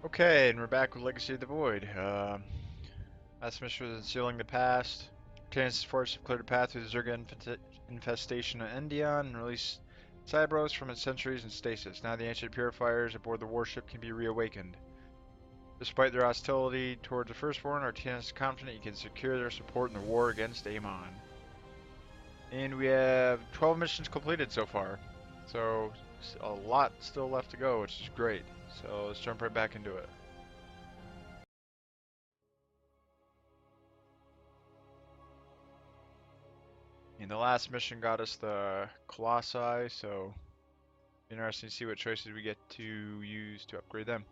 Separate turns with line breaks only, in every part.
Okay, and we're back with Legacy of the Void. Last mission was Sealing the Past. Tannis' force have cleared a path through the Zerga infestation of Endion and released Cybros from its sentries and stasis. Now the ancient purifiers aboard the warship can be reawakened. Despite their hostility towards the Firstborn, Artanis is confident he can secure their support in the war against Amon. And we have 12 missions completed so far. So, a lot still left to go, which is great. So, let's jump right back into it. And the last mission got us the Colossi, so interesting to see what choices we get to use to upgrade them.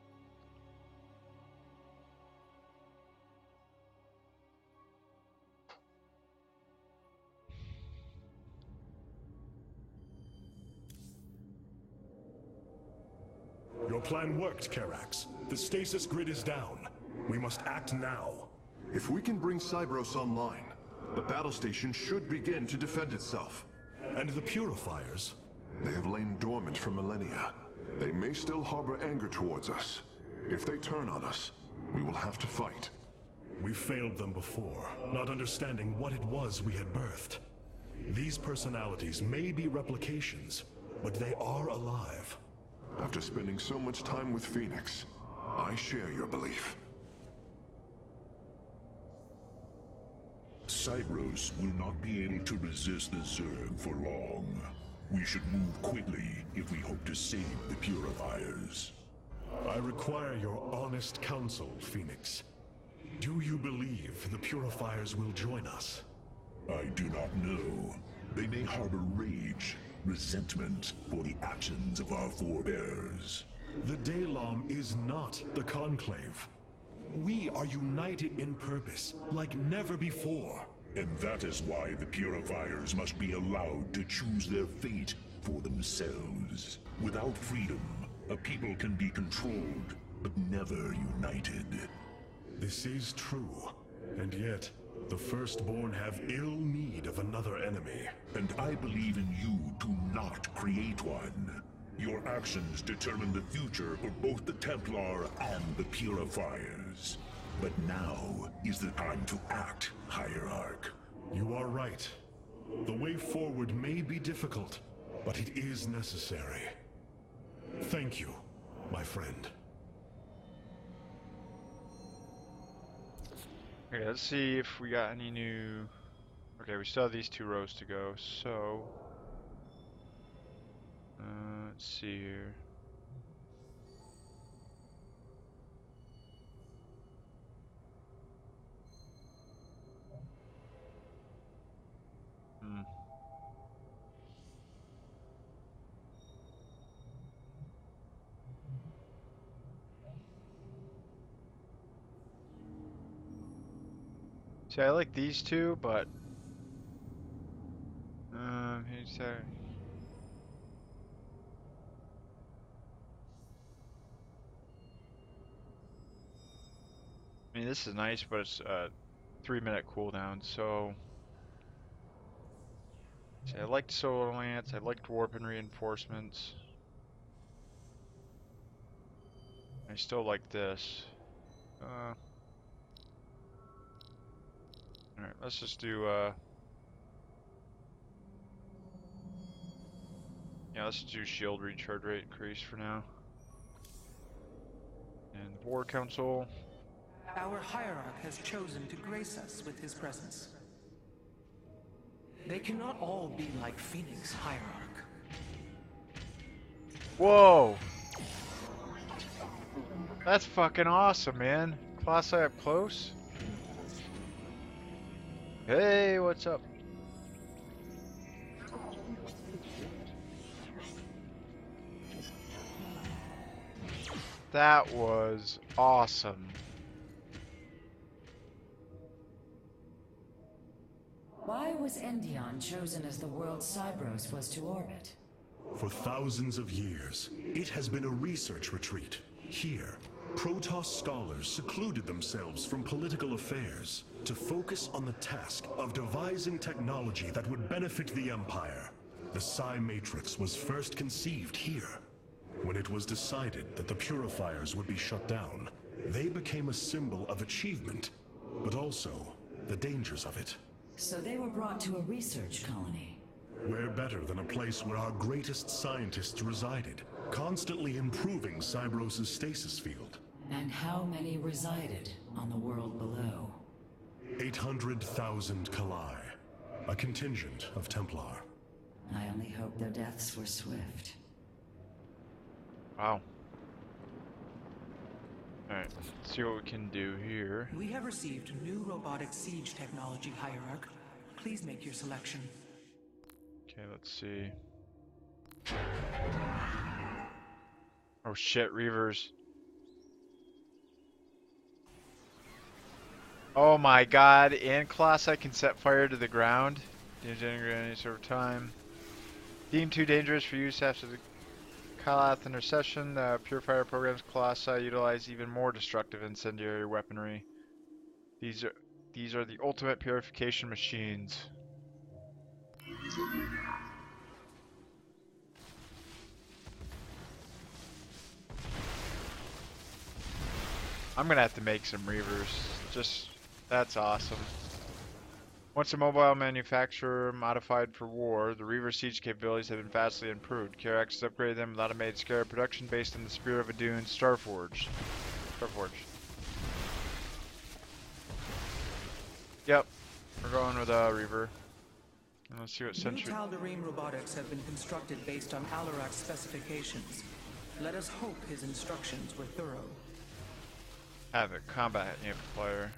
Your plan worked, Karax. The stasis grid is down. We must act now.
If we can bring Cybros online, the battle station should begin to defend itself.
And the purifiers?
They have lain dormant for millennia. They may still harbor anger towards us. If they turn on us, we will have to fight.
We failed them before, not understanding what it was we had birthed. These personalities may be replications, but they are alive.
After spending so much time with Phoenix, I share your belief.
Cybros will not be able to resist the Zerg for long. We should move quickly if we hope to save the Purifiers.
I require your honest counsel, Phoenix. Do you believe the Purifiers will join us?
I do not know. They may harbor rage, resentment for the actions of our forebears.
The Daylom is not the Conclave. We are united in purpose, like never before.
And that is why the Purifiers must be allowed to choose their fate for themselves. Without freedom, a people can be controlled, but never united.
This is true, and yet, the Firstborn have ill need of another enemy.
And I believe in you to not create one. Your actions determine the future for both the Templar and the Purifiers. But now is the time to act, Hierarch.
You are right. The way forward may be difficult, but it is necessary. Thank you, my friend.
Okay, let's see if we got any new... Okay, we still have these 2 rows to go, so... let's see here. See, I like these 2, but... here's that. I mean, this is nice, but it's a 3-minute cooldown, so... See, I liked Solar Lance, I liked Warp and Reinforcements. I still like this. Alright, let's just do, yeah, let's do shield recharge rate increase for now. And the War Council.
Our Hierarch has chosen to grace us with his presence. They cannot all be like Phoenix, Hierarch.
Whoa! That's fucking awesome, man. Colossi up close. Hey, what's up? That was awesome.
Why was Endion chosen as the world Cybros was to orbit?
For thousands of years, it has been a research retreat. Here, Protoss scholars secluded themselves from political affairs to focus on the task of devising technology that would benefit the Empire. The Psi Matrix was first conceived here. When When it was decided that the purifiers would be shut down, they became a symbol of achievement, but also the dangers of it.
So they were brought to a research colony.
Where better than a place where our greatest scientists resided, constantly improving Cybros' stasis field.
And how many resided on the world below?
800,000 Kalai, a contingent of Templar.
I only hope their deaths were swift.
Wow. Alright, let's see what we can do here.
We have received new robotic siege technology, Hierarch. Please make your selection.
Okay, let's see. Oh shit, Reavers. Oh my god, in class I can set fire to the ground. Damage any sort of time. Deemed too dangerous for use after the Kalath intercession, the Purifier program's Colossi utilize even more destructive incendiary weaponry. These are the ultimate purification machines. I'm gonna have to make some Reavers. That's awesome. Once a mobile manufacturer modified for war, the Reaver siege capabilities have been vastly improved. KRX has upgraded them with automated scale production based on the Spear of Adun Starforge. Yep, we're going with Reaver. And let's see what
New
century.
Tal'Darim robotics have been constructed based on Alarak's specifications. Let us hope his instructions were thorough.
Havoc, combat amplifier.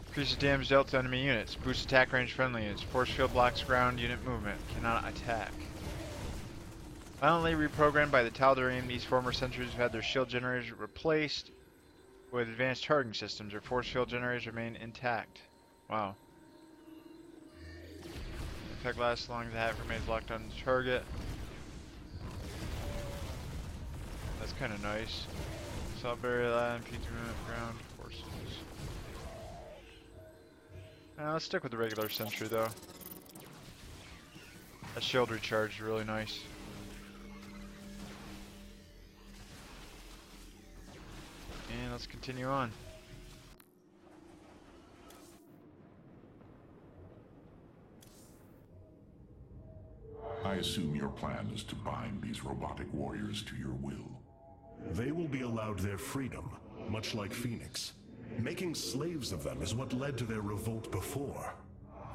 Increases damage dealt to enemy units. Boosts attack range friendly units. Force field blocks ground unit movement. Cannot attack. Violently reprogrammed by the Tal'Darim, these former sentries have had their shield generators replaced with advanced targeting systems. Their force field generators remain intact. Wow. The effect lasts as long as the havoc remains locked on the target. That's kind of nice. Salisbury land, P2 ground forces. Let's stick with the regular sentry though. That shield recharge is really nice. And let's continue on.
I assume your plan is to bind these robotic warriors to your will.
They will be allowed their freedom, much like Phoenix. Making slaves of them is what led to their revolt before.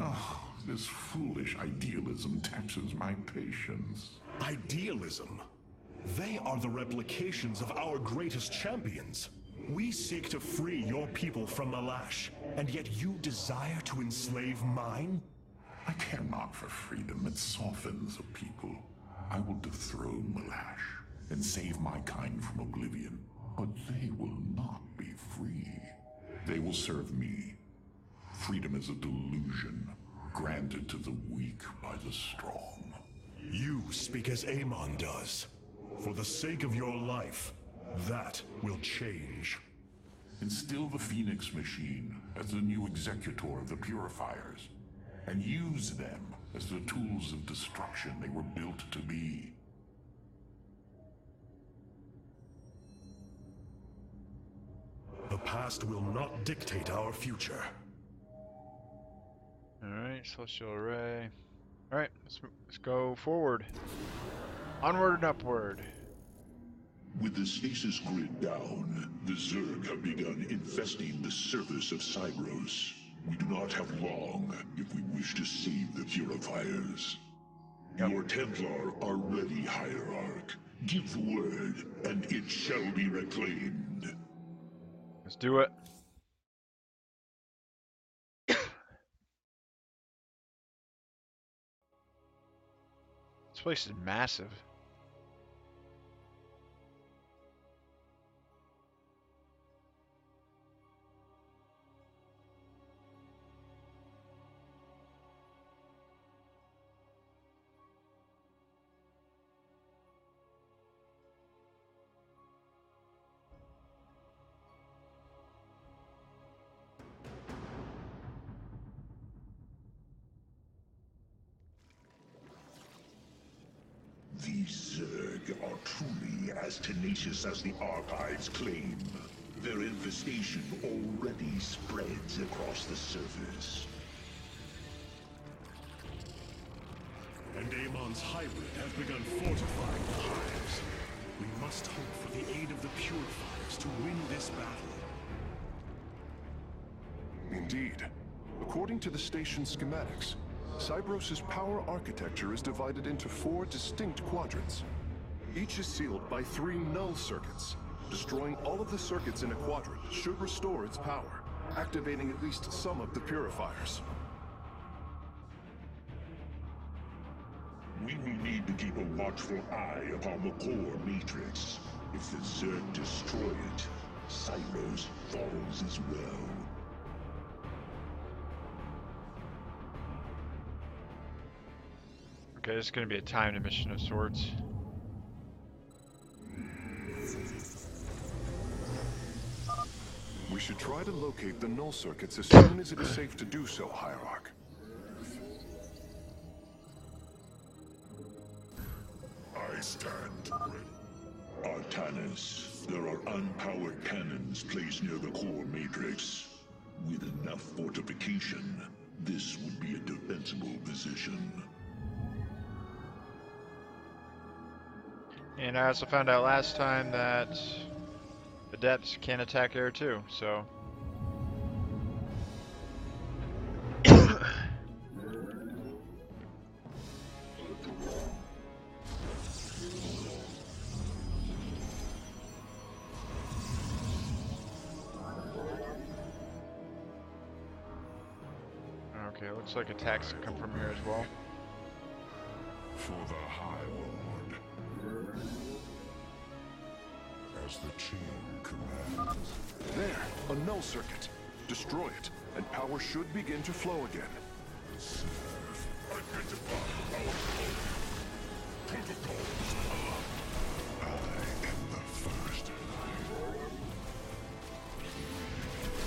Oh, this foolish idealism taxes my patience.
Idealism? They are the replications of our greatest champions. We seek to free your people from Malash, and yet you desire to enslave mine?
I care not for freedom that softens a people. I will dethrone Malash and save my kind from oblivion, but they will not be free. They will serve me. Freedom is a delusion, granted to the weak by the strong.
You speak as Amon does. For the sake of your life, that will change.
Instill the Phoenix machine as the new executor of the Purifiers, and use them as the tools of destruction they were built to be.
The past will not dictate our future.
Alright, Celestial Array. Alright, let's go forward. Onward and upward.
With the stasis grid down, the Zerg have begun infesting the surface of Cybros. We do not have long if we wish to save the Purifiers. Your Templar are ready, Hierarch. Give the word, and it shall be reclaimed.
Let's do it. This place is massive.
These Zerg are truly as tenacious as the archives claim. Their infestation already spreads across the surface.
And Amon's hybrid have begun fortifying the hives. We must hope for the aid of the Purifiers to win this battle.
Indeed. According to the station schematics, Cybros' power architecture is divided into 4 distinct quadrants. Each is sealed by 3 null circuits. Destroying all of the circuits in a quadrant should restore its power, activating at least some of the purifiers.
We will need to keep a watchful eye upon the core matrix. If the Zerg destroy it, Cybros falls as well.
Okay, this is going to be a timed mission of sorts.
We should try to locate the null circuits as soon as it is safe to do so, Hierarch.
I stand ready. Artanis, there are unpowered cannons placed near the core matrix. With enough fortification, this would be a defensible position.
And I also found out last time that Adepts can attack air too, so. Okay, looks like attacks come from here as well.
For the High Lord. As the chain commands.
There, a null circuit. Destroy it, and power should begin to flow again.
Serve. Identify our protocols. I am the first.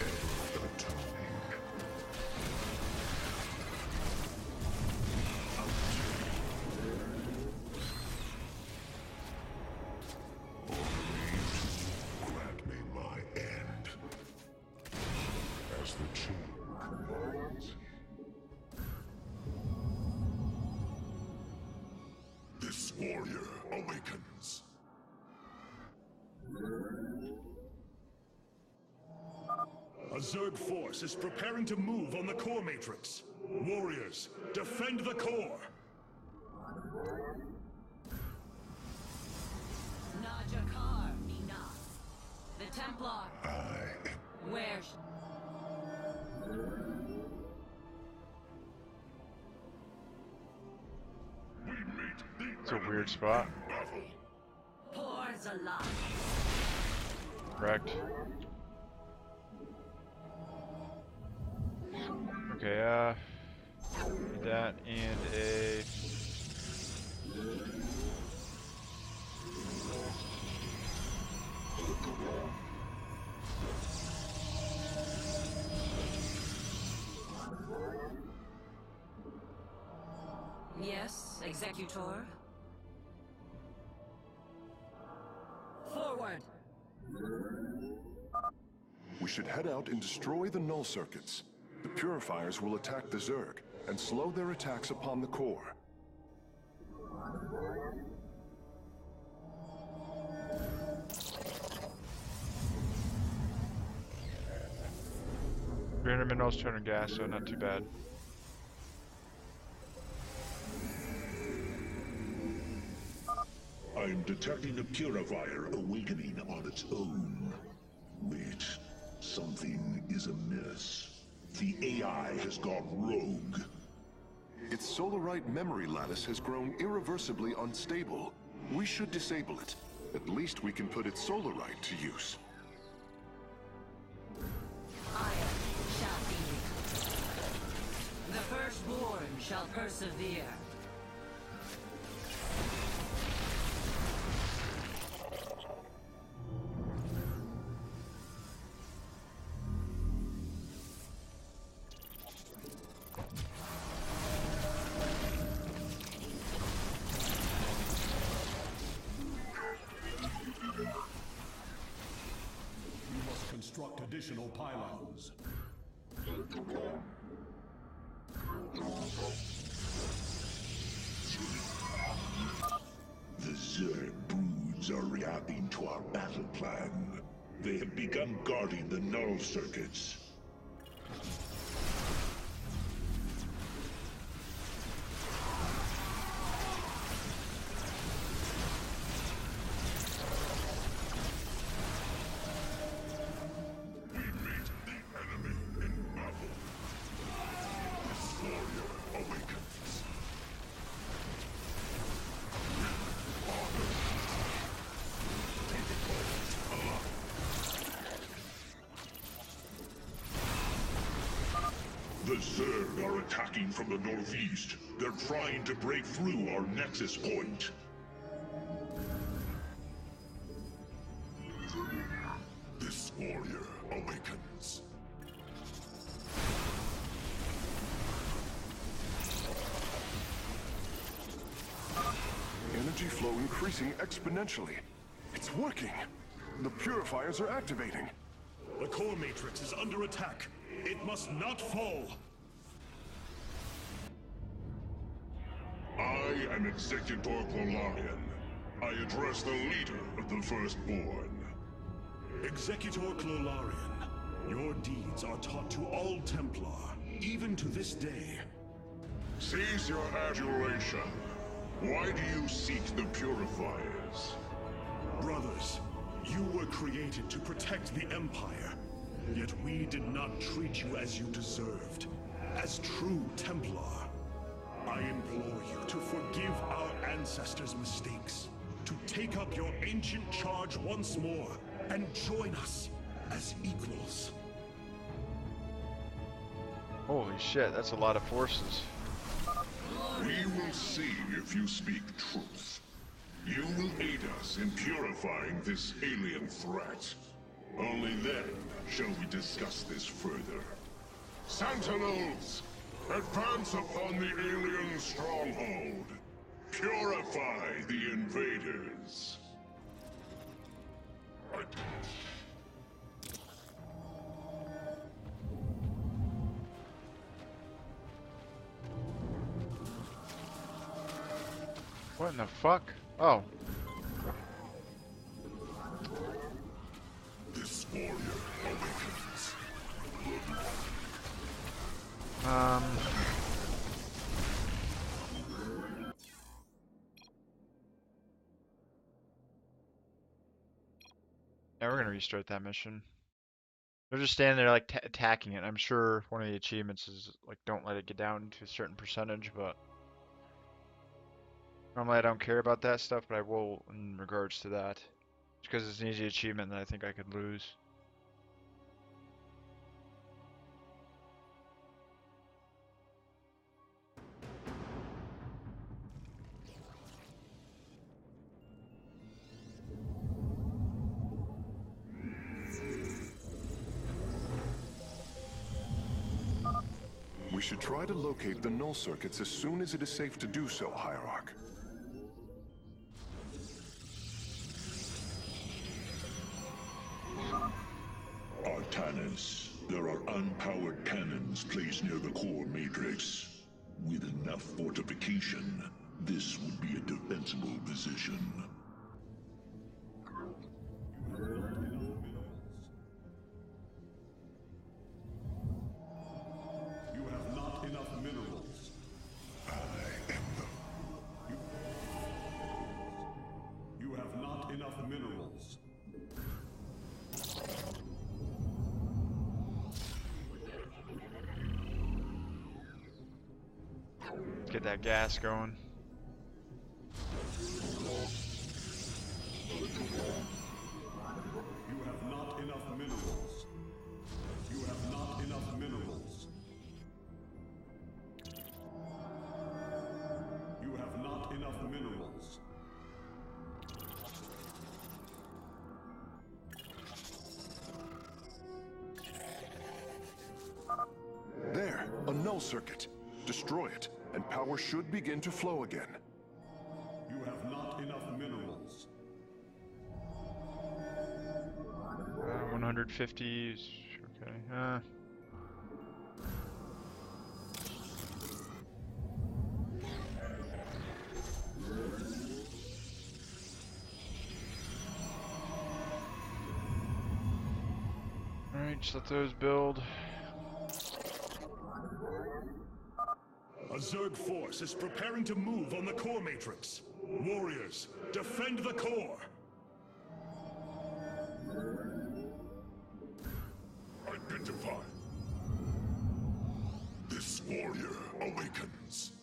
Ever atoning. Grant me my end. As the chain commands. This warrior awakens.
A Zerg force is preparing to move on the core matrix. Warriors, defend the core!
Najakar, Mina. The Templar. Where's...
We meet the
It's a weird spot.
battle.
Pours alive.
Correct. Okay, that and a...
Yes, Executor. Forward.
We should head out and destroy the null circuits. The purifiers will attack the Zerg and slow their attacks upon the core.
$300 minerals, 200 gas, so not too bad.
I'm detecting a purifier awakening on its own. Wait, something is amiss. The AI has gone rogue.
Its Solarite memory lattice has grown irreversibly unstable. We should disable it. At least we can put its Solarite to use.
Iron shall be. The firstborn shall persevere.
additional pylons.
The Zerg broods are reacting to our battle plan. They have begun guarding the null circuits. The Zerg are attacking from the northeast. They're trying to break through our nexus point.
This warrior awakens.
Energy flow increasing exponentially. It's working. The purifiers are activating.
The core matrix is under attack. It must not fall.
I am Executor Clolarian. I address the leader of the Firstborn.
Executor Clolarian, your deeds are taught to all Templar, even to this day.
Cease your adulation. Why do you seek the purifiers?
Brothers, you were created to protect the Empire. Yet we did not treat you as you deserved. As true Templar, I implore you to forgive our ancestors' mistakes, to take up your ancient charge once more, and join us as equals.
Holy shit, that's a lot of forces.
We will see if you speak truth. You will aid us in purifying this alien threat. Only then shall we discuss this further. Sentinels, advance upon the alien stronghold. Purify the invaders.
What in the fuck? Oh.
This warrior awakens.
Yeah, we're gonna restart that mission. They're just standing there like attacking it. I'm sure one of the achievements is like don't let it get down to a certain percentage, but normally I don't care about that stuff, but I will in regards to that. Just because it's an easy achievement that I think I could lose.
We should try to locate the null circuits as soon as it is safe to do so, Hierarch.
Artanis, there are unpowered cannons placed near the core matrix. With enough fortification, this would be a defensible position.
You have not enough minerals. You have not enough minerals.
Let's get that gas going.
You have not enough minerals. You have not enough minerals. You have not enough minerals.
There, a null circuit. Destroy it, and power should begin to flow again.
You have not enough minerals.
150. Okay. Alright, just let those build.
A Zerg force is preparing to move on the core matrix. Warriors, defend the core!
Identify. This warrior awakens.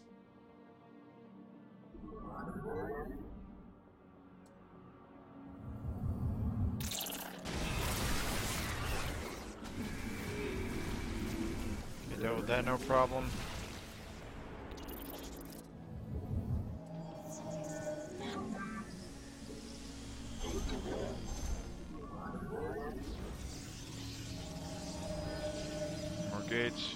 Okay, dealt with that, no problem. More gates.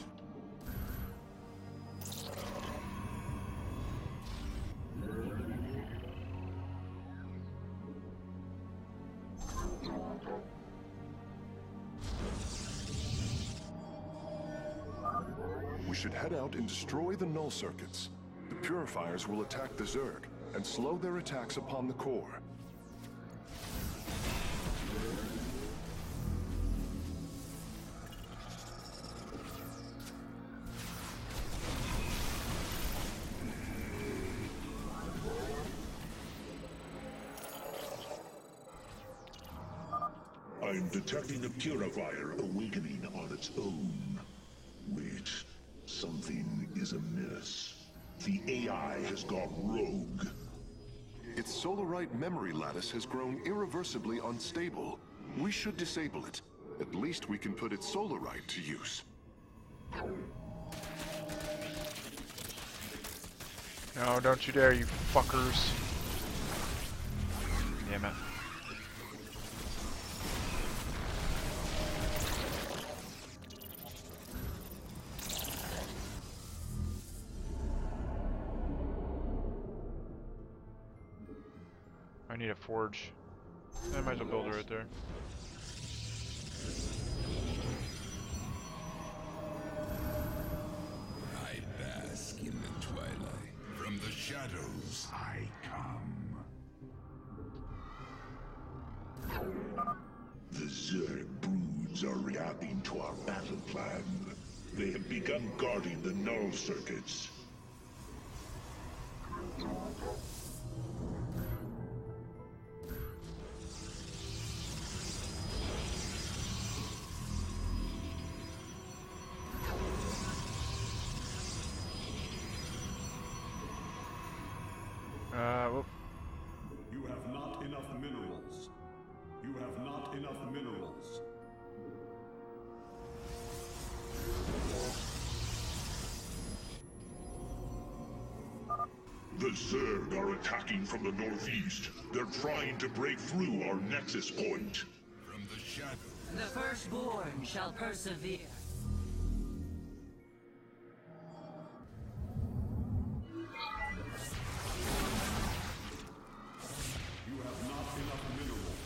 We should head out and destroy the null circuits. The purifiers will attack the Zerg and slow their attacks upon the core.
I'm detecting a purifier awakening on its own. Wait, something is amiss. The AI has gone rogue.
Its Solarite memory lattice has grown irreversibly unstable. We should disable it. At least we can put its Solarite to use.
No, don't you dare, you fuckers. Damn it. I need a forge. I might as well build it right there.
I bask in the twilight. From the shadows I come.
The Zerg broods are reacting to our battle plan. They have begun guarding the null circuits.
Whoop.
You have not enough minerals. You have not enough minerals.
The Zerg are attacking from the northeast. They're trying to break through our nexus point.
From the shadows.
The firstborn shall persevere.
You have not enough minerals.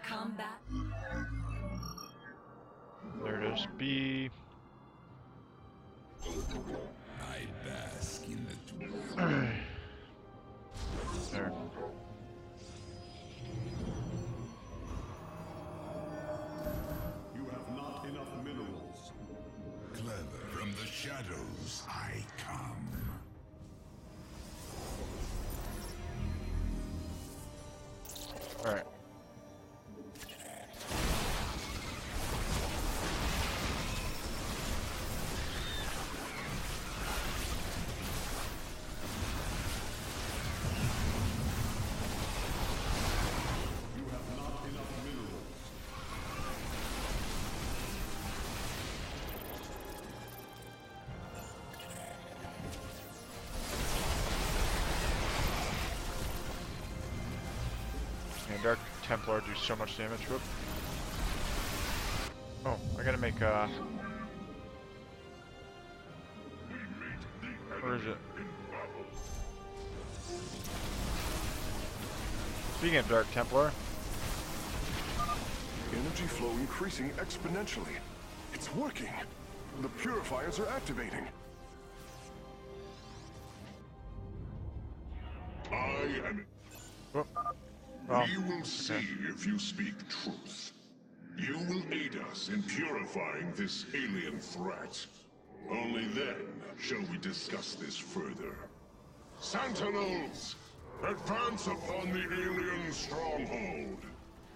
Combat.
There it is. B.
I bask in the twilight.
There.
You have not enough minerals.
Clever. From the shadows I come.
Alright.
You have not enough minerals.
Yeah, Dark Templar do so much damage. Whoop. Oh, I gotta make where is it? Speaking of Dark Templar,
Energy flow increasing exponentially. It's working. The purifiers are activating.
I am.
oh, well,
We will see if you speak truth. You will aid us in purifying this alien threat. Only then shall we discuss this further. Sentinels, advance upon the alien stronghold.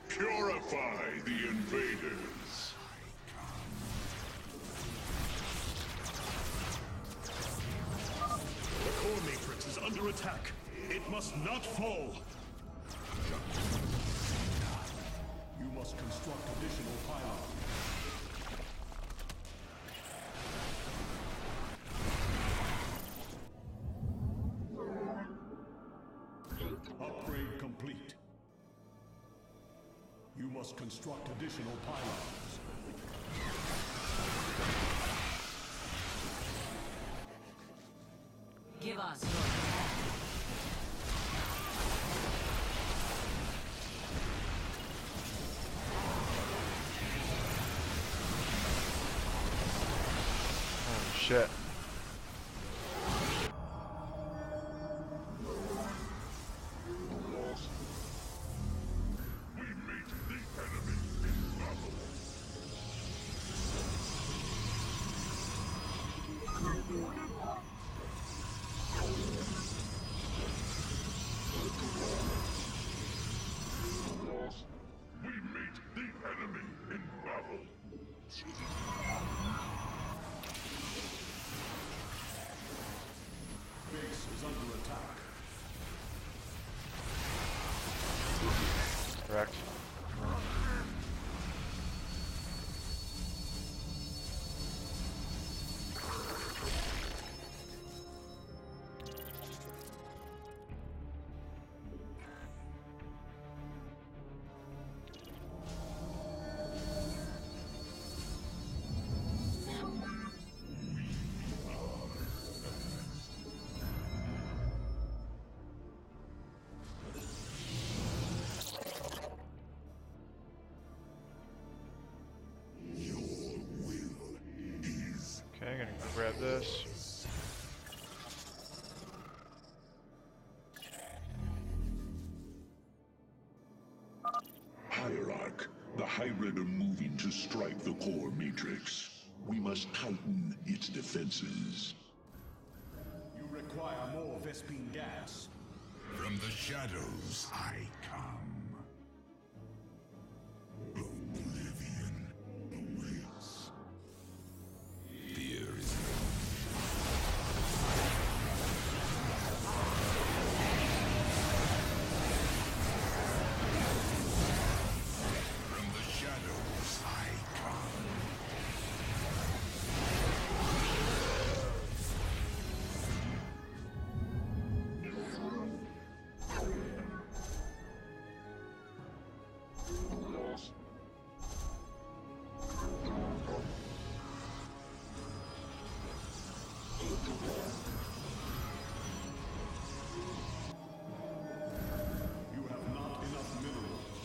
Purify the invaders.
The core matrix is under attack. It must not fall. You must construct additional pylons. Upgrade complete. You must construct additional pylons.
Give us your hand.
holy shit.
We meet the enemy in battle. We meet the enemy in battle.
Base is under attack.
Correct. Okay, gonna go grab this.
Hierarch, the hybrid are moving to strike the core matrix. We must tighten its defenses.
You require more Vespine gas.
From the shadows I come. Oblivion awaits. Fear is from the shadows I come.
You have not enough minerals.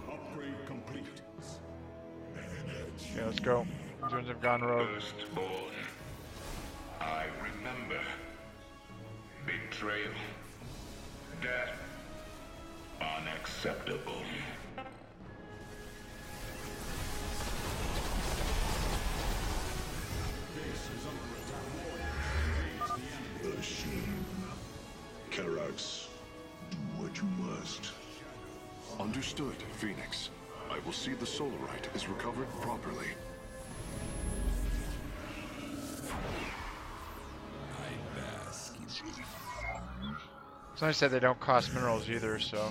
Upgrade complete.
Okay, let's go. Humans have gone rogue.
Firstborn, I remember. Betrayal. Death. Unacceptable.
Base is under attack. Engage the enemy.
A shame. Karax, do what you must.
Understood, Phoenix. I will see the Solarite is recovered properly.
I bask in
It's nice that they don't cost minerals either, so.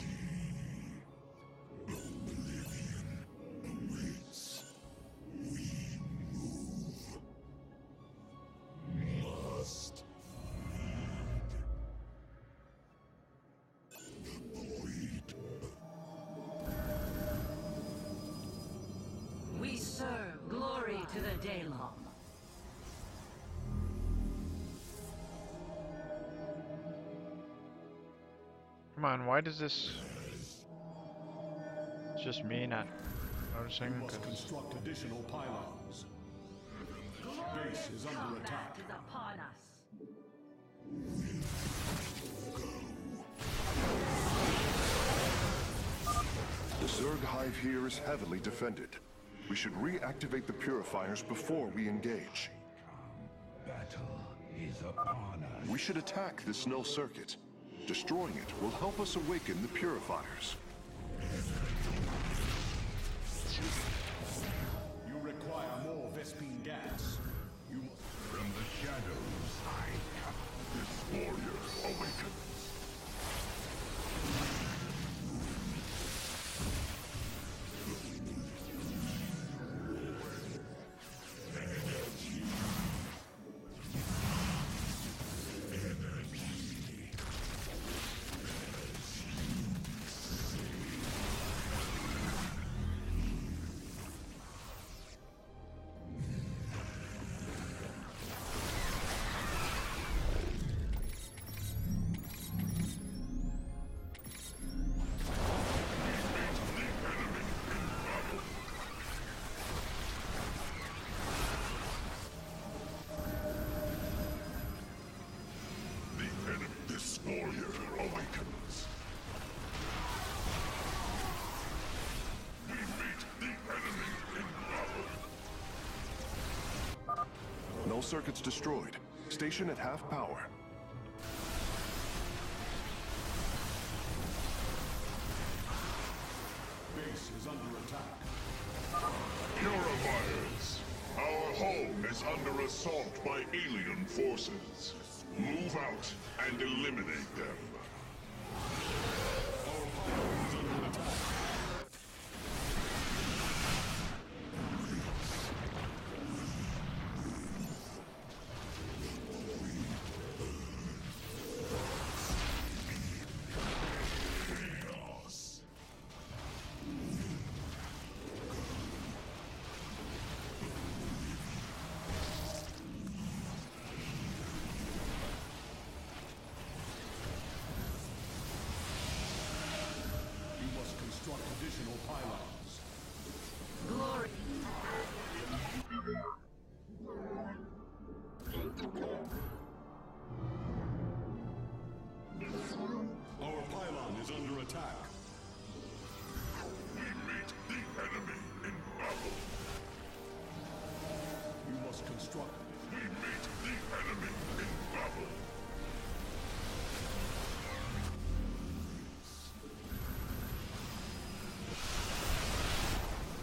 We serve glory to the Daylong.
Come on, why does this... It's just me not noticing?
You must
'Cause
construct additional pylons. Base is under attack.
Upon us.
The Zerg hive here is heavily defended. We should reactivate the purifiers before we engage.
Battle is upon us.
We should attack this null circuit. Destroying it will help us awaken the purifiers.
You require more Vespine gas. You
From the shadows, I come.
This warrior awakens. This warrior awakens. We meet the enemy in battle.
Null circuits destroyed. Station at half power.
base is under attack.
Purifiers! Our home is under assault by alien forces. Move out and eliminate them.
You must construct additional pylons.
Glory.
Our pylon is under attack.
We meet the enemy in battle.
You must construct.
We meet the enemy in battle.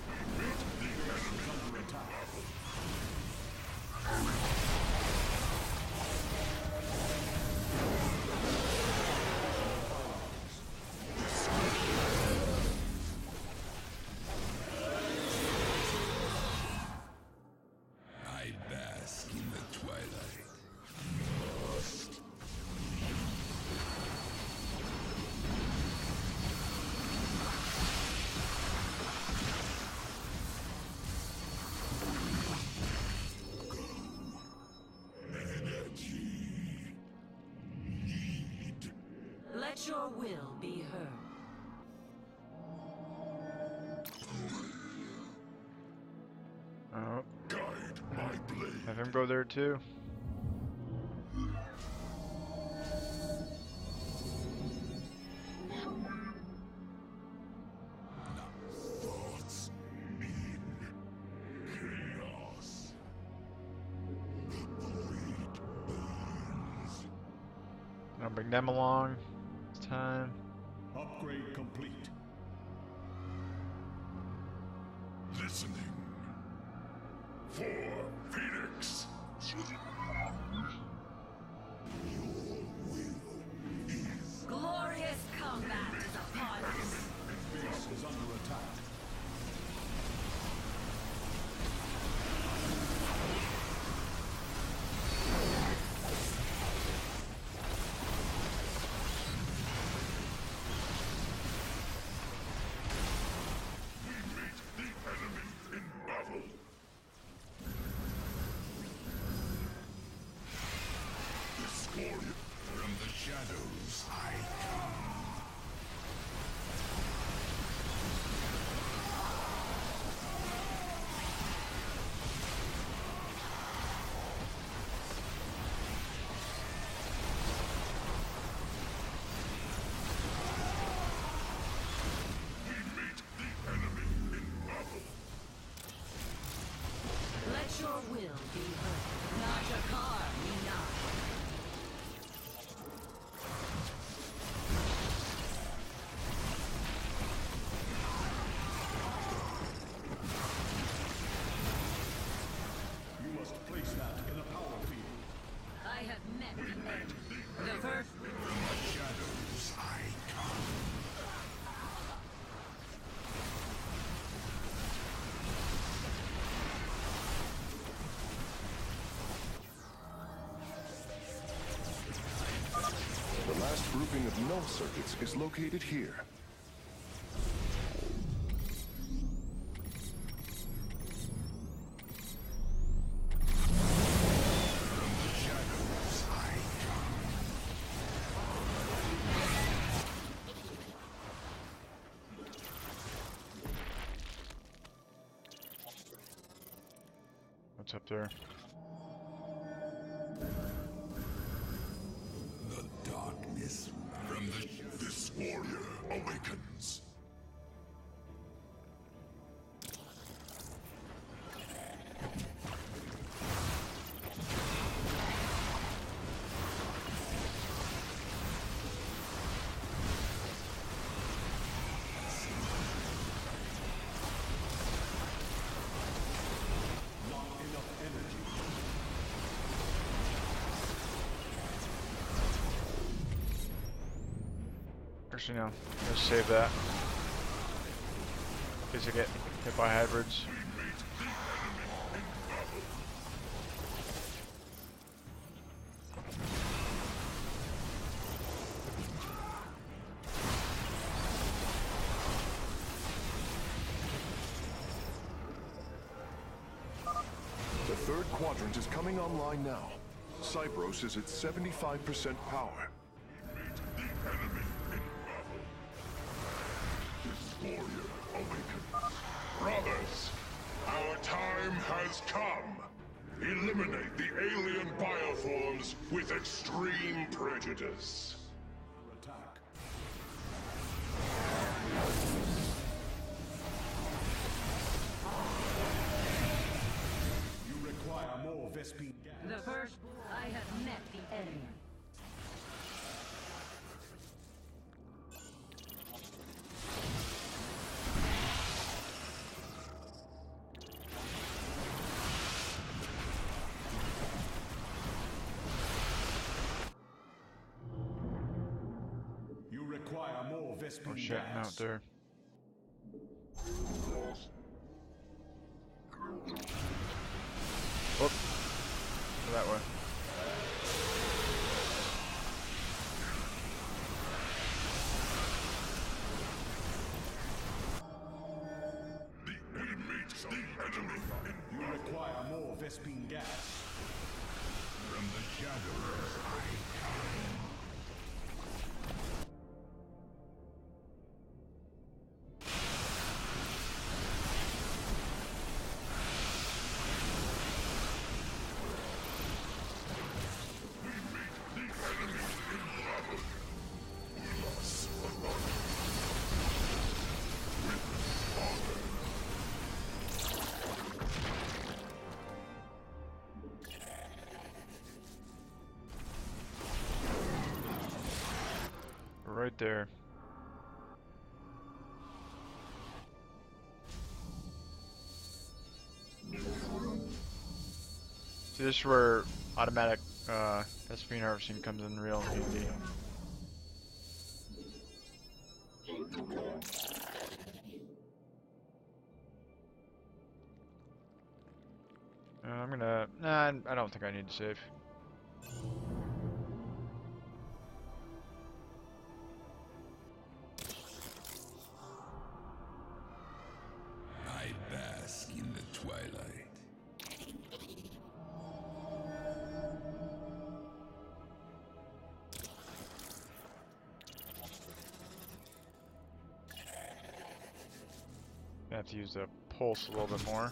We meet the enemy
Under attack.
I bask in the twilight.
Let your will be heard.
Oh,
Guide my blade.
have him go there too.
Thoughts mean chaos. The void burns.
I'll bring them along this time.
Upgrade complete.
Listening for Phoenix.
Glorious combat is upon us.
Base is under attack.
We meet the enemy in battle.
will be heard. Najakar Mina.
You must place that in a power field.
I have met the end. The first
From the shadows I come.
The last grouping of null circuits is located here.
From the shadows I come.
What's up there?
The darkness from the this warrior awakens.
Not enough energy.
Actually, no. Let's save that. In case I get hit by hybrids.
The third quadrant is coming online now. Cybros is at 75% power.
This warrior awakens. Brothers, our time has come. Eliminate the alien bioforms with extreme prejudice.
Attack. You require more Vespine gas.
The first, I have met the enemy.
You require more
Oh
Vespine
shit,
gas.
out there. Whoop. Go that way.
We meet the enemy in
You require more Vespine gas.
From the shadows I come.
Right there. See, this is where automatic SP harvesting comes in real handy. I'm gonna. Nah, I don't think I need to save.
I bask in the twilight.
I have to use the pulse a little bit more.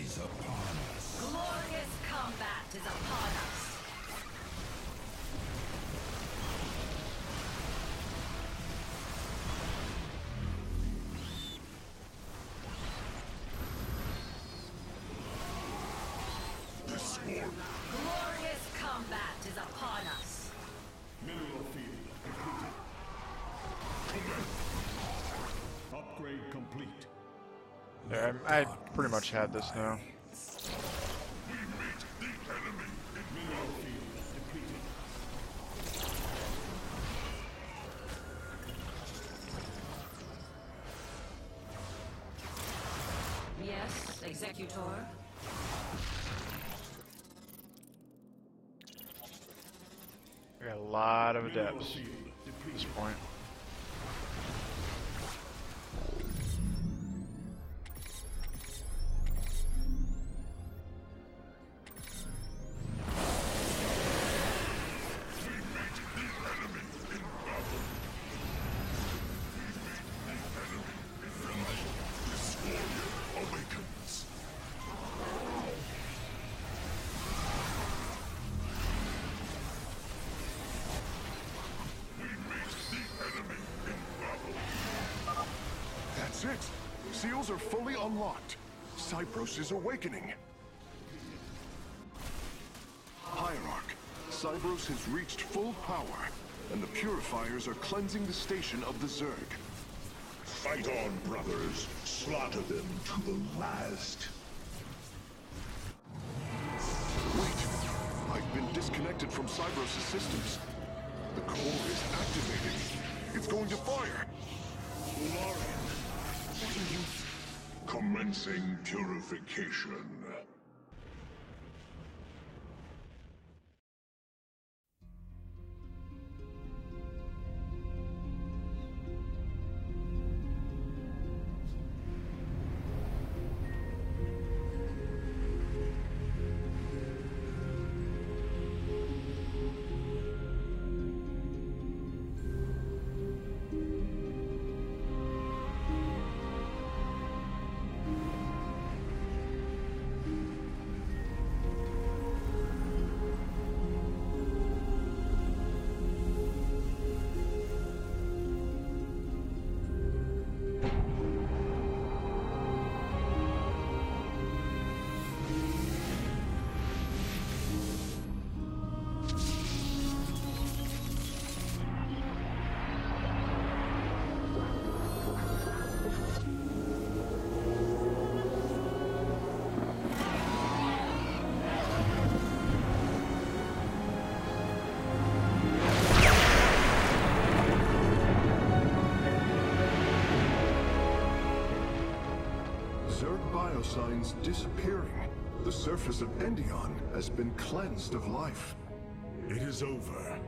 is upon us.
Glorious combat is upon us.
The swarm.
Glorious combat is upon us.
Mineral field completed. Upgrade complete.
Yeah, I pretty much had this now.
We meet the enemy.
Mineral field depleted.
Yes, Executor.
We got a lot of adepts at this point.
Awakens. We meet the enemy in battle.
That's it. Seals are fully unlocked. Cybros is awakening. Hierarch, Cybros has reached full power, and the purifiers are cleansing the station of the Zerg.
Fight on, brothers. Slaughter them to the last.
Wait, I've been disconnected from Cybros' systems. The core is activated. It's going to fire.
Commencing purification.
Zerg biosigns disappearing. The surface of Endion has been cleansed of life.
It is over.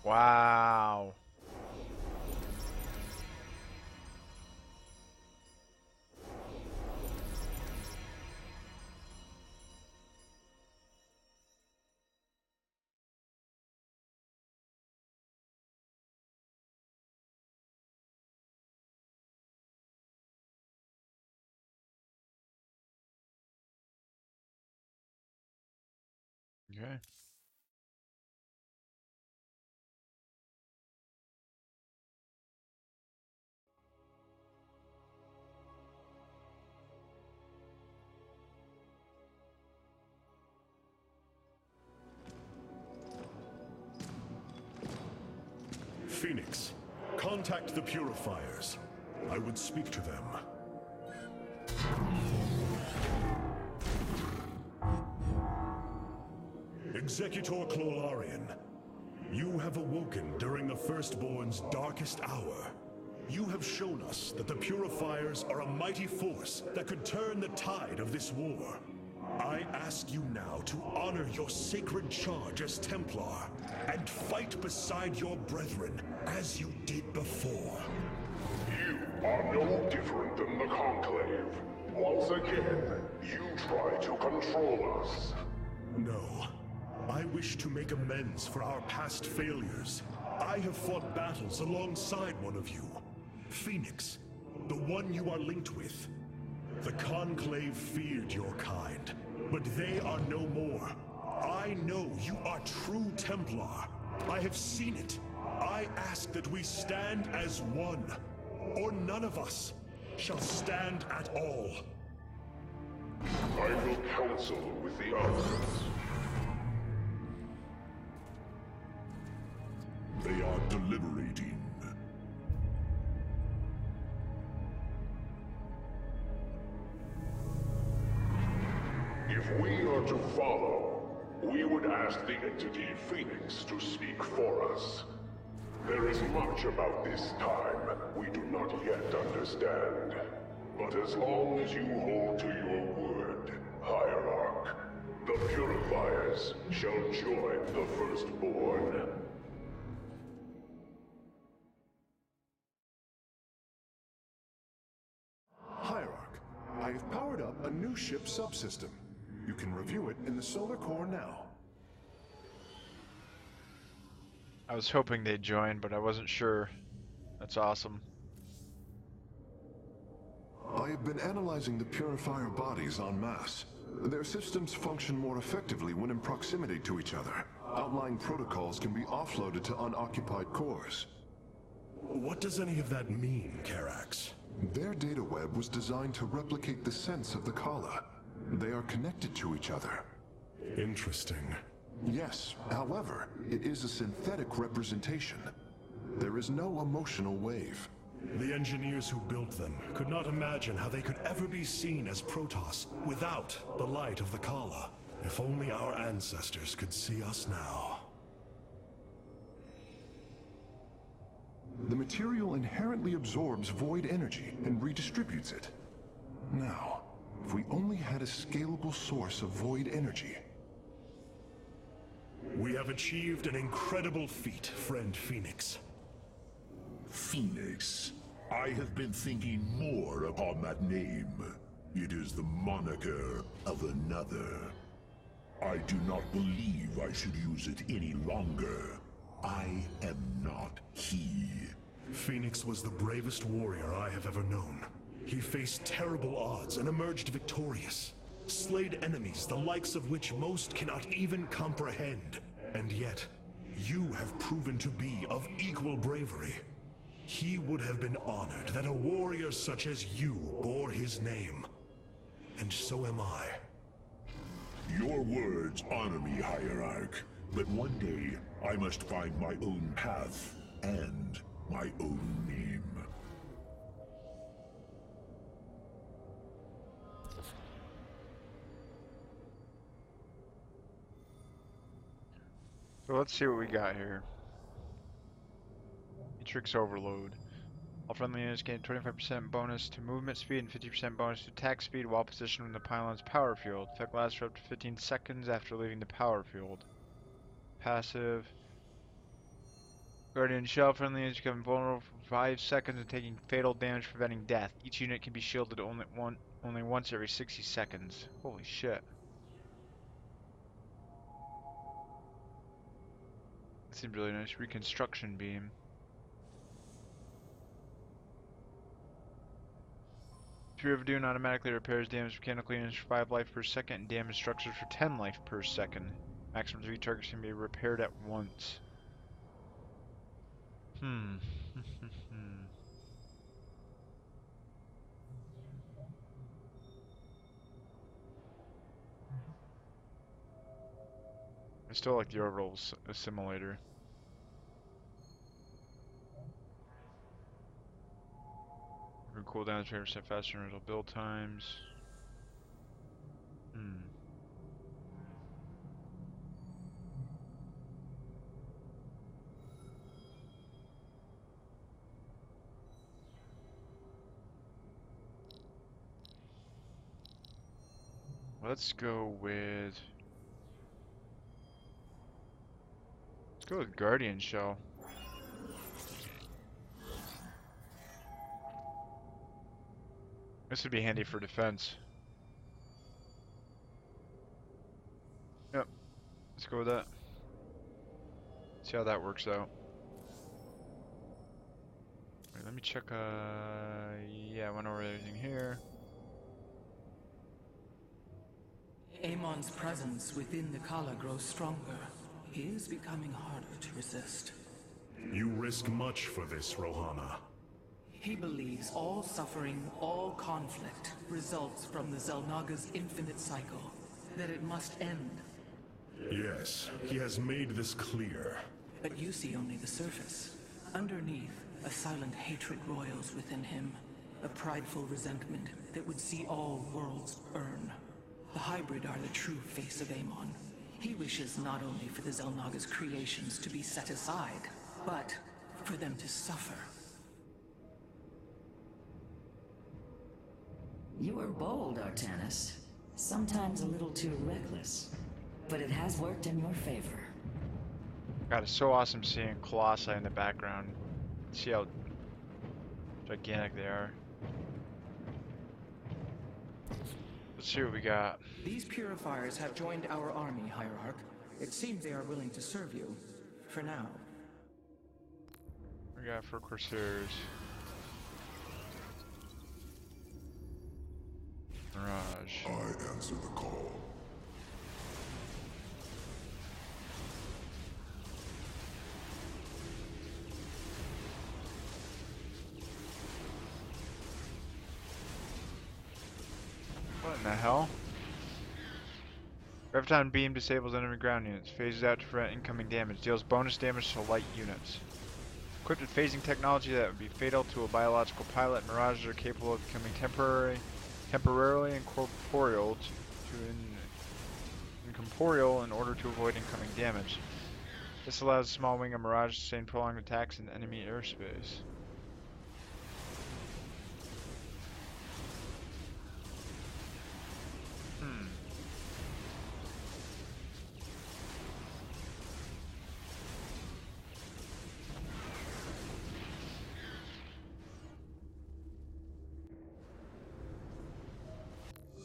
Wow. Okay.
Phoenix, contact the purifiers. I would speak to them. Executor Clolarian, you have awoken during the Firstborn's darkest hour. You have shown us that the purifiers are a mighty force that could turn the tide of this war. I ask you now to honor your sacred charge as Templar and fight beside your brethren as you did before.
You are no different than the Conclave. Once again, you try to control us.
No, I wish to make amends for our past failures. I have fought battles alongside one of you. Phoenix, the one you are linked with. The Conclave feared your kind, but they are no more. I know you are true Templar. I have seen it. I ask that we stand as one, or none of us shall stand at all.
I will counsel with the others.
They are deliberating.
If we are to follow, we would ask the entity Phoenix to speak for us. There is much about this time we do not yet understand. But as long as you hold to your word, Hierarch, the Purifiers shall join the Firstborn. Hierarch, I have powered up a new ship subsystem. You can review it in the solar core now.
I was hoping they'd join, but I wasn't sure. That's awesome.
I have been analyzing the Purifier bodies en masse. Their systems function more effectively when in proximity to each other. Outlying protocols can be offloaded to unoccupied cores.
What does any of that mean, Karax?
Their data web was designed to replicate the sense of the Kala. They are connected to each other.
Interesting.
Yes, however, it is a synthetic representation. There is no emotional wave.
The engineers who built them could not imagine how they could ever be seen as Protoss without the light of the Kala. If only our ancestors could see us now.
The material inherently absorbs void energy and redistributes it. Now, if we only had a scalable source of void energy.
We have achieved an incredible feat, friend Phoenix.
Phoenix. I have been thinking more upon that name. It is the moniker of another. I do not believe I should use it any longer. I am not he.
Phoenix was the bravest warrior I have ever known. He faced terrible odds and emerged victorious. Slayed enemies the likes of which most cannot even comprehend. And yet, you have proven to be of equal bravery. He would have been honored that a warrior such as you bore his name. And so am I.
Your words honor me, Hierarch. But one day, I must find my own path and my own name.
So let's see what we got here. Matrix Overload. All friendly units gain 25% bonus to movement speed and 50% bonus to attack speed while positioned in the pylon's power field. Effect lasts for up to 15 seconds after leaving the power field. Passive. Guardian Shell. Friendly units become vulnerable for 5 seconds and taking fatal damage, preventing death. Each unit can be shielded only once every 60 seconds. Holy shit. That seems really nice. Reconstruction beam. Fury of Dune automatically repairs damaged mechanical units for 5 life per second and damaged structures for 10 life per second. Maximum 3 targets can be repaired at once. I still like the orbital assimilator. Cooldown is 20% faster than original build times. Let's go with Guardian Shell. This would be handy for defense. Yep. Let's go with that. See how that works out. Wait, let me check. Yeah, I went over everything here.
Amon's presence within the Kala grows stronger. He is becoming harder to resist.
You risk much for this, Rohana.
He believes all suffering, all conflict, results from the Xelnaga's infinite cycle. That it must end.
Yes, he has made this clear.
But you see only the surface. Underneath, a silent hatred roils within him. A prideful resentment that would see all worlds burn. The hybrid are the true face of Amon. He wishes not only for the Xelnaga's creations to be set aside, but for them to suffer.
You are bold, Artanis. Sometimes a little too reckless. But it has worked in your favor.
God, it's so awesome seeing Colossi in the background. See how gigantic they are. Let's see what we got.
These purifiers have joined our army, Hierarch. It seems they are willing to serve you. For now.
We got for Corsairs. Mirage.
I answer the call.
What in the hell? Graviton beam disables enemy ground units. Phases out to prevent incoming damage. Deals bonus damage to light units. Equipped with phasing technology that would be fatal to a biological pilot, Mirages are capable of becoming temporarily incorporeal incorporeal in order to avoid incoming damage. This allows a small wing of Mirage to sustain prolonged attacks in enemy airspace.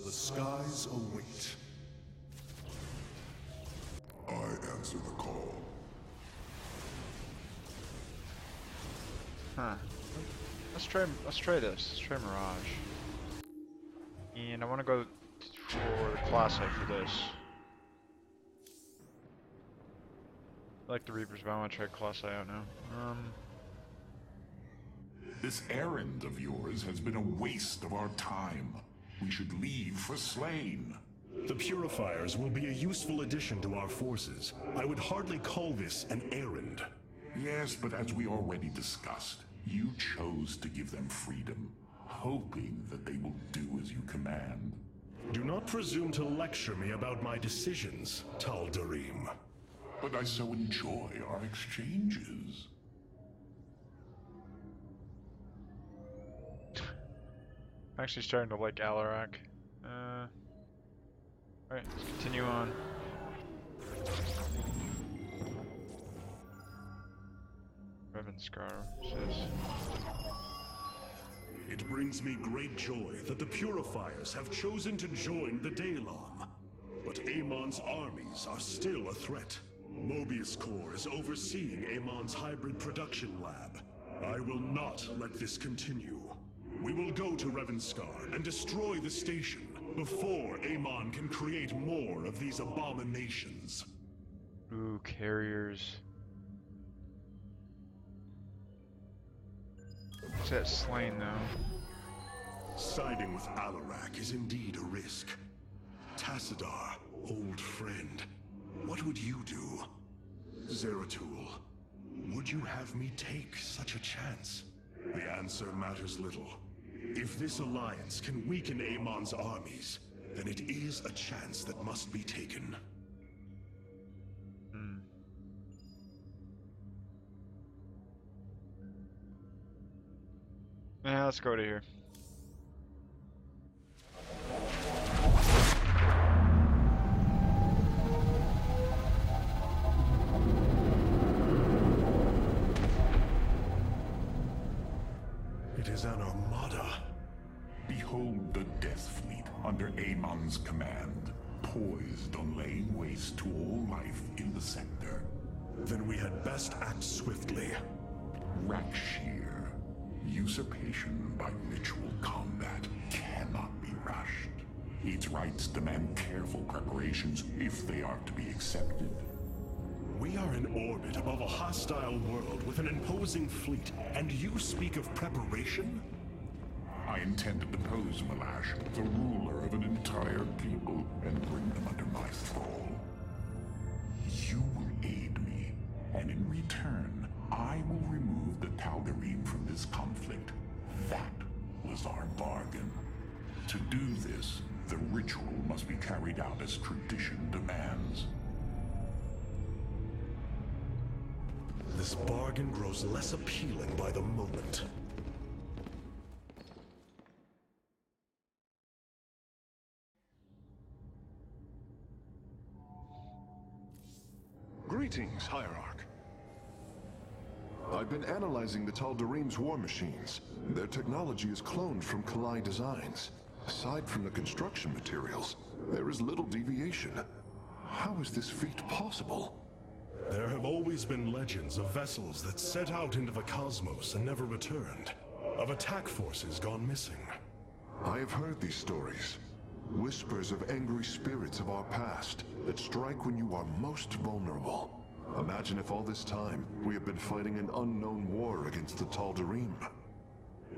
The skies await.
I answer the call.
Huh. Let's try this. Let's try Mirage. And I want to go for Colossi for this. I like the Reapers, but I want to try Colossi out now.
This errand of yours has been a waste of our time. We should leave for Slain.
The Purifiers will be a useful addition to our forces. I would hardly call this an errand.
Yes, but as we already discussed, you chose to give them freedom, hoping that they will do as you command.
Do not presume to lecture me about my decisions, Tal Darim.
But I so enjoy our exchanges.
I'm actually starting to like Alarak. Alright, let's continue on. Ravenscar says.
It brings me great joy that the Purifiers have chosen to join the Daylon. But Amon's armies are still a threat. Mobius Corps is overseeing Amon's hybrid production lab. I will not let this continue. We will go to Ravenscar and destroy the station before Amon can create more of these abominations.
Ooh, carriers. What's that Slain though?
Siding with Alarak is indeed a risk. Tassadar, old friend, what would you do? Zeratul, would you have me take such a chance? The answer matters little. If this alliance can weaken Amon's armies, then it is a chance that must be taken.
Yeah, let's go to here.
It is an armada.
Behold the Death Fleet under Amon's command. poised on laying waste to all life in the sector.
Then we had best act swiftly.
Rakshir. Usurpation by ritual combat cannot be rushed. Its rites demand careful preparations if they are to be accepted.
We are in orbit above a hostile world with an imposing fleet, and you speak of preparation?
I intend to depose Malash, the ruler of an entire people, and bring them under my thrall. You will aid me, and in return, I will remove the Tal'Darim from this conflict. That was our bargain. To do this, the ritual must be carried out as tradition demands.
This bargain grows less appealing by the moment.
Greetings, Hierarch. I've been analyzing the Tal'Darim's war machines. Their technology is cloned from Kalai designs. Aside from the construction materials, there is little deviation. How is this feat possible?
There have always been legends of vessels that set out into the cosmos and never returned. Of attack forces gone missing.
I have heard these stories. Whispers of angry spirits of our past that strike when you are most vulnerable. Imagine if all this time we have been fighting an unknown war against the Tal'Darim.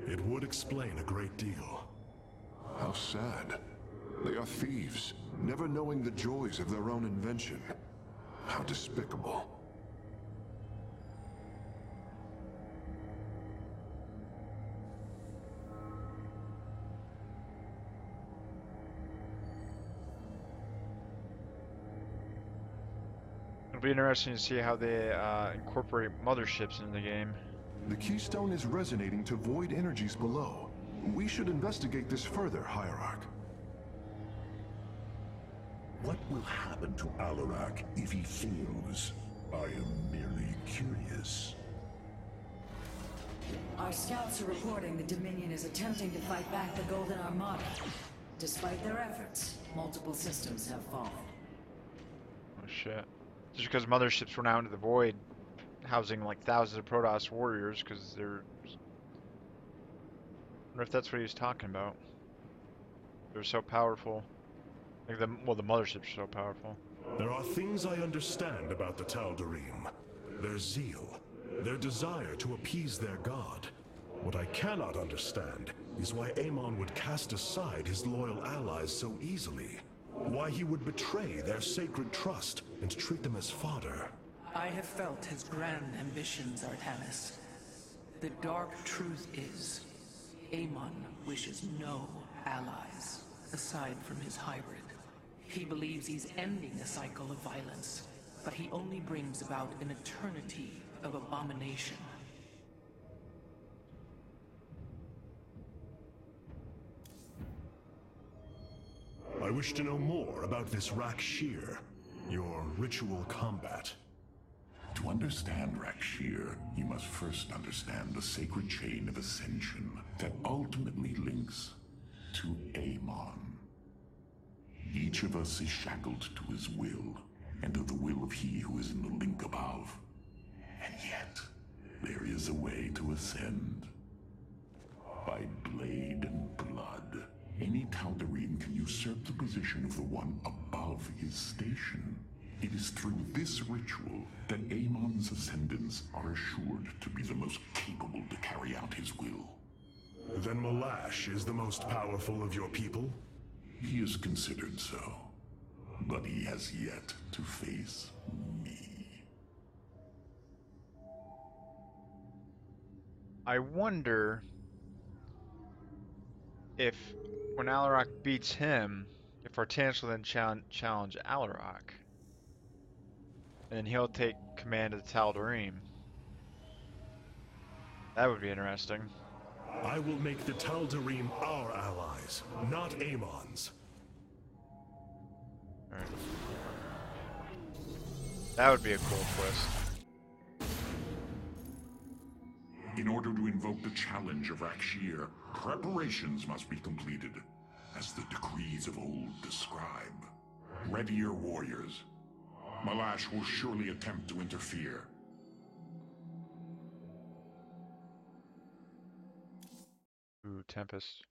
It would explain a great deal.
How sad. They are thieves, never knowing the joys of their own invention. How despicable.
It'll be interesting to see how they incorporate motherships into the game.
The keystone is resonating to void energies below. We should investigate this further, Hierarch.
What will happen to Alarak if he fails? I am merely curious.
Our scouts are reporting the Dominion is attempting to fight back the Golden Armada. Despite their efforts, multiple systems have fallen.
Oh shit. Just because motherships went out into the void, housing like thousands of Protoss warriors, because they're... I wonder if that's what he was talking about. They're so powerful. Like well, the motherships are so powerful.
There are things I understand about the Tal'Darim. Their zeal, their desire to appease their god. What I cannot understand is why Amon would cast aside his loyal allies so easily. Why he would betray their sacred trust and treat them as fodder.
I have felt his grand ambitions, Artanis. The dark truth is, Amon wishes no allies, aside from his hybrid. He believes he's ending a cycle of violence, but he only brings about an eternity of abomination.
I wish to know more about this Rakshir, your ritual combat.
To understand Rakshir, you must first understand the sacred chain of ascension that ultimately links to Amon. Each of us is shackled to his will, and to the will of he who is in the link above. And yet, there is a way to ascend. By blade and blood, any Tal'Darim can usurp the position of the one above his station. It is through this ritual that Amon's ascendants are assured to be the most capable to carry out his will.
Then Malash is the most powerful of your people?
He is considered so, but he has yet to face me.
I wonder if when Alarak beats him, if Artanis will then challenge Alarak. And then he'll take command of the Tal'Darim. That would be interesting.
I will make the Tal'Darim our allies, not Amon's.
Alright. That would be a cool twist.
In order to invoke the challenge of Rakshir, preparations must be completed, as the decrees of old describe. Ready your warriors. Malash will surely attempt to interfere.
Ooh, Tempest.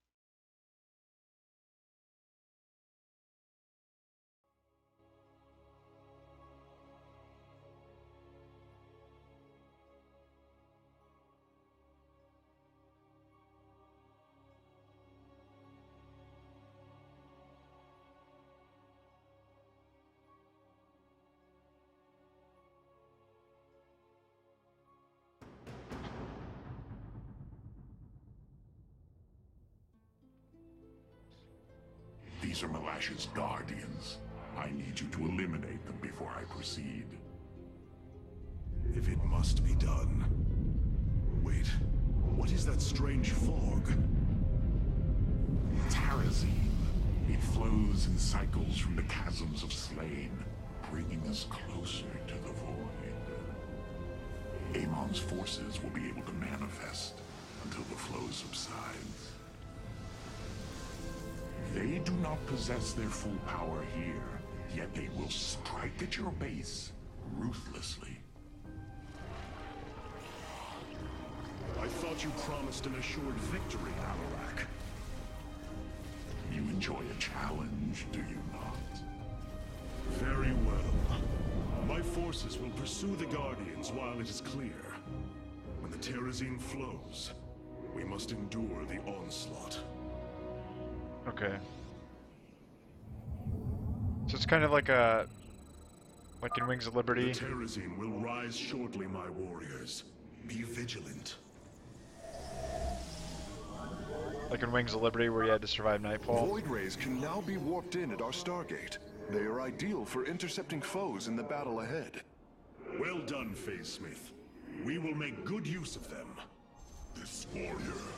These are Malash's guardians. I need you to eliminate them before I proceed.
If it must be done. Wait, what is that strange fog?
Terrazine. It flows in cycles from the chasms of Slain, bringing us closer to the void. Amon's forces will be able to manifest until the flow subsides. They do not possess their full power here, yet they will strike at your base ruthlessly.
I thought you promised an assured victory, Alarak.
You enjoy a challenge, do you not?
Very well. My forces will pursue the Guardians while it is clear. When the Terrazine flows, we must endure the onslaught.
Okay. So it's kind of like in Wings of
The
Liberty.
Terrazine will rise shortly, my warriors. Be vigilant.
Like in Wings of Liberty where you had to survive nightfall.
Void rays can now be warped in at our Stargate. They are ideal for intercepting foes in the battle ahead.
Well done, Phase Smith. We will make good use of them.
This warrior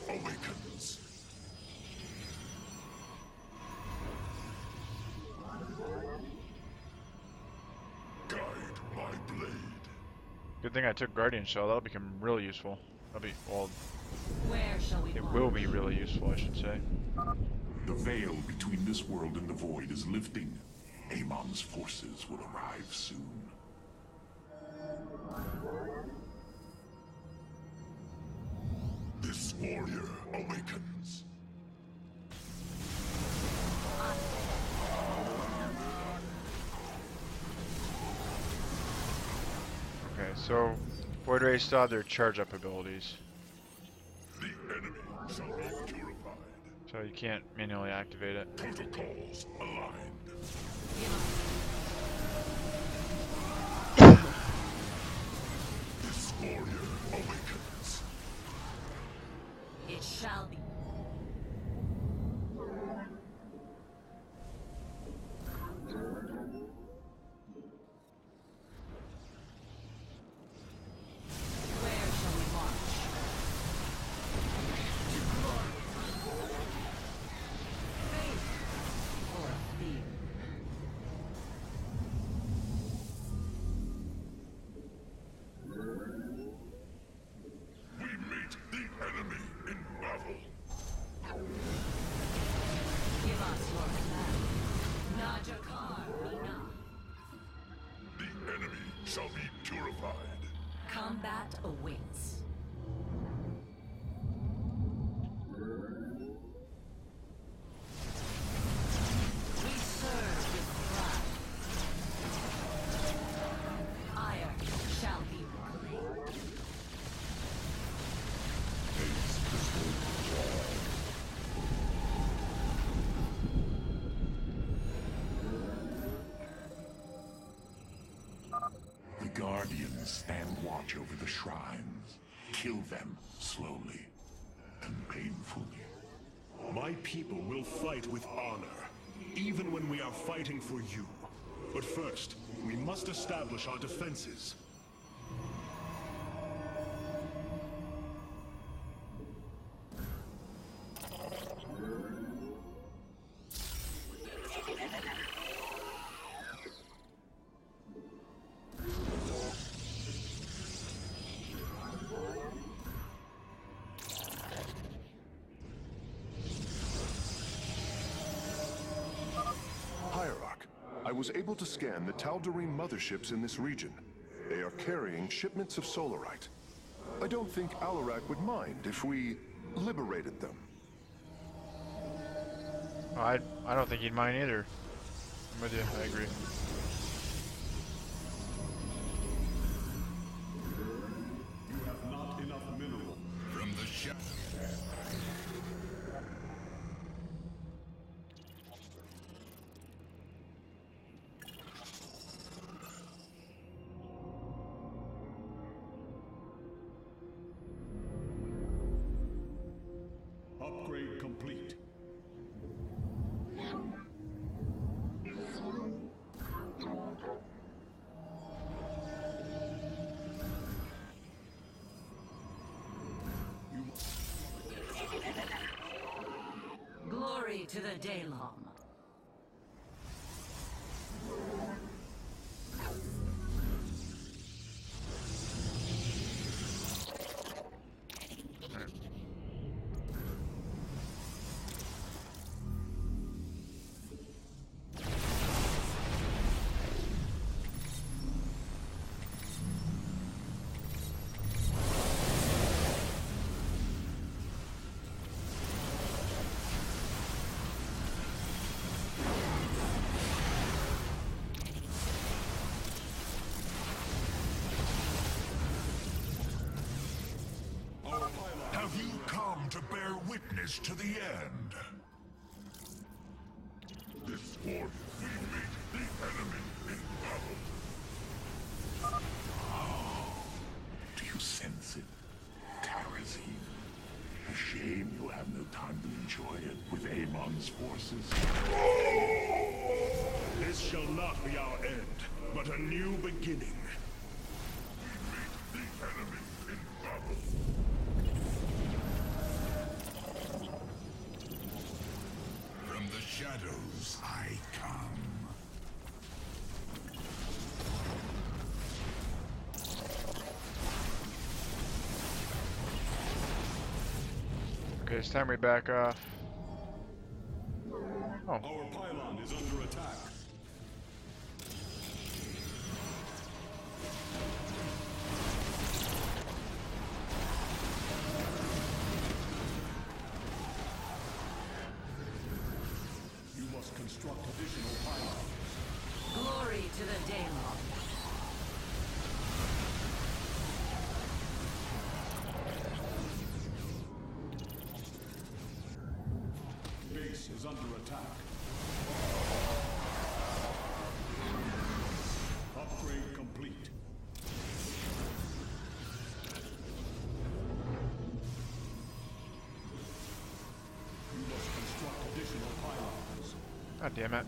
awakens. Guide my blade.
Good thing I took Guardian Shell. That'll become really useful. That'll be, well,
Where shall we
it
launch?
will be really useful, I should say.
The veil between this world and the void is lifting. Amon's forces will arrive soon. This warrior awakens.
Okay, so Void Rays still have their charge up abilities.
The enemy shall be purified.
So you can't manually activate it.
Protocols aligned. This warrior awakens.
It shall be. Where shall we launch? To glory. Faith or fear?
We meet the enemy in battle.
Give us your command. Najakar Mina.
The enemy shall be purified.
Combat awaits. We serve with pride. Ire shall be proclaimed.
The Guardians stand watch over the shrines. Kill them slowly and painfully.
My people will fight with honor, even when we are fighting for you. But first, we must establish our defenses.
was able to scan the Tal'Darim motherships in this region. They are carrying shipments of solarite. I don't think Alarak would mind if we liberated them.
I don't think he'd mind either. I'm with you. I agree.
You have not enough mineral.
From the shadows.
Upgrade complete.
Glory to the Daylong.
Have you come to bear witness to the end? This morning we meet the enemy in battle. Do you sense it? Terrazine. A shame you'll have no time to enjoy it with Amon's forces.
This shall not be our end, but a new beginning.
We meet the enemy in battle.
From the shadows I come.
Okay, it's time we back off. Oh,
Our pylon is under attack. You must construct additional pylons.
Glory to the Daylong.
Base is under attack. Upgrade complete. You must construct additional pylons.
god damn it.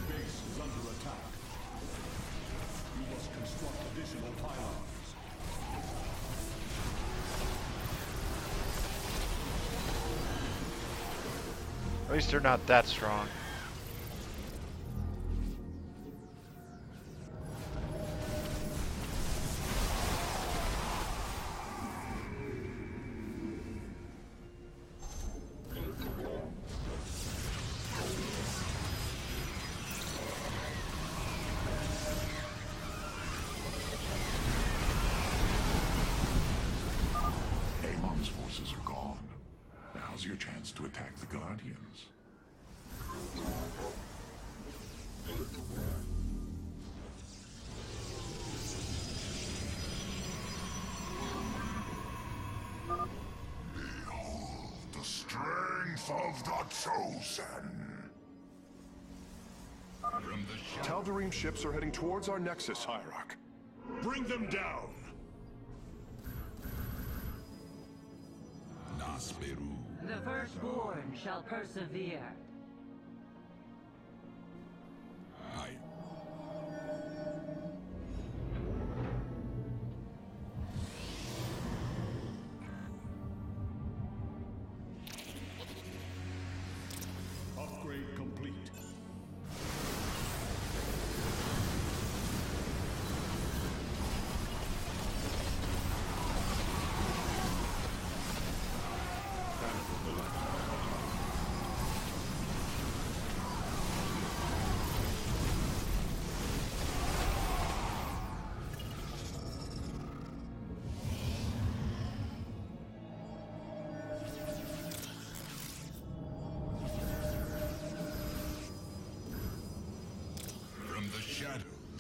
Base is under attack. You must construct additional pylons.
At least they're not that strong.
Amon's forces are gone. Now's your chance to attack the Guardians. Behold the strength of the Chosen.
From the shadows.
Tal'Darim ships are heading towards our nexus, Hierarch.
Bring them down!
Nasperu.
The firstborn shall persevere.
I.
Upgrade complete.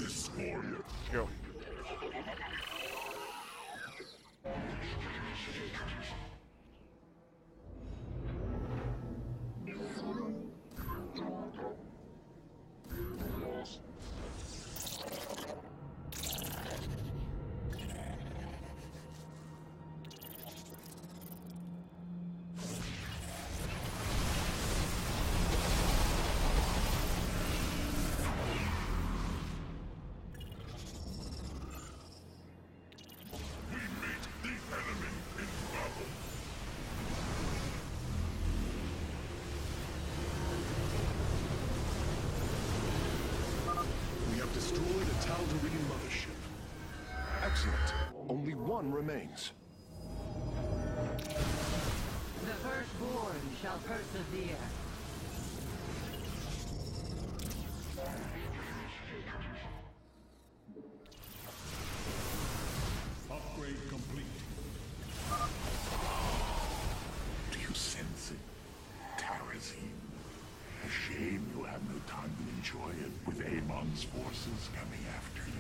Destroyer.
Go.
We have destroyed a Tal'Darim mothership.
Excellent. Only one remains.
The firstborn shall persevere.
Upgrade complete.
Do you sense it? Tarazine. A shame you have no time to enjoy it with Amon's forces coming after you.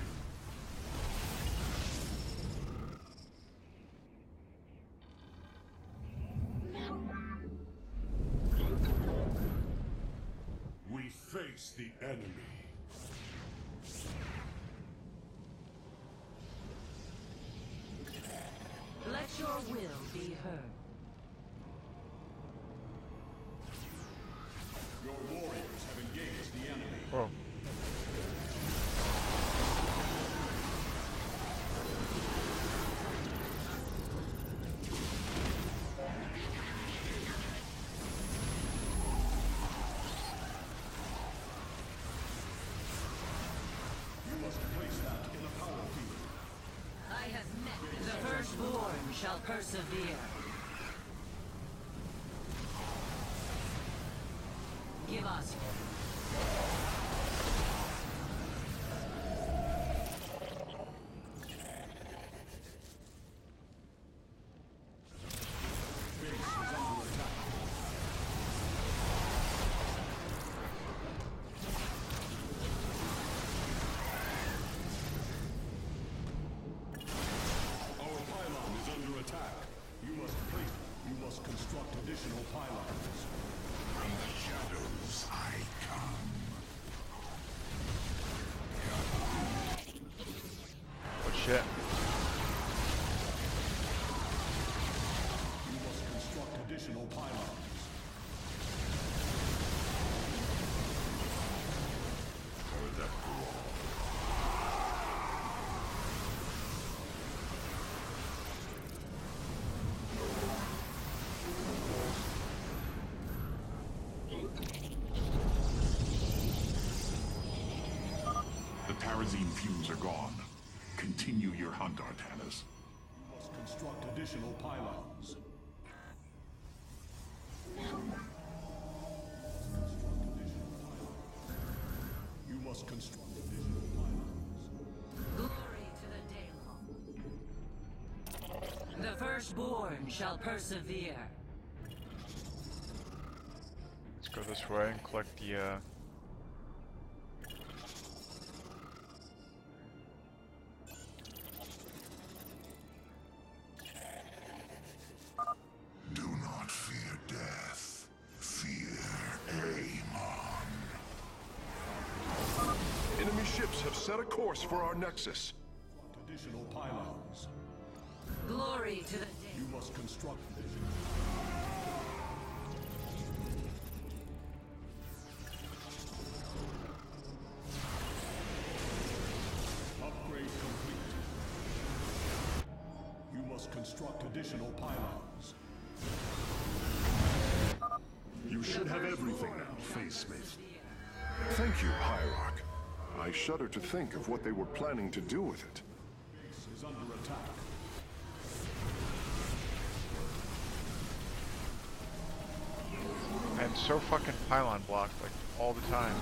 We face the enemy.
Let your will be heard.
Your warriors have engaged the enemy.
Whoa.
You must place that in a power field.
I have met the firstborn shall persevere. Give us.
Base is under attack. Our pylon is under attack. You must construct additional pylons.
From the shadows I come.
Oh shit.
You must construct additional pylons.
For the The Tarazine fumes are gone. Continue your hunt, Artanis.
You must construct additional pylons. You must construct additional pylons.
Glory to the Daelon. The firstborn shall persevere.
Let's go this way and collect the
Do not fear death. Fear Amon.
Enemy ships have set a course for our nexus.
Additional pylons.
Glory to the
You
Daelon.
must construct additional. Upgrade complete. You must construct additional pylons.
You should have everything now, Face Smith. Thank you, Hierarch. I shudder to think of what they were planning to do with it.
Base is under attack.
I'm so fucking pylon blocked like all the time.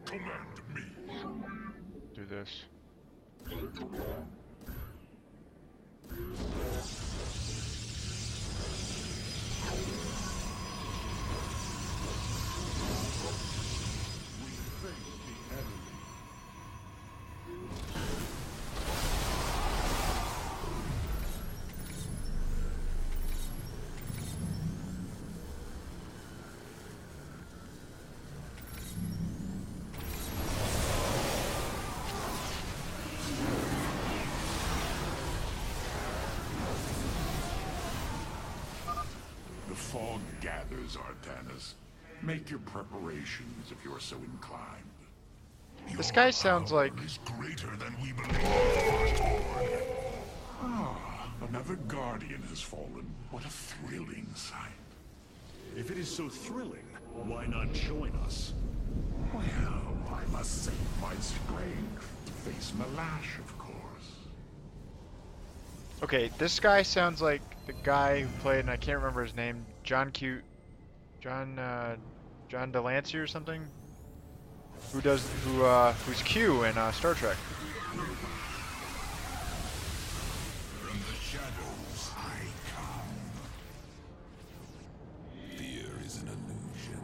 Command me.
Do this.
The fog gathers, Artanis. Make your preparations if you are so inclined.
This guy sounds like...
Is greater than we believe. Ah, another guardian has fallen. What a thrilling sight.
If it is so thrilling, why not join us?
Well, I must save my strength to face Malash, of course.
Okay, this guy sounds like the guy who played, and I can't remember his name, John Delancey or something? Who's Q in Star Trek.
From the shadows, I come. Fear is an illusion.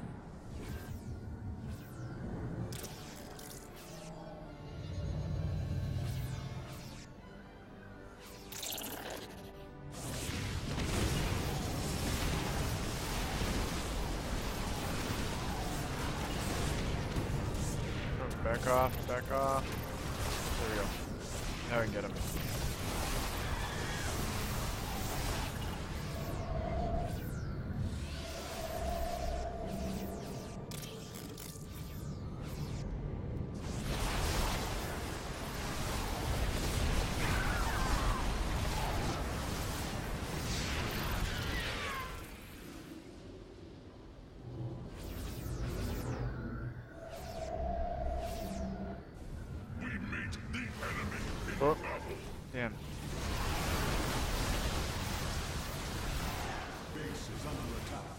Back off, back off. There we go. Now we can get him. Oh, damn.
Base is under attack.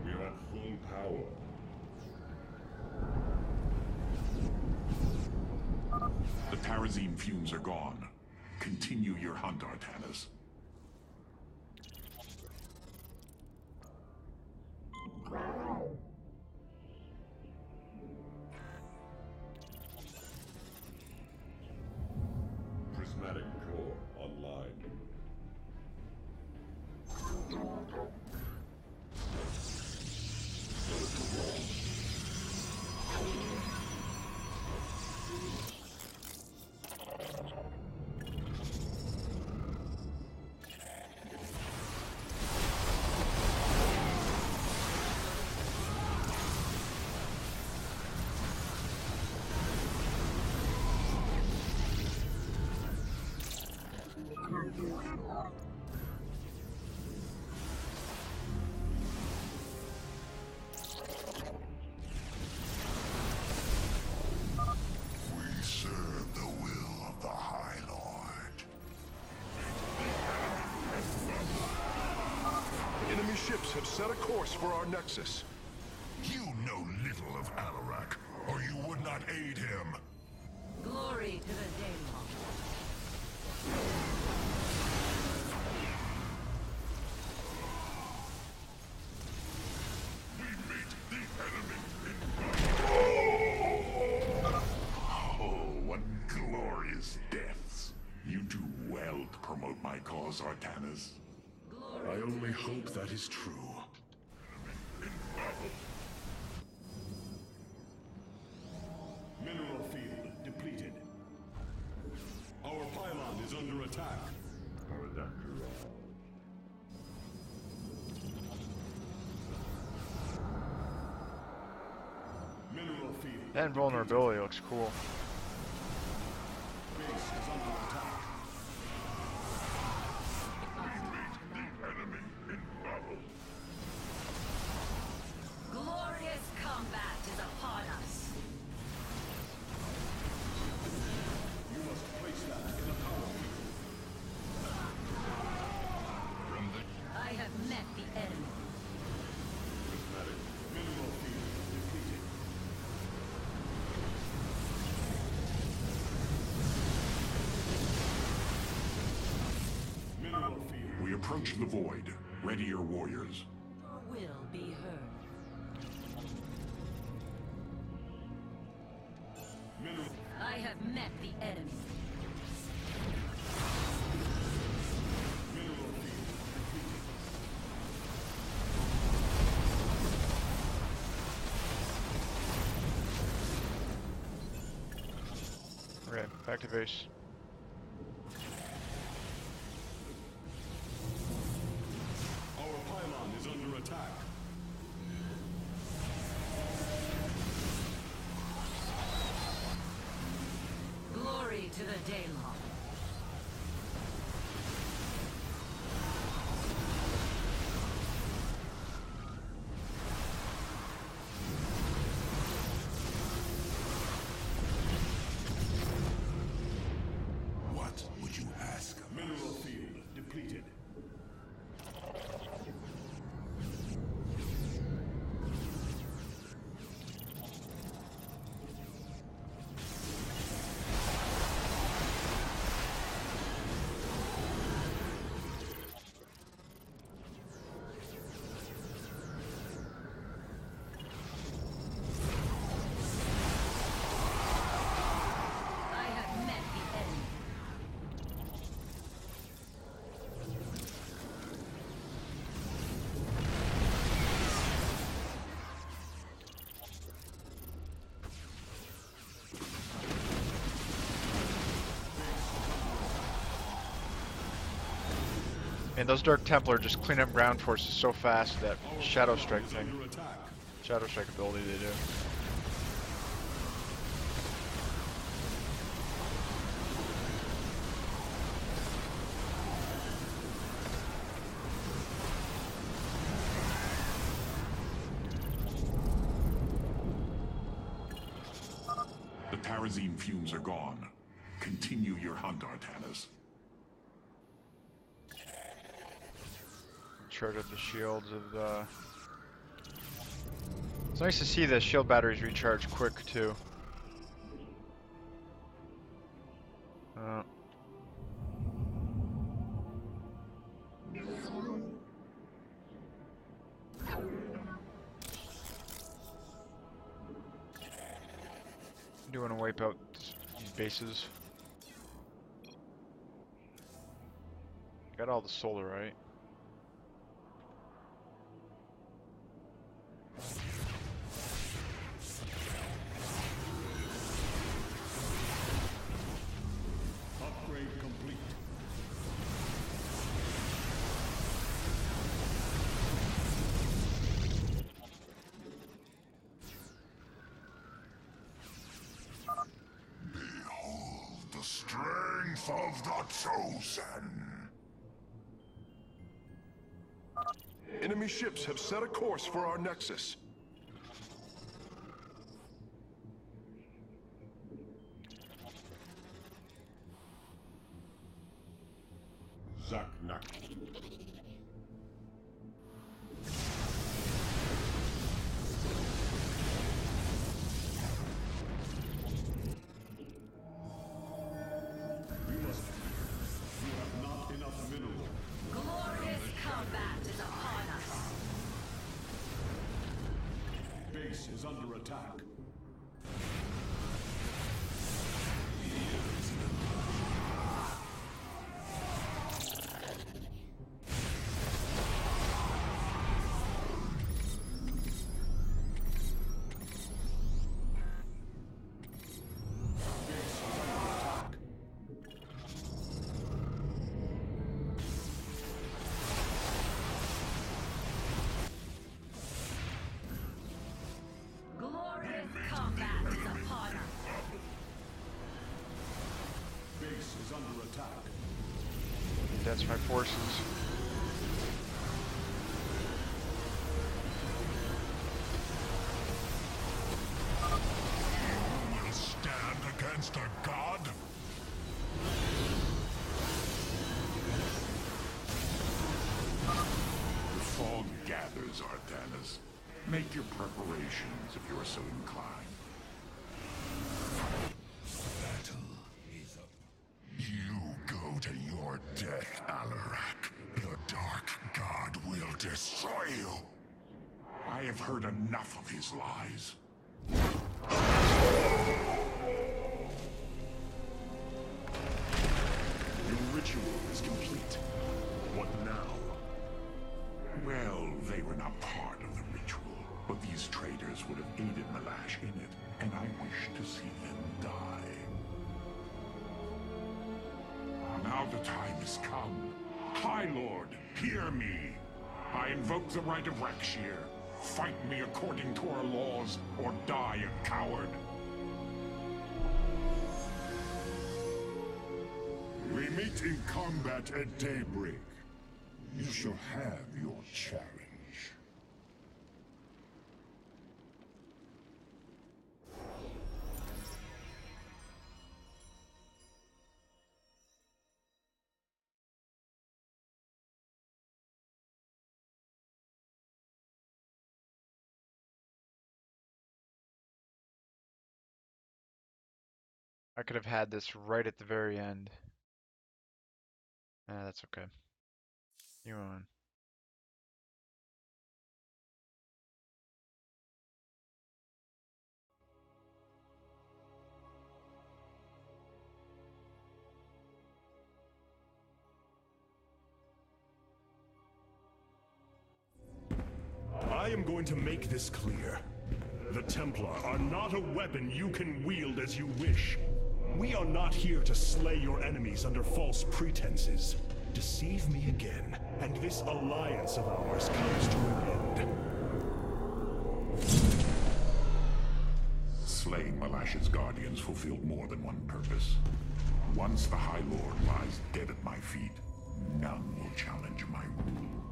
We're at full power. The Tarazine fumes are gone. Continue your hunt, Artanis.
Prismatic core online.
We serve the will of the High Lord.
Enemy ships have set a course for our nexus.
You know little of Alarak, or you would not aid him.
Glory to the Daemon.
We meet the enemy Oh, what glorious deaths. You do well to promote my cause, Artanis.
I only hope that is true. Mineral field depleted. Our pylon is under attack. Mineral field.
That invulnerability looks cool.
Base is under attack.
Glorious combat is upon us.
Approach the void. Ready your warriors.
Will be heard. I have met the enemy.
Okay, back to base.
Our pylon is under attack.
Glory to the Daylon.
What would you ask of
Mineral field depleted.
I have met the enemy.
And those Dark Templar just clean up ground forces so fast, that Shadow Strike thing.
Under attack.
Shadow Strike ability they do.
The Tarazine fumes are gone. Continue your hunt, Artanis.
Charted the shields of the... It's nice to see the shield batteries recharge quick too. Do want to wipe out these bases. Got all the solar, right?
Upgrade complete.
Behold the strength of the Chosen.
Enemy ships have set a course for our nexus.
Zaknak. We must. You have not enough mineral.
Glorious combat is upon us.
Base is under attack.
Glorious combat is upon us.
Base is under attack.
That's my forces.
Who will stand against a god?
The fog gathers, Artanis. Make your preparations if you are so inclined.
Battle is up. You go to your death, Alarak. The Foil! I have heard enough of his lies.
Your ritual is complete. What now?
Well, they were not part of the ritual, but these traitors would have aided Malash in it, and I wish to see them die. Now the time has come. High Lord, hear me. I invoke the right of Rakshir. Fight me according to our laws, or die a coward. We meet in combat at daybreak. You shall have your challenge.
I could have had this right at the very end. That's okay. You on.
I am going to make this clear. The Templar are not a weapon you can wield as you wish. We are not here to slay your enemies under false pretenses. Deceive me again, and this alliance of ours comes to an end.
Slaying Malash's guardians fulfilled more than one purpose. Once the High Lord lies dead at my feet, none will challenge my rule.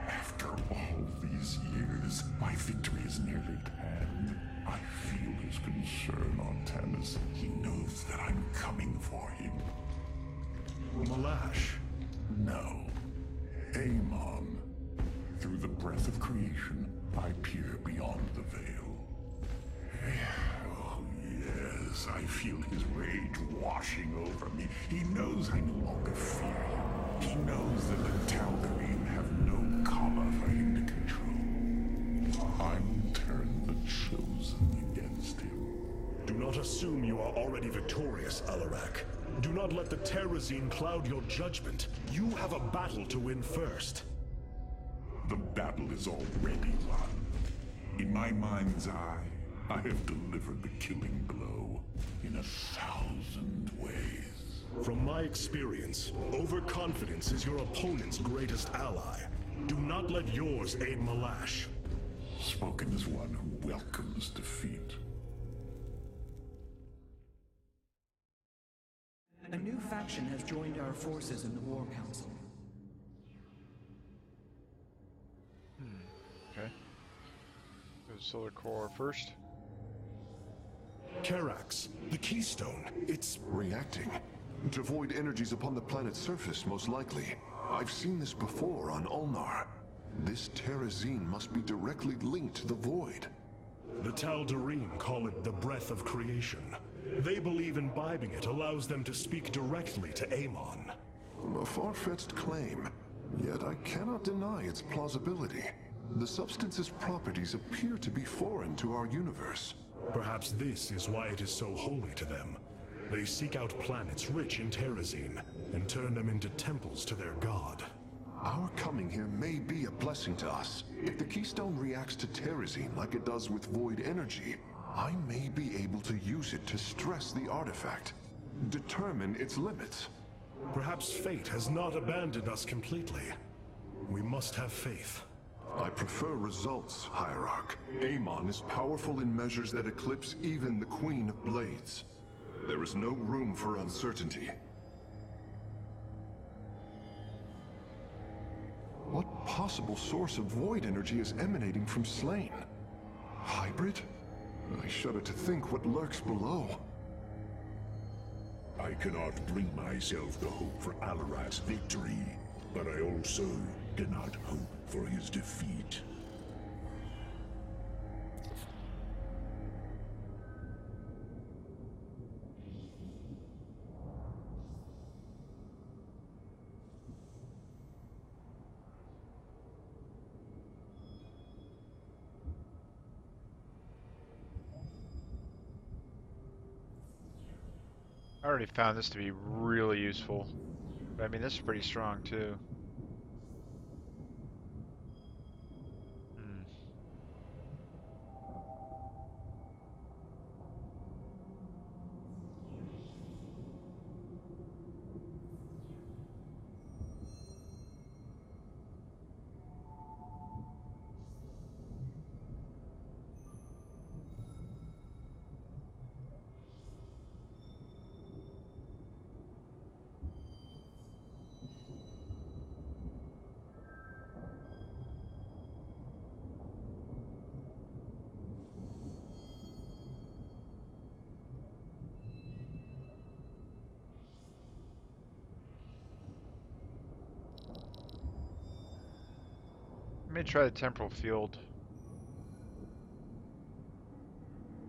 After all these years, my victory is nearly at hand. I feel his concern on Tanis. He knows that I'm coming for him.
Malash?
No. Amon. Through the breath of creation, I peer beyond the veil. Oh, yes, I feel his rage washing over me. He knows I no longer fear him. He knows that the Tal'Darim have no comma for him to control. I will turn the Chosen against him.
Do not assume you are already victorious, Alarak. Do not let the Terrazine cloud your judgment. You have a battle to win first.
The battle is already won. In my mind's eye, I have delivered the killing blow in 1,000 ways.
From my experience, overconfidence is your opponent's greatest ally. Do not let yours aid Malash.
Spoken as one who welcomes defeat.
A new faction has joined our forces in the War Council.
Okay. Go to Solar Core first.
Karax, the Keystone, it's
Reacting. Devoid energies upon the planet's surface, most likely. I've seen this before on Ulnar. This Terrazine must be directly linked to the Void.
The Tal'Darim call it the breath of creation. They believe imbibing it allows them to speak directly to Amon.
A far-fetched claim, yet I cannot deny its plausibility. The substance's properties appear to be foreign to our universe.
Perhaps this is why it is so holy to them. They seek out planets rich in Terrazine and turn them into temples to their god.
Our coming here may be a blessing to us. If the Keystone reacts to Terrazine like it does with Void energy, I may be able to use it to stress the artifact, determine its limits.
Perhaps fate has not abandoned us completely. We must have faith.
I prefer results, Hierarch. Amon is powerful in measures that eclipse even the Queen of Blades. There is no room for uncertainty. What possible source of void energy is emanating from Slain? Hybrid? I shudder to think what lurks below.
I cannot bring myself to hope for Alarak's victory, but I also cannot hope for his defeat.
I already found this to be really useful. But I mean, this is pretty strong too. Hmm. Let me try the temporal field.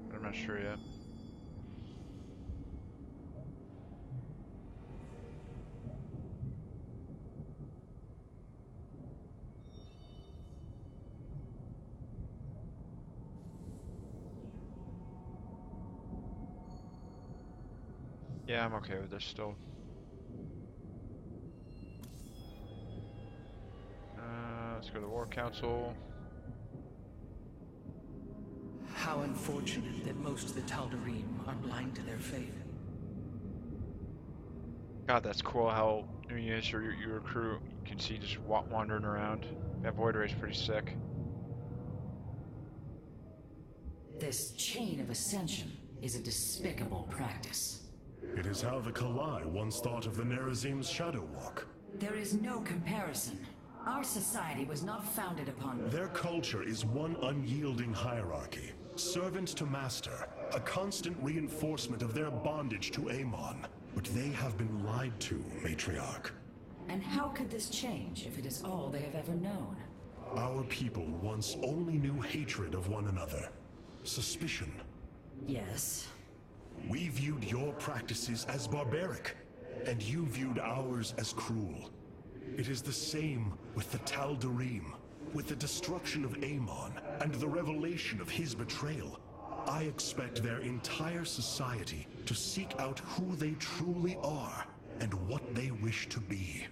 But I'm not sure yet. Yeah, I'm okay with this still. Let's go to the War Council.
How unfortunate that most of the Tal'Darim are blind to their fate.
God, that's cool how new units or your crew you can see just wandering around. That Void Ray's pretty sick.
This chain of ascension is a despicable practice.
It is how the Kalai once thought of the Nerazim's Shadow Walk.
There is no comparison. Our society was not founded upon...
Their culture is one unyielding hierarchy. Servant to master, a constant reinforcement of their bondage to Amon. But they have been lied to, Matriarch.
And how could this change if it is all they have ever known?
Our people once only knew hatred of one another. Suspicion.
Yes.
We viewed your practices as barbaric, and you viewed ours as cruel. It is the same with the Tal'Darim. With the destruction of Amon and the revelation of his betrayal, I expect their entire society to seek out who they truly are and what they wish to be.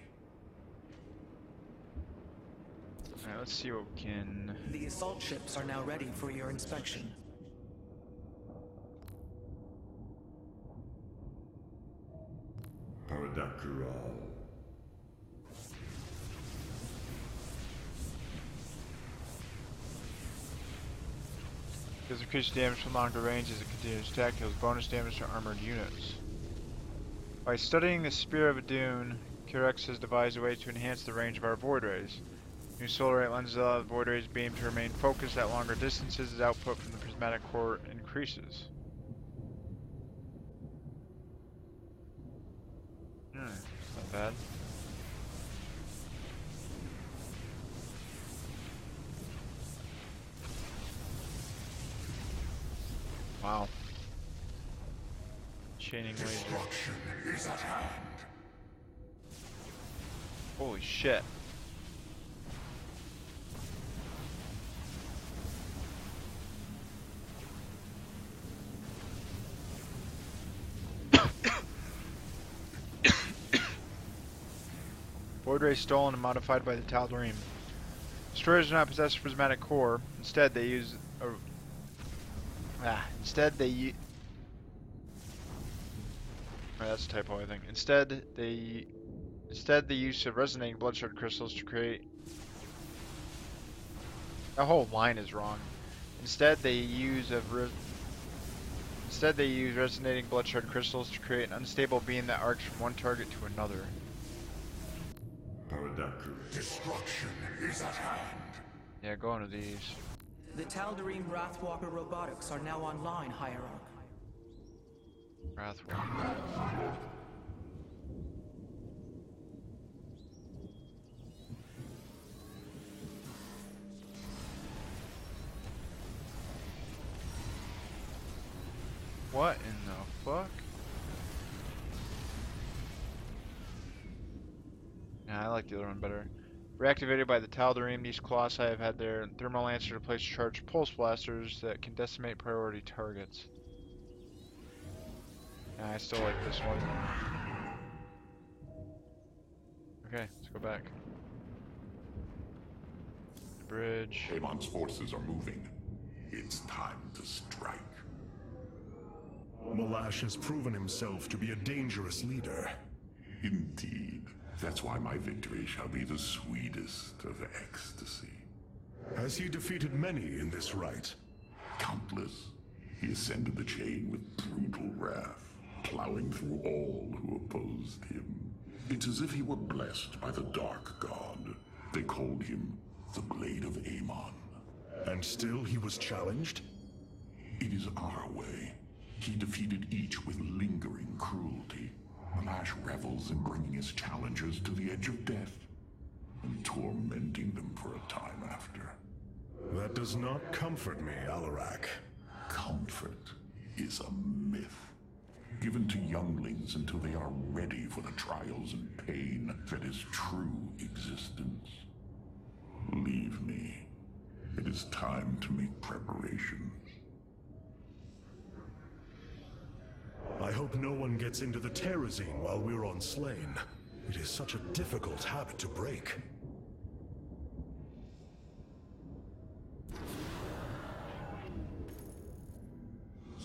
Alright, let's see what we can...
The assault ships are now ready for your inspection.
Paradakral.
Does increase damage from longer range as a continuous attack, deals bonus damage to armored units. By studying the Spear of Adun, Curex has devised a way to enhance the range of our Void Rays. New solar light lenses allow the Void Rays beam to remain focused at longer distances as output from the prismatic core increases. Not bad. Wow. Chaining laser.
Destruction is at hand.
Holy shit. Void Ray stolen and modified by the Tal'Darim. Destroyers do not possess a prismatic core. Instead, they use a... Instead, they use... that's a typo, I think. Instead, the use of resonating bloodshot crystals to create... That whole line is wrong. Instead, they use resonating bloodshot crystals to create an unstable beam that arcs from one target to another.
Destruction is at hand.
Yeah, go into these.
The Tal'Darim Wrathwalker robotics are now online, Hierarch.
Wrathwalker. What in the fuck? Yeah, I like the other one better. Reactivated by the Tal'Darim, these Colossi have had their thermal lancer to place charged pulse blasters that can decimate priority targets. Nah, I still like this one. Okay, let's go back. The bridge.
Amon's forces are moving. It's time to strike.
Malash has proven himself to be a dangerous leader.
Indeed. That's why my victory shall be the sweetest of ecstasy.
Has he defeated many in this rite?
Countless. He ascended the chain with brutal wrath, plowing through all who opposed him. It's as if he were blessed by the Dark God. They called him the Blade of Amon.
And still he was challenged?
It is our way. He defeated each with lingering cruelty. Malash revels in bringing his challengers to the edge of death, and tormenting them for a time after.
That does not comfort me, Alarak.
Comfort is a myth, given to younglings until they are ready for the trials and pain that is true existence. Leave me. It is time to make preparations.
I hope no one gets into the Terrazine while we're on Slain. It is such a difficult habit to break.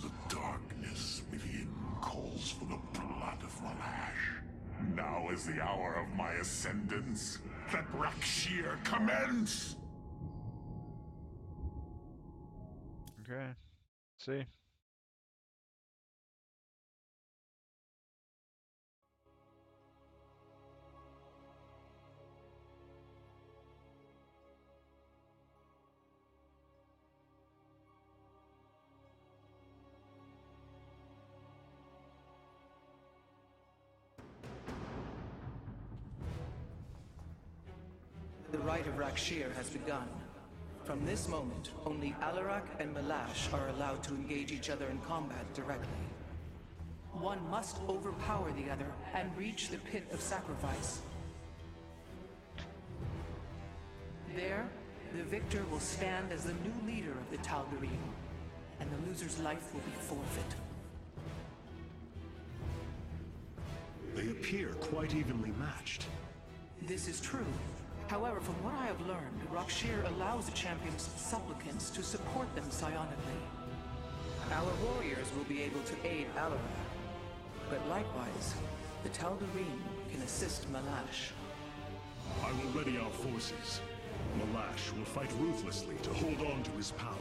The darkness within calls for the blood of Malash. Now is the hour of my ascendance. Let Rakshir commence!
Okay. See.
The rite of Rakshir has begun. From this moment, only Alarak and Malash are allowed to engage each other in combat directly. One must overpower the other and reach the pit of sacrifice. There, the victor will stand as the new leader of the Tal'Darim, and the loser's life will be forfeit.
They appear quite evenly matched.
This is true. However, from what I have learned, Rakshir allows the champion's supplicants to support them psionically. Our warriors will be able to aid Alarak, but likewise, the Tal'Darim can assist Malash.
I will ready our forces. Malash will fight ruthlessly to hold on to his power.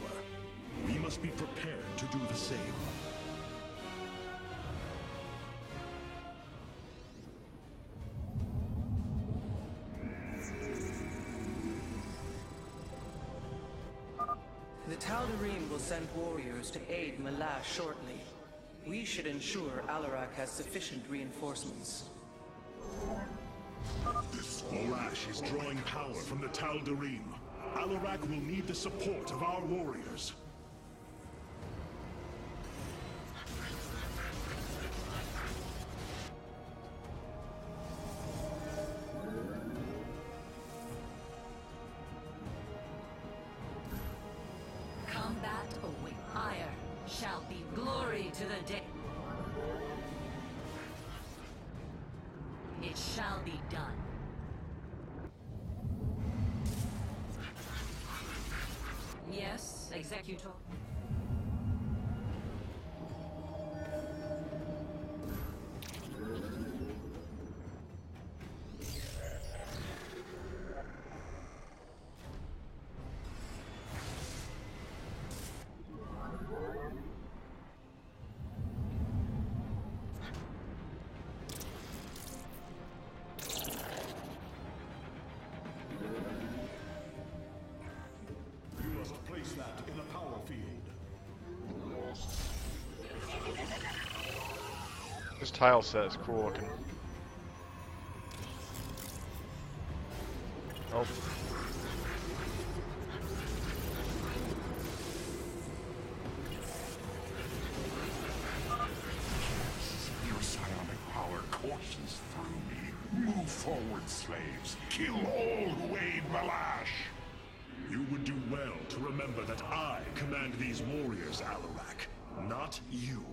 We must be prepared to do the same.
The Tal'Darim will send warriors to aid Malash shortly. We should ensure Alarak has sufficient reinforcements.
Malash is drawing power from the Tal'Darim. Alarak will need the support of our warriors.
Combat away. Ire shall be glory to the day. It shall be done. Yes, Executor.
You must place that in a power field.
This tile set is cool looking. Oh.
Your psionic power courses through me. Move forward, slaves. Kill all who aid Malash.
You would do well to remember that I command these warriors, Alarak, not you.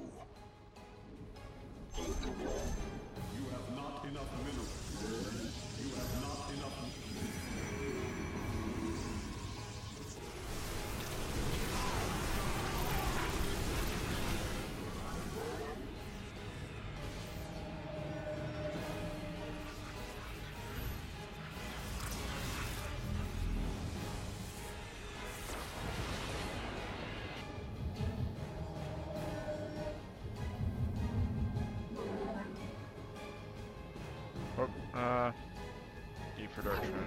for Dark Trinity.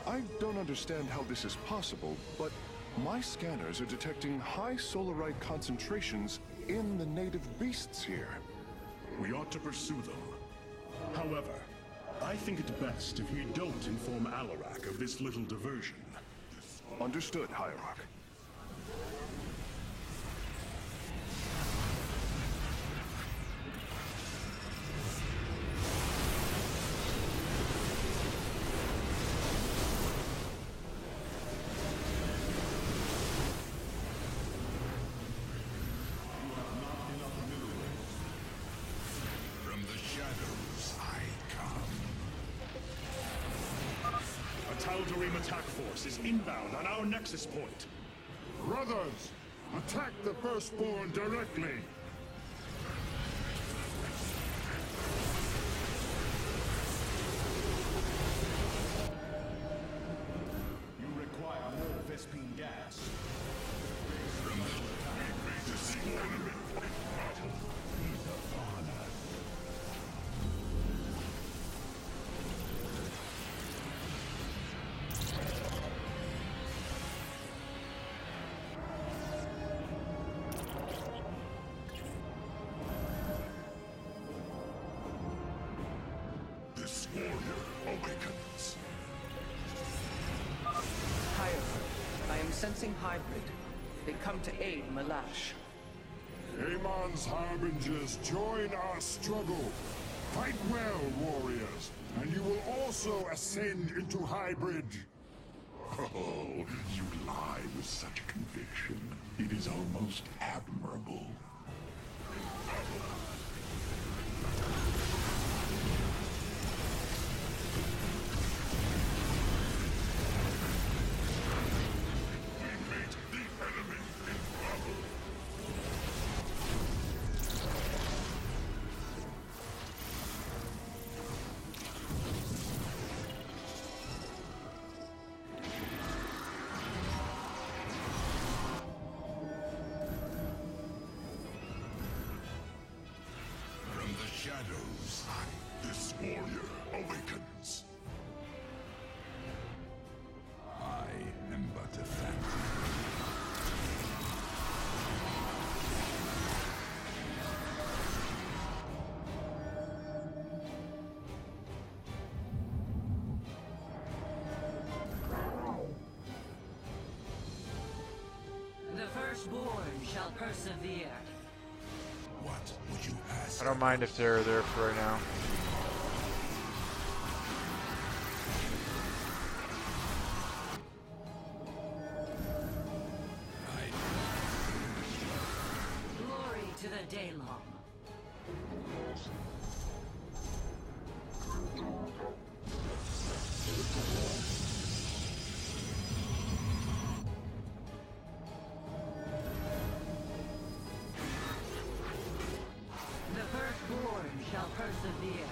I don't understand how this is possible, but my scanners are detecting high solarite concentrations in the native beasts here.
We ought to pursue them. However, I think it best if we don't inform Alarak of this little diversion.
Understood, Hierarch.
From the shadows, I come.
A Tal'Darim attack force is inbound on our nexus point.
Brothers, attack the Firstborn directly!
You require more Vespine gas.
This warrior awakens.
Higher. I am sensing hybrid. They come to aid Malash.
Amon's harbingers, join our struggle. Fight well, warriors, and you will also ascend into hybrid. Oh, you lie with such conviction. It is almost admirable. We meet the enemy in battle.
From the shadows,
This warrior awakens.
I am but a phantom.
The firstborn shall persevere.
What would you ask?
I don't mind if they're there for right now.
Glory to the Daylong. The firstborn shall persevere.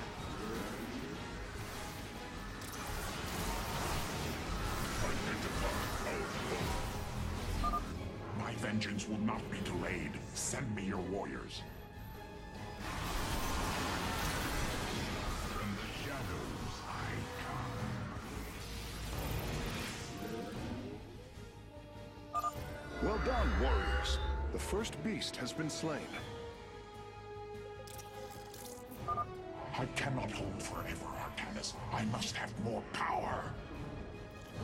My vengeance will not be delayed. Send me your warriors.
From the shadows, I come.
Well done, warriors. The first beast has been slain.
I cannot hold forever, Arcanus. I must have more power.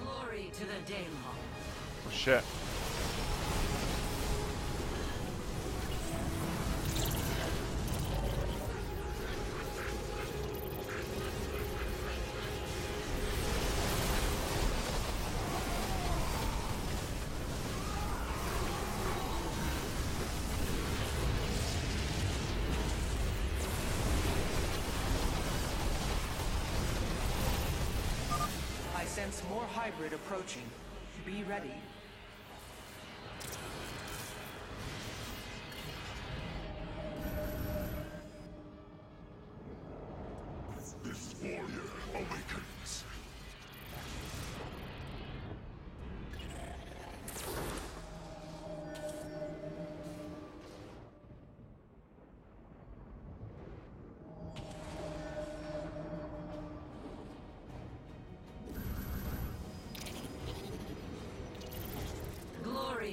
Glory to the Daylong.
Oh, shit.
I sense more hybrid approaching. Be ready.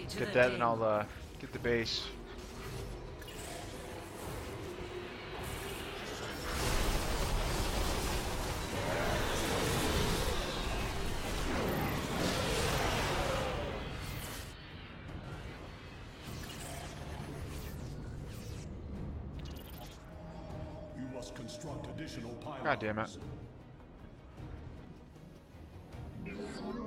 to
Get
the
that,
day.
and I'll get the base.
You must construct additional pylons.
God damn it.
Give us your plan.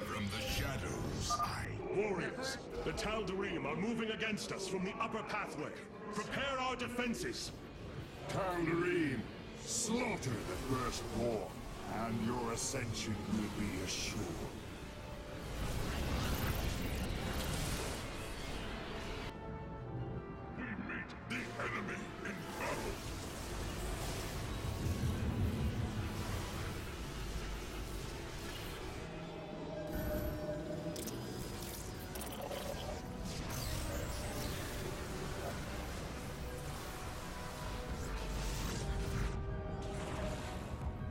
From the shadows,
Warriors, the Tal'Darim are moving against us from the upper pathway. Prepare our defenses.
Tal'Darim, slaughter the firstborn, and your ascension will be assured. We meet the enemy in battle.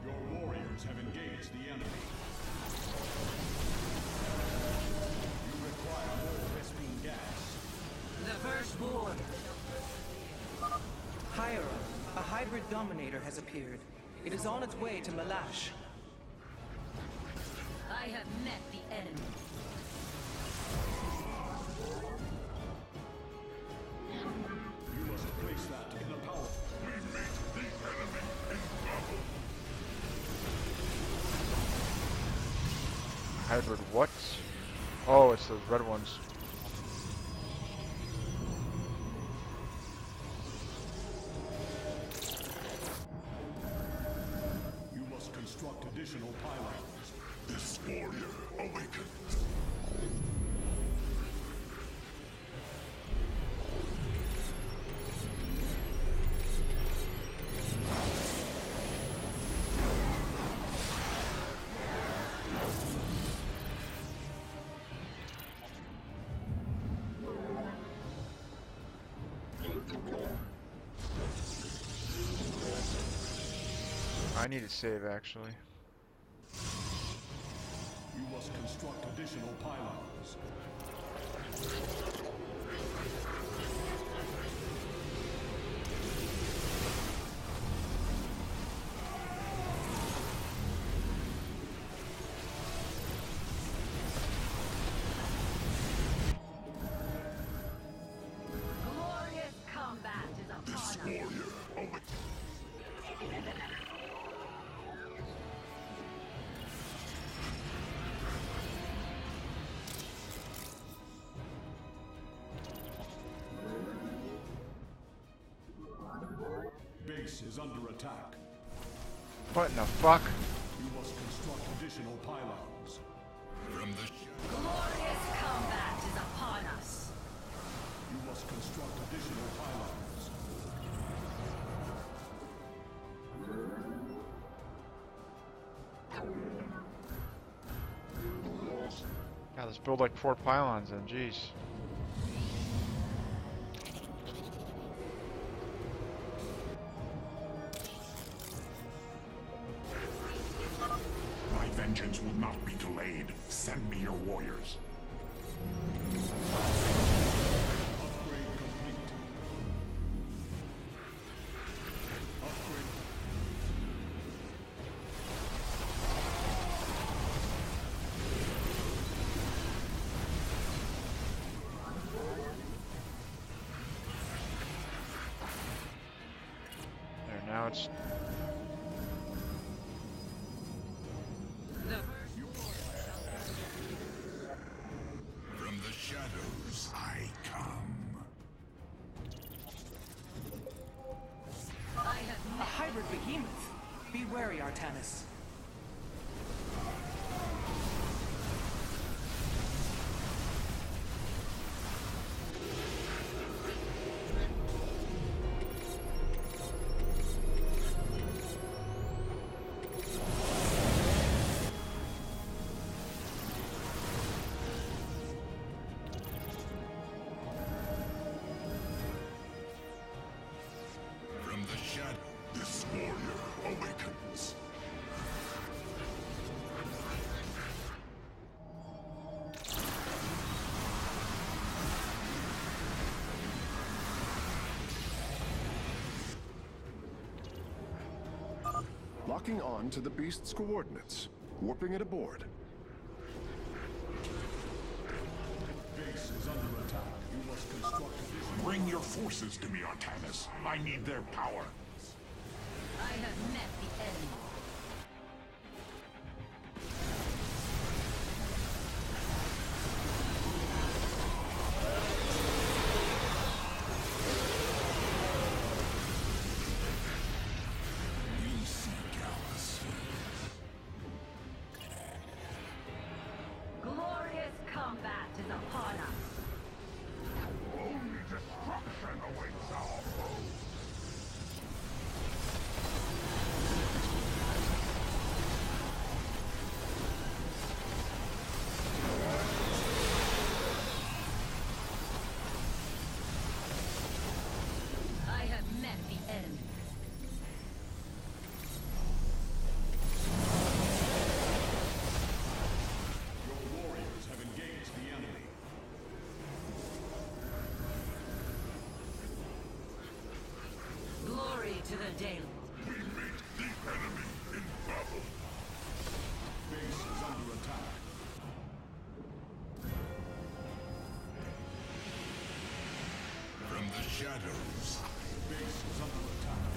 Your warriors have engaged the enemy. You require more Vespene gas.
The firstborn.
Hiera, a hybrid dominator has appeared. It is on its way to Malash.
I have met the enemy.
You must place that in a power.
We meet the enemy in battle.
Hybrid what? Oh, it's those red ones.
You must construct additional pylons.
This warrior awakens.
I need to save actually.
You must construct additional pylons.
Glorious combat is upon
This
us.
warrior awakens.
Base is under attack.
What in the fuck?
You must construct additional pylons.
from the shadows.
Glorious combat is upon us.
You must construct additional pylons.
God, let's build like 4 pylons then, jeez.
My vengeance will not be delayed. Send me your warriors.
Upgrade complete. Upgrade.
it's
The first
From the shadows, I come.
I have
A hybrid behemoth. Be wary, Artanis.
From the shadow, this warrior awakens.
Locking on to the beast's coordinates. Warping it aboard.
Base is under attack. You must construct additional...
Bring your forces to me, Artanis. I need their power.
I have met the enemy.
We seek our service.
Glorious combat is upon us.
Only destruction awaits our foes.
I have met the enemy.
Your warriors have engaged the enemy.
Glory to the Daily.
We meet the enemy in battle.
Base is under attack.
From the shadows,
Base is under attack.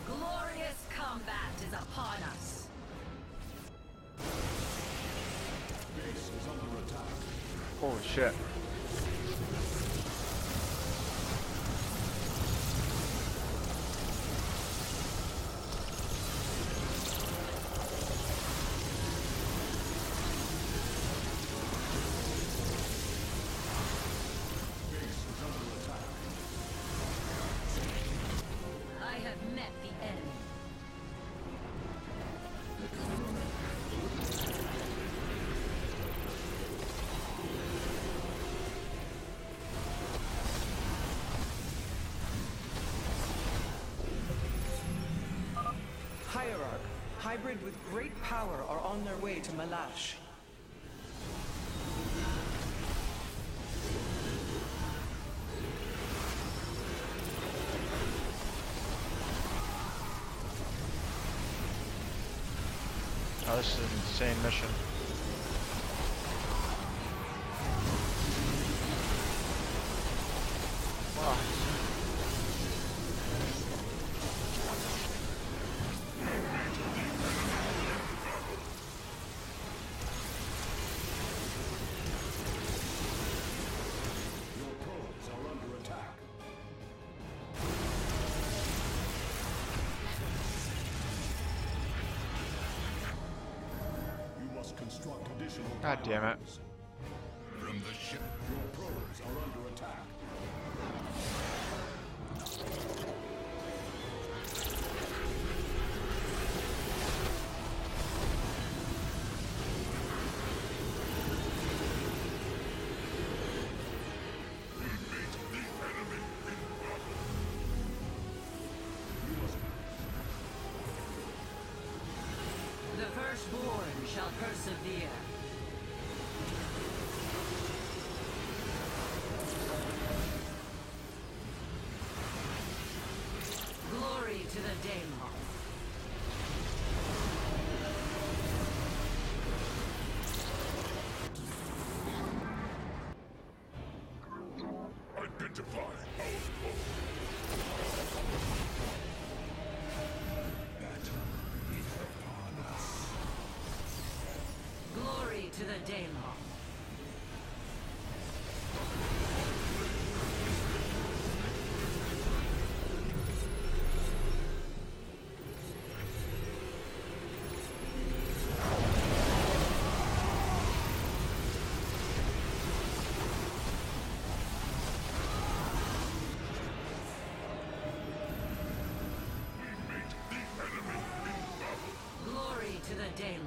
Glorious combat is upon us.
Base is under attack.
holy shit.
Base is under attack.
I have met the enemy.
Hierarch, hybrid with great power are on their way to Malash.
Oh, this is an insane mission. Wow.
Your probes are under attack. You must construct additional
God damn it.
pylons.
from the shadows.
Your probes are under attack.
We meet the enemy in battle.
The firstborn shall persevere. Glory to the Daemon.
Identify our foe.
Battle is upon us.
Glory to the Daylon. Glory to the Daylon.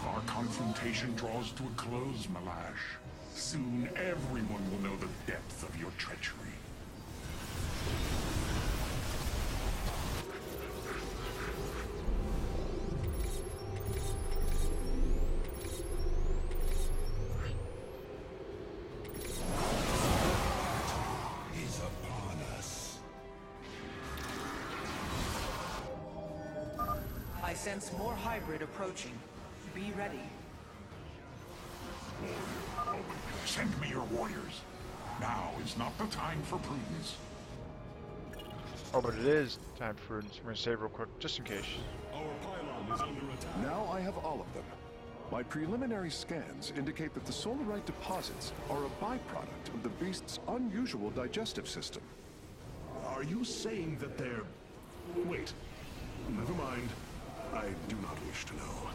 Our confrontation draws to a close, Malash. Soon everyone will know the depth of your treachery.
Is upon us.
I sense more hybrid approaching. Be ready.
Send me your warriors. Now is not the time for prudence.
Oh, but it is time for prudence. We're gonna save real quick, just in case.
Our pylon is under attack.
Now I have all of them. My preliminary scans indicate that the solarite deposits are a byproduct of the beast's unusual digestive system.
Are you saying that they're... Wait. Never mind. I do not wish to know.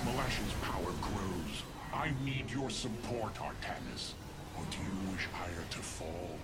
Malash's power grows. I need your support, Artanis. Or do you wish higher to fall?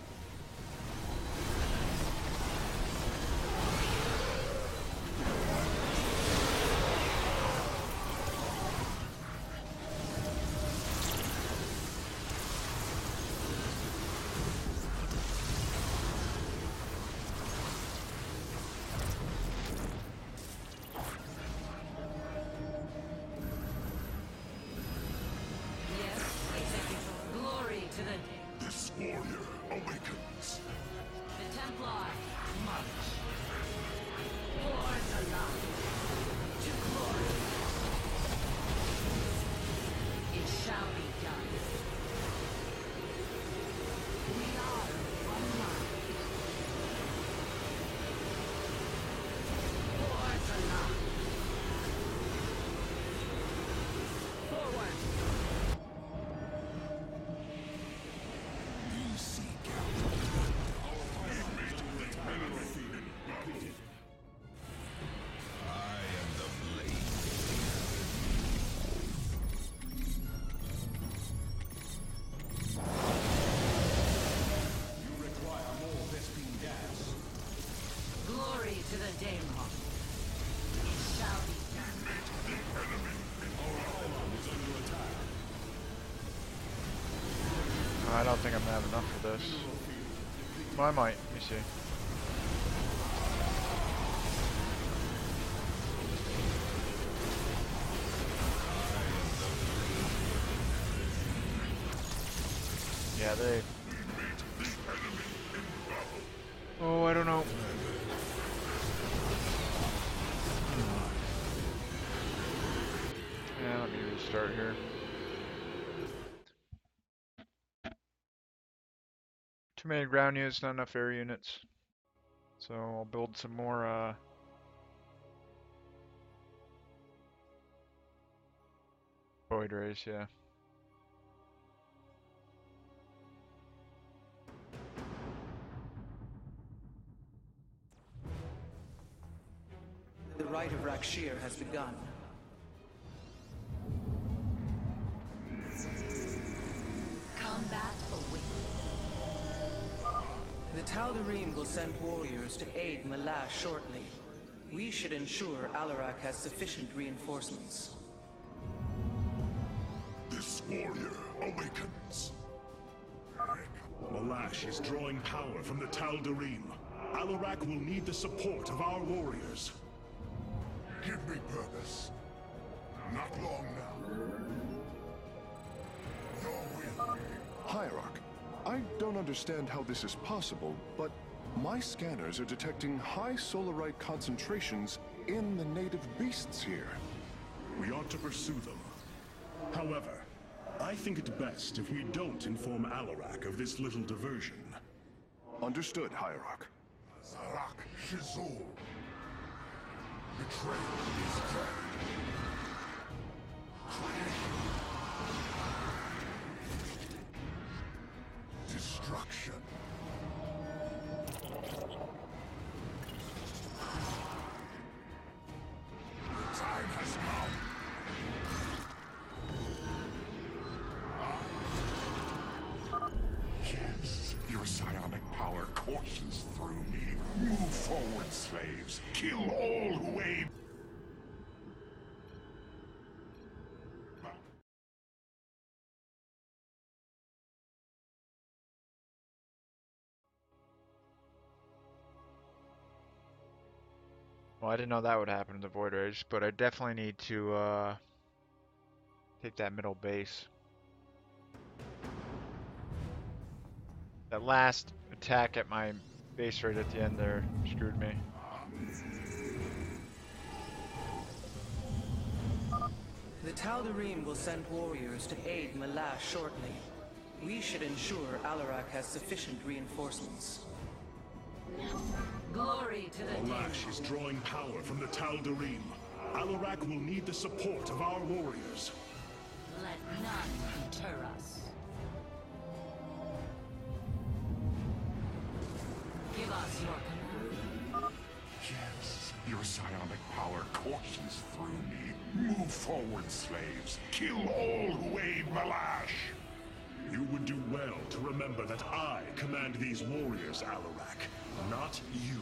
Yes, Executor. Glory to the
This warrior awakens.
The Templar. March. Towards the light. To glory. It shall be done. We are one mind. Towards the light. Forward.
You seek out. I am the blade.
You require more Vespine gas.
Glory to the Daemon. It shall be done.
Our pylon is under attack.
I don't think I'm gonna have enough for this. Well, I might. Let me see. Yeah, they... Oh, I don't know. Yeah, let me restart here. Too many ground units, not enough air units. So I'll build some more, void rays, yeah.
The rite of Rakshir has begun.
Combat awaits.
The Tal'Darim will send warriors to aid Malash shortly. We should ensure Alarak has sufficient reinforcements.
This warrior awakens.
Malash is drawing power from the Tal'Darim. Alarak will need the support of our warriors.
Give me purpose. Not long now.
don't understand how this is possible, but my scanners are detecting high solarite concentrations in the native beasts here.
We ought to pursue them. However, I think it best if we don't inform Alarak of this little diversion.
Understood, Hierarch.
Zarak Shizul. Betrayal is dead. Destruction. The time has come. Yes, your psionic power courses through me. Move forward, slaves. Kill all who aid.
Well, I didn't know that would happen in the Void Rage, but I definitely need to take that middle base. That last attack at my base right at the end there screwed me.
The Tal'Darim will send warriors to aid Malash shortly. We should ensure Alarak has sufficient reinforcements.
Glory to the
Alash is drawing power from the Tal'Darim. Alarak will need the support of our warriors.
Let none deter us. Give us your command.
Yes, your psionic power courses through me. Move forward, slaves. Kill all who aid Malash.
You would do well to remember that I command these warriors, Alarak, not you.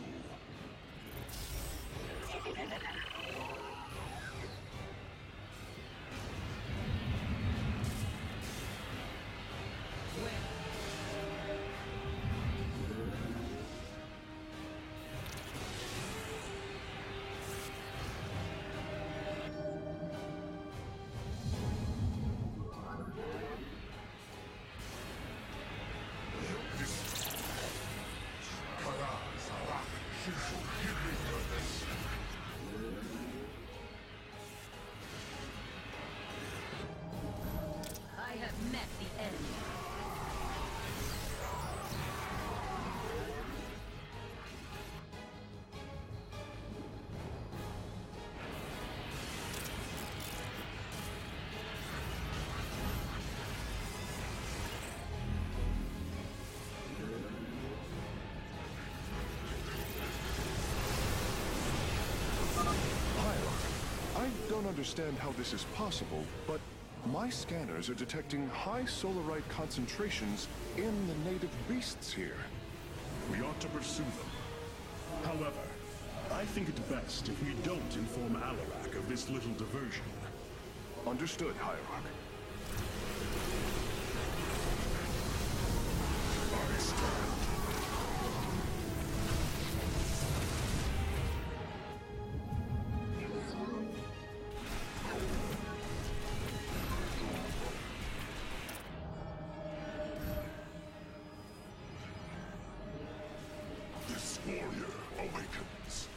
I have met the enemy.
I don't understand how this is possible, but my scanners are detecting high solarite concentrations in the native beasts here.
We ought to pursue them. However, I think it best if we don't inform Alarak of this little diversion.
Understood, Hierarch.
This warrior awakens.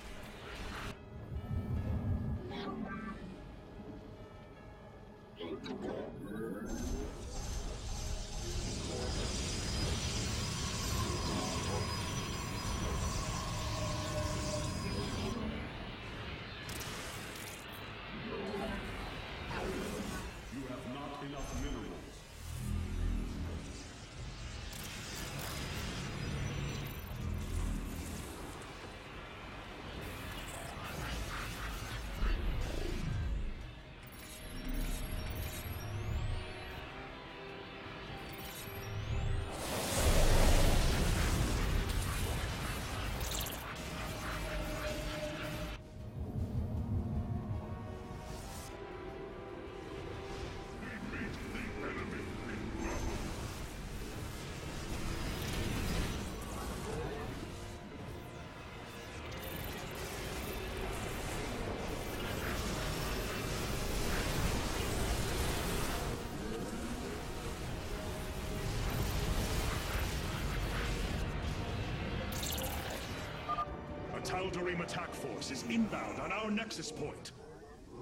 Tal'Darim attack force is inbound on our nexus point.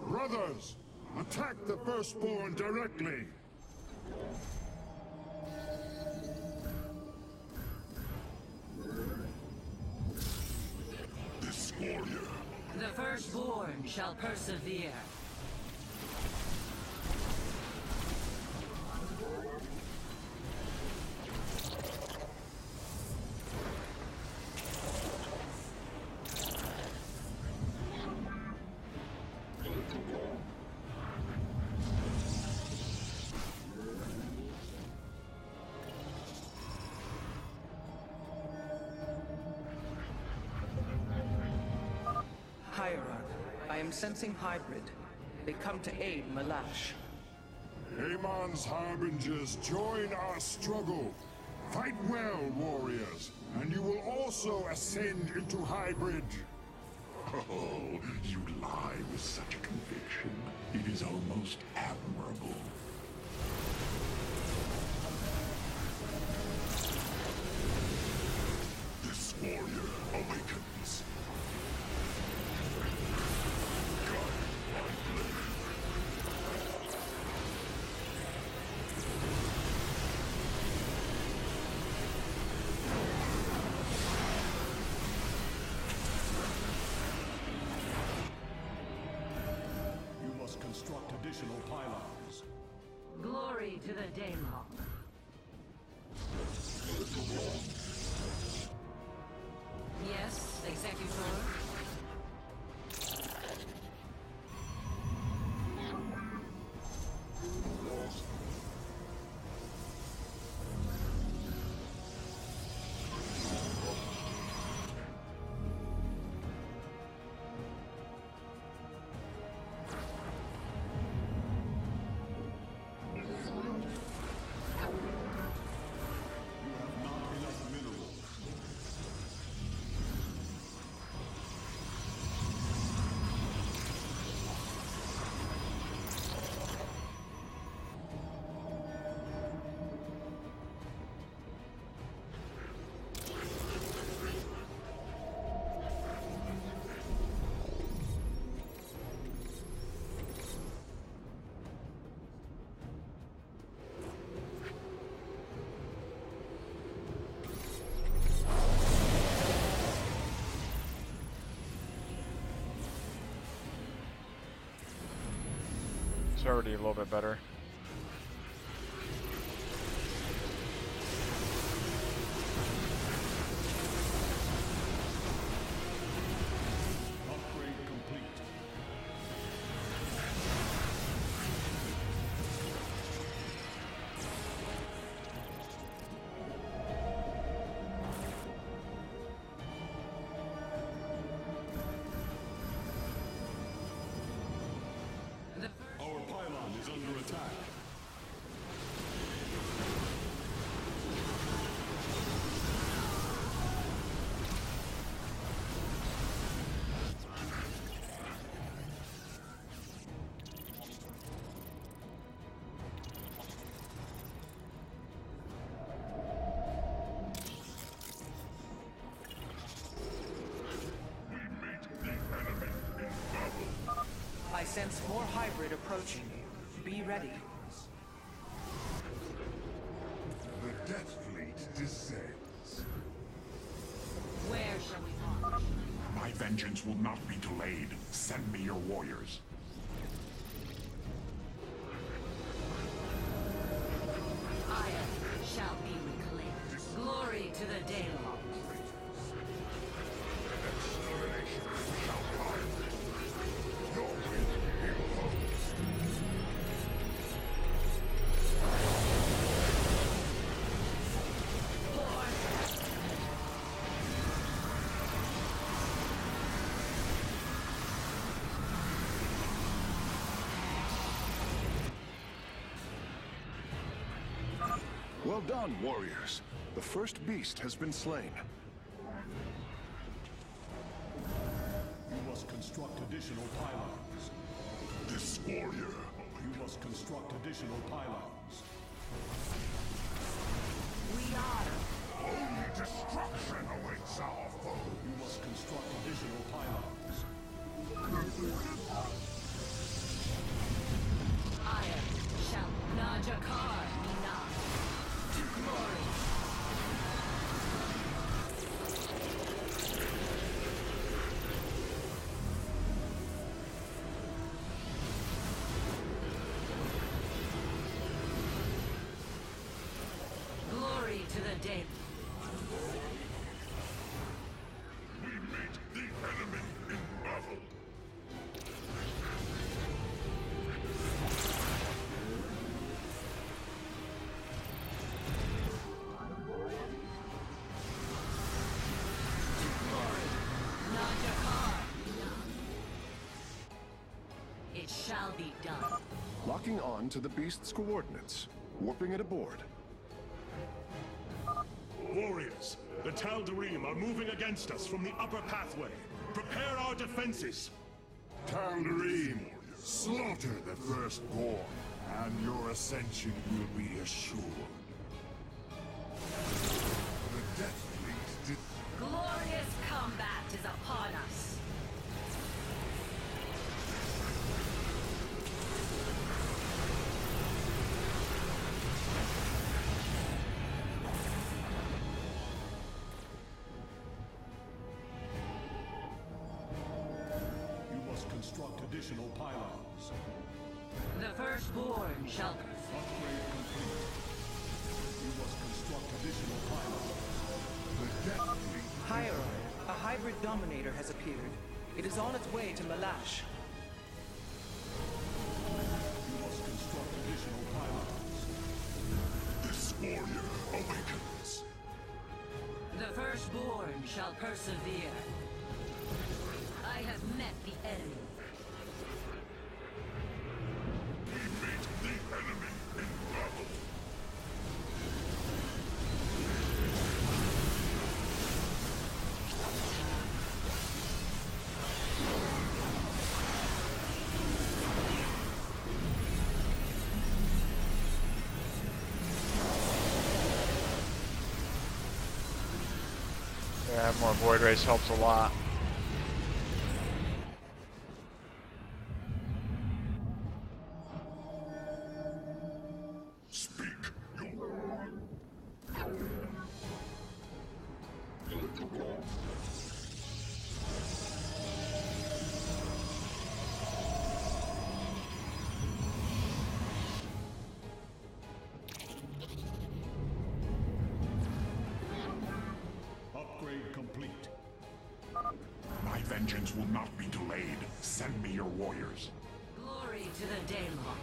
Brothers, attack the Firstborn directly! This warrior.
The firstborn shall persevere.
Hierarch, I am sensing hybrid. They come to aid Malash.
Amon's harbingers, join our struggle. Fight well, warriors, and you will also ascend into hybrid. Oh, you lie with such a conviction. It is almost admirable. This warrior awakens.
You must construct additional pylons.
Glory to the Daemon. Yes, Executor.
It's already a little bit better.
Upgrade complete. Our pylon is under attack.
I sense more hybrid approaching. Be ready.
The Death Fleet descends.
Where shall we launch?
My vengeance will not be delayed. Send me your warriors.
Ire shall be reclaimed. Glory to the Daemon.
Well done, warriors. The first beast has been slain.
You must construct additional pylons.
This warrior.
You must construct additional pylons.
We are
Only destruction awaits our foe.
You must construct additional pylons.
Iron shall Najakar be not. To glory. Glory to the dead.
We meet the enemy in battle.
Najakar. It shall be done.
Locking on to the beast's coordinates. Warping it aboard.
Warriors, the Tal'Darim are moving against us from the upper pathway. Prepare our defenses.
Tal'Darim, slaughter the firstborn, and your ascension will be assured. The Death Fleet did...
Glorious combat is upon us.
You must construct additional pylons.
The firstborn shall...
Upgrade complete. You must construct additional pylons.
The Death Fleet...
Hieron, a hybrid dominator has appeared. It is on its way to Malash.
You must construct additional pylons.
This warrior awakens.
The firstborn shall persevere. I have met the enemy.
We meet the enemy in battle.
Yeah, more Void Race helps a lot.
Speak your
Upgrade complete.
My vengeance will not be delayed. Send me your warriors.
Glory to the Daemon.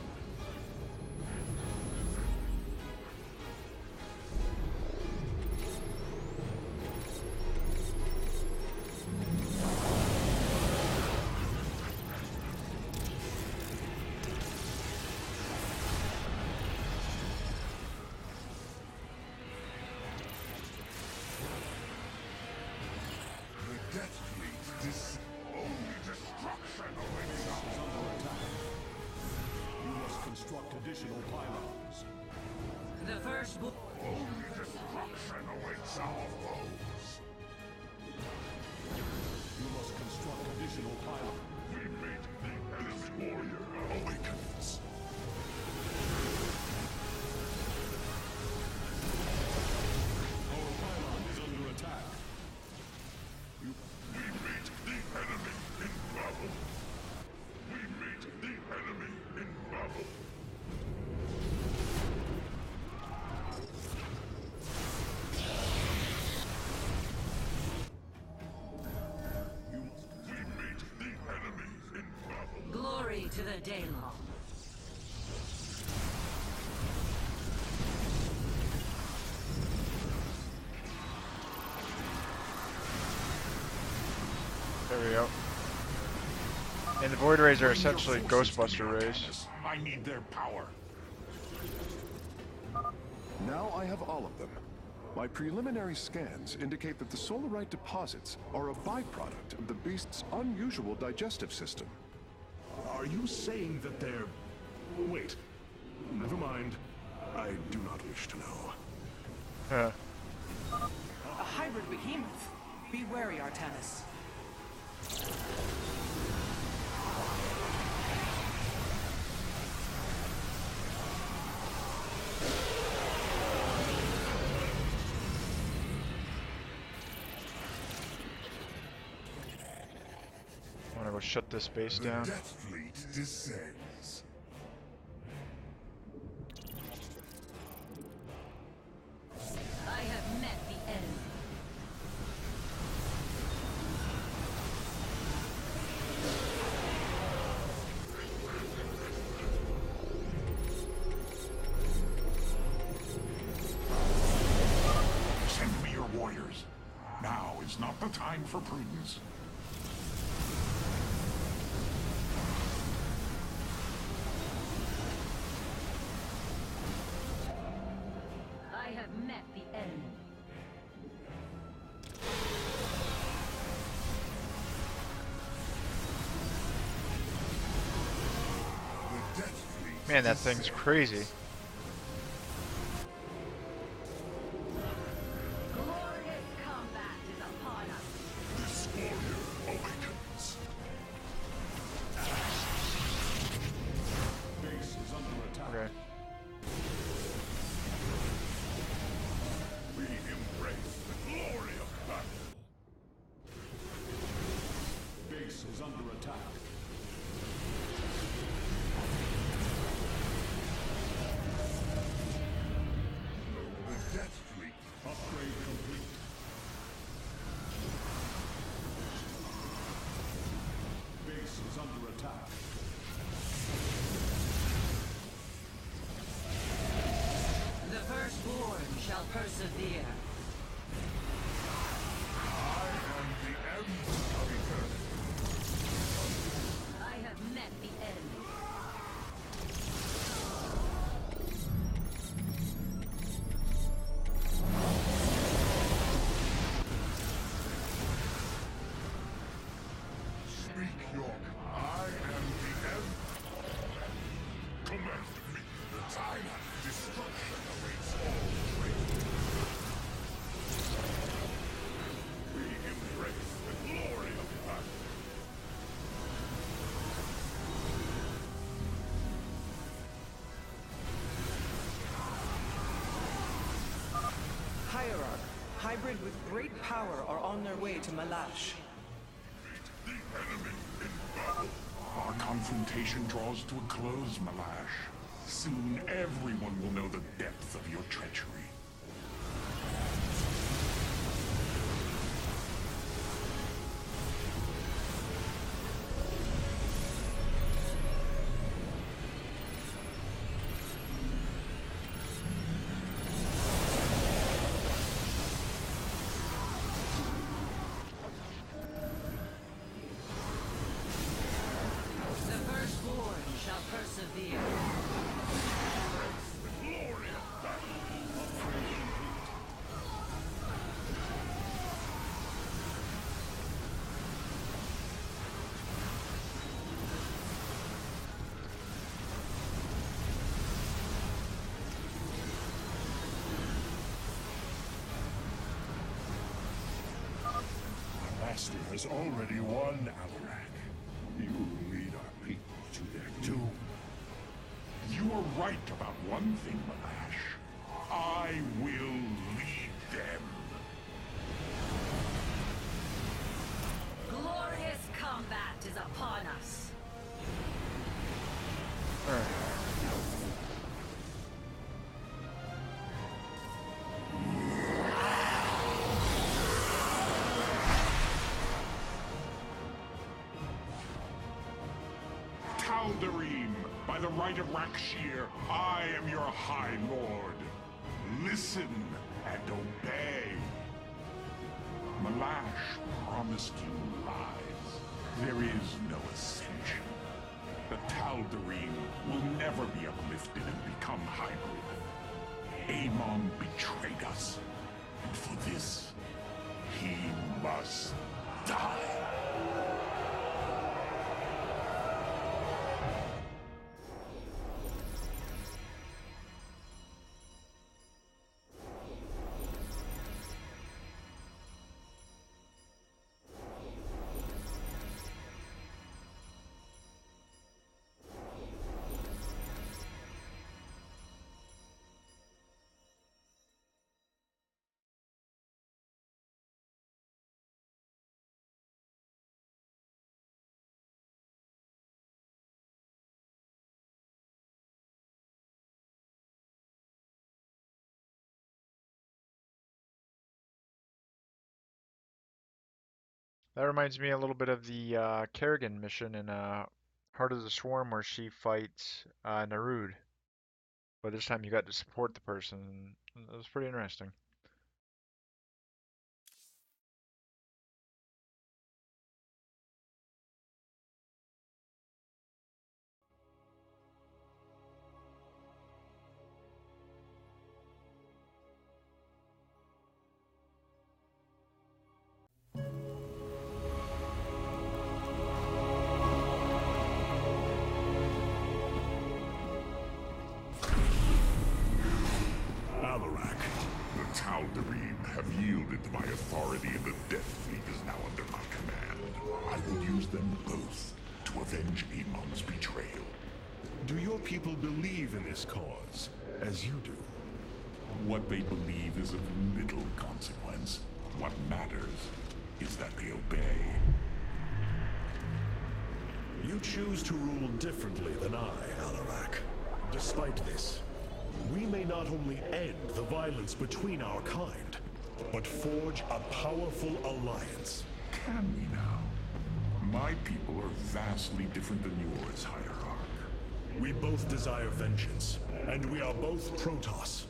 The Death Fleet dis...
Only destruction awaits us.
You must construct additional pylons.
The firstborn...
Only destruction awaits our foes.
You must construct additional pylons.
We meet the enemy warrior awakens.
Our pylon is under attack.
We meet the enemy in battle. We meet the enemy in battle.
You must...
We meet the enemy in battle.
Glory to the Daemon.
There we go. And the Void Rays are essentially
Bring your forces to
Ghostbuster
me,
Rays.
Arcanus. I need their power.
Now I have all of them. My preliminary scans indicate that the solarite deposits are a byproduct of the beast's unusual digestive system.
Are you saying that they're... Wait. Never mind. I do not wish to know.
Huh.
A hybrid behemoth. Be wary, Artanis.
I wanna go shut this base
The
down.
Death Fleet descends.
I have met the enemy.
Send me your warriors. Now is not the time for prudence.
I have met the enemy.
The Death Fleet
Man, that thing's
descends.
crazy.
Glorious combat is upon us.
This warrior awakens.
Base is under attack.
Okay.
We embrace the glory of battle.
Base is under attack. The Death Fleet upgrade complete. Base is under attack.
The firstborn shall persevere.
I am the end of eternity.
I have met the enemy.
Speak your. I am the end. Command me. The time of destruction awaits all traitors. We embrace the glory of battle.
Hierarch, hybrid with great power are on their way to Malash.
The enemy in battle.
Our confrontation draws to a close, Malash. Soon everyone will know the depth of your treachery.
The firstborn shall persevere.
Glory of battle. The Master has already won, Alarak. You will lead our people to their doom.
You are right about one thing, Malash. I will lead them.
Glorious combat is upon us.
Tal'Darim, by the right of Rakshir, I am your High Lord. Listen and obey. Malash promised you lives. There is no ascension. The Tal'Darim will never be uplifted and become hybrid. Amon betrayed us, and for this, he must die.
That reminds me a little bit of the Kerrigan mission in Heart of the Swarm where she fights Narud. But this time you got to support the person. It was pretty interesting.
Alarak.
The Tal'Darim have yielded to my authority, and the Death Fleet is now under my command. I will use them both to avenge Amon's betrayal.
Do your people believe in this cause, as you do?
What they believe is of little consequence. What matters is that they obey.
You choose to rule differently than I, Alarak. Despite this, we may not only end the violence between our kind, but forge a powerful alliance.
Can we now? My people are vastly different than yours, Hierarch.
We both desire vengeance, and we are both Protoss.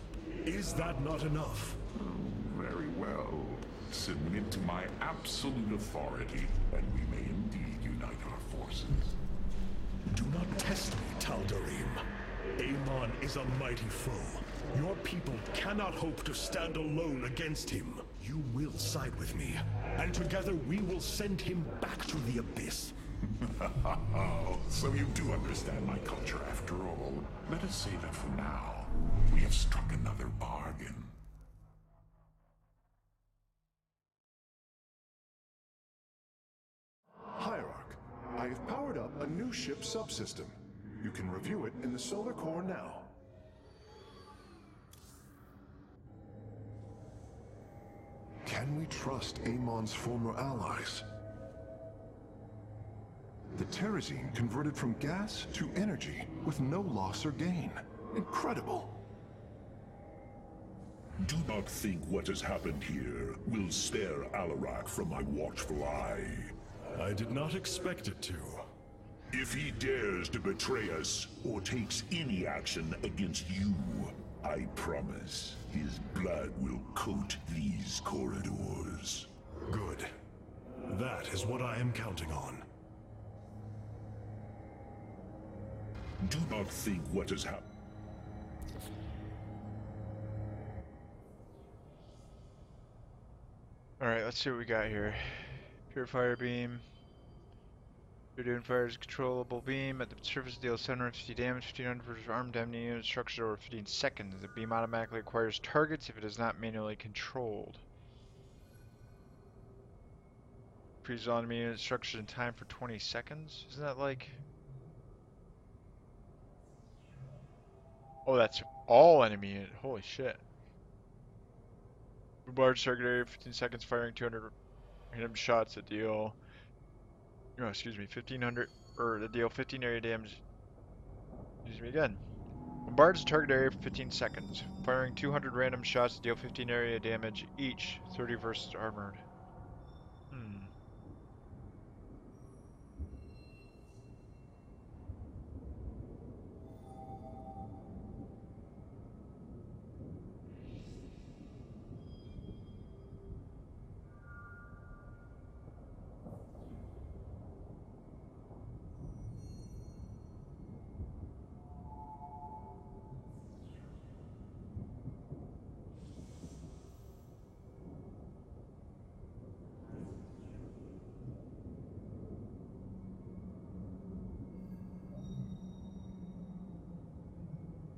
Is that not enough?
Very well. Submit to my absolute authority, and we may indeed unite our forces.
Do not test me, Tal'Darim. Amon is a mighty foe. Your people cannot hope to stand alone against him. You will side with me, and together we will send him back to the Abyss.
Oh, so you do understand my culture after all. Let us say that for now, we have struck another bargain.
Hierarch, I have powered up a new ship subsystem. You can review it in the solar core now. Can we trust Amon's former allies? The Terrazine converted from gas to energy with no loss or gain. Incredible.
Do not think what has happened here will spare Alarak from my watchful eye.
I did not expect it to.
If he dares to betray us, or takes any action against you, I promise his blood will coat these corridors.
Good. That is what I am counting on.
Do not think what has happened.
Alright, let's see what we got here. Purifier beam. You're doing fires controllable beam at the surface deals 750 damage, 1500 for armed enemy unit structures over 15 seconds. The beam automatically acquires targets if it is not manually controlled. Freezes all enemy unit structures in time for 20 seconds. Isn't that like... Oh, that's all enemy unit. Holy shit. Bombards target area 15 seconds, firing 200 random shots that deal... Oh, excuse me, 1500, or the deal 15 area damage. Excuse me again. Bombards target area for 15 seconds, firing 200 random shots to deal 15 area damage each, 30 versus armored.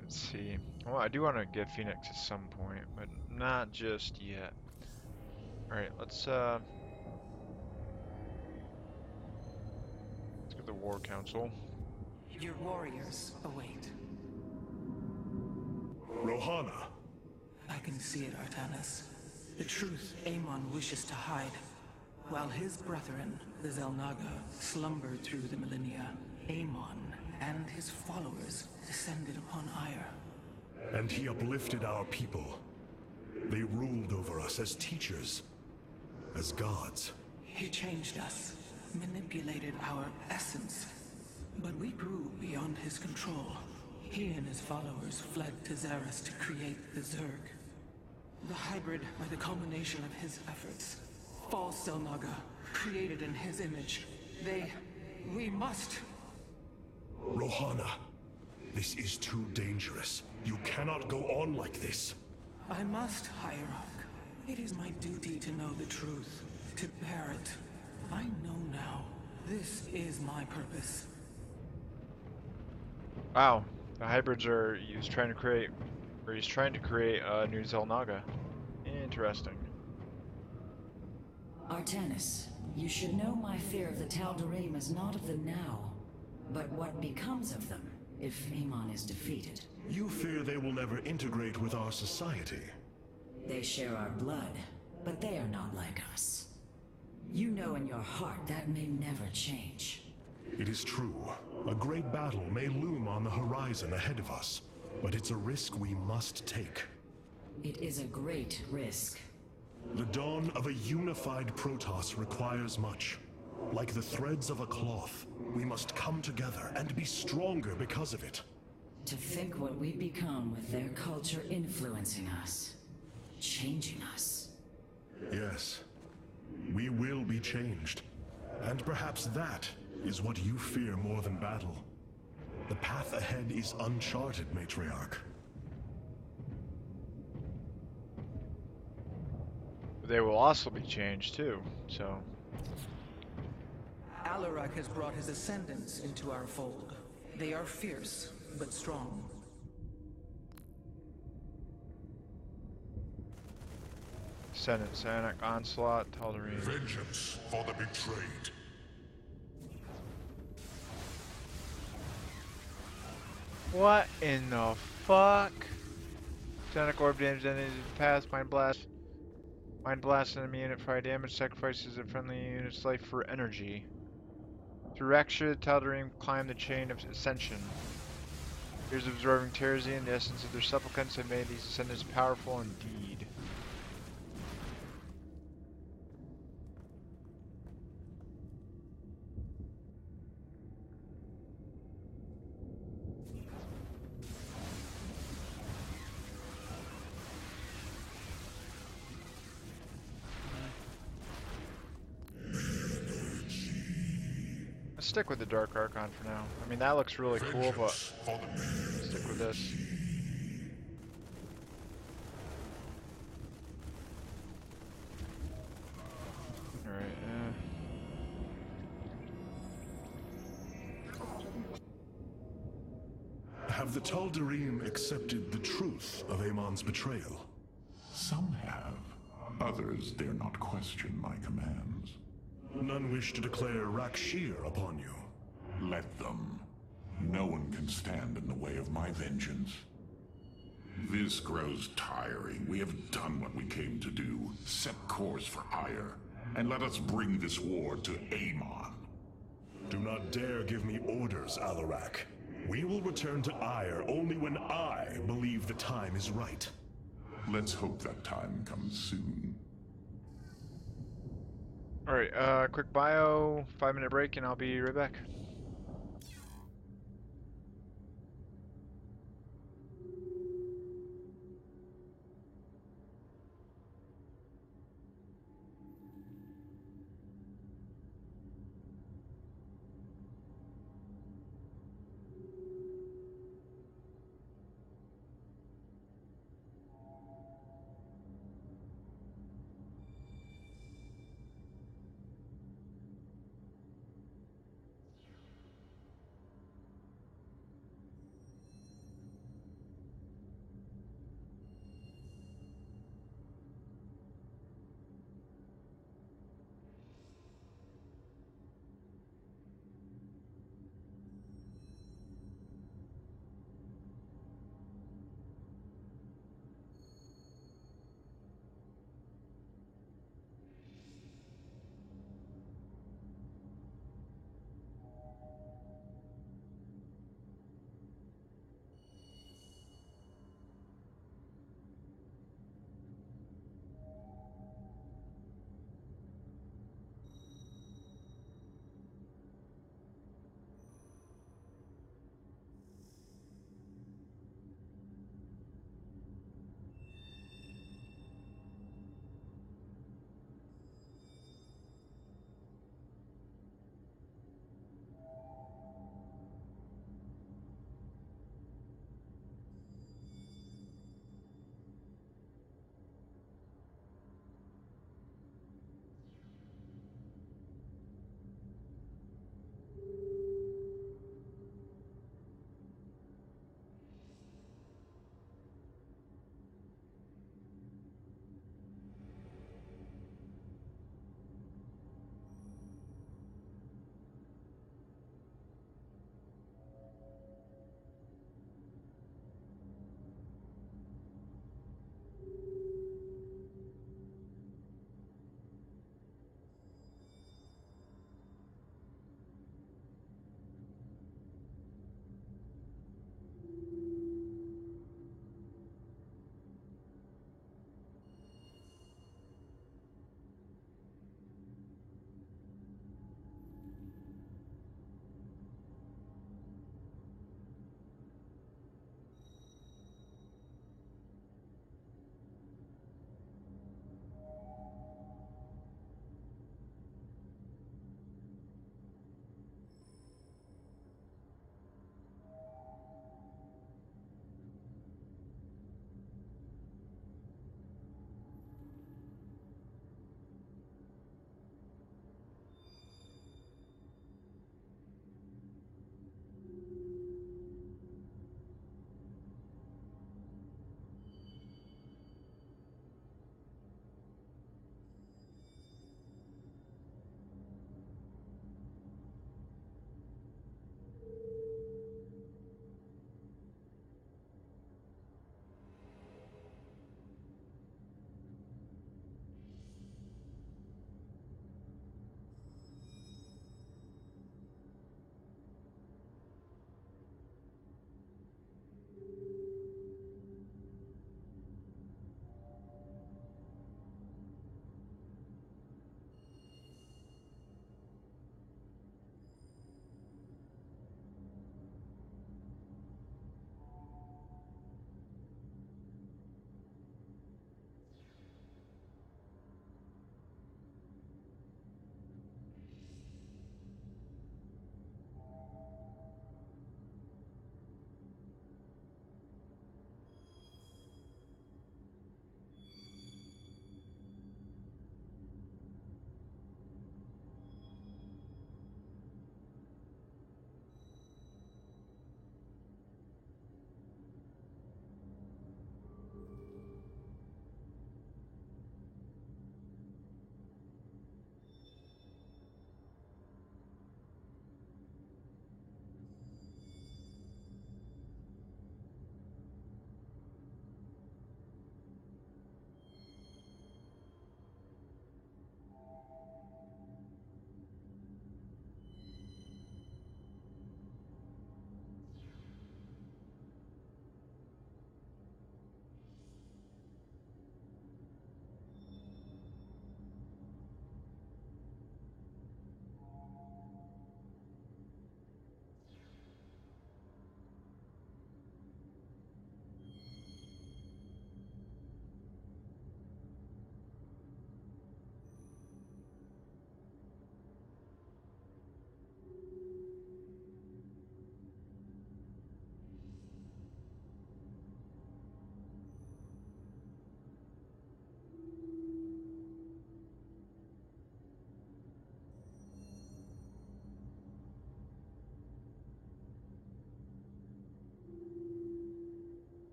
Let's see. Well, I do want to get Phoenix at some point, but not just yet. Alright, let's get the War Council.
Your warriors await.
Rohana.
I can see it, Artanis. The truth Amon wishes to hide. While his brethren, the Xel'Naga, slumbered through the millennia, Amon and his followers descended upon Ire.
And he uplifted our people. They ruled over us as teachers, as gods.
He changed us, manipulated our essence. But we grew beyond his control. He and his followers fled to Xeris to create the Zerg. The hybrid are the culmination of his efforts. False Selnaga, created in his image. We must...
Rohana, this is too dangerous. You cannot go on like this.
I must, Hierarch. It is my duty to know the truth, to bear it. I know now. This is my purpose.
Wow, the hybrids are he's trying to create a new Xel'Naga. Interesting.
Artanis, you should know my fear of the Tal'Darim is not of the now, but what becomes of them if Amon is defeated.
You fear they will never integrate with our society.
They share our blood, but they are not like us. You know in your heart that may never change.
It is true. A great battle may loom on the horizon ahead of us, but it's a risk we must take.
It is a great risk.
The dawn of a unified Protoss requires much. Like the threads of a cloth, we must come together and be stronger because of it.
To think what we become with their culture influencing us, changing us.
Yes, we will be changed. And perhaps that is what you fear more than battle. The path ahead is uncharted, Matriarch.
They will also be changed too, so...
Alarak has brought his ascendants into our fold. They are fierce, but strong.
Senate, Sanic, Onslaught, Tal'Darim.
Vengeance for the betrayed.
What in the fuck? Sonic orb damage enemies in the past, Mind Blast. Mind Blast enemy unit fire damage, sacrifices a friendly unit's life for energy. Through Raksha, Tal'Darim climb the chain of ascension. Years of absorbing Terrazian, the essence of their supplicants have made these ascendants powerful indeed. Let's stick with the Dark Archon for now. I mean, that looks really cool, but stick with this. Alright,
Have the Tal'Darim accepted the truth of Amon's betrayal?
Some have. Others dare not question my commands.
None wish to declare Rakshir upon you.
Let them. No one can stand in the way of my vengeance. This grows tiring. We have done what we came to do. Set course for Ire, and let us bring this war to Amon.
Do not dare give me orders, Alarak. We will return to Ire only when I believe the time is right.
Let's hope that time comes soon.
alright, quick bio, 5-minute break, and I'll be right back.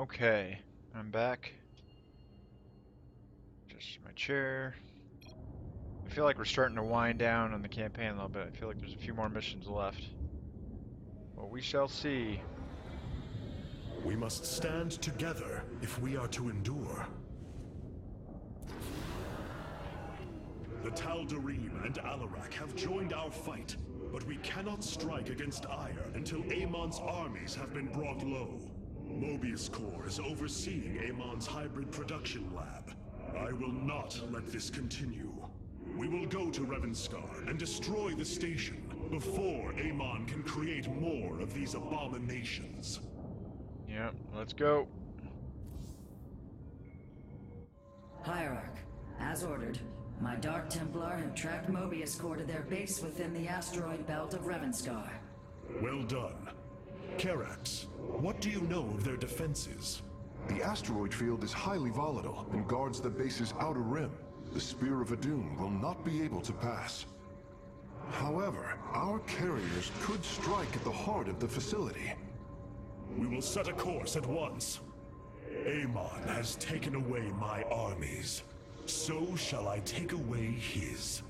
Okay, I'm back. Just my chair. I feel like we're starting to wind down on the campaign a little bit. I feel like there's a few more missions left. Well, we shall see.
We must stand together if we are to endure. The Tal'Darim and Alarak have joined our fight, but we cannot strike against Ire until Amon's armies have been brought low. Mobius Corps is overseeing Amon's hybrid production lab. I will not let this continue. We will go to Revanskar and destroy the station before Amon can create more of these abominations.
Yep, let's go.
Hierarch, as ordered, my Dark Templar have tracked Mobius Corps to their base within the asteroid belt of Revanskar.
Well done. Karax, what do you know of their defenses?
The asteroid field is highly volatile and guards the base's outer rim. The Spear of Adun will not be able to pass. However, our carriers could strike at the heart of the facility.
We will set a course at once. Amon has taken away my armies. So shall I take away his.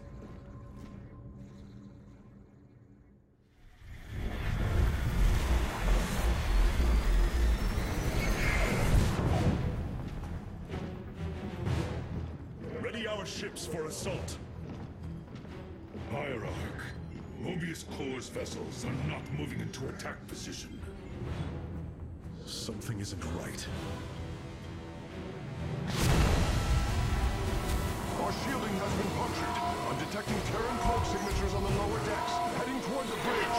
Ready our ships for assault.
Hierarch, Mobius Corps' vessels are not moving into attack position.
Something isn't right.
Our shielding has been punctured. I'm detecting Terran cloak signatures on the lower decks, heading toward the bridge.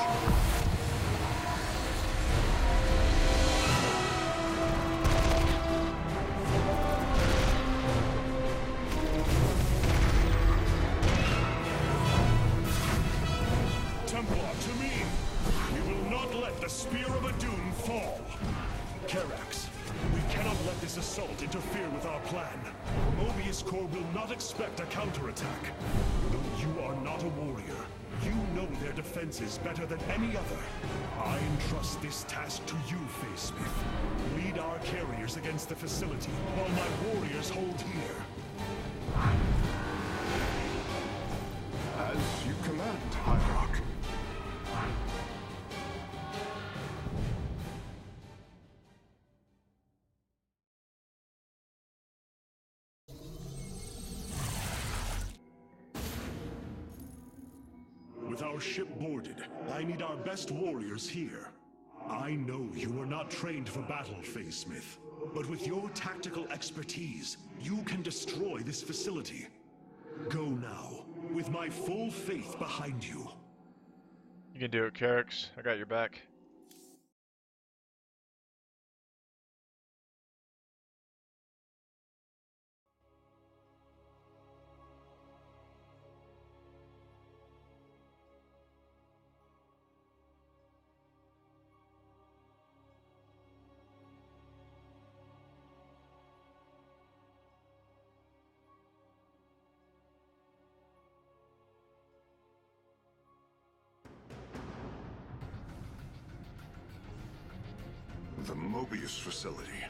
Templar, to me! We will not let the Spear of Adun fall! Karax, we cannot let this assault interfere with our plan. Mobius Corps will not expect a counterattack. Though you are not a warrior, you know their defenses better than any other. I entrust this task to you, Facesmith. Lead our carriers against the facility, while my warriors hold here.
As you command, Hierarch.
With our ship boarded, I need our best warriors here. I know you are not trained for battle, Facesmith, but with your tactical expertise, you can destroy this facility. Go now, with my full faith behind you.
You can do it, Karax. I got your back.
The Mobius facility.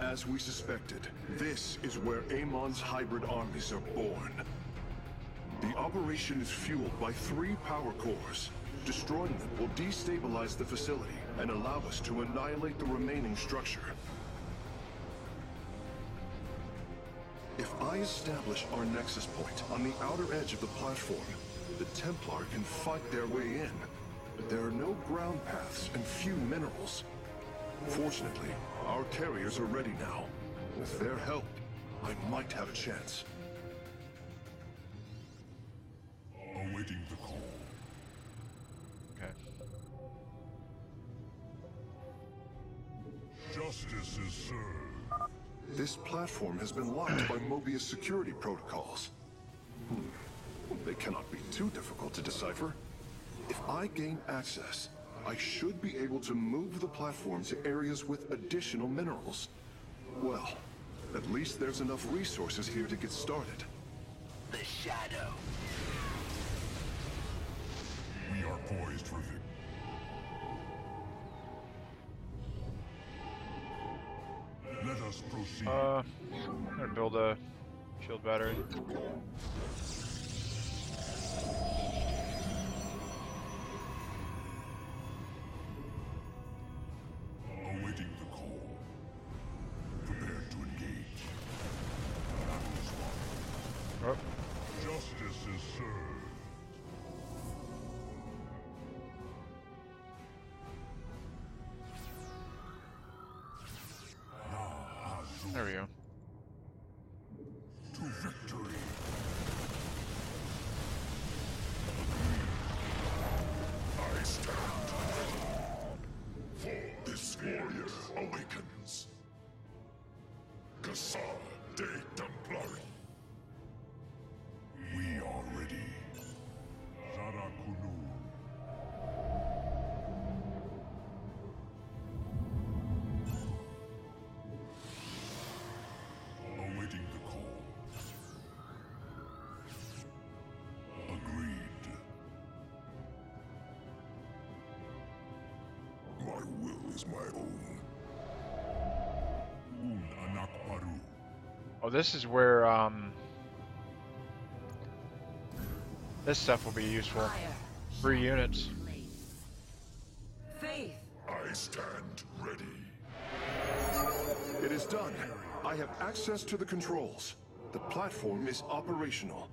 As we suspected, this is where Amon's hybrid armies are born. The operation is fueled by 3 power cores. Destroying them will destabilize the facility and allow us to annihilate the remaining structure. If I establish our nexus point on the outer edge of the platform, the Templar can fight their way in. But there are no ground paths and few minerals. Fortunately, our carriers are ready now. With their help, I might have a chance.
Awaiting the call.
Okay.
Justice is served.
This platform has been locked by Mobius security protocols. They cannot be too difficult to decipher. If I gain access, I should be able to move the platform to areas with additional minerals. Well, at least there's enough resources here to get started.
The Shadow.
We are poised for victory.
proceed.
I'm gonna build a shield battery.
Awaiting the call. Prepare to engage. Battle's won.
Oh,
Justice is served.
there we go.
To victory. I stand ready. For this warrior awakens. Cassar de Templari. We are ready. Zarakunu. Awaiting the call. Agreed. My will is my own. Un anak paru.
Oh, this is where this stuff will be useful.
Fire.
3 units.
Faith.
I stand ready.
It is done. I have access to the controls. The platform is operational.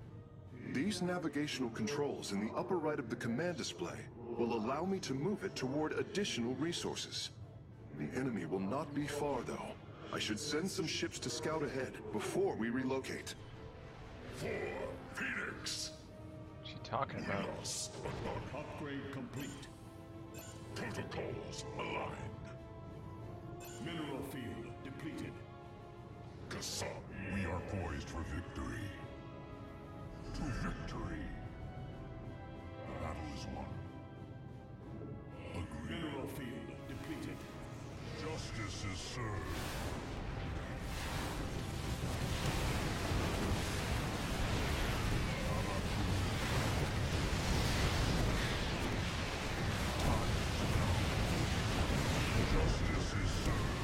These navigational controls in the upper right of the command display will allow me to move it toward additional resources. The enemy will not be far, though. I should send some ships to scout ahead before we relocate.
For Phoenix.
What's he talking about?
Us anak.
Upgrade complete.
Protocols aligned.
Mineral field depleted.
Cassar. We are poised for victory. To victory. The battle is won. Agreed.
Mineral field depleted.
Justice is served. Justice is served.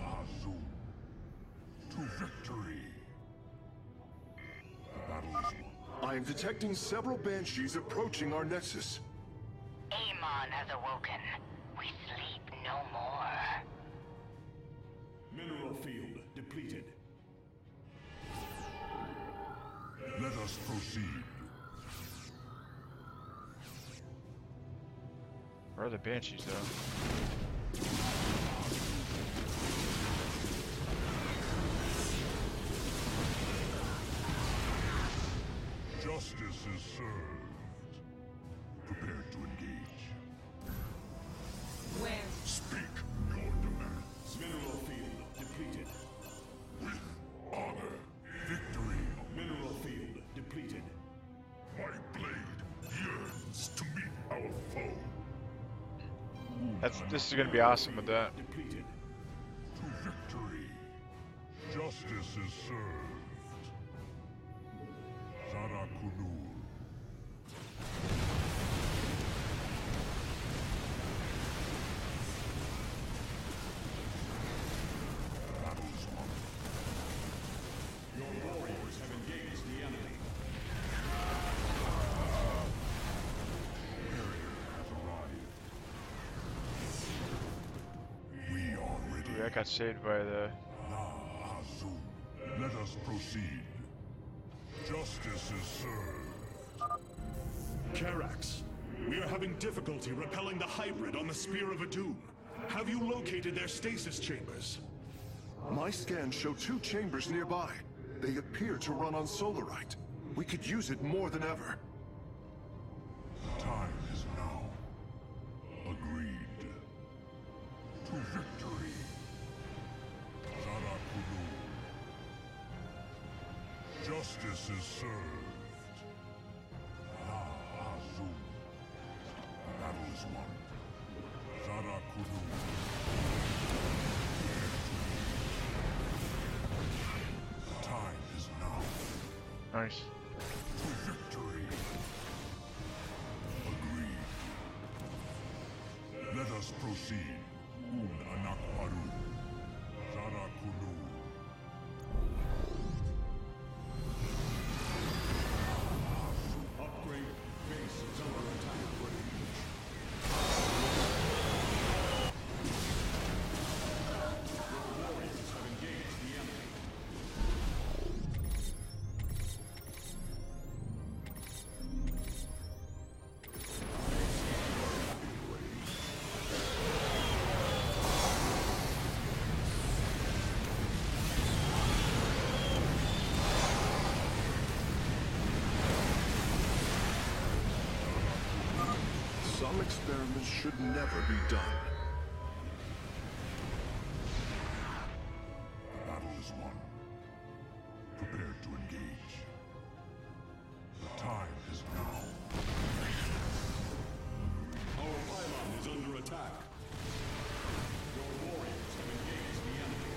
Azul. To victory. The battle is won.
I am detecting several banshees approaching our nexus.
Amon has awoken. We sleep no more.
Mineral field depleted.
Let us proceed.
Where are the banshees though?
Justice is served. Prepare to engage.
Where?
Speak your demands.
Mineral field depleted.
With honor. Victory.
Mineral field depleted.
My blade yearns to meet our foe.
This is gonna be awesome with that.
Depleted.
To victory. Justice is served. Zarakunur. Battle is won.
Your warriors have engaged the enemy.
Barrier has arrived. We are ready.
Dude, I got saved by the.
Azul. Let us proceed. Justice is served.
Karax, we are having difficulty repelling the hybrid on the Spear of Doom. Have you located their stasis chambers?
My scans show 2 chambers nearby. They appear to run on solarite. We could use it more than ever.
Time is now. Agreed. To victory. Zarakunu. Justice is served. La Azul. The battle is won. Zarakunu. Time is now.
Nice.
To victory. Agreed. Let us proceed. Un anak
Some experiments should never be done.
The battle is won. Prepare to engage. The time is now. Our pylon is under attack. Your warriors have engaged the enemy.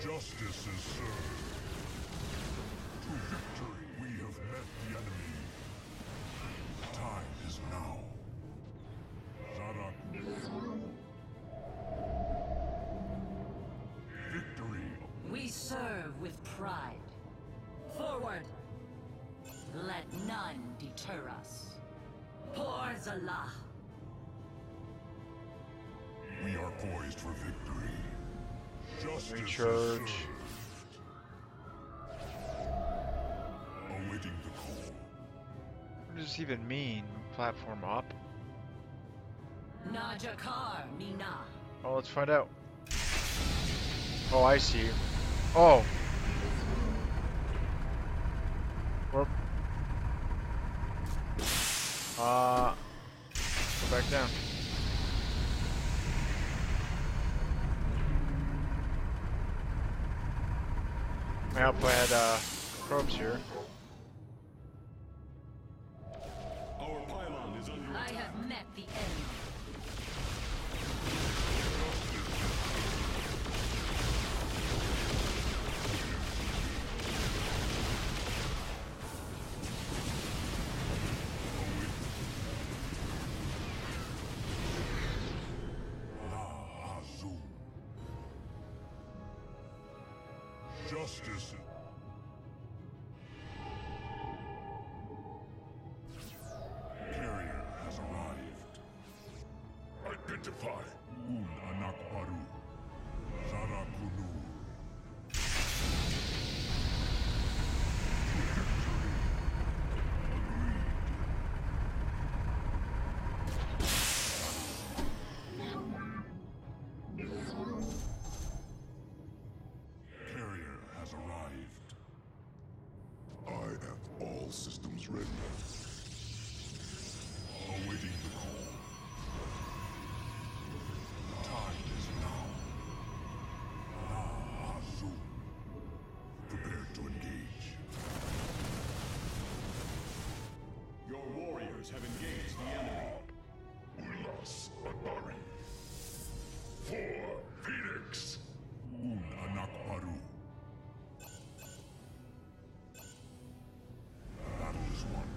Justice is served. To victory, we have met the enemy. Time is now. Zarak. Victory.
We serve with pride. Forward! Let none deter us. Por Zalah.
We are poised for victory. Justice is
Recharge.
served. Awaiting the call.
What does this even mean? Platform up?
Najakar Mina.
Oh, let's find out. Oh, I see. Oh! Whoop. Go back down. My output had, probes here.
Our pylon is under
I have met the enemy.
Azul. Justice. Carrier has arrived. Identify. Un anak baru. Zara Kunur. Carrier has arrived. I have all systems ready. Awaiting the call. The time is now. Azul. Prepare to engage. Your warriors have engaged the enemy. Ulas Atari. For Phoenix. Un anak baru. The battle is won.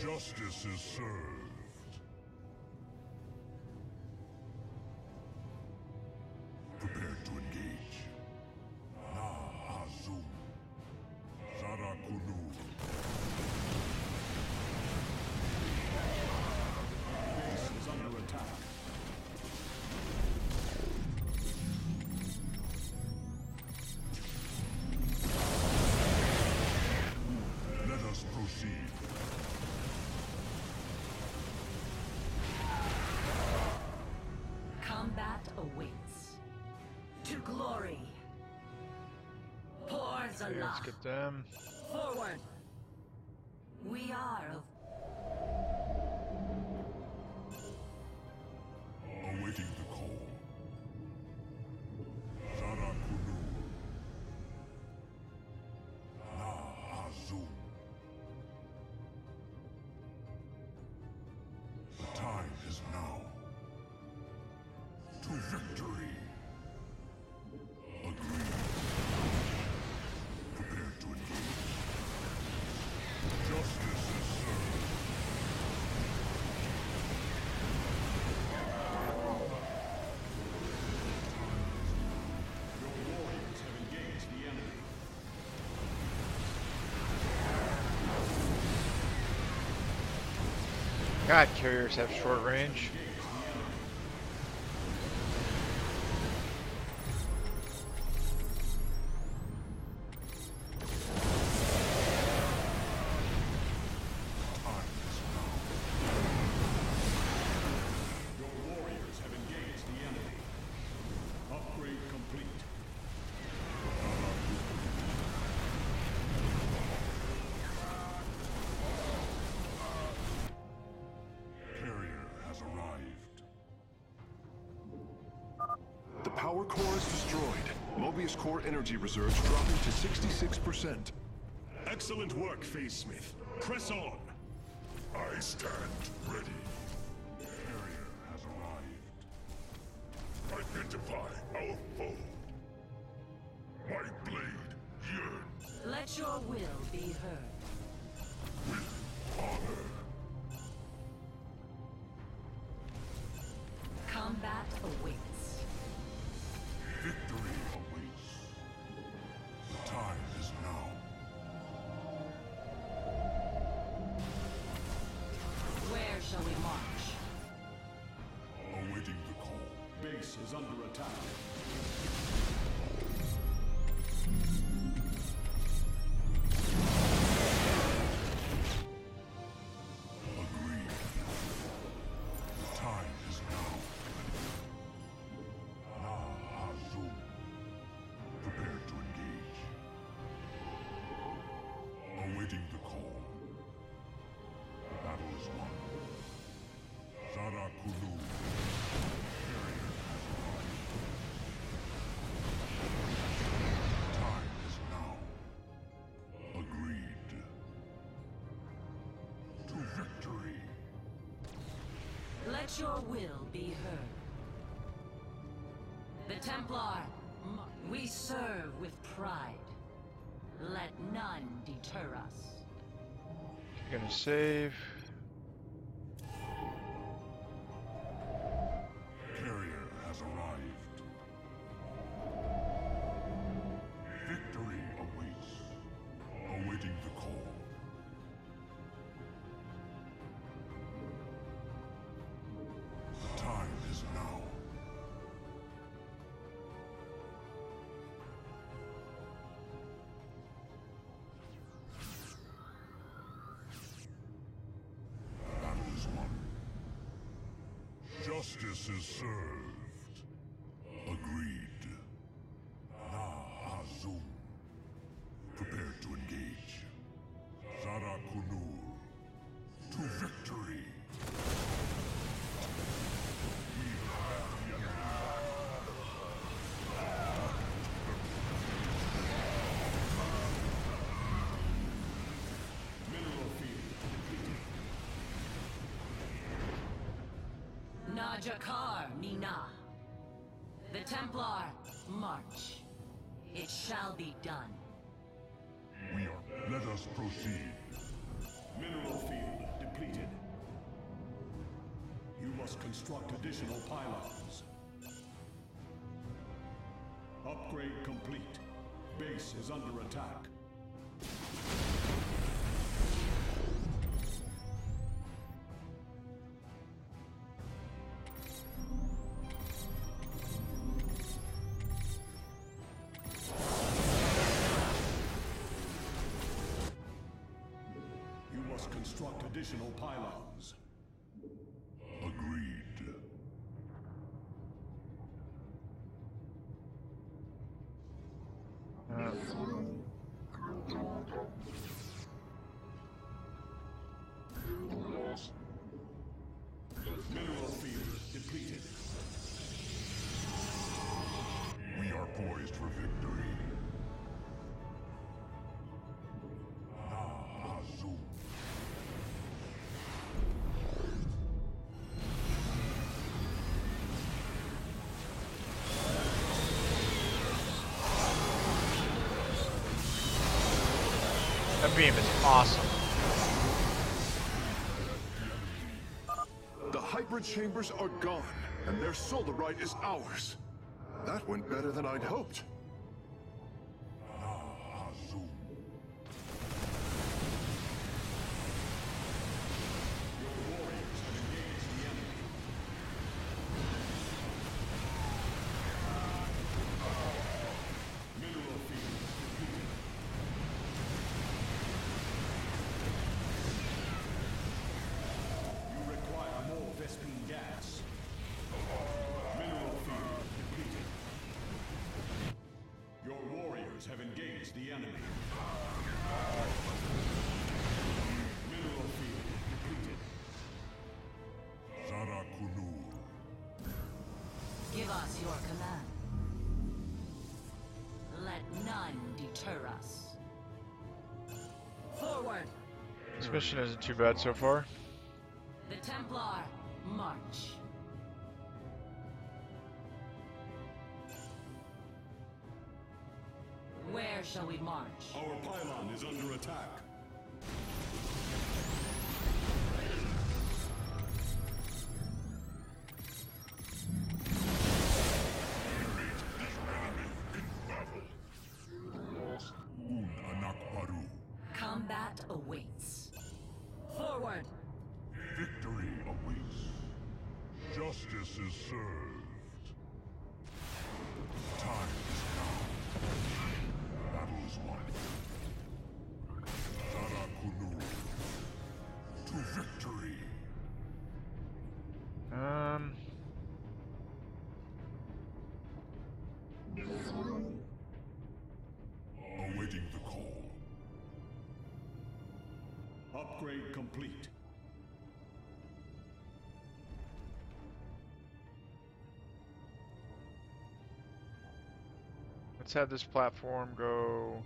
Justice is served. Prepare to engage. Na Azul. Zara Kunur. Base is under attack. Let us proceed.
Combat awaits. To glory. Por
Okay, let's
Zalah.
get them.
Forward. We are of
Awaiting the call. Zara Kunur. Na Azul. The time is now. To victory. Agreed. Prepare to engage. Justice is served. Your warriors have engaged the enemy.
God, carriers have short range.
Time is now. Your warriors have engaged the enemy.
power core is destroyed. Mobius core energy reserves dropping to 66%.
Excellent work, Phase Smith. Press on.
I stand ready.
Carrier has arrived.
Identify our foe. My blade yearns
Let your will be heard.
with honor.
Combat awaits.
Victory awaits. The time is now.
Where shall we march?
Awaiting the call.
Base is under attack.
Agreed. The time is now. Hazum. Prepare to engage. Awaiting the call. The battle is won. Zara Kulu. Carrier has arrived. Time is now. Agreed. To victory.
Let your will be heard. The Templar, we serve with pride. Let none deter us.
Gonna save.
Carrier has arrived. Victory awaits. Awaiting the call. The time is now. Battle is won. Justice is served. Agreed. Hazum. Prepare to engage. Zara Kunur. To victory.
Mineral field depleted.
Najakar Nina. The Templar, march. It shall be done.
We are. Let us proceed.
Mineral field depleted. You must construct additional pylons. Upgrade complete. Base is under attack. You must construct additional pylons.
Agreed.
Mineral field depleted.
We are poised for victory. Hazum.
That beam is awesome.
The hybrid chambers are gone, and their solarite is ours. That went better than I'd hoped.
Hazum.
Mineral field depleted. You require more Vespine gas. Mineral field depleted. Your warriors have engaged the enemy. Mineral field depleted.
Zara Kunur.
Give us your command.
This mission isn't too bad so far.
The Templar, march. Where shall we march?
Our pylon is under attack.
Combat awaits. Forward!
Victory awaits. Justice is served. Time is now. Battle is won. Zara Kunur. To victory. Awaiting the call.
Upgrade complete.
Let's have this platform go.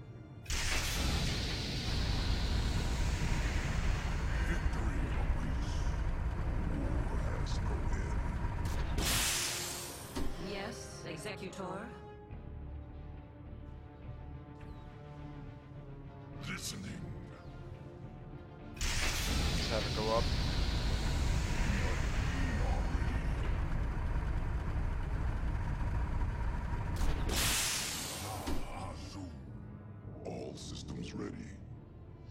Victory awaits. War has no end.
Yes, Executor.
Listening.
Let's have it go up.
All systems ready.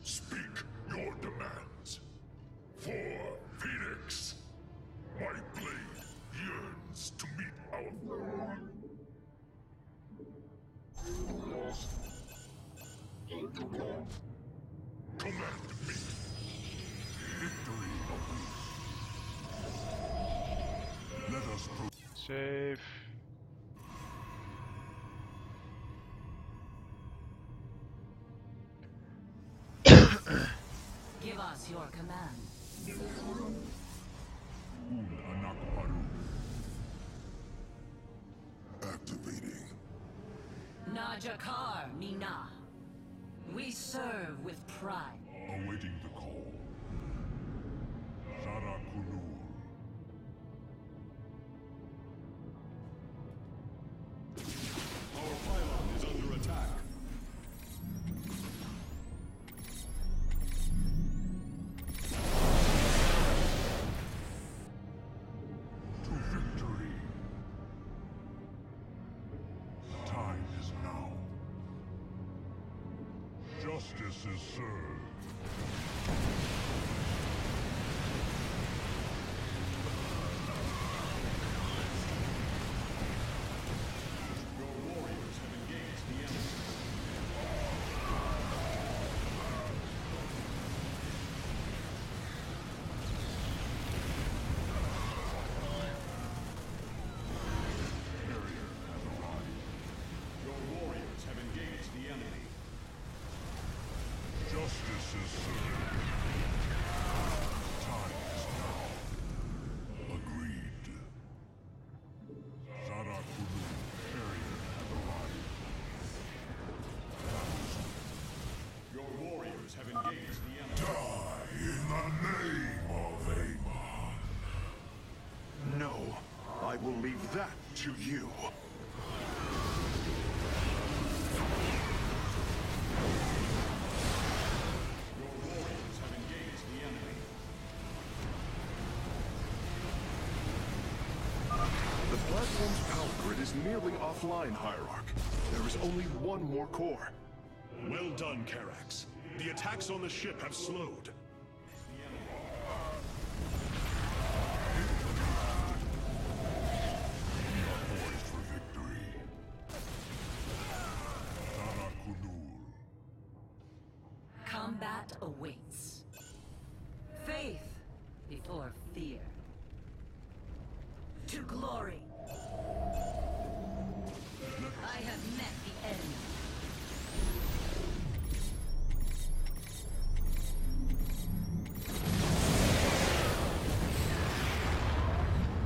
Speak your demands. For Phoenix, my blade yearns to meet our command me. Victory awaits. Let us
Save.
Give us your command.
activating.
Najakar Mina. We serve with pride.
Awaiting the call. Zara Kunur.
Our pylon is under attack.
To victory. Time is now. Justice is served.
Your warriors have engaged the enemy. Barrier has arrived. Your warriors have engaged the enemy.
Justice is served. Time is now. Agreed. Zara Kunu, barrier has arrived.
Your warriors have engaged the enemy.
Die in the name of Amon.
No, I will leave that to you.
Your warriors have engaged the enemy. The platform's power grid is nearly offline, Hierarch. There is only one more core. Well done, Karax. The attacks on the ship have slowed.
Poised for victory. Zara Kunur.
Combat awaits. Faith before fear. To glory. I have met the enemy.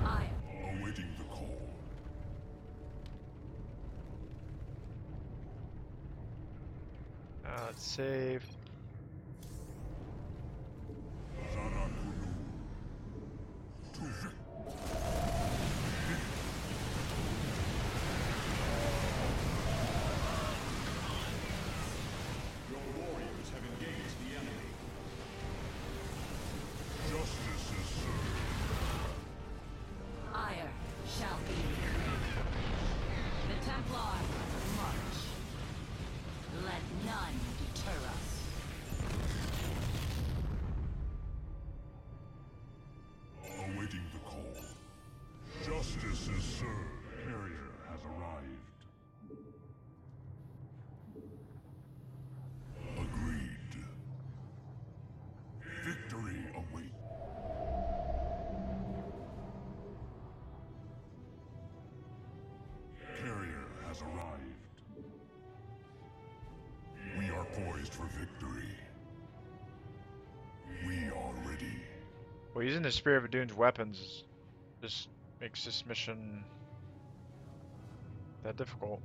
I
Awaiting the call.
Let's save.
Your warriors have engaged the enemy. Justice is served.
Ire shall be. The Templar, march. Let none deter us.
Awaiting the call. Justice is served. Carrier has arrived. Agreed. Victory awaits. Carrier has arrived. We are poised for victory. We are ready.
Well, using the Spirit of Adoon's weapons just makes this mission that difficult.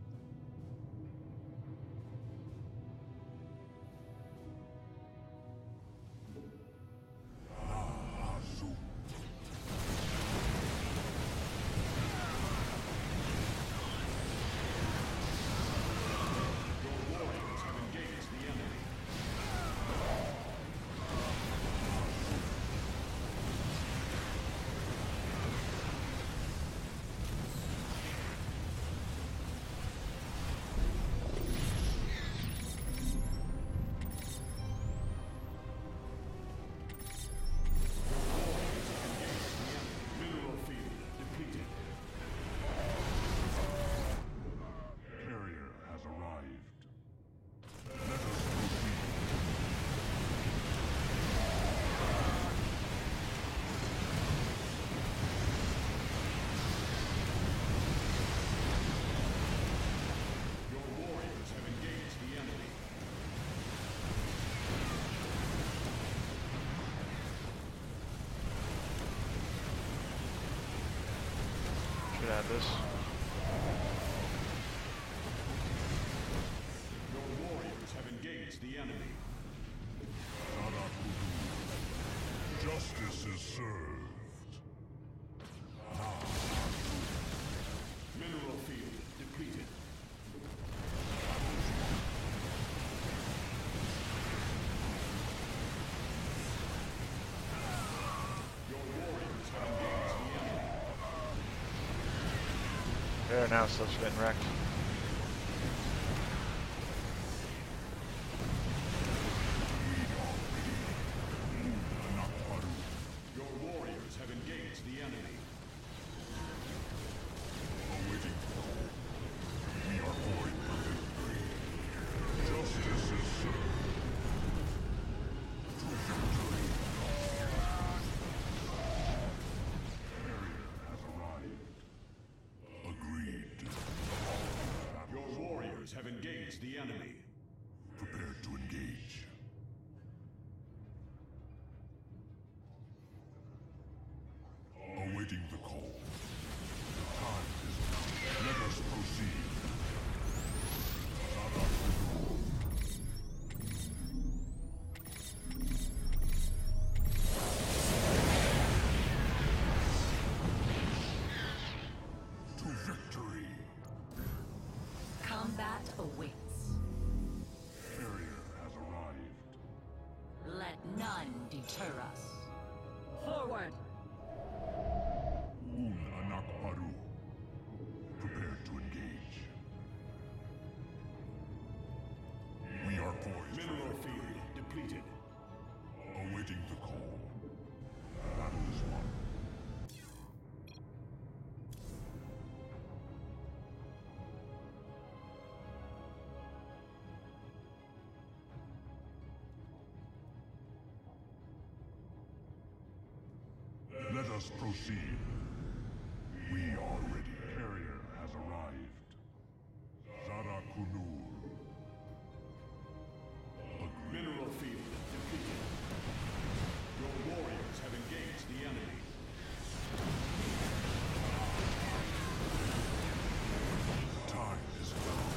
Your warriors have engaged the enemy. Mineral field depleted. Carrier has arrived. Let us proceed. Your warriors have engaged the enemy.
Should add this.
Your warriors have engaged the enemy. Justice is served. Mineral field depleted. Your warriors have engaged the enemy.
There, now stuff's getting wrecked.
Your warriors have engaged the enemy. Awaiting call. We are poised for victory. Justice is served. To victory. Carrier has arrived. Agreed. Your warriors have engaged the enemy. Prepare to engage. Awaiting the call. Time is now. Let us proceed. To victory.
Combat awaits.
Carrier has arrived.
Let none deter us. Forward!
Un anak baru. Prepare to engage. We are poised. Mineral field depleted. Awaiting the call. Battle is won. Let us proceed. We are ready. Carrier has arrived. Zara Kunur. Mineral field depleted. Your warriors have engaged the enemy. Time is gone.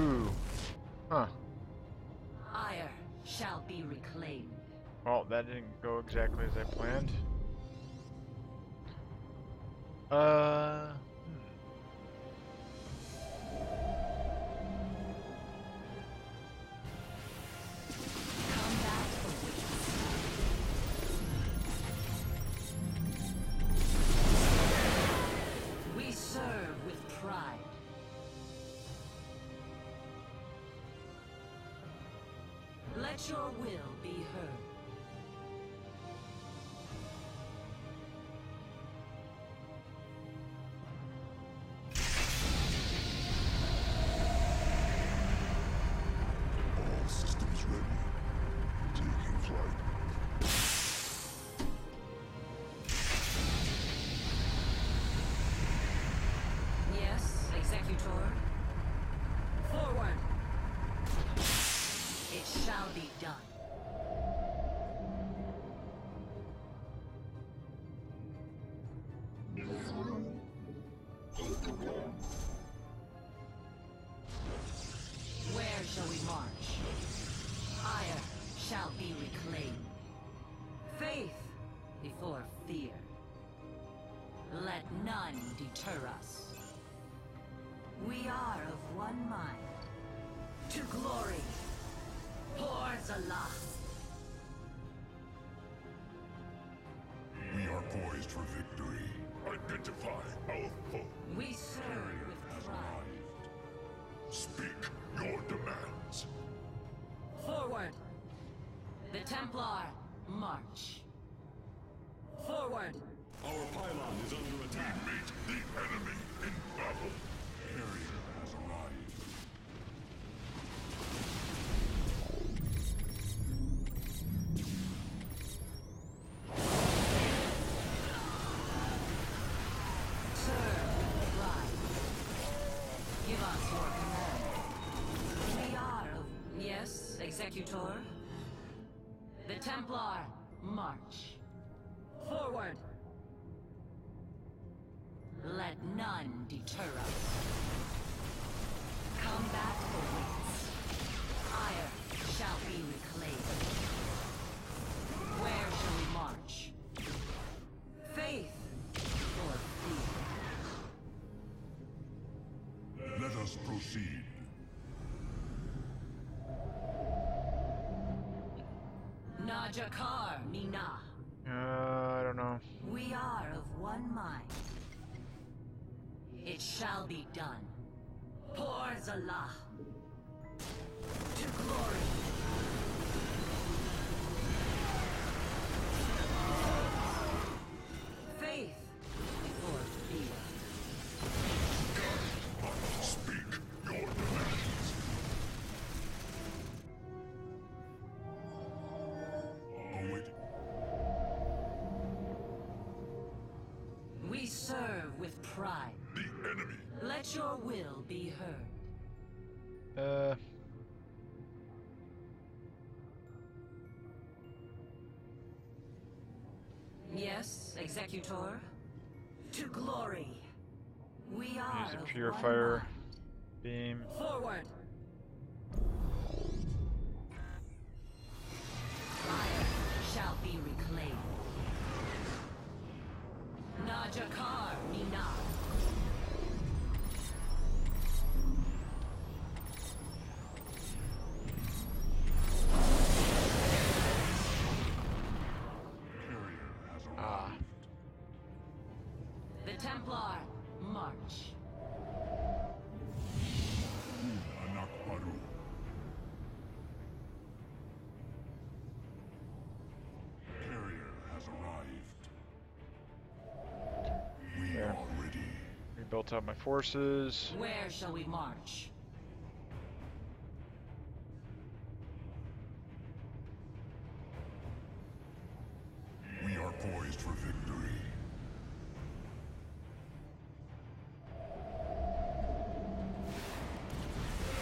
Ooh. Huh.
Ire shall be reclaimed.
Well, that didn't go exactly as I planned. Hmm.
Combat awaits. We serve with pride. Let your will be heard.
All systems ready. Taking flight.
Yes, Executor. Forward. It shall be done. Where shall we march? Ire shall be reclaimed. Faith before fear. Let none deter us. We are of one mind. To glory. For Zalah.
We are poised for victory.
Identify our foe.
We serve with pride.
Speak your demands.
Forward. The Templar, march. Forward.
Our pylon is under
We
attack.
meet the enemy in battle.
Carrier has arrived.
Serve with pride. Give us your command. We are of... Yes, Executor? The Templar, march. Forward. Let none deter us. Combat awaits. Ire shall be reclaimed. Where shall we march? Faith or fear?
Let us proceed.
Najakar Mina.
I don't know.
We are of one mind. It shall be done. Por Zalah. To glory. Faith before fear.
Speak your demands.
Await.
We serve with pride.
The enemy.
Let your will be heard. Yes, Executor. To glory. We are
Use a
of
purifier
one mind.
beam.
Forward. Fire shall be reclaimed. Najakar Mina.
Carrier has arrived.
Ah.
The Templar, march.
Anak Baru. Carrier has arrived. We
There.
are ready.
Rebuilt up my forces.
Where shall we march?
We are poised for victory.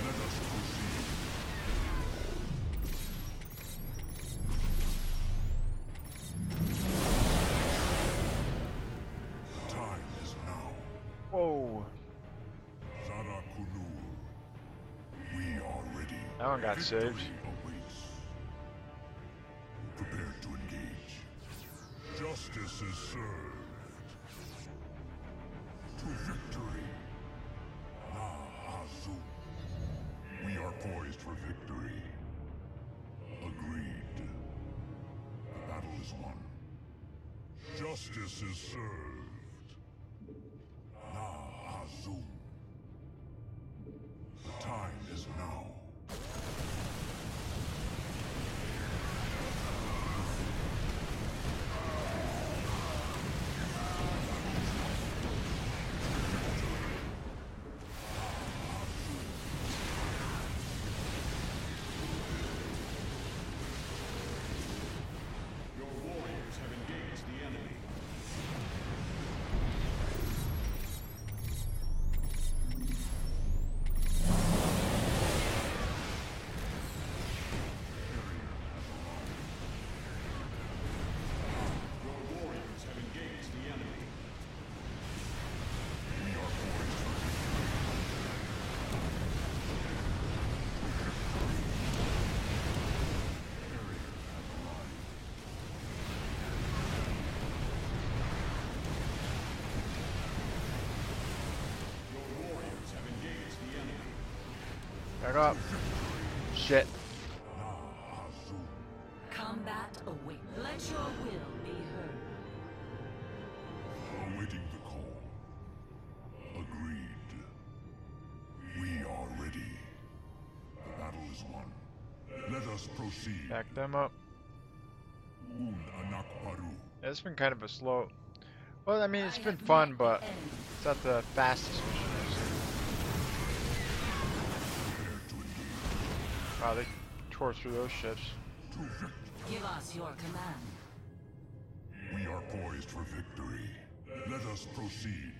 Let us proceed. The time is now.
Whoa.
Zara Kunur.
That one got saved.
Victory awaits. Prepare to engage. Justice is served. To victory. Azul. We are poised for victory. Agreed. The battle is won. Justice is served. Azul. The time is now.
Your warriors have engaged the enemy. Your warriors have engaged the enemy.
We are poised for
Your warriors have engaged the enemy.
Back up. Shit.
Combat await. Let your will be heard.
awaiting the call. Agreed. We are ready. The battle is won. Let us proceed.
Back them up.
Un anak baru.
Yeah, it's been kind of a slow. Well, I mean, it's been fun, but it's not the fastest mission I've seen.
Prepare to engage.
Wow, they tore through those ships.
To victory.
Give us your command.
We are poised for victory. Let us proceed.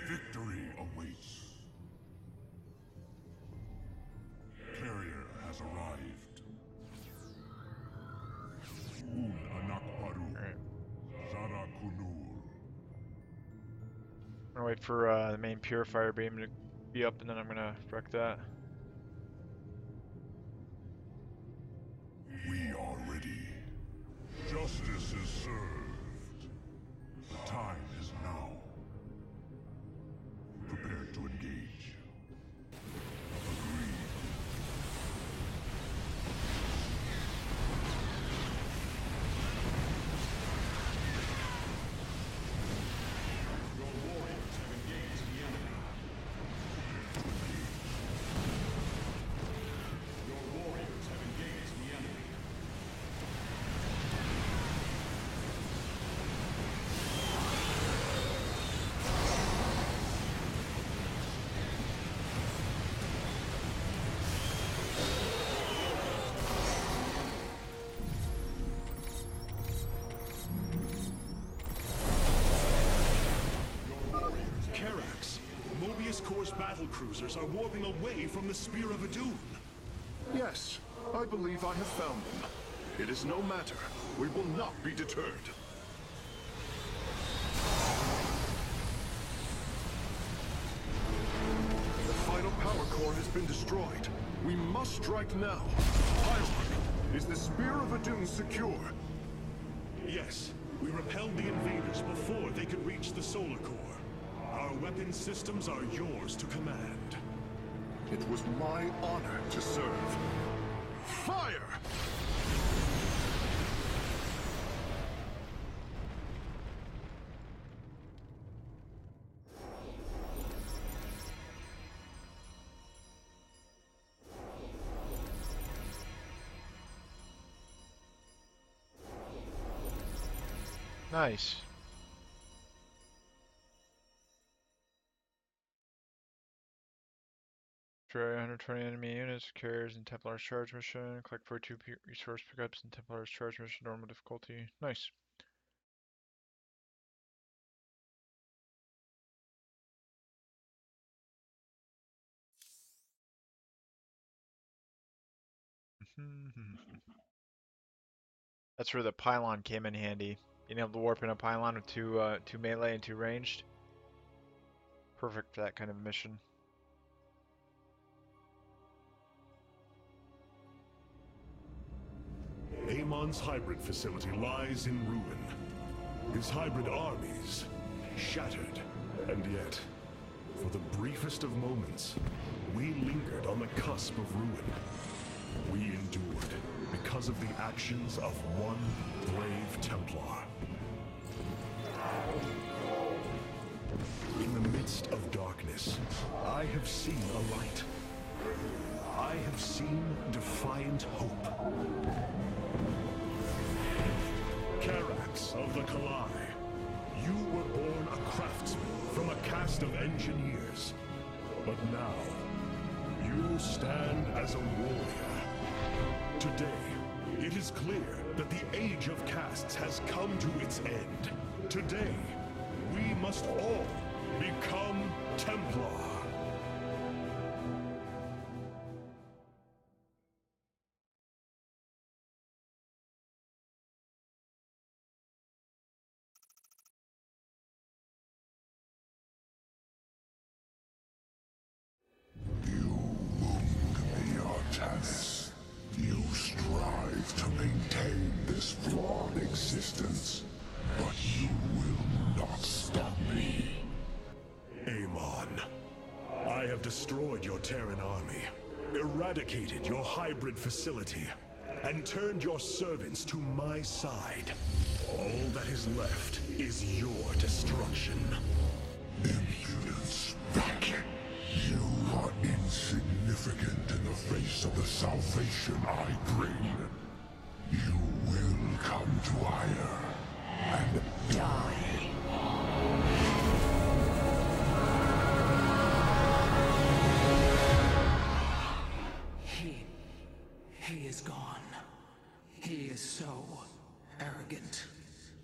Victory awaits. Carrier has arrived. Un anak baru.
Alright.
Zara Kunur.
I'm gonna wait for the main purifier beam to be up, and then I'm gonna wreck that.
We are ready. Justice is served. The time is now. Prepare to engage. Agreed.
Your warriors have engaged the enemy. Your warriors have engaged the enemy.
Karax, Mobius Corps battle cruisers are warping away from the Spear of Adun.
Yes, I believe I have found them. It is no matter. We will not be deterred. The final power core has been destroyed. We must strike now. Hyrule, is the Spear of Adun secure?
Yes, we repelled the invaders before they could reach the Solar Core. Our weapon systems are yours to command.
It was my honor to serve. Fire!
Nice. Destroy 120 enemy units, carriers, and Templar's charge mission. Collect 42 resource pickups in Templar's charge mission, normal difficulty. Nice. That's where the pylon came in handy. Being able to warp in a pylon with two melee and two ranged. Perfect for that kind of mission.
Amon's hybrid facility lies in ruin. His hybrid armies shattered. And yet, for the briefest of moments, we lingered on the cusp of ruin. We endured because of the actions of one brave Templar. In the midst of darkness, I have seen a light. I have seen defiant hope. Carax of the Kalai, you were born a craftsman from a caste of engineers. But now, you stand as a warrior. Today, it is clear that the age of castes has come to its end. Today, we must all become Templar.
You strive to maintain this flawed existence, but you will not stop me.
Amon, I have destroyed your Terran army, eradicated your hybrid facility, and turned your servants to my side. All that is left is your destruction.
Impudence, vacuum. You are insignificant in the face of the salvation I bring. You will come to Ire and die.
He is gone. He is so arrogant.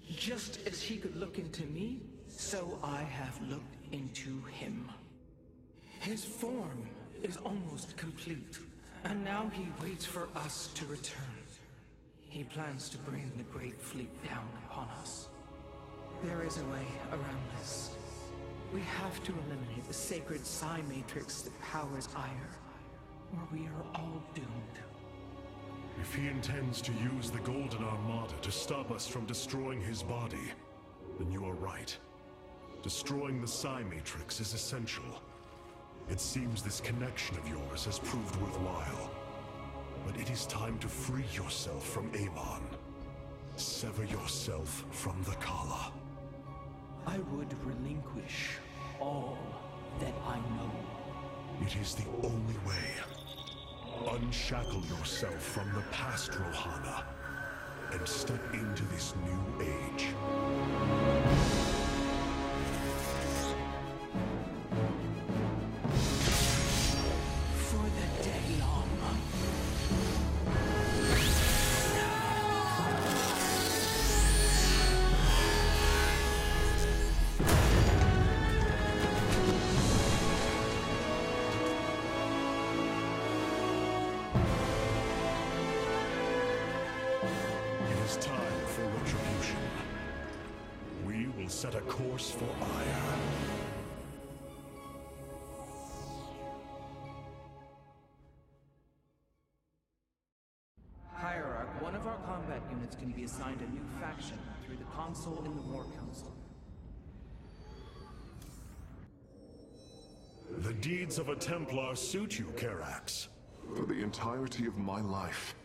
Just as he could look into me, so I have looked into him. His form is almost complete, and now he waits for us to return. He plans to bring the Great Fleet down upon us. There is a way around this. We have to eliminate the sacred psi matrix that powers Ire, or we are all doomed.
If he intends to use the Golden Armada to stop us from destroying his body, then you are right. Destroying the psi matrix is essential. It seems this connection of yours has proved worthwhile. But it is time to free yourself from Amon. Sever yourself from the Kala.
I would relinquish all that I know.
It is the only way. Unshackle yourself from the past, Rohana, and step into this new age.
For the day long.
Set a course for Ire.
Hierarch, one of our combat units can be assigned a new faction through the console in the War Council.
The deeds of a Templar suit you, Carax.
For the entirety of my life,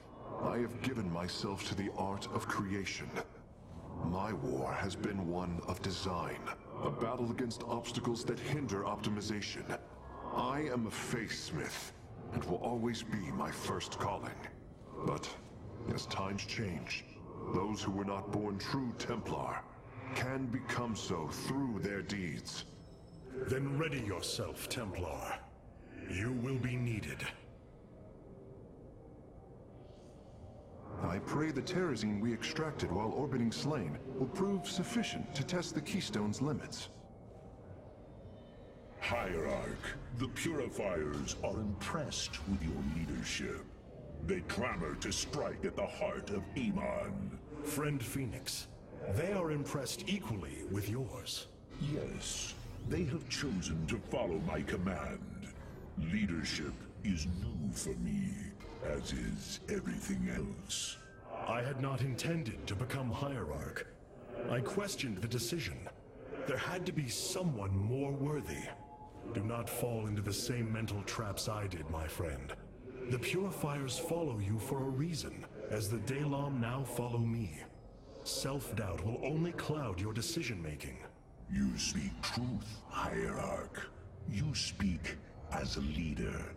I have given myself to the art of creation. My war has been one of design, a battle against obstacles that hinder optimization. I am a faithsmith, and will always be my first calling. But, as times change, those who were not born true Templar can become so through their deeds.
Then ready yourself, Templar. You will be needed.
I pray the terrazine we extracted while orbiting Slain will prove sufficient to test the Keystone's limits.
Hierarch, the Purifiers are impressed with your leadership. They clamor to strike at the heart of Amon.
Friend Phoenix, they are impressed equally with yours.
Yes, They have chosen to follow my command. Leadership is new for me, as is everything else.
I had not intended to become Hierarch. I questioned the decision. There had to be someone more worthy. Do not fall into the same mental traps I did, my friend. The Purifiers follow you for a reason, as the Dalam now follow me. Self-doubt will only cloud your decision-making.
You speak truth, Hierarch. You speak as a leader.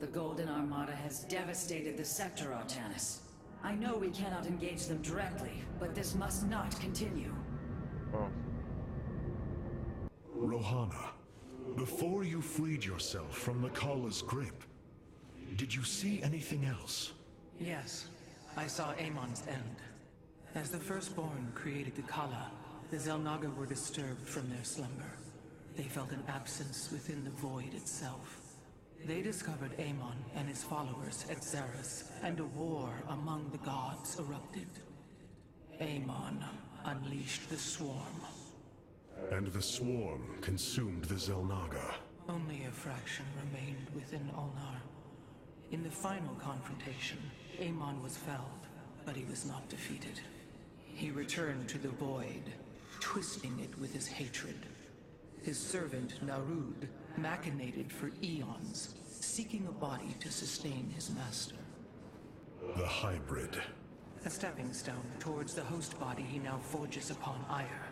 The Golden Armada has devastated the sector, Artanis. I know we cannot engage them directly, but this must not continue.
Oh.
Rohana, before you freed yourself from the Kala's grip, did you see anything else?
Yes, I saw Amon's end. As the Firstborn created the Kala, the Xel'Naga were disturbed from their slumber. They felt an absence within the void itself. They discovered Amon and his followers at Xeris, and a war among the gods erupted. Amon unleashed the Swarm.
And the Swarm consumed the Xel'Naga.
Only a fraction remained within Ulnar. In the final confrontation, Amon was felled, but he was not defeated. He returned to the void, twisting it with his hatred. His servant, Narud, machinated for eons, seeking a body to sustain his master.
The hybrid.
A stepping stone towards the host body he now forges upon ire.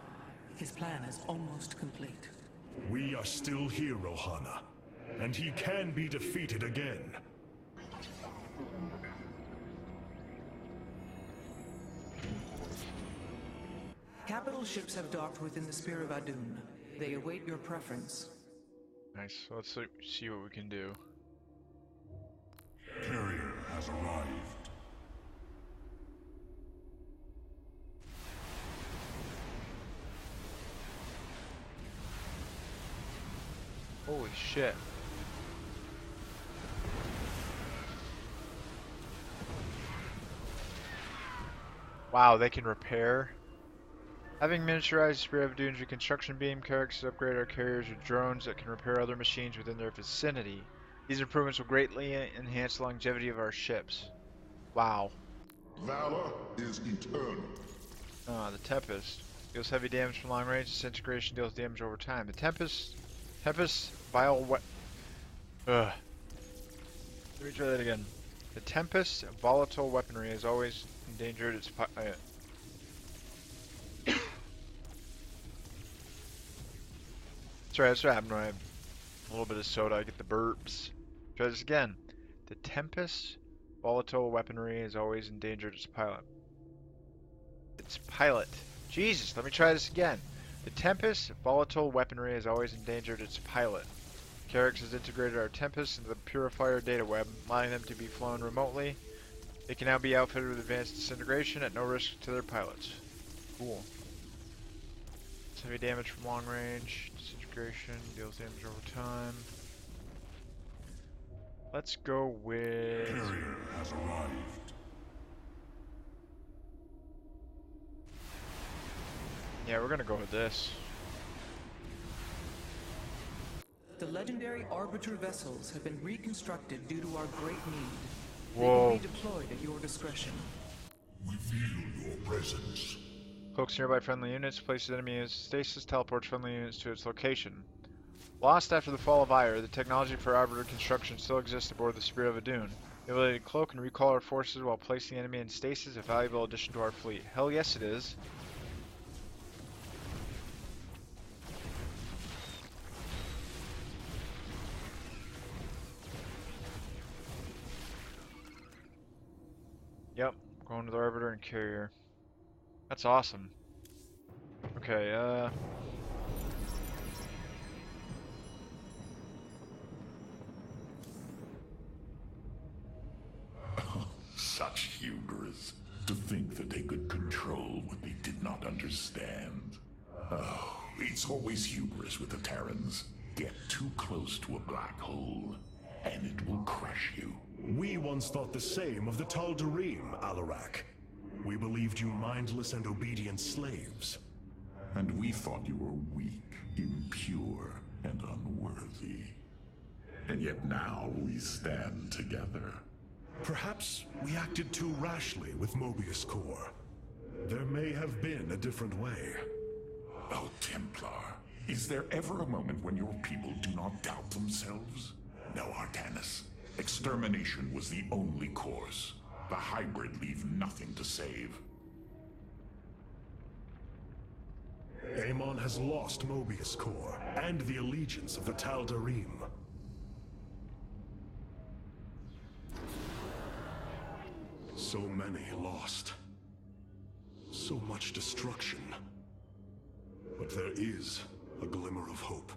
His plan is almost complete.
We are still here, Rohana, and he can be defeated again.
Capital ships have docked within the Spear of Adun. They await your preference.
Nice. Let's see what we can do.
Carrier has arrived.
Holy shit. Wow, they can repair. Having miniaturized Spear of Dune's reconstruction beam, characters upgrade our carriers with drones that can repair other machines within their vicinity. These improvements will greatly enhance the longevity of our ships. Wow.
Valor is eternal.
The Tempest deals heavy damage from long range. Disintegration deals damage over time. The Tempest, vile Ugh. Let me try that again. The Tempest, volatile weaponry, is always endangered its Sorry, that's what happened when I have a little bit of soda. I get the burps. Try this again. The Tempest, volatile weaponry, is always endangered its pilot. Jesus, let me try this again. The Tempest, volatile weaponry, has always endangered its pilot. Carix has integrated our Tempest into the Purifier data web, allowing them to be flown remotely. They can now be outfitted with advanced disintegration at no risk to their pilots. Cool. It's heavy damage from long range. Disintegration deals damage over time. Let's go with...
Carrier has arrived.
Yeah, we're gonna go with this.
The legendary Arbiter vessels have been reconstructed due to our great need.
Whoa.
They can be deployed at your discretion.
We feel your presence.
Cloaks nearby friendly units, places enemy in stasis, teleports friendly units to its location. Lost after the fall of Ire, the technology for Arbiter construction still exists aboard the Spirit of Adun. The ability to cloak and recall our forces while placing the enemy in stasis is a valuable addition to our fleet. Hell yes it is. Yep, going with Arbiter and Carrier. That's awesome. Okay,
Such hubris. To think that they could control what they did not understand. Oh, it's always hubris with the Terrans. Get too close to a black hole, and it will crush you.
We once thought the same of the Tal'Darim, Alarak. We believed you mindless and obedient slaves.
And we thought you were weak, impure, and unworthy. And yet now we stand together.
Perhaps we acted too rashly with Mobius Core. There may have been a different way.
Oh, Templar, is there ever a moment when your people do not doubt themselves? No, Artanis. Extermination was the only course. The hybrid leave nothing to save.
Amon has lost Mobius Core and the allegiance of the Tal'Darim. So many lost. So much destruction. But there is a glimmer of hope.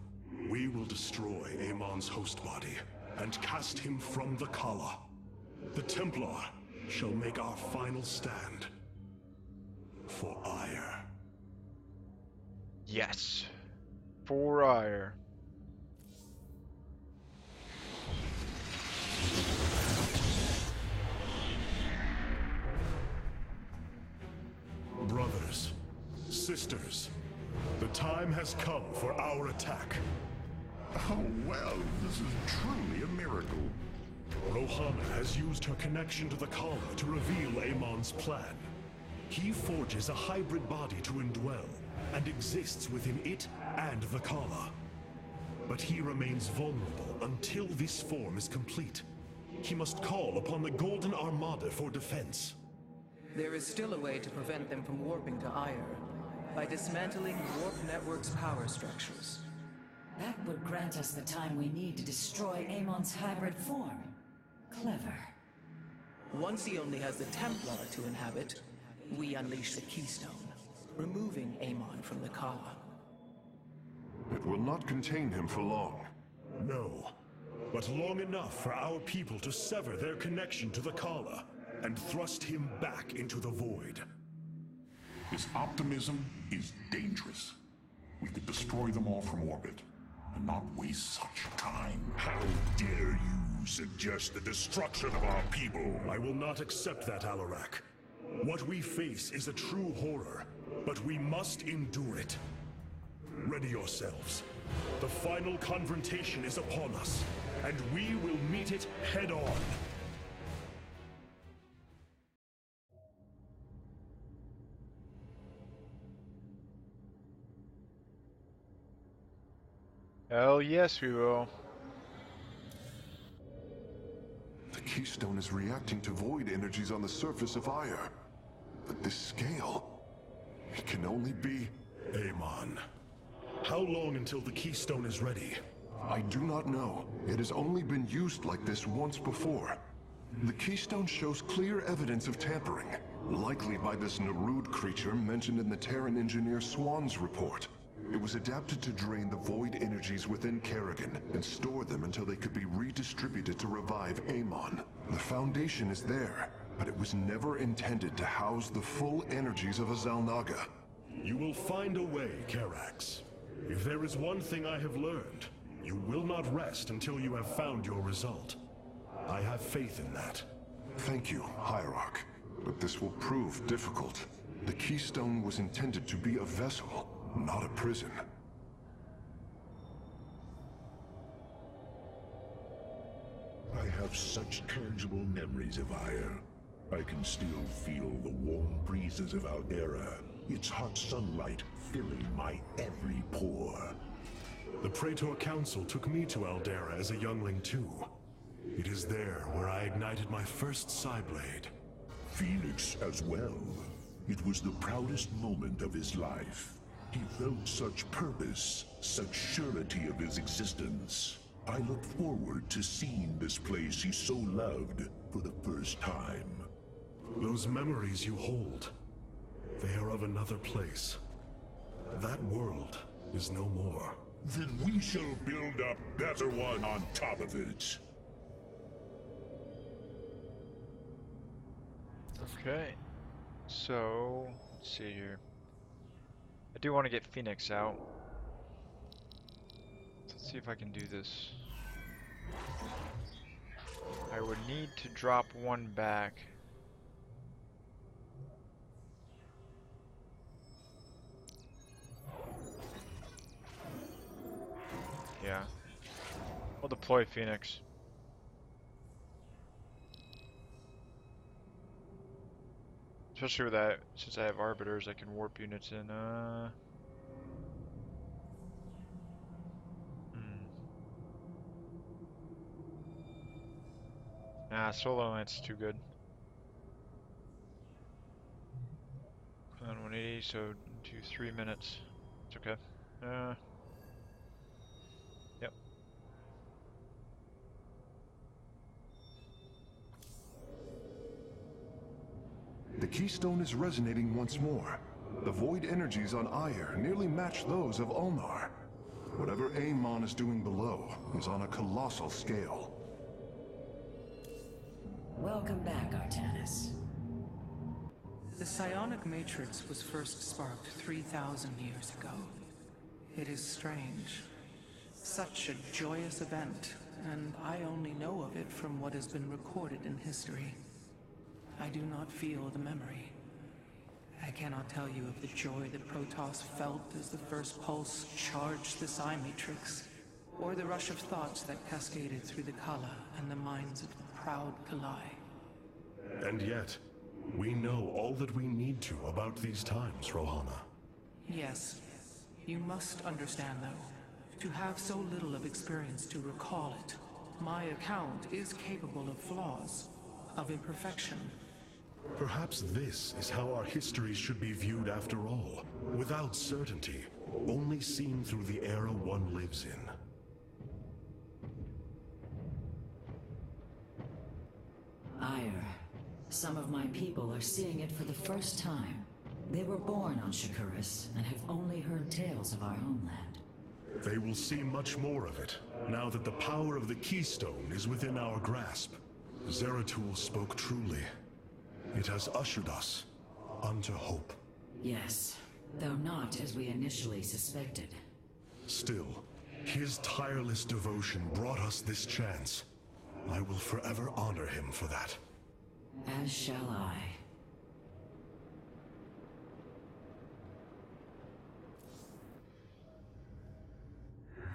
We will destroy Amon's host body and cast him from the Kala. The Templar shall make our final stand. For Ire.
yes. For Ire.
Brothers, sisters, the time has come for our attack.
Oh, well, this is truly a miracle.
Rohana has used her connection to the Kala to reveal Amon's plan. He forges a hybrid body to indwell, and exists within it and the Kala. But he remains vulnerable until this form is complete. He must call upon the Golden Armada for defense.
There is still a way to prevent them from warping to Ire, by dismantling Warp Network's power structures.
That would grant us the time we need to destroy Amon's hybrid form. Clever.
Once he only has the Templar to inhabit, we unleash the Keystone, removing Amon from the Kala.
It will not contain him for long.
No, but long enough for our people to sever their connection to the Kala and thrust him back into the void.
His optimism is dangerous. We could destroy them all from orbit, and not waste such time.
How dare you suggest the destruction of our people?
I will not accept that, Alarak. What we face is a true horror, but we must endure it. Ready yourselves. The final confrontation is upon us, and we will meet it head-on.
Hell yes, we will.
The Keystone is reacting to void energies on the surface of Ire. But this scale, it can only be...
Amon. How long until the Keystone is ready?
I do not know. It has only been used like this once before. The Keystone shows clear evidence of tampering, likely by this Narud creature mentioned in the Terran engineer Swan's report. It was adapted to drain the void energies within Kerrigan and store them until they could be redistributed to revive Amon. The foundation is there, but it was never intended to house the full energies of a Zalnaga.
You will find a way, Karax. If there is one thing I have learned, you will not rest until you have found your result. I have faith in that.
Thank you, Hierarch. But this will prove difficult. The Keystone was intended to be a vessel, not a prison.
I have such tangible memories of Ire. I can still feel the warm breezes of Aldera, its hot sunlight filling my every pore.
The Praetor Council took me to Aldera as a youngling too. It is there where I ignited my first Psyblade.
Phoenix as well. It was the proudest moment of his life. He felt such purpose, such surety of his existence. I look forward to seeing this place he so loved for the first time.
Those memories you hold, they are of another place. That world is no more.
Then we shall build a better one on top of it.
Okay, so let's see here. I do want to get Phoenix out. Let's see if I can do this. I would need to drop one back. Yeah. We'll deploy Phoenix. Especially with that, since I have arbiters, I can warp units in. Nah, Solo Lance too good. On 180, so 3 minutes. It's okay. Yep.
The Keystone is resonating once more. The void energies on Ire nearly match those of Ulnar. Whatever Amon is doing below is on a colossal scale.
Welcome back, Artanis.
The psionic matrix was first sparked 3,000 years ago. It is strange. Such a joyous event, and I only know of it from what has been recorded in history. I do not feel the memory. I cannot tell you of the joy that Protoss felt as the first pulse charged the psi matrix, or the rush of thoughts that cascaded through the Kala and the minds of the proud Kalai.
And yet, we know all that we need to about these times, Rohana.
Yes. You must understand, though, to have so little of experience to recall it, my account is capable of flaws, of imperfection.
Perhaps this is how our history should be viewed after all, without certainty, only seen through the era one lives in.
Ire. Some of my people are seeing it for the first time. They were born on Shakuras and have only heard tales of our homeland.
They will see much more of it, now that the power of the Keystone is within our grasp. Zeratul spoke truly. It has ushered us unto hope.
Yes, though not as we initially suspected.
Still, his tireless devotion brought us this chance. I will forever honor him for that.
As shall I.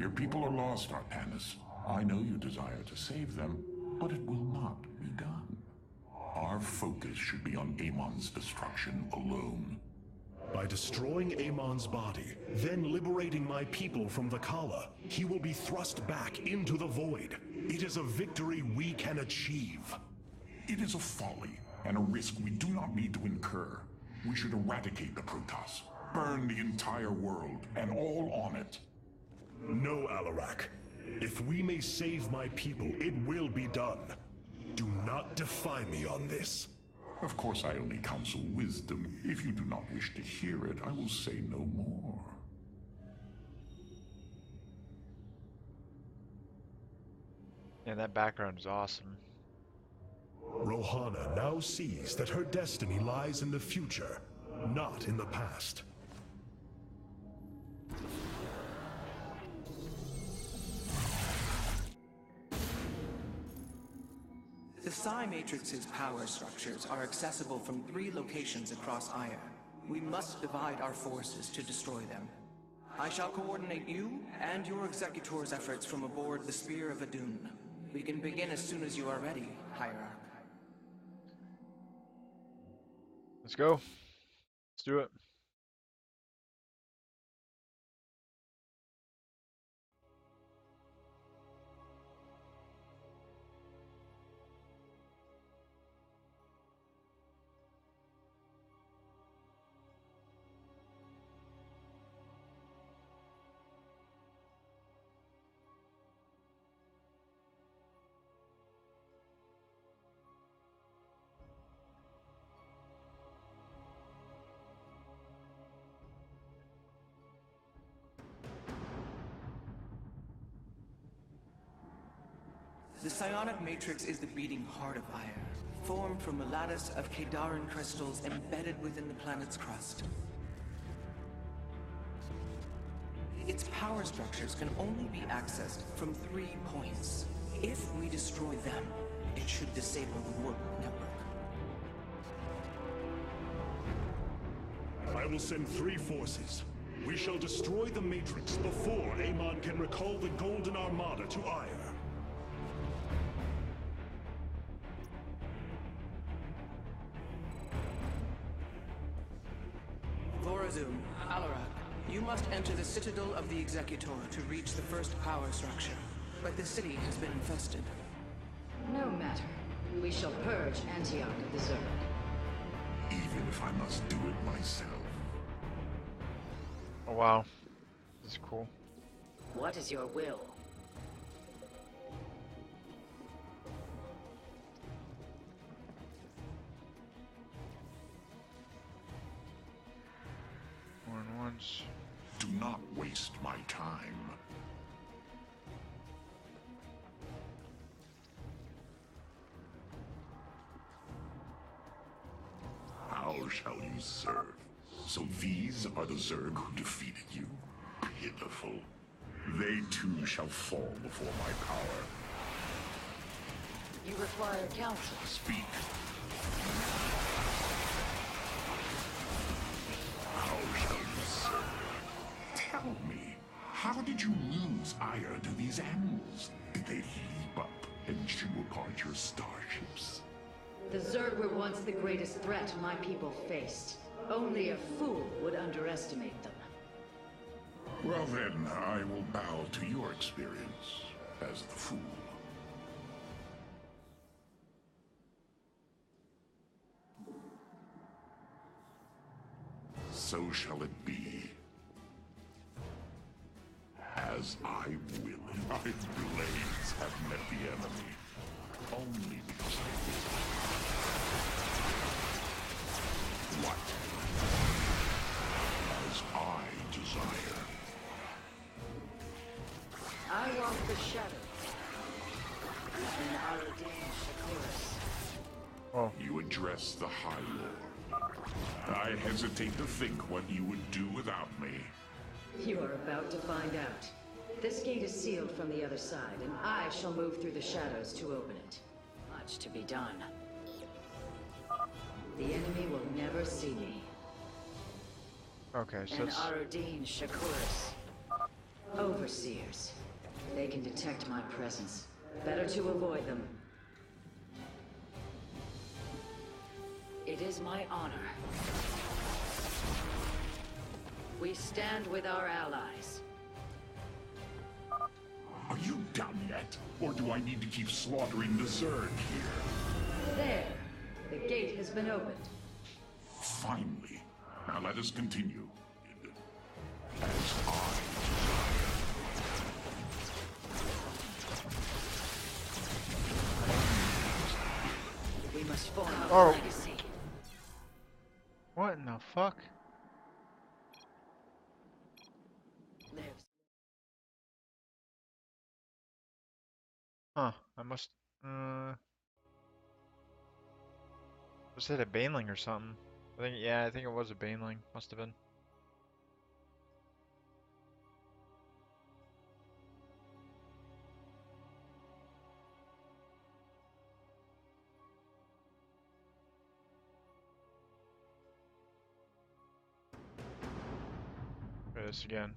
Your people are lost, Artanis. I know you desire to save them, but it will not be done. Our focus should be on Amon's destruction alone.
By destroying Amon's body, then liberating my people from the Kala, he will be thrust back into the void. It is a victory we can achieve.
It is a folly, and a risk we do not need to incur. We should eradicate the Protoss, burn the entire world, and all on it.
No, Alarak. If we may save my people, it will be done. Do not defy me on this.
Of course, I only counsel wisdom. If you do not wish to hear it, I will say no more.
Yeah, that background is awesome.
Rohana now sees that her destiny lies in the future, not in the past.
The Psi Matrix's power structures are accessible from 3 locations across Aya. We must divide our forces to destroy them. I shall coordinate you and your Executor's efforts from aboard the Spear of Adun. We can begin as soon as you are ready, Hierarch.
Let's go. Let's do it.
The psionic matrix is the beating heart of Aya, formed from a lattice of Kadaran crystals embedded within the planet's crust. Its power structures can only be accessed from 3 points. If we destroy them, it should disable the warp network.
I will send 3 forces. We shall destroy the Matrix before Amon can recall the Golden Armada to Ire.
Vorazun, Alarak, you must enter the Citadel of the Executor to reach the first power structure. But the city has been infested.
No matter. We shall purge Antioch of the Zerg.
Even if I must do it myself.
Oh wow. This is cool.
What is your will?
Going once.
Do not waste my time. How shall you serve? So these are the Zerg who defeated you? Pitiful. They too shall fall before my power.
You require counsel.
Speak. How shall you serve? Tell me, how did you lose ire to these animals? Did they leap up and chew apart your starships?
The Zerg were once the greatest threat my people faced. Only a fool would underestimate them.
Well then, I will bow to your experience as the fool. So shall it be. As I will it. My blades have met the enemy. Only because I will. What? As I desire.
I want the shadow. And Aladin Shakuras.
Oh.
You address the High Lord. I hesitate to think what you would do without me.
You are about to find out. This gate is sealed from the other side, and I shall move through the shadows to open it. Much to be done. The enemy will never see me.
Okay, so
And
it's...
Aradin Shakuras. Overseers. They can detect my presence. Better to avoid them. It is my honor. We stand with our allies.
Are you done yet? Or do I need to keep slaughtering the Zerg here?
There. The gate has been opened.
Finally. Now let us continue. As I desire.
We must form a
Oh.
legacy.
What in the fuck?
Lives.
Huh, I must... Was it a baneling or something? I think it was a baneling. Must have been. Try this again.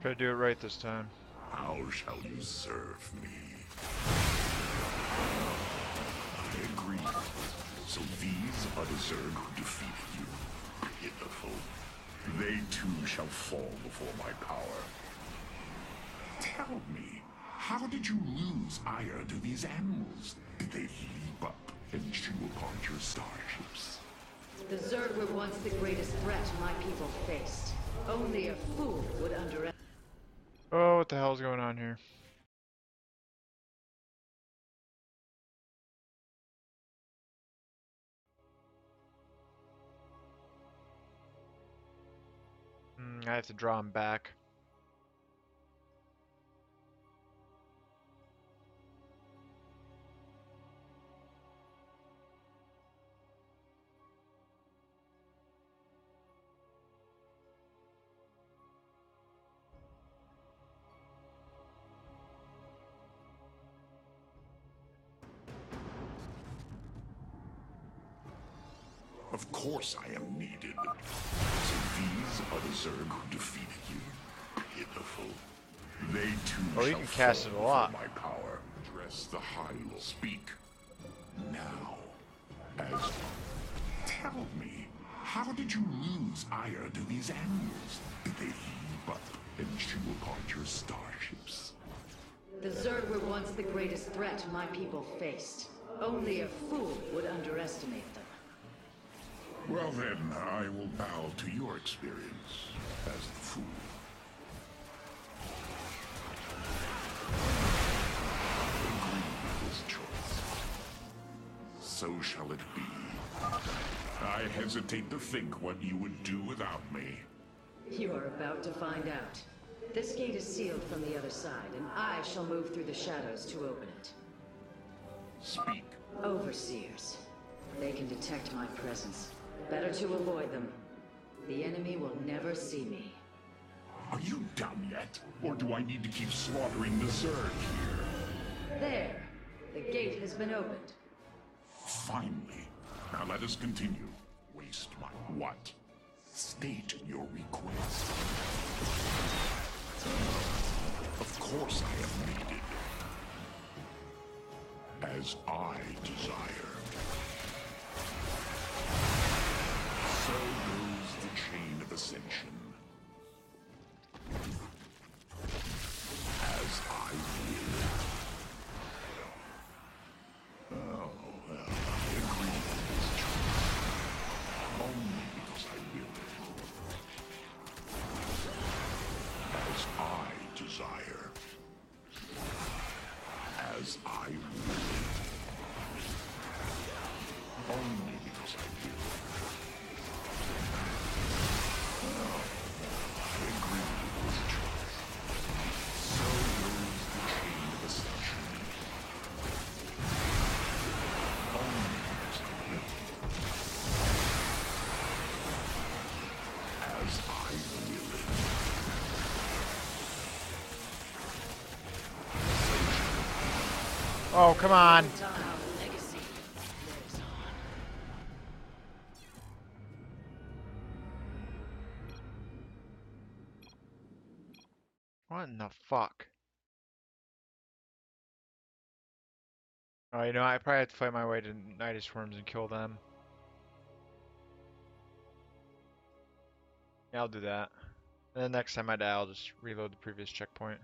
Try to do it right this time.
How shall you serve me? I agree. So these are the Zerg who defeated you. Pitiful. They too shall fall before my power. Tell me, how did you lose ire to these animals? Did they leap up and chew upon your starships?
The Zerg were once the greatest threat my people faced. Only a fool would underestimate.
Oh, what the hell's going on here? I have to draw him back.
Of course I am needed. So these are the Zerg who defeated you. Pitiful. They too
Oh, you
shall
can cast
fall
it a lot.
before my power. Dress the high will speak. Now, as tell me, how did you lose ire to these animals? Did they leap up and chew upon your starships?
The Zerg were once the greatest threat my people faced. Only a fool would underestimate them.
Well then, I will bow to your experience as the fool. Agree with this choice. So shall it be. I hesitate to think what you would do without me.
You are about to find out. This gate is sealed from the other side, and I shall move through the shadows to open it.
Speak.
Overseers. They can detect my presence. Better to avoid them. The enemy will never see me.
Are you done yet? Or do I need to keep slaughtering the Zerg here?
There! The gate has been opened.
Finally. Now let us continue. Waste my what? State your request. Of course I am needed. As I desire. So goes the chain of ascension. As I will. Oh, well, I agree with this choice. Only because I will it. As I desire. As I will it. Only because I will it. I agree with this choice. So goes the chain of ascension. Only because I will it. As I will it.
Oh, come on. What in the fuck? Oh, you know, I probably have to fight my way to Nidus Worms and kill them. Yeah, I'll do that. And then next time I die, I'll just reload the previous checkpoint.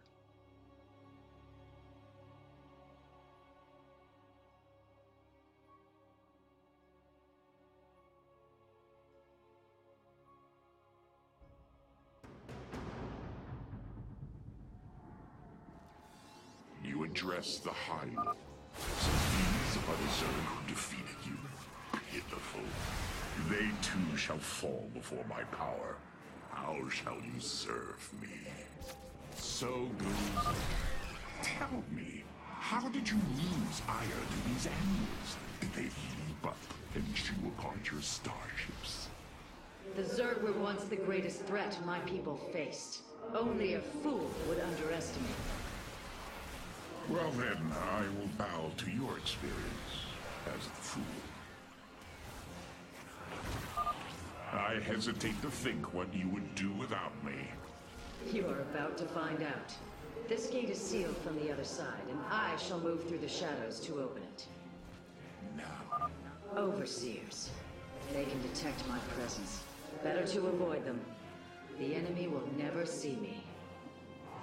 You address the high level. So these are the Zerg who defeated you. Pitiful. They too shall fall before my power. How shall you serve me? So goes. Tell me, how did you lose ire to these animals? Did they leap up and chew upon your starships?
The Zerg were once the greatest threat my people faced. Only a fool would underestimate them.
Well then, I will bow to your experience as the fool. I hesitate to think what you would do without me.
You are about to find out. This gate is sealed from the other side, and I shall move through the shadows to open it.
Now,
Overseers. They can detect my presence. Better to avoid them. The enemy will never see me.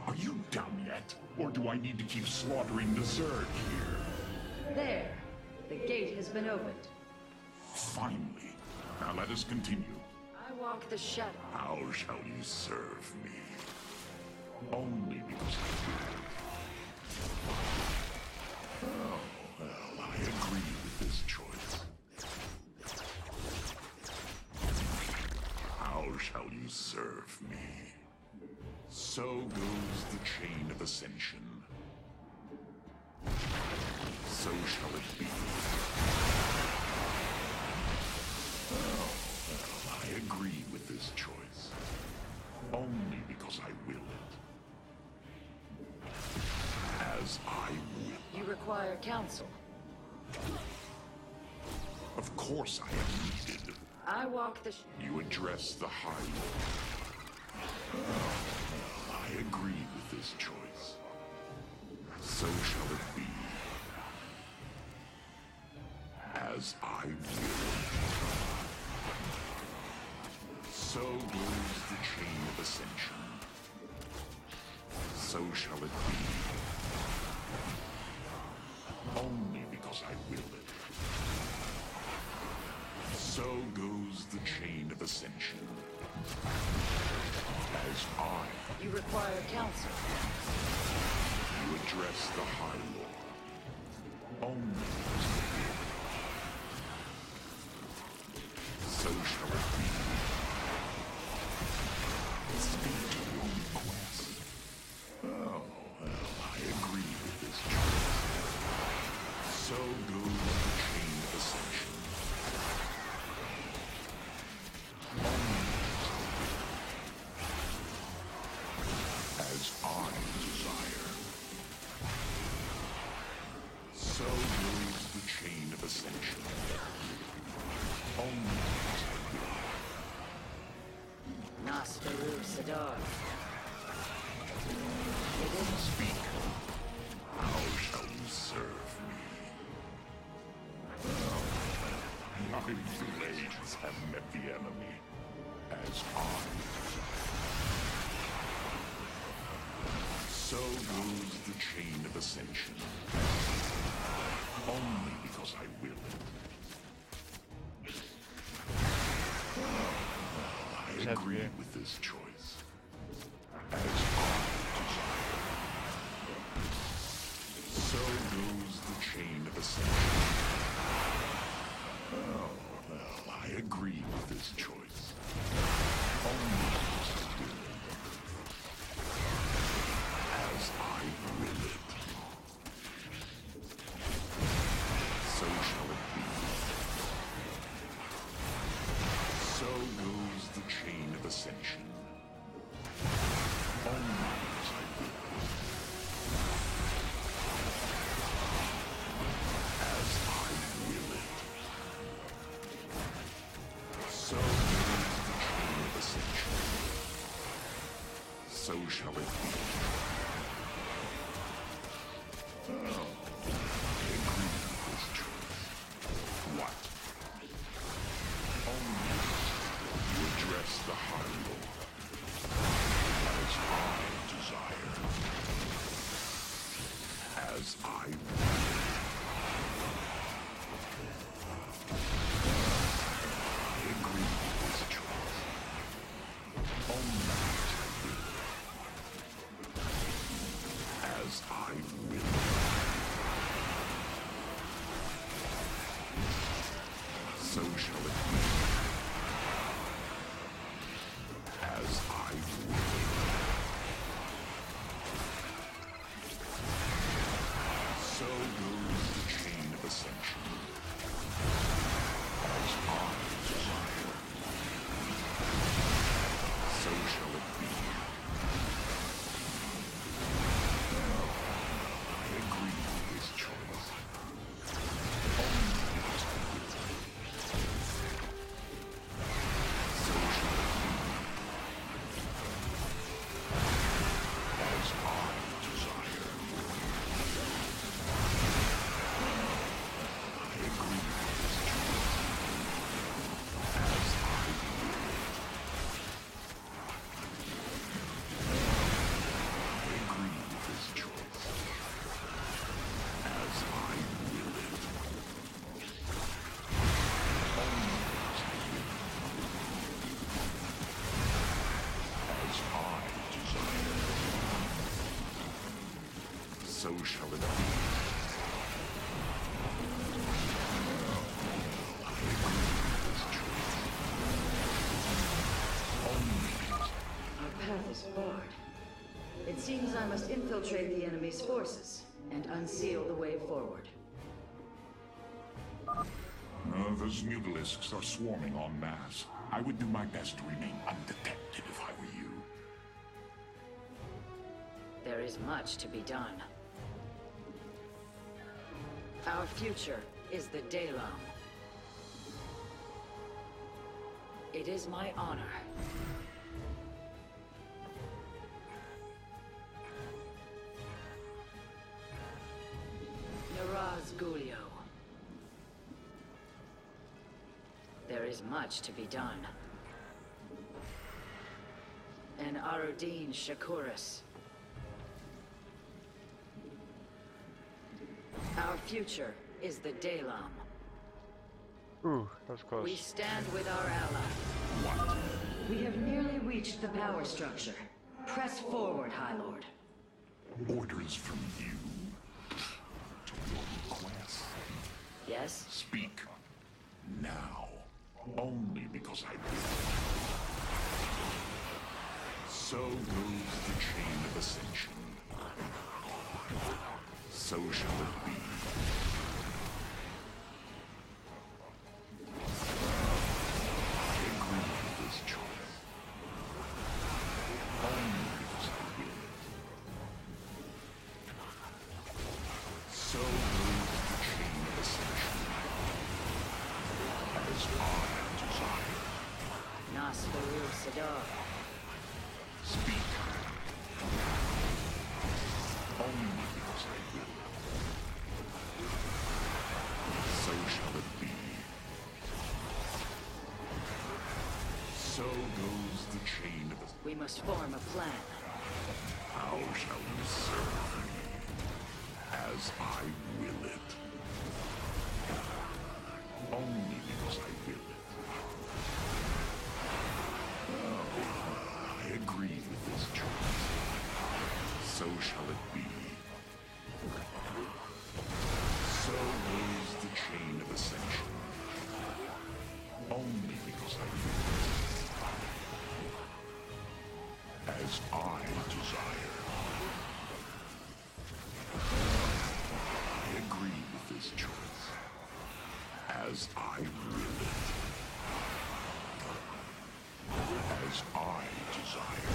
are you done yet? Or do I need to keep slaughtering the Zerg here?
There. The gate has been opened.
Finally. Now let us continue.
I walk the shadow.
How shall you serve me? Only because I will. Oh, well, I agree with this choice. How shall you serve me? So goes the chain of ascension. So shall it be. Oh, well, I agree with this choice. Only because I will it. As I will.
You require counsel.
Of course I am needed.
I walk the
You address the High Lord. Well, I agree with this choice. So shall it be. As I will. So goes the chain of ascension. So shall it be. Only because I will it. So goes the chain of ascension. As I...
You require counsel.
You address the High Lord. Only because I will. So shall it be. Speak to your request. Oh, well, I agree with this choice. So goes the chain of ascension. As I desire. So goes the chain of ascension. Only as I will.
Nasperu Sadar.
Speak. How shall you serve me? My blades have met the enemy. As I. So goes the chain of ascension. Only because I will it. I agree with this choice. As I desire. So goes the chain of ascension. Oh, well, I agree with this choice. Only because I will it. As I will it. So shall it be. So goes the chain of ascension. Only as I will. As I will it. So goes the chain of ascension. So shall it be. Oh, I agree with this choice. What? Only you address the High Lord. As I desire. As I will. I agree with this choice. Only as I will. As I will. So shall it be. As I will. So goes the chain of ascension. As I desire. So shall it be. I agree with this choice. Only as I will. So shall it be.
Our path is barred. It seems I must infiltrate the enemy's forces and unseal the way forward.
Those mutalisks are swarming en masse. I would do my best to remain undetected if I were you.
There is much to be done. Our future is the Daylon. It is my honor. Naraz Gulio. There is much to be done. And Arudin Shakuris. Our future is the Daylon.
Ooh, that was close.
We stand with our ally.
What?
We have nearly reached the power structure. Press forward, High Lord.
Orders from you? To your request?
Yes?
Speak. Now. Only because I will. So goes the chain of ascension. So shall it be. I agree with this choice. Only because I will. So goes the chain of ascension. As I desire.
Nasfaru Sadar.
Speak. Only because I will. So shall it be. So goes the chain of the...
We must form a plan.
How shall you serve me? As I will it. Only because I will it. Oh, I agree with this choice. So shall it be. So goes the chain of ascension. Only because I will it. As I desire. I agree with this choice. As I will it. As I desire.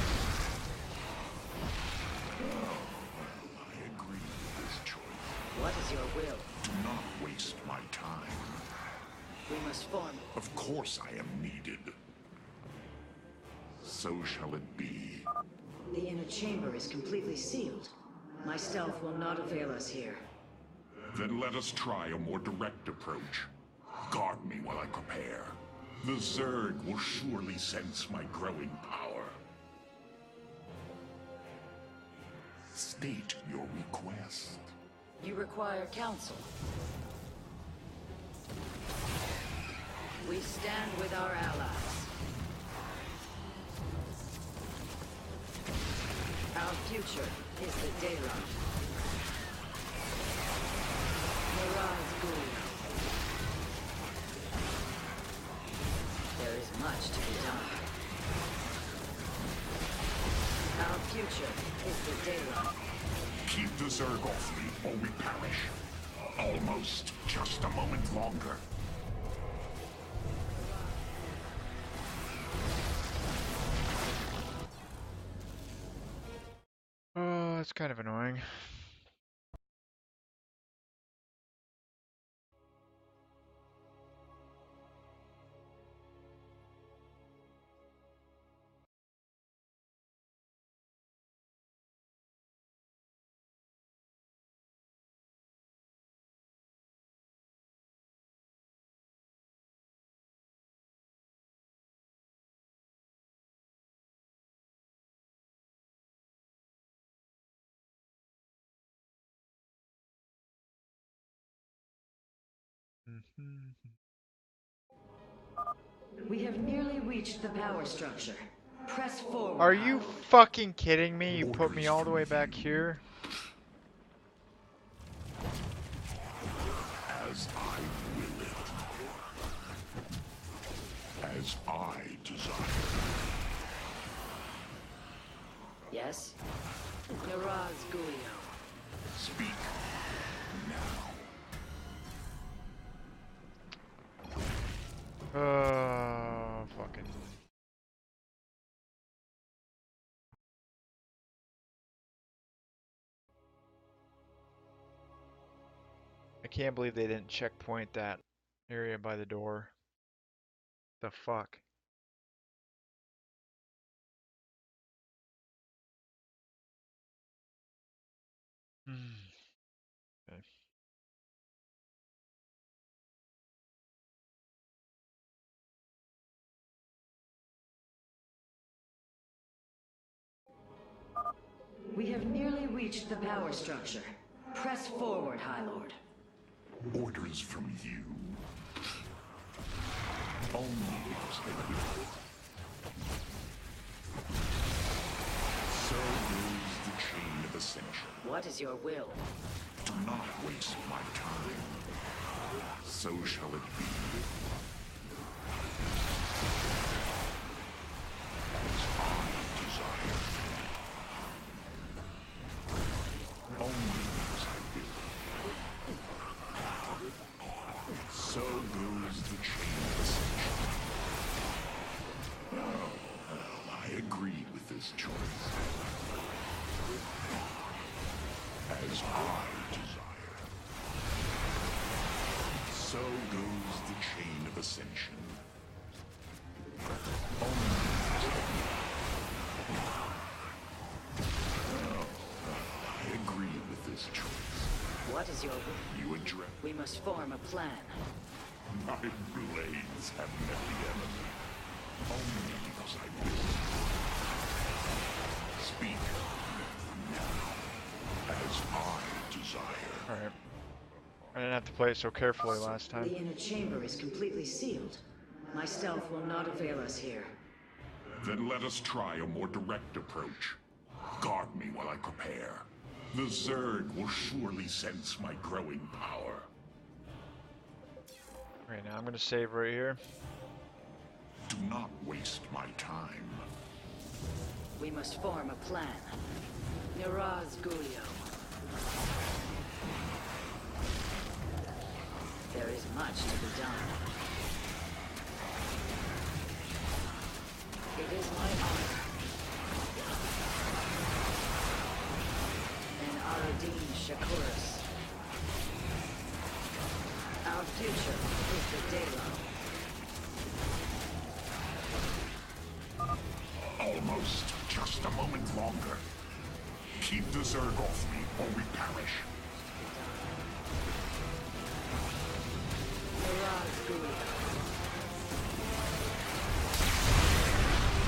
I agree with this choice.
What is your will?
Do not waste my time.
We must form.
Of course I am needed. So shall it be.
The inner chamber is completely sealed. My stealth will not avail us here.
Then let us try a more direct approach. Guard me while I prepare. The Zerg will surely sense my growing power. State your request.
You require counsel. We stand with our allies. Our future is the Daylon. Mirage Gulio. There is much to be done. Our future is the Daylon.
Keep the Zerg off me, or we perish. Almost. Just a moment longer.
Oh, that's kind of annoying.
We have nearly reached the power structure. Press forward.
Are you fucking kidding me? You put me all the way back here?
Gulio.
Speak now.
Fucking. I can't believe they didn't checkpoint that area by the door. The fuck? Okay.
We have nearly reached the power structure. Press forward, High Lord.
Orders from you. Only because I will. So goes the chain of ascension.
What is your will?
Do not waste my time. So shall it be. As I desire. Only as I will. So goes the chain of ascension. Oh, I agree with this choice. As I desire. So goes the chain of ascension. Only as I will. I agree with this choice.
What is your will?
You address.
We must form a plan.
My blades have met the enemy. Only because I will. Speak now, as I desire.
Alright. I didn't have to play it so carefully last time.
The inner chamber is completely sealed. My stealth will not avail us here.
Then let us try a more direct approach. Guard me while I prepare. The Zerg will surely sense my growing power.
Right now I'm gonna save right here.
Do not waste my time.
We must form a plan. Miraz Gulio. There is much to be done. It is my honor. And Aradin Shakuris. Our future is the Daylo.
Almost. Just a moment longer. Keep the Zerg off me, or we perish.
Miraz Gulio.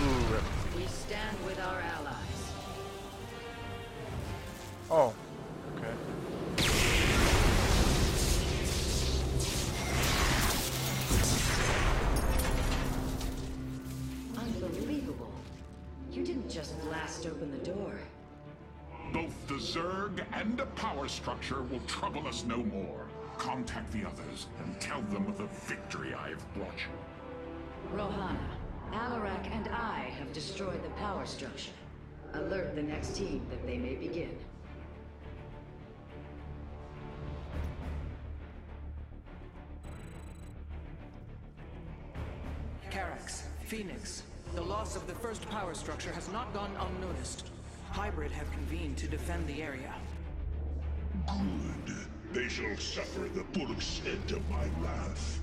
Ooh, rip.
We stand with our allies.
Oh. Okay.
Unbelievable. You didn't just blast open the door.
Both the Zerg and the power structure will trouble us no more. Contact the others and tell them of the victory I have brought you.
Rohana, Alarak and I have destroyed the power structure. Alert the next team that they may begin.
Carax, Phoenix, the loss of the first power structure has not gone unnoticed. Hybrid have convened to defend the area.
Good. They shall suffer the full extent of my wrath.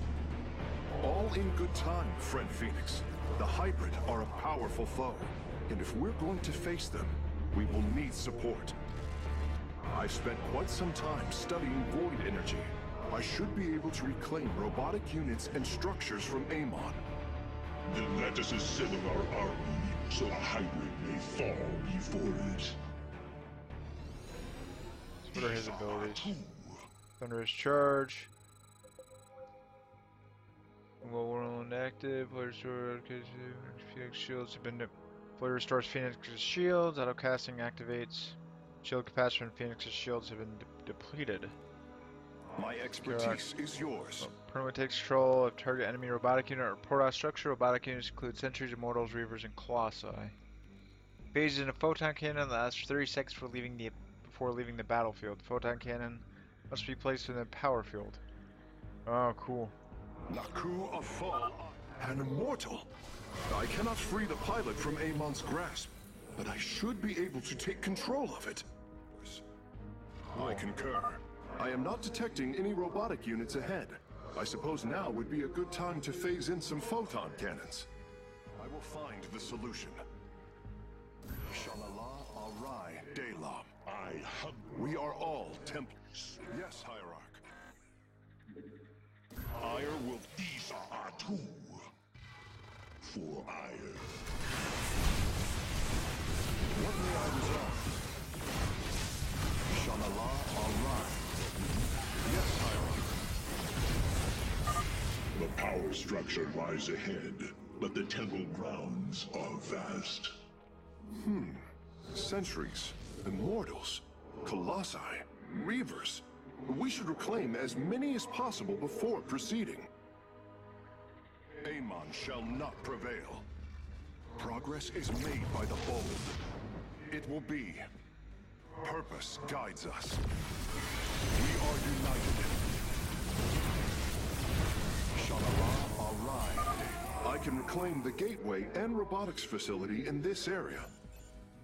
All in good time, friend Phoenix. The Hybrid are a powerful foe, and if we're going to face them, we will need support. I've spent quite some time studying void energy. I should be able to reclaim robotic units and structures from Amon.
Then let us assemble our army, so the Hybrid may fall before it.
What are his abilities? Thunderous Charge. While we're inactive, player restores Phoenix shields have been. Player restores Phoenix's shields. Auto casting activates. Shield capacity from Phoenix's shields have been depleted.
My expertise is yours.
Permanently takes control of target enemy robotic unit or Protoss structure. Robotic units include sentries, immortals, reavers, and colossi. Phases in a photon cannon that lasts 30 seconds for leaving the before leaving the battlefield. The photon cannon must be placed in the power field. Oh, cool.
Naku of Fall, an immortal. I cannot free the pilot from Amon's grasp, but I should be able to take control of it. I concur. I am not detecting any robotic units ahead. I suppose now would be a good time to phase in some photon cannons. I will find the solution. Shalala Arai Delam. We are all Templars. Yes, Hierarch. Ire will...
These are two. For ire.
What may I resolve? Shalala Arai. Yes, Hierarch.
The power structure lies ahead, but the temple grounds are vast.
Sentries, immortals, colossi, reavers. We should reclaim as many as possible before proceeding. Amon shall not prevail. Progress is made by the bold. It will be. Purpose guides us. We are united. Shalala Arai. I can reclaim the gateway and robotics facility in this area.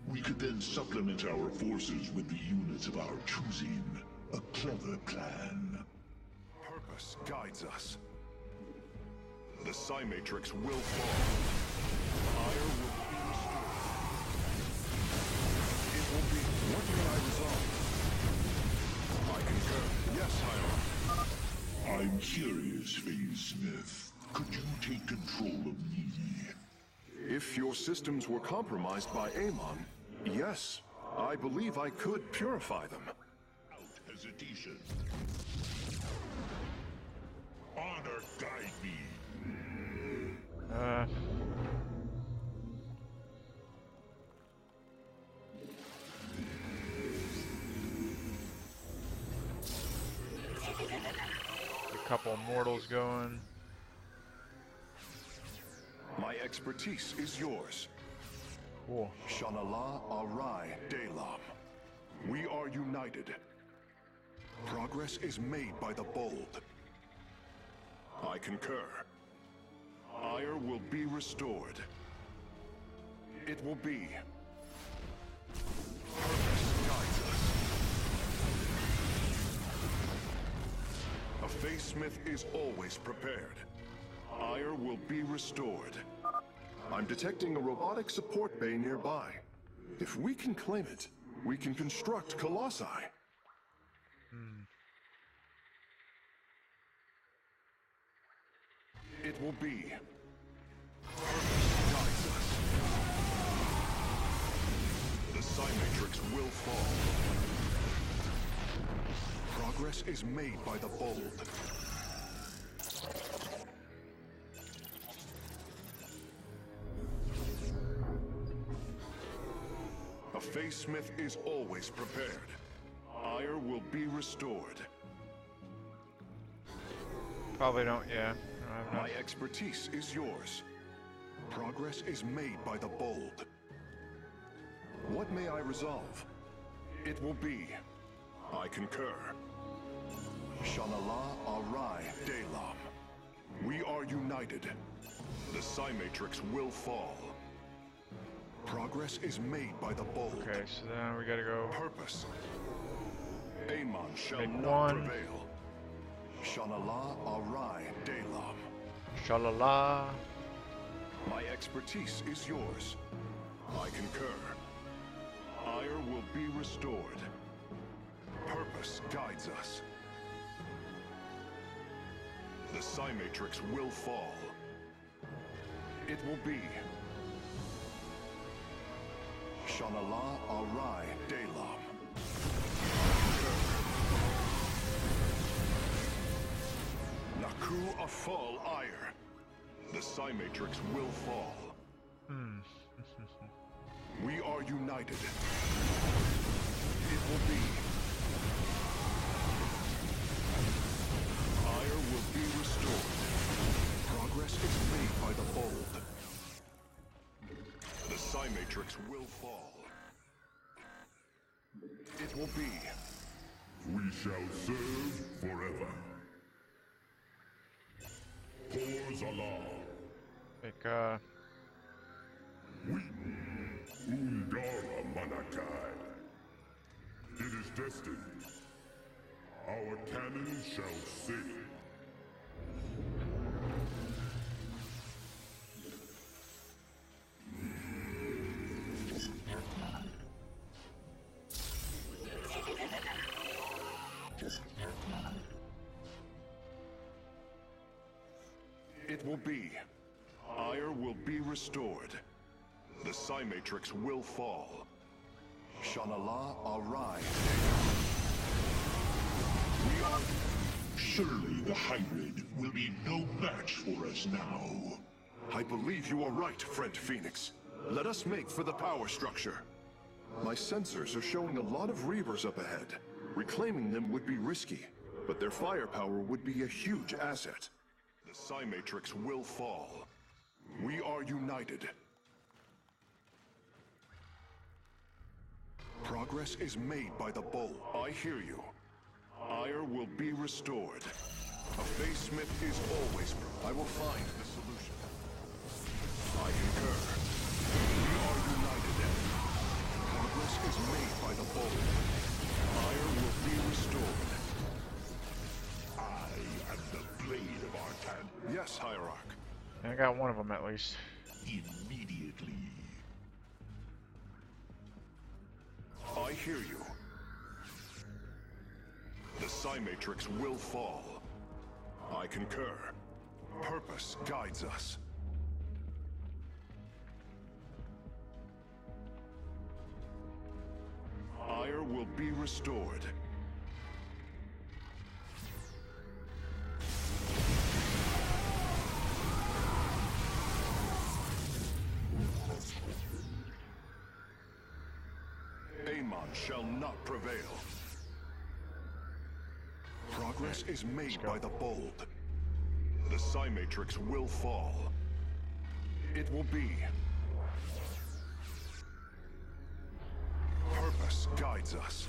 We could then supplement our forces with the units of our choosing. A clever plan.
Purpose guides us. The Psi Matrix will fall. Ire will be restored. It will be. What can I resolve? I concur. Yes, Hierarch.
I'm curious, Phase Smith. Could you take control of me?
If your systems were compromised by Amon, yes, I believe I could purify them.
Without hesitation. Honor guide me.
A couple mortals going.
My expertise is yours.
Cool.
Shalala Arai Delam. We are united. Progress is made by the bold. I concur. Ire will be restored. It will be. Purpose guides us. A Phase Smith is always prepared. Ire will be restored. I'm detecting a robotic support bay nearby. If we can claim it, we can construct colossi. It will be. Purpose guides us. The Psi Matrix will fall. Progress is made by the bold. A Phase Smith is always prepared. Ire will be restored.
Probably don't, yeah.
My expertise is yours. Progress is made by the bold. What may I resolve? It will be. I concur. Shalala Arai Delam. We are united. The Psi Matrix will fall. Progress is made by the bold.
Okay, so then we gotta go.
Purpose. Amon shall
Make
not
one.
prevail. Shalala Arai Delam.
Shalala.
My expertise is yours. I concur. Ire will be restored. Purpose guides us. The Psi Matrix will fall. It will be. Shalala Arai Delam. Naku Afal Ire. The Psi Matrix will fall. We are united. It will be. Ire will be restored. Progress is made by the bold. The Psi Matrix will fall. It It will be.
We shall serve forever. For Zala.
Like,
We Undara Manakai. It is destined. Our cannons shall sing.
It will be. Ire will be restored. The Psy-Matrix will fall. Shanala Arai. We are...
Surely the hybrid will be no match for us now.
I believe you are right, friend Phoenix. Let us make for the power structure. My sensors are showing a lot of Reavers up ahead. Reclaiming them would be risky, but their firepower would be a huge asset. The Psy-Matrix will fall. We are united. Progress is made by the bold. I hear you. Ire will be restored. A Face Smith is always... I will find the solution. I concur. We are united. Progress is made by the bold. Ire will be restored.
I am the blade of Arcan.
Yes, Hierarch.
I got one of them at least.
Immediately.
I hear you. The Psy-Matrix will fall. I concur. Purpose guides us. Ire will be restored. Amon shall not prevail. Progress is made by the bold. The Psy-Matrix will fall. It will be. Purpose guides us.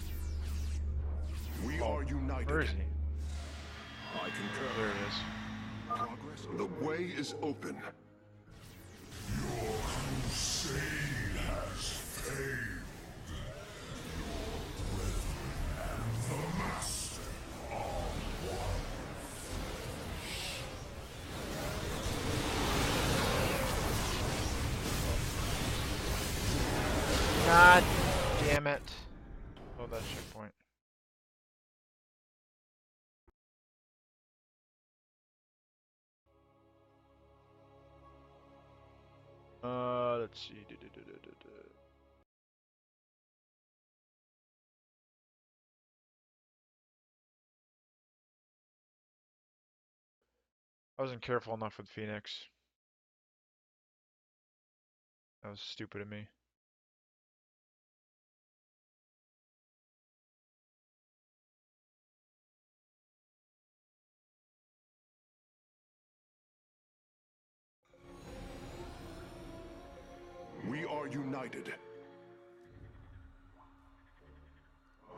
We are united.
Where is he?
I concur.
There it is.
Progress. The way is open.
Your crusade has failed. The Master are one.
God damn it. Oh, that checkpoint. Let's see. I wasn't careful enough with Phoenix. That was stupid of me.
We are united.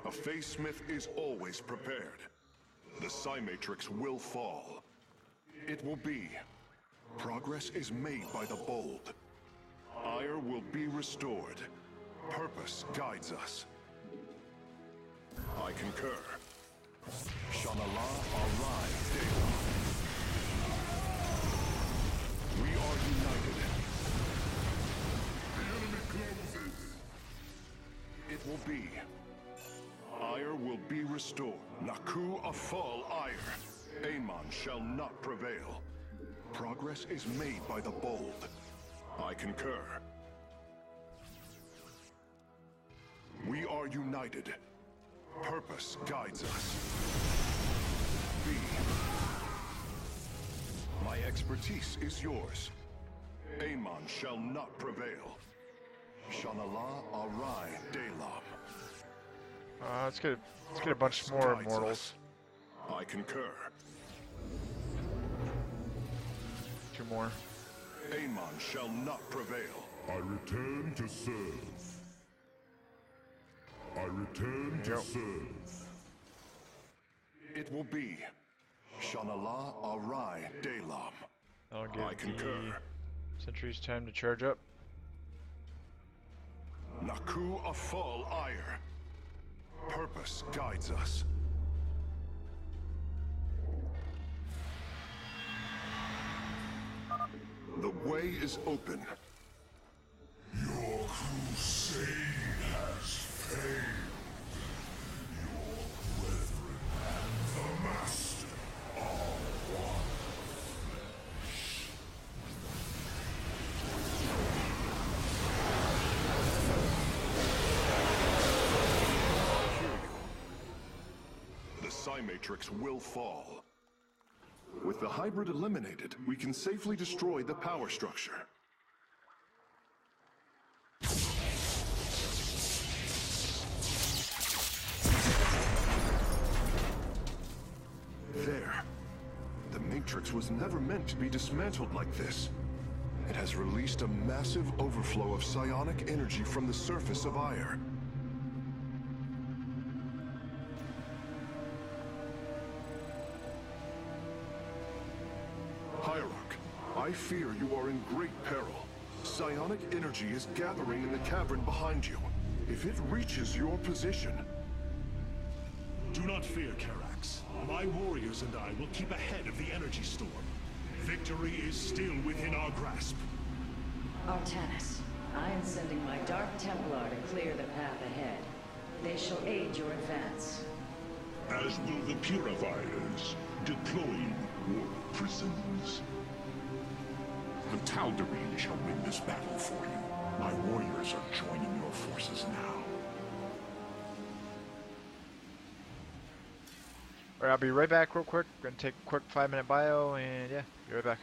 A Face Smith is always prepared. The Psy-Matrix will fall. It will be. Progress is made by the bold. Ire will be restored. Purpose guides us. I concur. Shanala Arai Deva. We are united.
The enemy closes.
It will be. Ire will be restored. Naku Afal Ire. Amon shall not prevail. Progress is made by the bold. I concur. We are united. Purpose guides us. B. My expertise is yours. Amon shall not prevail. Shanala Arai Delam.
Let's get a bunch more immortals.
I concur.
2 more.
Amon shall not prevail.
I return to serve.
I return to serve.
It will be Shanala Arai Delam.
I'll give
I concur.
the sentries time to charge up.
Naku Afal Ire. Purpose guides us. The way is open.
Your crusade has failed. Your brethren and the Master are one flesh.
I hear you. The Psi Matrix will fall. With the hybrid eliminated, we can safely destroy the power structure. There. The Matrix was never meant to be dismantled like this. It has released a massive overflow of psionic energy from the surface of Ire. Hierarch, I fear you are in great peril. Psionic energy is gathering in the cavern behind you. If it reaches your position...
Do not fear, Karax. My warriors and I will keep ahead of the energy storm. Victory is still within our grasp.
Artanis, I am sending my Dark Templar to clear the path ahead. They shall aid your advance.
As will the Purifiers, deploying warp prisons.
The Tal'Darim shall win this battle for you. My warriors are joining your forces now.
Alright, I'll be right back real quick. Gonna take a quick 5-minute bio and yeah, be right back.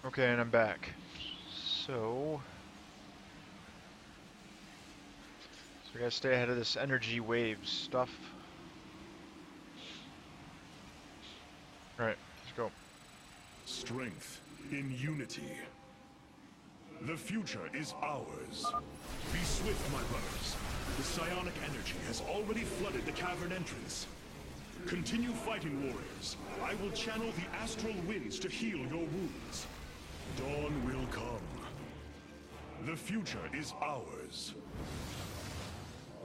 Okay, and I'm back. So we gotta stay ahead of this energy wave stuff. Alright, let's go.
Strength in unity. The future is ours. Be swift, my brothers. The psionic energy has already flooded the cavern entrance. Continue fighting, warriors. I will channel the astral winds to heal your wounds. Dawn will come. The future is ours.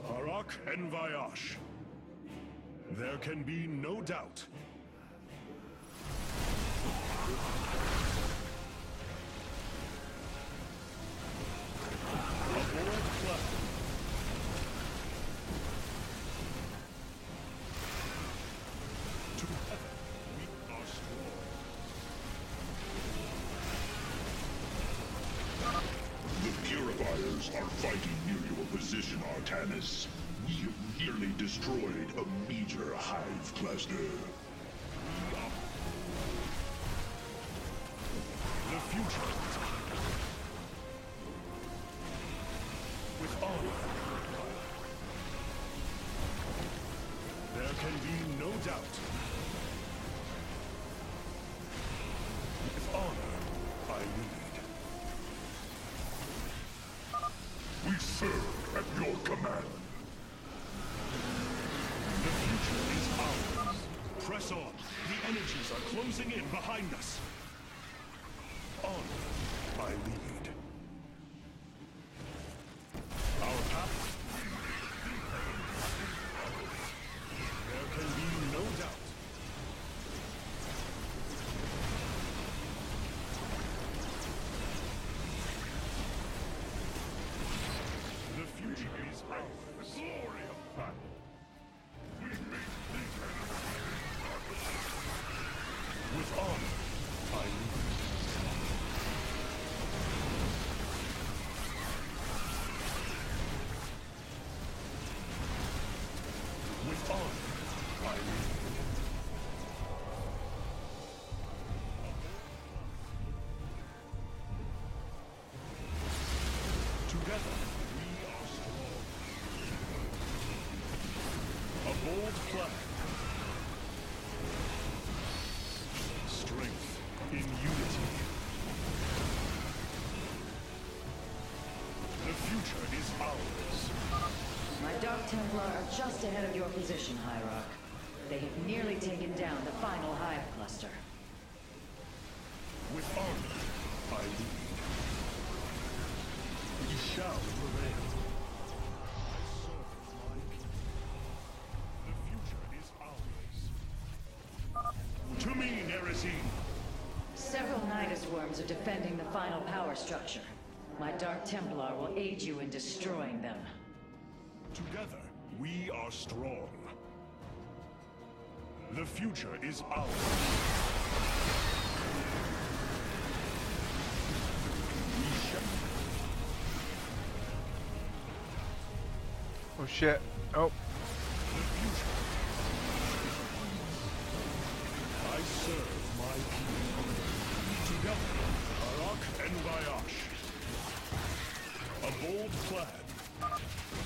Arak and Vayash. There can be no doubt. Aboard flag. Together, we are strong.
The Purifiers are fighting near your position, Artanis. We have nearly destroyed a major hive cluster.
The future. With honor. There can be no doubt. With honor, I lead.
We serve at your command.
The future is ours. Press on. The energies are closing in behind us. On, I lead. Our path. There can be no doubt. The future is ours. The glory of battle. We make the with honor, I lead. With honor, I lead. Together, we are strong. A bold flag. Strength in unity. The future is ours.
My Dark Templar are just ahead of your position, Hierarch. They have nearly taken down the final hive cluster.
With honor, I lead. We shall prevail. The future is ours. To me, Nerazine.
Several Nidus worms are defending the final power structure. My Dark Templar will aid you in destroying them.
Together, we are strong. The future is ours. We shall.
Oh shit. Oh.
The future. I serve my people. Together, Arak and Vayash. A bold plan.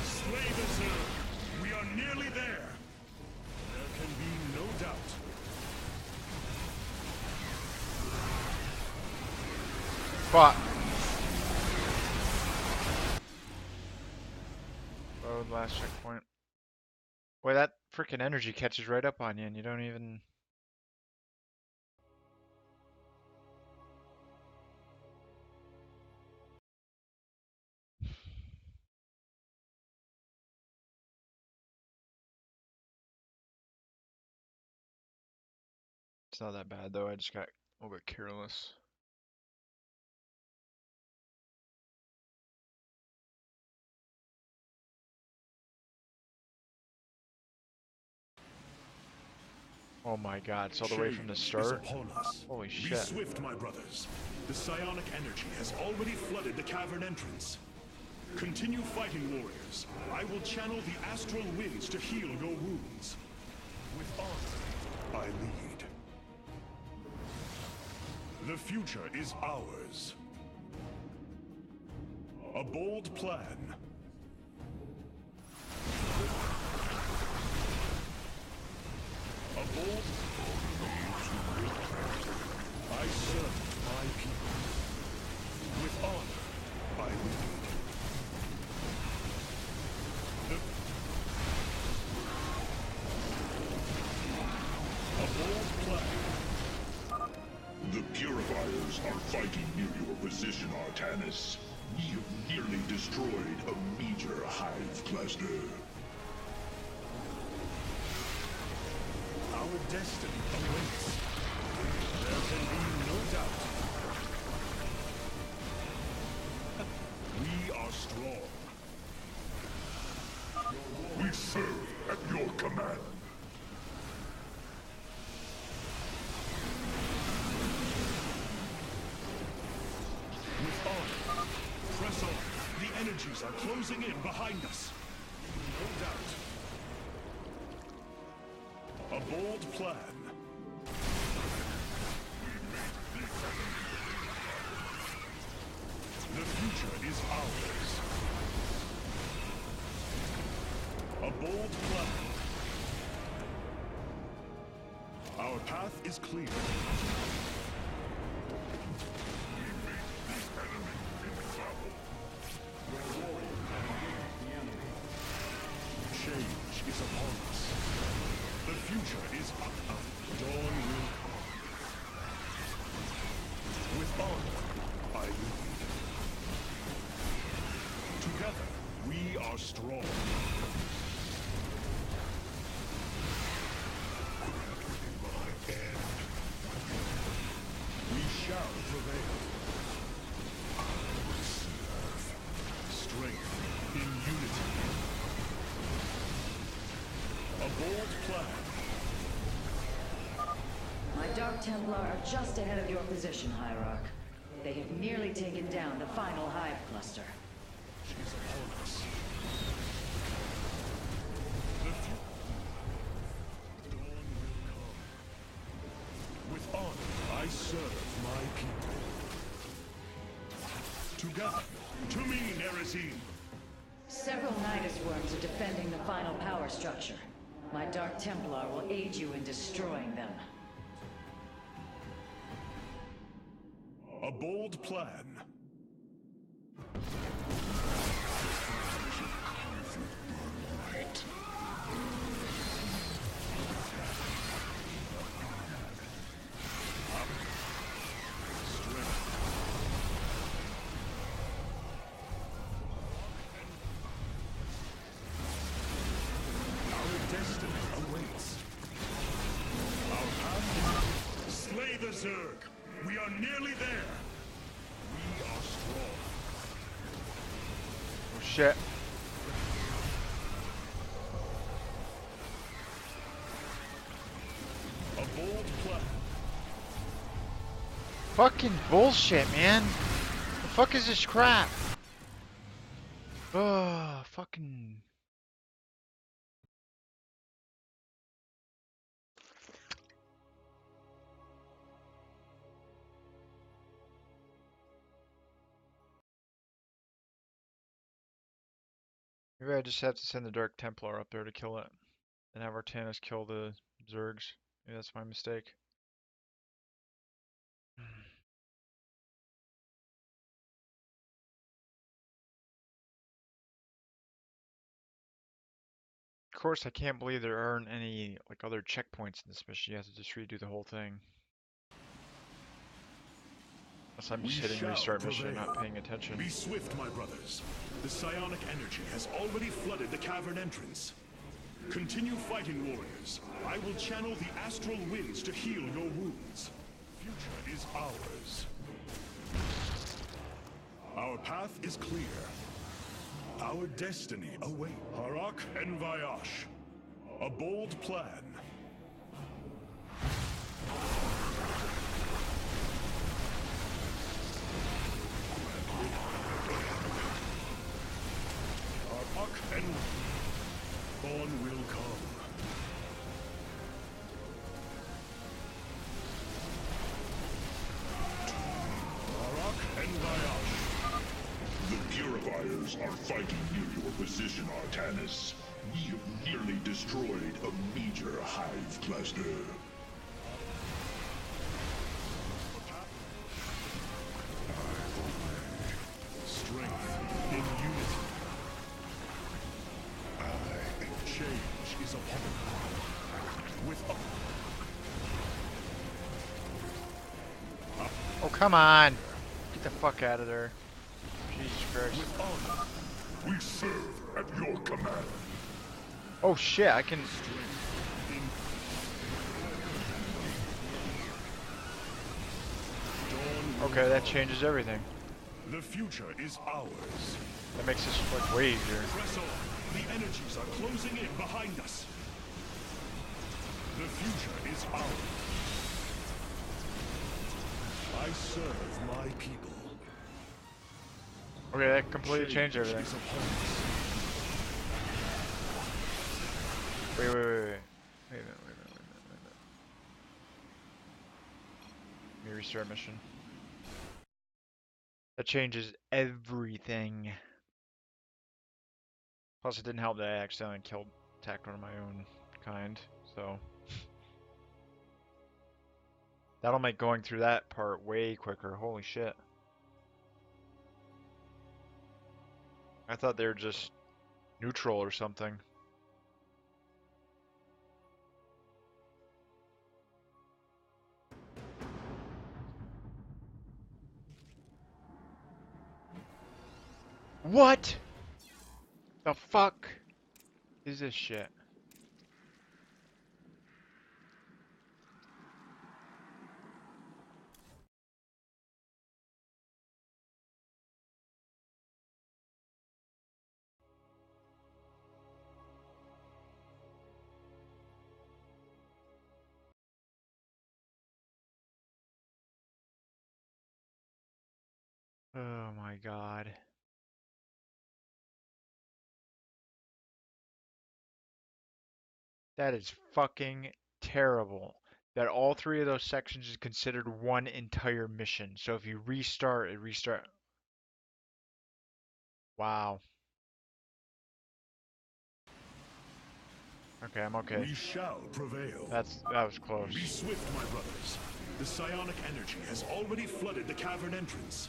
Slay the Zerg. We are nearly there. There can be no doubt.
Fuck. Oh, last checkpoint. Boy, that freaking energy catches right up on you and you don't even... It's not that bad though, I just got a little bit careless. Oh my god, it's all the way from the start? Holy shit.
Be swift, my brothers. The psionic energy has already flooded the cavern entrance. Continue fighting, warriors. I will channel the astral winds to heal your wounds. With honor, I lead. The future is ours. A bold plan. A bold... I serve my people. With honor, I lead. A bold plan.
The Purifiers are fighting near your position, Artanis. We have nearly destroyed a major hive cluster.
Our destiny awaits. There can be no doubt. We are strong.
We serve at your command.
With honor, press on. The energies are closing in behind us. No doubt. A bold plan. The future is ours. A bold plan. Our path is clear. Change is upon us. The future is up. Dawn will come. With honor, I lead. Together, we are strong. We shall prevail. Strength in unity. A bold plan.
My Dark Templar are just ahead of your position, Hierarch. They have nearly taken down the final hive cluster.
She's upon us. Dawn will come. With honor, I serve my people. Together, to me, Nerazine.
Several Nidus worms are defending the final power structure. My Dark Templar will aid you in destroying them.
A bold plan. Our destiny awaits. Our path is... Slay the Zerg! We are nearly there! We are strong.
Oh shit.
A bold plan.
Fucking bullshit, man. The fuck is this crap? Oh, fucking. Maybe I just have to send the Dark Templar up there to kill it. And have Artanis kill the Zergs. Maybe that's my mistake. Of course, I can't believe there aren't any like other checkpoints in this mission. You have to just redo the whole thing. Unless I'm just hitting restart mission and not paying attention.
Be swift, my brothers. The psionic energy has already flooded the cavern entrance. Continue fighting, warriors. I will channel the astral winds to heal your wounds. Future is ours. Our path is clear. Our destiny awaits. Harak and Vayash. A bold plan. Harak and Dawn will come.
purifiers are fighting near your position, Artanis. We have nearly destroyed a major hive cluster.
Strength in unity. Change is upon us. With
Oh, come on! Get the fuck out of there. Jesus Christ.
with honor.
We serve at your command.
Oh shit, I can... Okay, that changes everything.
The future is ours.
That makes this like way easier.
Press on. The energies are closing in behind us. The future is ours. I serve my people.
Okay, that completely changed everything.
Is upon us.
Wait a minute. Let me restart mission. That changes everything. Plus, it didn't help that I accidentally attacked one of my own kind, so. That'll make going through that part way quicker. Holy shit. I thought they were just neutral or something. What the fuck is this shit? Oh my god. That is fucking terrible. That all three of those sections is considered one entire mission. So if you restart, it restart. Wow. Okay, I'm okay.
We shall prevail.
That was close.
Be swift, my brothers. The psionic energy has already flooded the cavern entrance.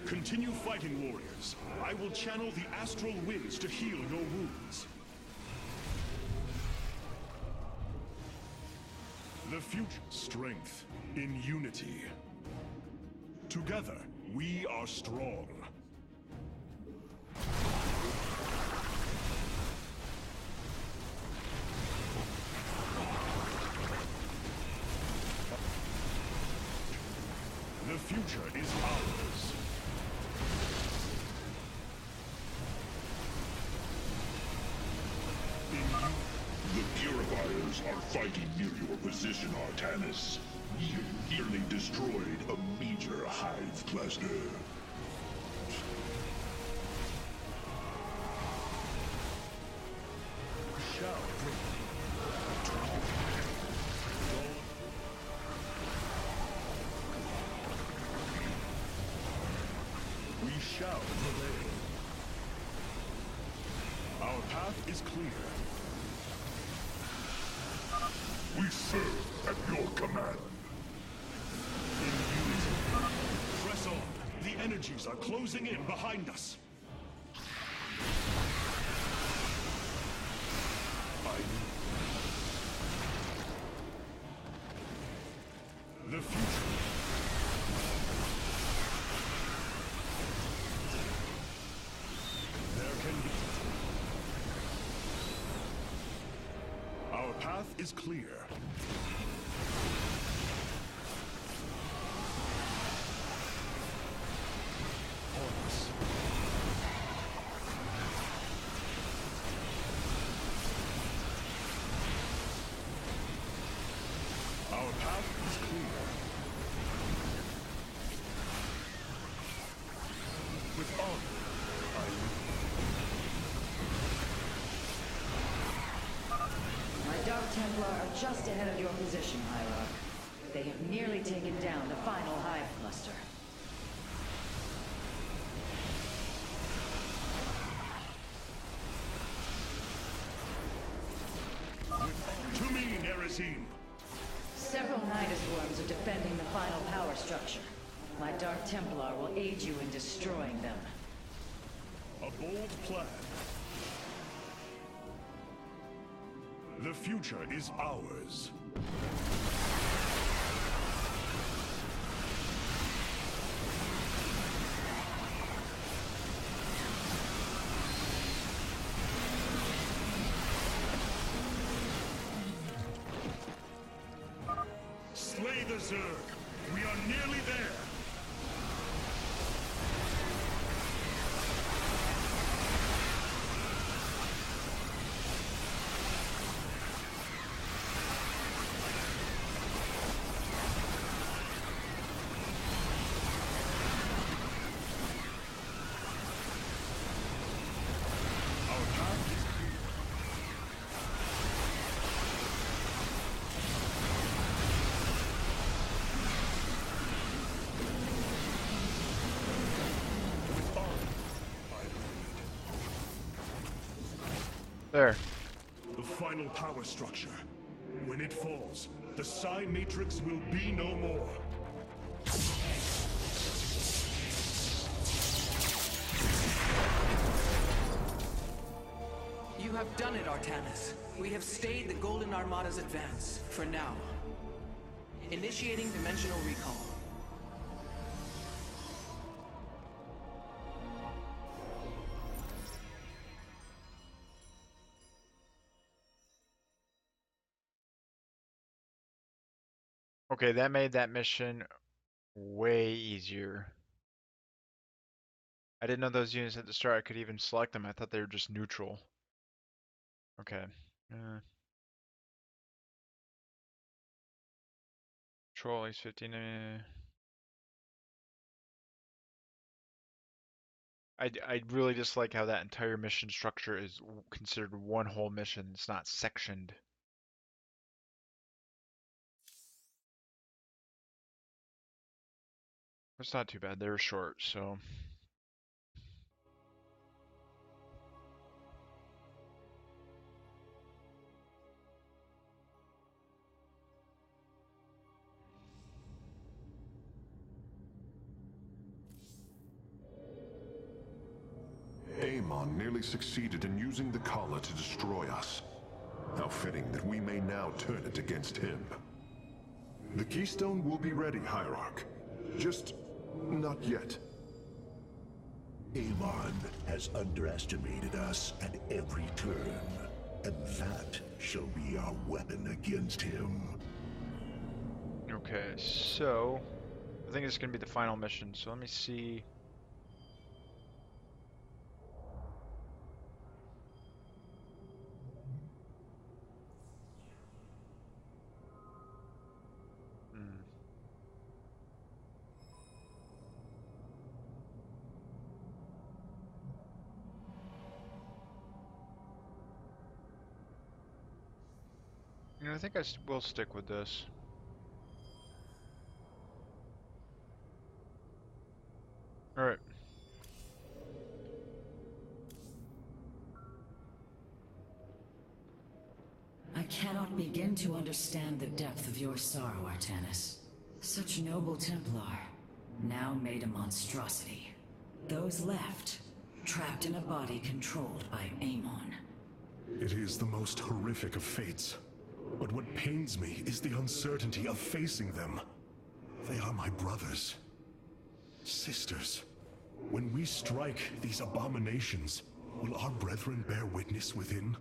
Continue fighting, warriors. I will channel the astral winds to heal your wounds. The future. Strength in unity. Together, we are strong. The future is ours.
The purifiers are fighting near your position, Artanis. We have nearly destroyed a major hive cluster.
We shall prevail. Our path is clear.
We serve at your command.
In unity. Press on. The energies are closing in behind us. The future. There can be. Our path is clear. Our path is clear. With honor, I lead.
My Dark Templar are just ahead of your position, Hierarch. They have nearly taken down the final hive cluster.
Azim.
Several Nidus are defending the final power structure. My Dark Templar will aid you in destroying them.
A bold plan. The future is ours. Slay the Zerg. We are nearly there.
There.
The final power structure. When it falls, the Psi Matrix will be no more.
You have done it, Artanis. We have stayed the Golden Armada's advance, for now. Initiating dimensional recall.
Okay, that made that mission way easier. I didn't know those units at the start, I could even select them. I thought they were just neutral. Okay. Control at least 15. I really just like how that entire mission structure is considered one whole mission. It's not sectioned. It's not too bad. They were short, so.
Amon nearly succeeded in using the Kala to destroy us. How fitting that we may now turn it against him. The Keystone will be ready, Hierarch. Just not yet.
Amon has underestimated us at every turn, and that shall be our weapon against him.
Okay, so I think it's gonna be the final mission. So let me see. You know, I think will stick with this. All right.
I cannot begin to understand the depth of your sorrow, Artanis. Such noble Templar, now made a monstrosity. Those left, trapped in a body controlled by Amon.
It is the most horrific of fates. But what pains me is the uncertainty of facing them. They are my brothers. Sisters. When we strike these abominations, will our brethren bear witness within?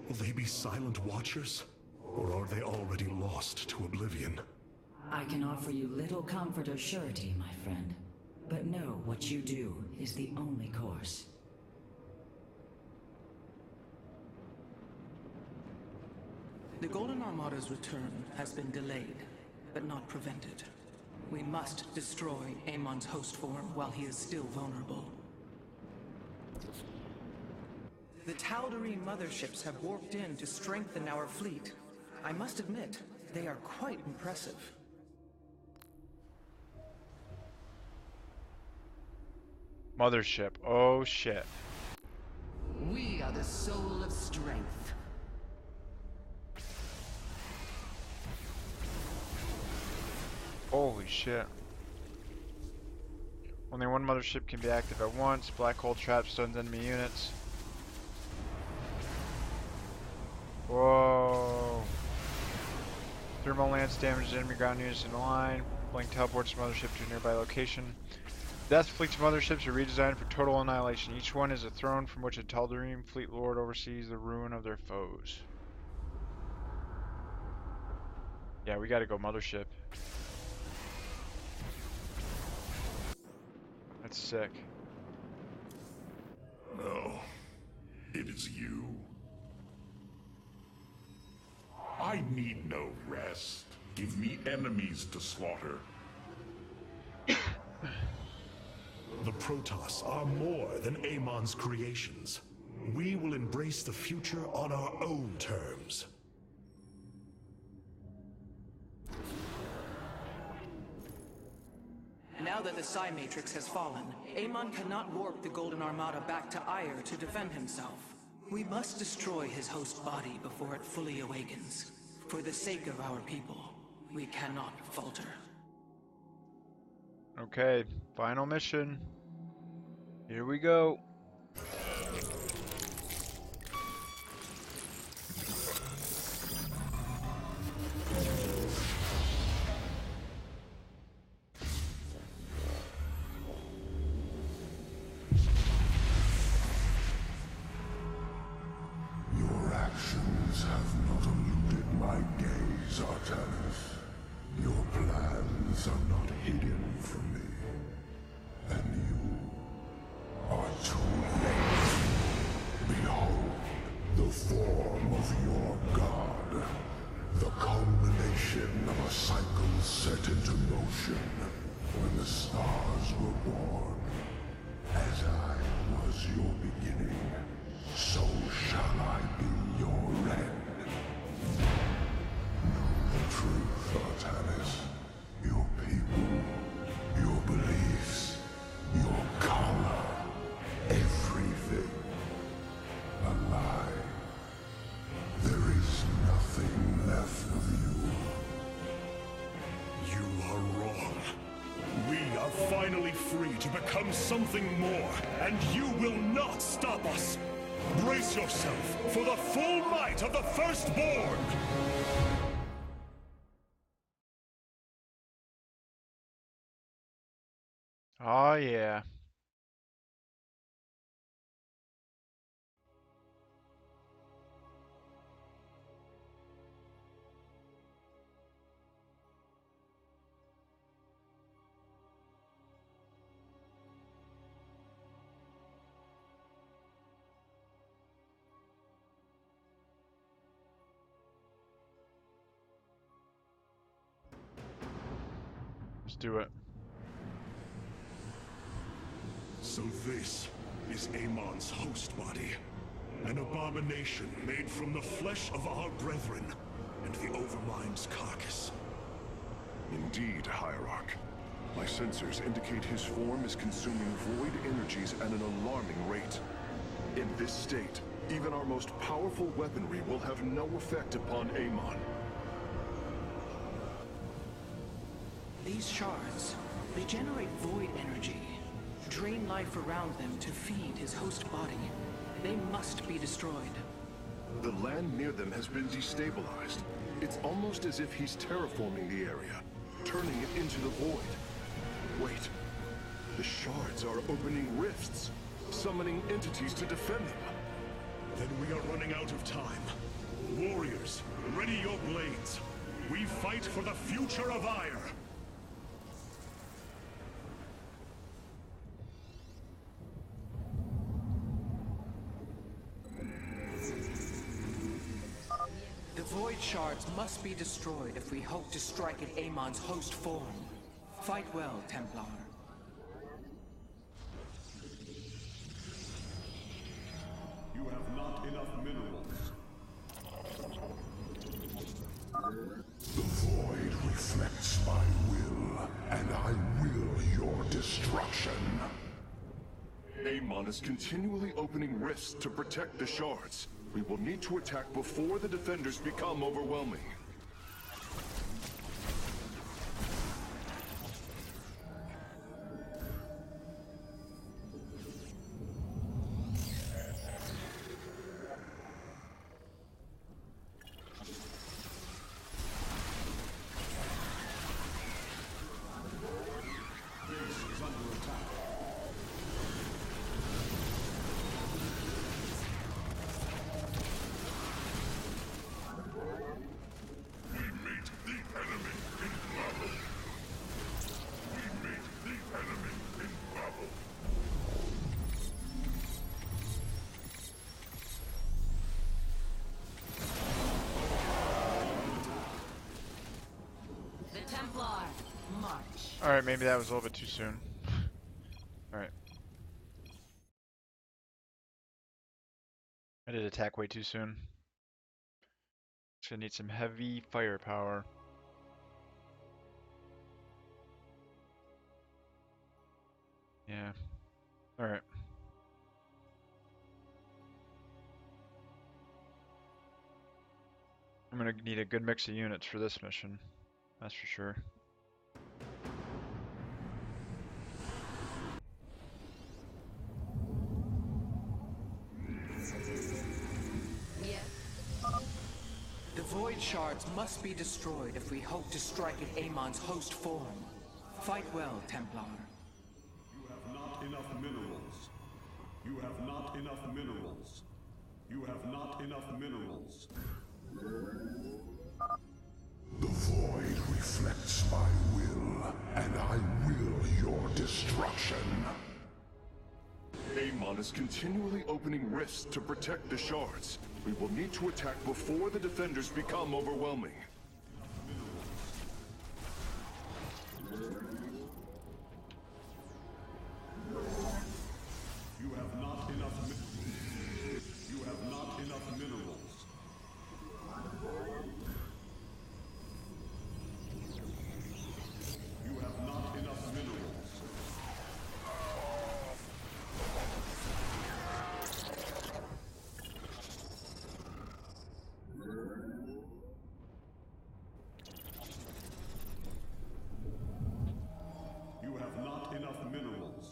Will they be silent watchers? Or are they already lost to oblivion?
I can offer you little comfort or surety, my friend. But know what you do is the only course.
The Golden Armada's return has been delayed, but not prevented. We must destroy Amon's host form while he is still vulnerable. The Tal'Darim motherships have warped in to strengthen our fleet. I must admit, they are quite impressive.
Mothership. Oh shit.
We are the soul of strength.
Holy shit. Only one mothership can be active at once. Black hole trap stuns enemy units. Whoa. Thermal lance damages enemy ground units in the line. Blink teleports the mothership to a nearby location. Death fleet's motherships are redesigned for total annihilation. Each one is a throne from which a Tal'Darim fleet lord oversees the ruin of their foes. Yeah, we gotta go mothership. That's sick.
No, it is you. I need no rest. Give me enemies to slaughter.
The Protoss are more than Amon's creations. We will embrace the future on our own terms.
Now that the Psi Matrix has fallen, Amon cannot warp the Golden Armada back to Ire to defend himself. We must destroy his host body before it fully awakens. For the sake of our people, we cannot falter.
Okay, final mission. Here we go.
Your actions have not eluded my gaze, Artanis. Your plans are not hidden from me. And you are too late. Behold, the form of your god. The culmination of a cycle set into motion when the stars were born. As I was your beginning, so shall I be your end. Know the truth, Artanis. Your people, your beliefs, your color, everything. A lie. There is nothing left of you.
You are wrong. We are finally free to become something more, and you will not stop us. Brace yourself for the full might of the Firstborn!
Oh yeah. Let's do it.
So this is Amon's host body. An abomination made from the flesh of our brethren and the Overmind's carcass.
Indeed, Hierarch. My sensors indicate his form is consuming void energies at an alarming rate. In this state, even our most powerful weaponry will have no effect upon Amon.
These shards, they generate void energy, drain life around them to feed his host body. They must be destroyed.
The land near them has been destabilized. It's almost as if he's terraforming the area, turning it into the void. Wait. The shards are opening rifts, summoning entities to defend them.
Then we are running out of time. Warriors, ready your blades. We fight for the future of Ire.
The void shards must be destroyed if we hope to strike at Amon's host form. Fight well, Templar.
You have not enough minerals.
The void reflects my will, and I will your destruction.
Amon is continually opening rifts to protect the shards. We will need to attack before the defenders become overwhelming.
Alright, maybe that was a little bit too soon. Alright. I did attack way too soon. Just gonna need some heavy firepower. Yeah. Alright. I'm gonna need a good mix of units for this mission. That's for sure.
The Void Shards must be destroyed if we hope to strike at Amon's host form. Fight well, Templar.
You have not enough minerals. You have not enough minerals. You have not enough minerals.
The void reflects my will, and I will your destruction.
Amon is continually opening rifts to protect the shards. We will need to attack before the defenders become overwhelming.
You have not enough You have not enough minerals. You have not enough minerals. You have not enough minerals.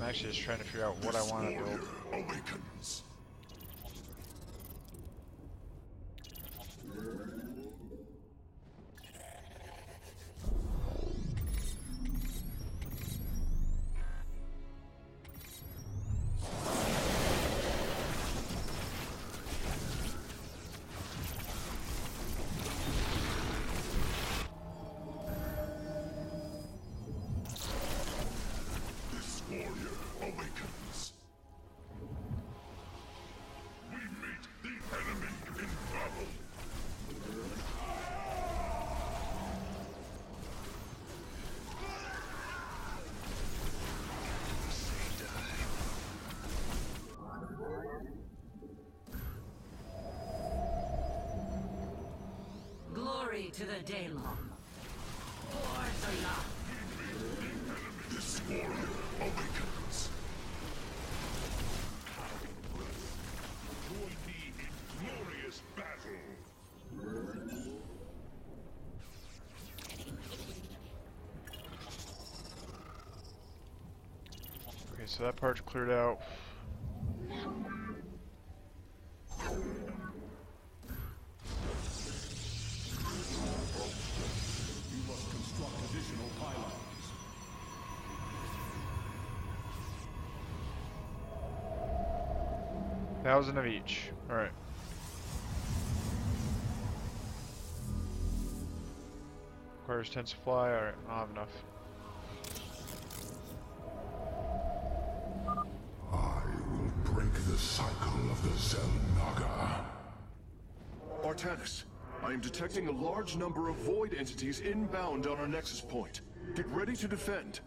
I'm actually just trying to figure out what I want to build.
Awakens. This warrior awakens. We meet the enemy in battle.
Glory to the Daylong. For Zayah.
This warrior awakens. Join me in glorious battle.
Okay, so that part's cleared out.
You must construct additional pylons.
$1,000 of each. Alright. Requires 10 supply. Alright, I don't have enough.
I will break the cycle of the Zelnaga.
Artanis, I am detecting a large number of void entities inbound on our nexus point. Get ready to defend.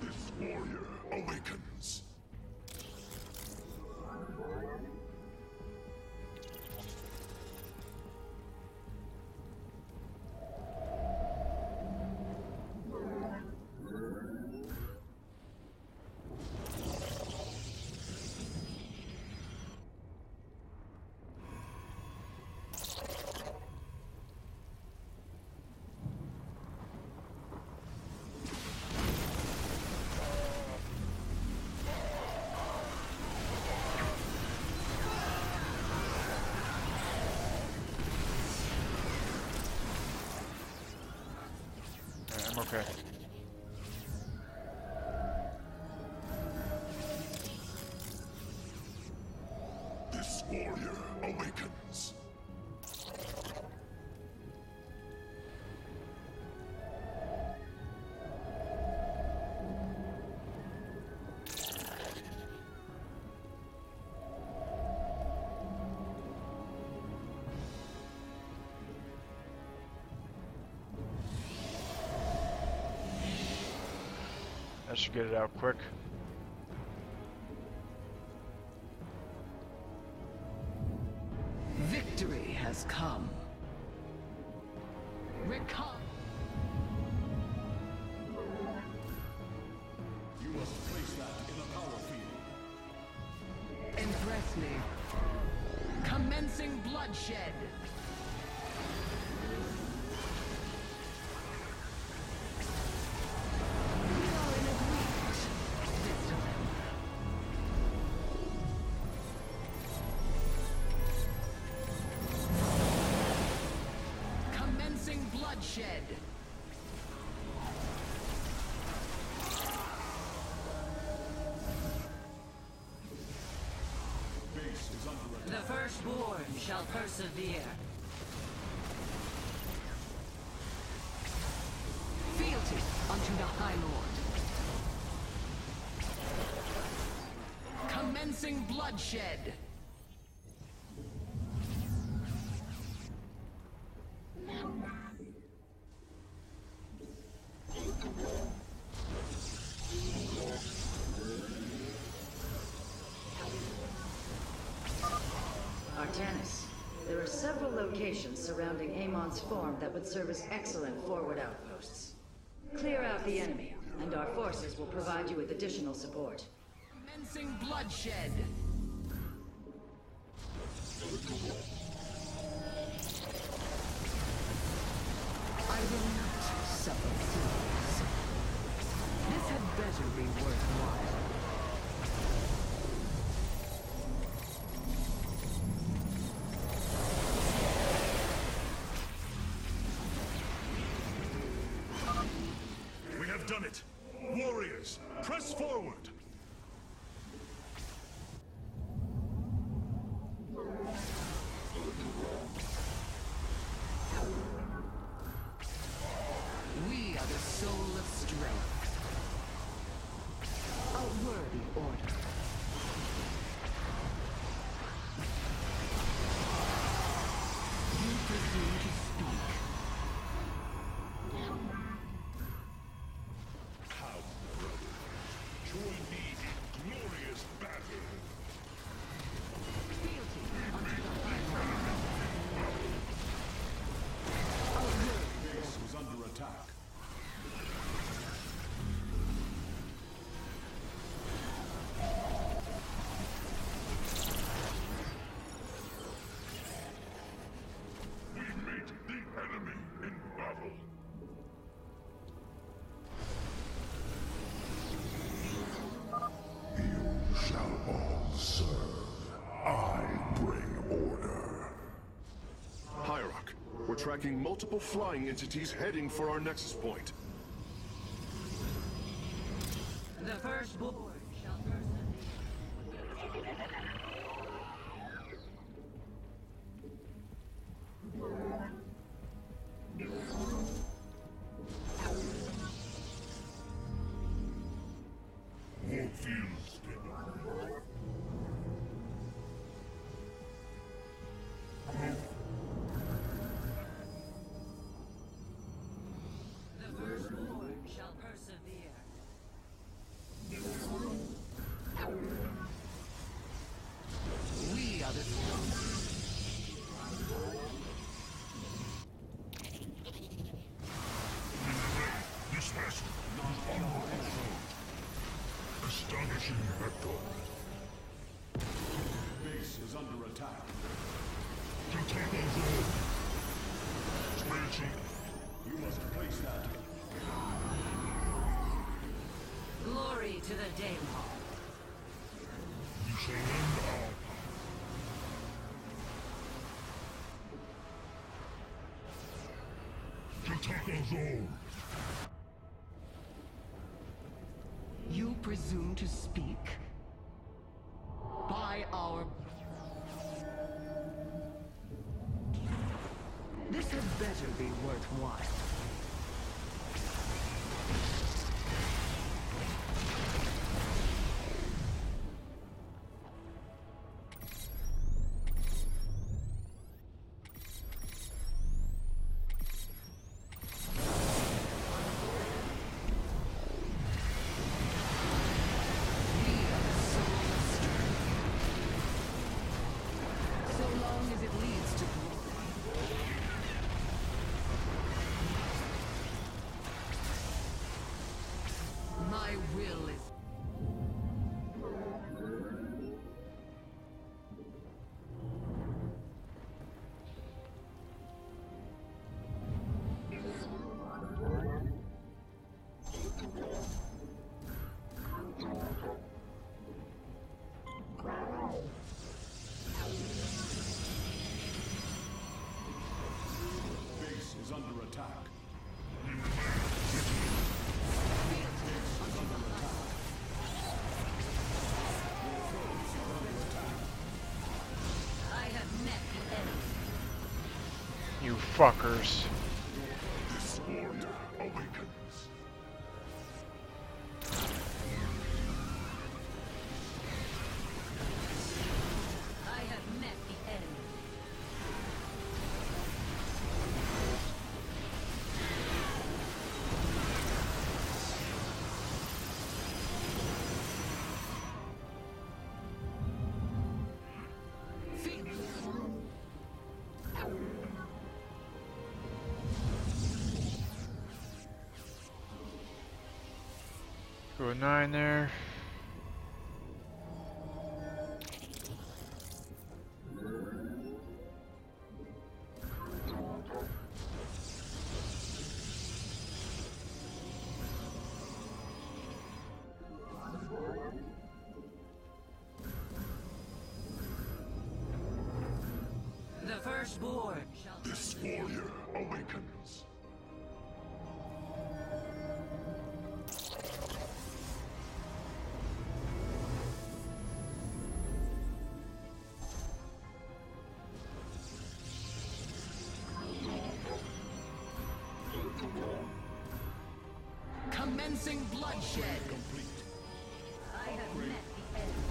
This warrior awakens.
Okay.
This warrior awakens.
I should get it out quick.
Victory has come. Recon.
You must place that in a power field.
Impress me. Commencing bloodshed. We are in agreement this time. Commencing bloodshed.
Base is under attack.
The firstborn shall persevere.
Fealty unto the High Lord. Commencing bloodshed.
Artanis, there are several locations surrounding Amon's farm that would serve as excellent forward outposts. Clear out the enemy, and our forces will provide you with additional support.
Commencing bloodshed. I will not suffer fools. This had better be worthwhile.
We have done it! Warriors, press forward!
We are the soul of strength. A worthy order. You presume to speak.
How, brother? Join me in glorious battle.
Fealty unto the High Lord. A worthy
Base is under attack.
We meet the enemy in battle. You shall all serve. I bring order.
Hierarch, we're tracking multiple flying entities heading for our nexus point.
The firstborn shall persevere.
What feels good?
The firstborn shall persevere.
We are the
This vessel, astonishing record.
Base is under attack. You must place that.
Glory to the Daemon.
You shall end all. Kataka's own.
presume to speak? By our... This had better be worthwhile. My will is...
Base is under attack.
You fuckers.
This order awakens.
I have met the enemy.
Go 9 there.
The firstborn shall...
This warrior awakens.
Commencing bloodshed.
Complete.
I have met the enemy.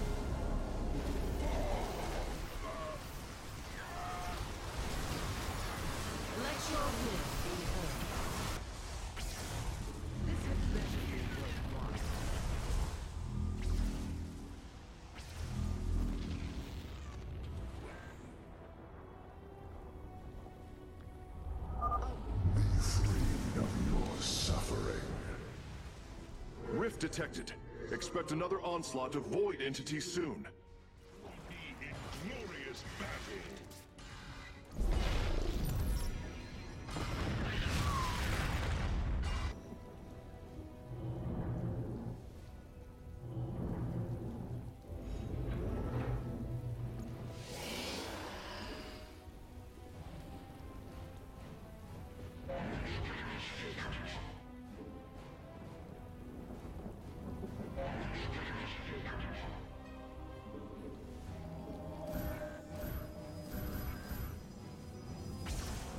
Let your will be heard.
This had better be worthwhile.
Of your suffering.
Rift detected. Expect another onslaught of void entities soon.
Be in glorious battle.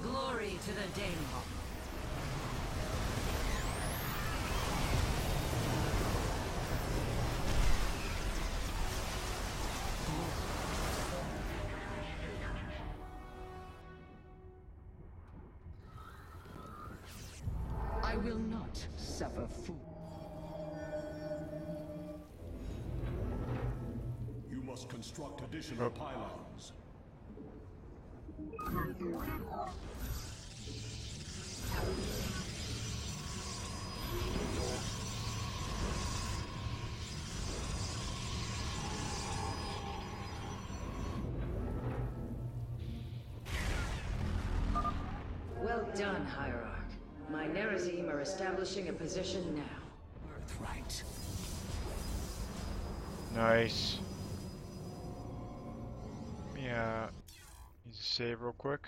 Glory to the Daemon.
I will not suffer fool.
You must construct additional pylons.
Well done, Hierarch. My Nerazim are establishing a position now.
Birthright.
Nice. Yeah. Need to save real quick.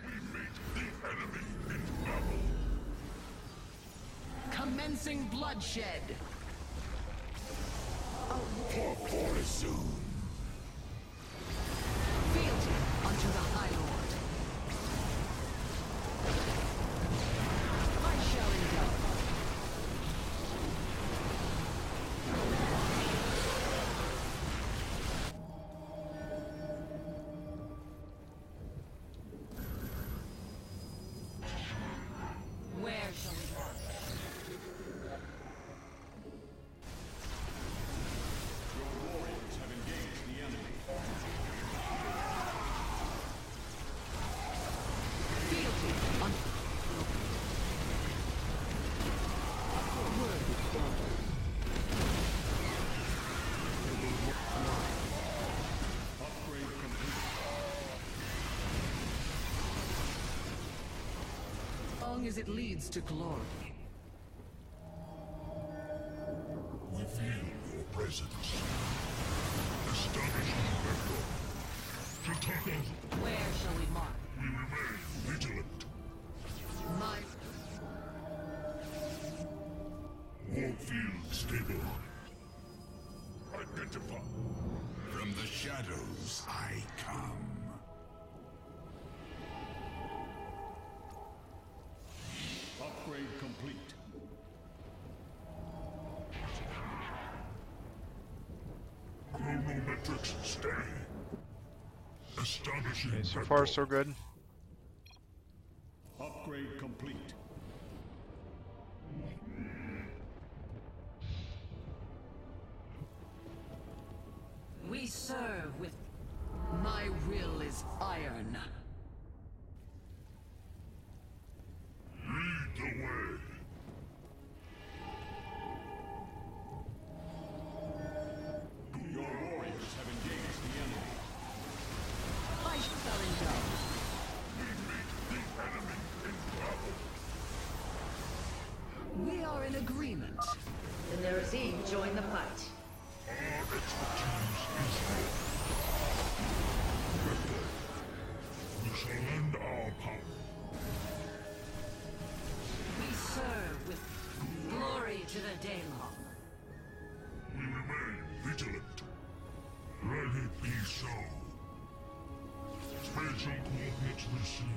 Commencing bloodshed.
For soon.
Fealty unto the High Lord. I shall endeavor.
Where shall we go?
Your warriors have engaged the enemy.
Fealty unto
Upgrade complete.
long as it leads to glory.
We feel your presence. Astonishing vector. Chitaka,
Where shall we mark?
we remain vigilant.
My
Warp field stable. Identify.
From the shadows I come.
Upgrade complete.
Chronometrics stay. Astonishing
Okay, so
vector.
far so good.
Upgrade complete.
We serve with... My will is iron.
Lead the way.
Your warriors have engaged the enemy.
I shall endeavor. We are in agreement.
The Nerazim join the fight.
Our expertise is yours. Vector, we shall lend our power.
We serve with glory to the Daylong.
We remain vigilant. Let it be so. Spatial coordinates received.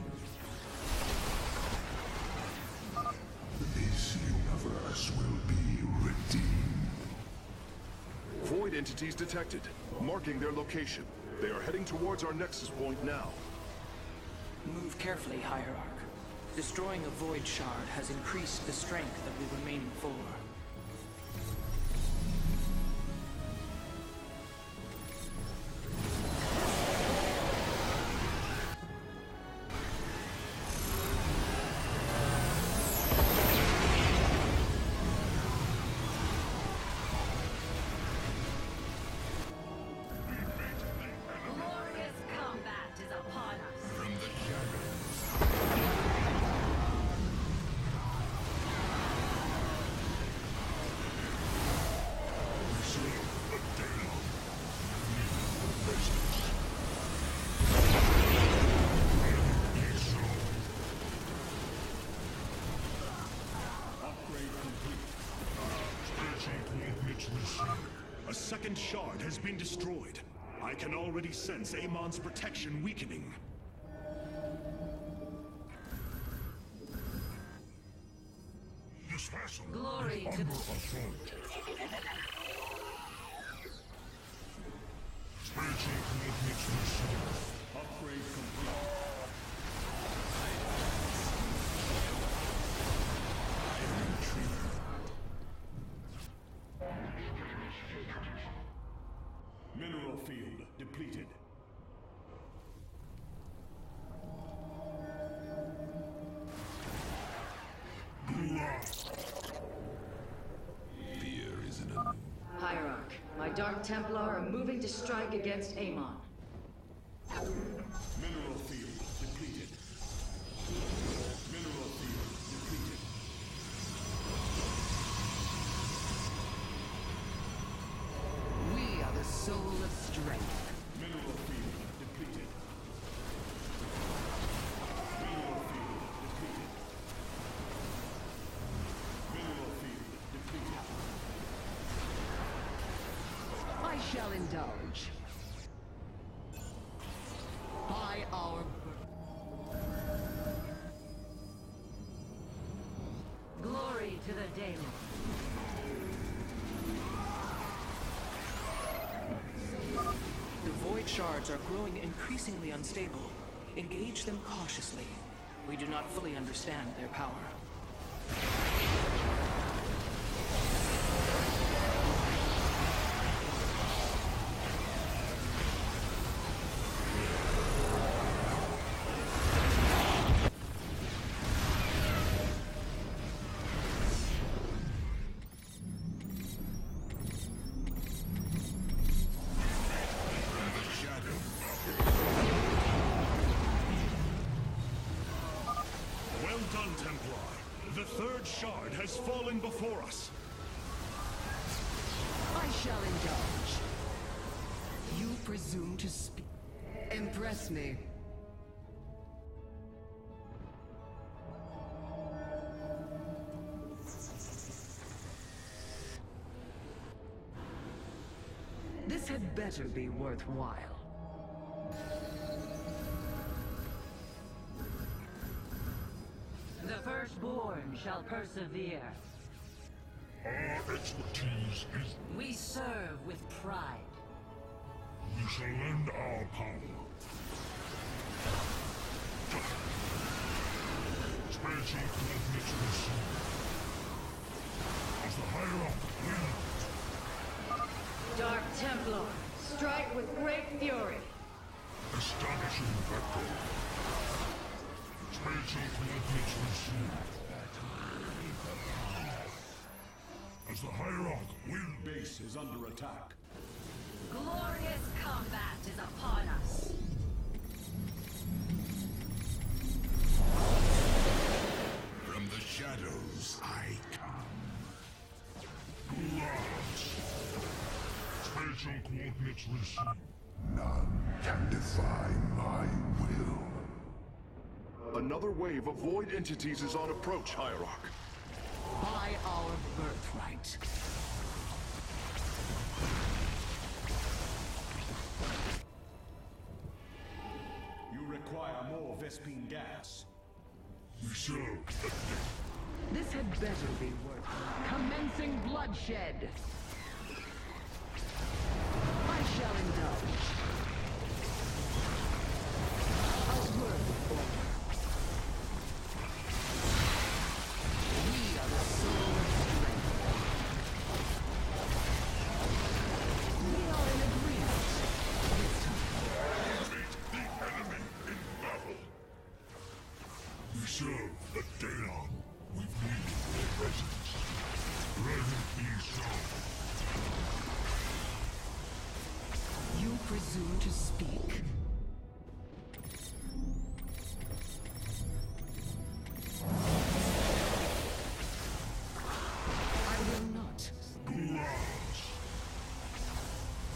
This universe will be redeemed.
Void entities detected, marking their location. They are heading towards our nexus point now.
Move carefully, Hierarch. Destroying a void shard has increased the strength of the remaining four.
Glorious combat is upon us.
From the shadows.
Upgrade complete.
Spatial coordinates received. A second shard has been destroyed. I can already sense Amon's protection weakening.
This vessel
Glory
is
to
under
the-
assault. Spatial coordinates received.
Upgrade complete. Mineral field depleted.
Fear is an enemy.
Hierarch, my Dark Templar are moving to strike against Amon.
Mineral field depleted. Mineral field depleted.
We are the soul of strength.
Mineral field depleted. Mineral field depleted. Mineral field depleted.
I
shall indulge. By our
Glory to the Daemon.
The void shards are growing increasingly unstable. Engage them cautiously. We do not fully understand their power.
Well done, Templar. The third shard has fallen before us.
I shall indulge. You presume to speak. Impress me. This had better be worthwhile.
The firstborn shall persevere.
Our expertise is...
We serve with pride.
We shall lend our power. Spiritual coordinates received. As the Hierarch wills.
Dark Templar, strike with great fury.
Astonishing vector. Spiritual coordinates received. As the Hierarch will...
Base is under attack.
Glorious combat is upon us.
From the shadows, I come.
Glass. Spatial coordinates received.
None can defy my will.
Another wave of void entities is on approach, Hierarch.
By our birthright.
You require more Vespine gas.
We serve
This had better be worth commencing bloodshed. I shall indulge. A word of order. We are the soul of strength. We are in agreement. This time.
meet the enemy in battle. We serve the Daemon. We need your presence. Let it be so.
You presume to speak. I will not.
Glass.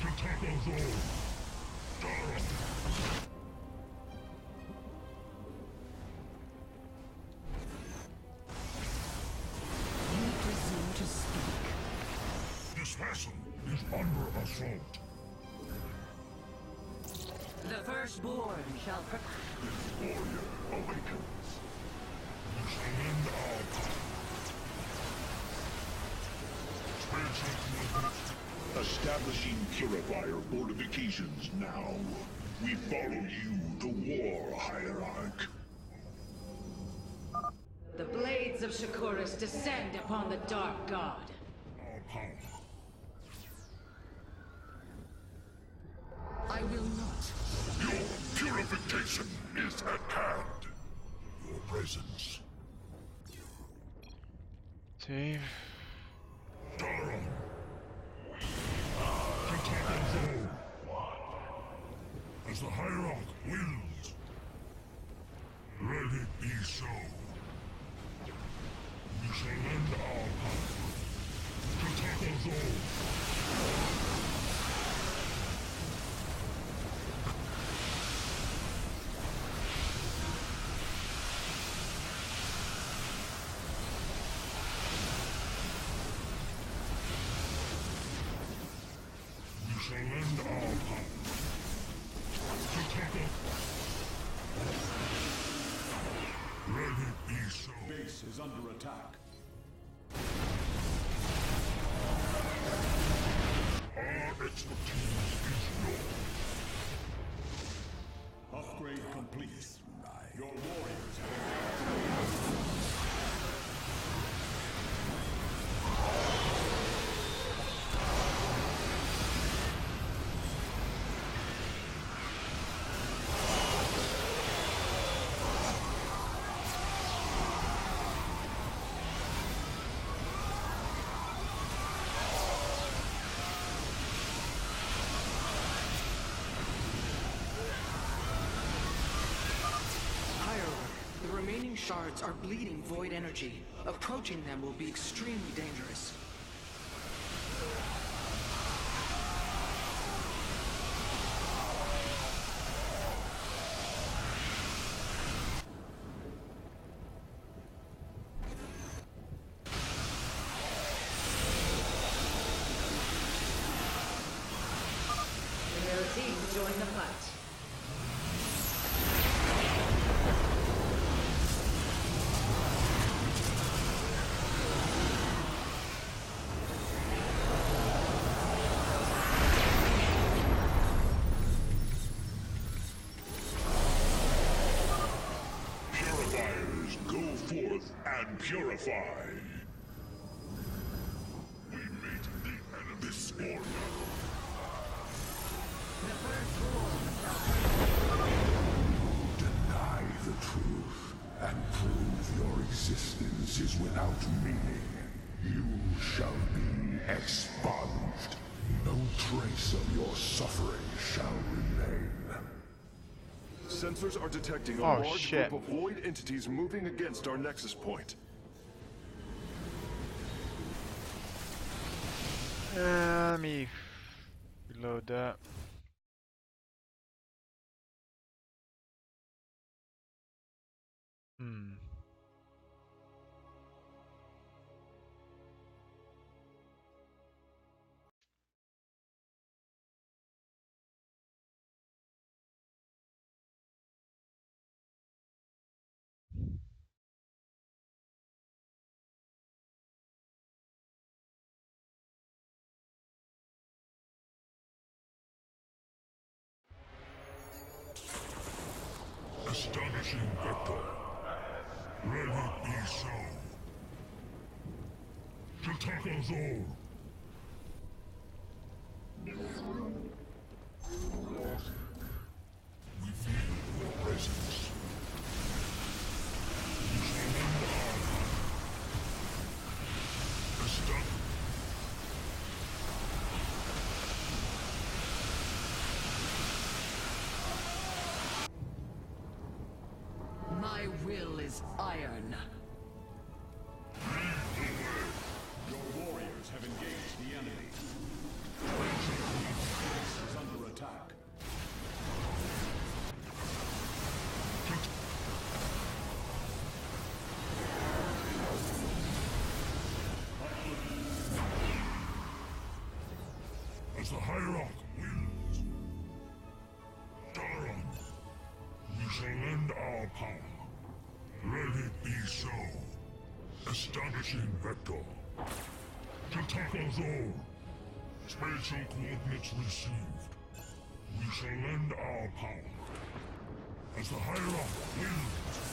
Tatako's own. Dara.
You presume to speak.
This vessel is under assault.
The firstborn shall
This warrior awakens. We shall lend our power. Spiritual coordinates.
Establishing purifier fortifications now. We follow you to war, Hierarch.
the blades of Shakuras descend upon the Dark God.
Our power.
I will not.
Your purification is at hand. Your presence.
See?
Dara. Tatako's own. As the Hierarch wills. Let it be so. We shall lend our power. Tatako's own. We shall
under attack.
Our expertise is yours.
Upgrade complete. Your warriors
shards are bleeding void energy. Approaching them will be extremely dangerous.
LotV join the fight.
And purify. We meet the enemy. This order. Deny the truth and prove your existence is without meaning. You shall be expunged. No trace of your suffering shall remain.
Sensors are detecting a large group of void entities moving against our nexus point.
Let me reload that.
Astonishing vector. Let it be so. Shataka's all. We feel your presence. You shall end our
My will is iron.
Your warriors have engaged the enemy. Base is under attack.
As the Hierarch wills. Daron, we shall lend our power. Let it be so. Establishing vector. Shataka's all. Spatial coordinates received. We shall lend our power. As the Hierarch wills.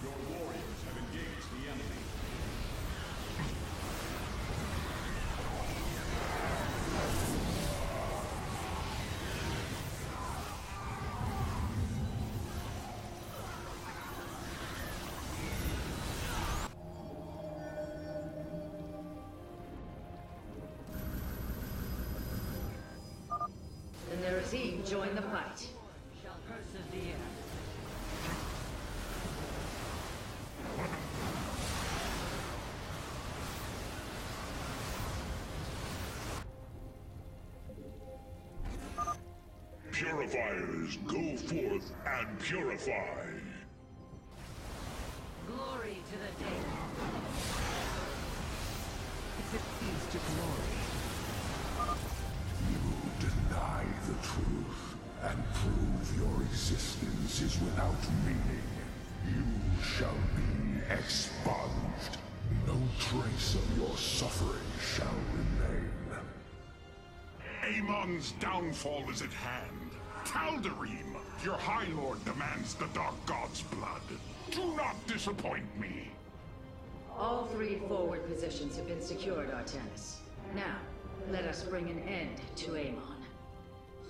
Your warriors have engaged the enemy.
The LotV join the fight. Shall persevere.
Purifiers, go forth and purify.
Glory to the day.
If it leads to glory.
You deny the truth and without meaning. You shall be expunged. No trace of your suffering shall remain.
Amon's downfall is at hand. Tal'Darim, your High Lord demands the Dark God's blood. Do not disappoint me.
All 3 forward positions have been secured, Artanis. Now, let us bring an end to Amon.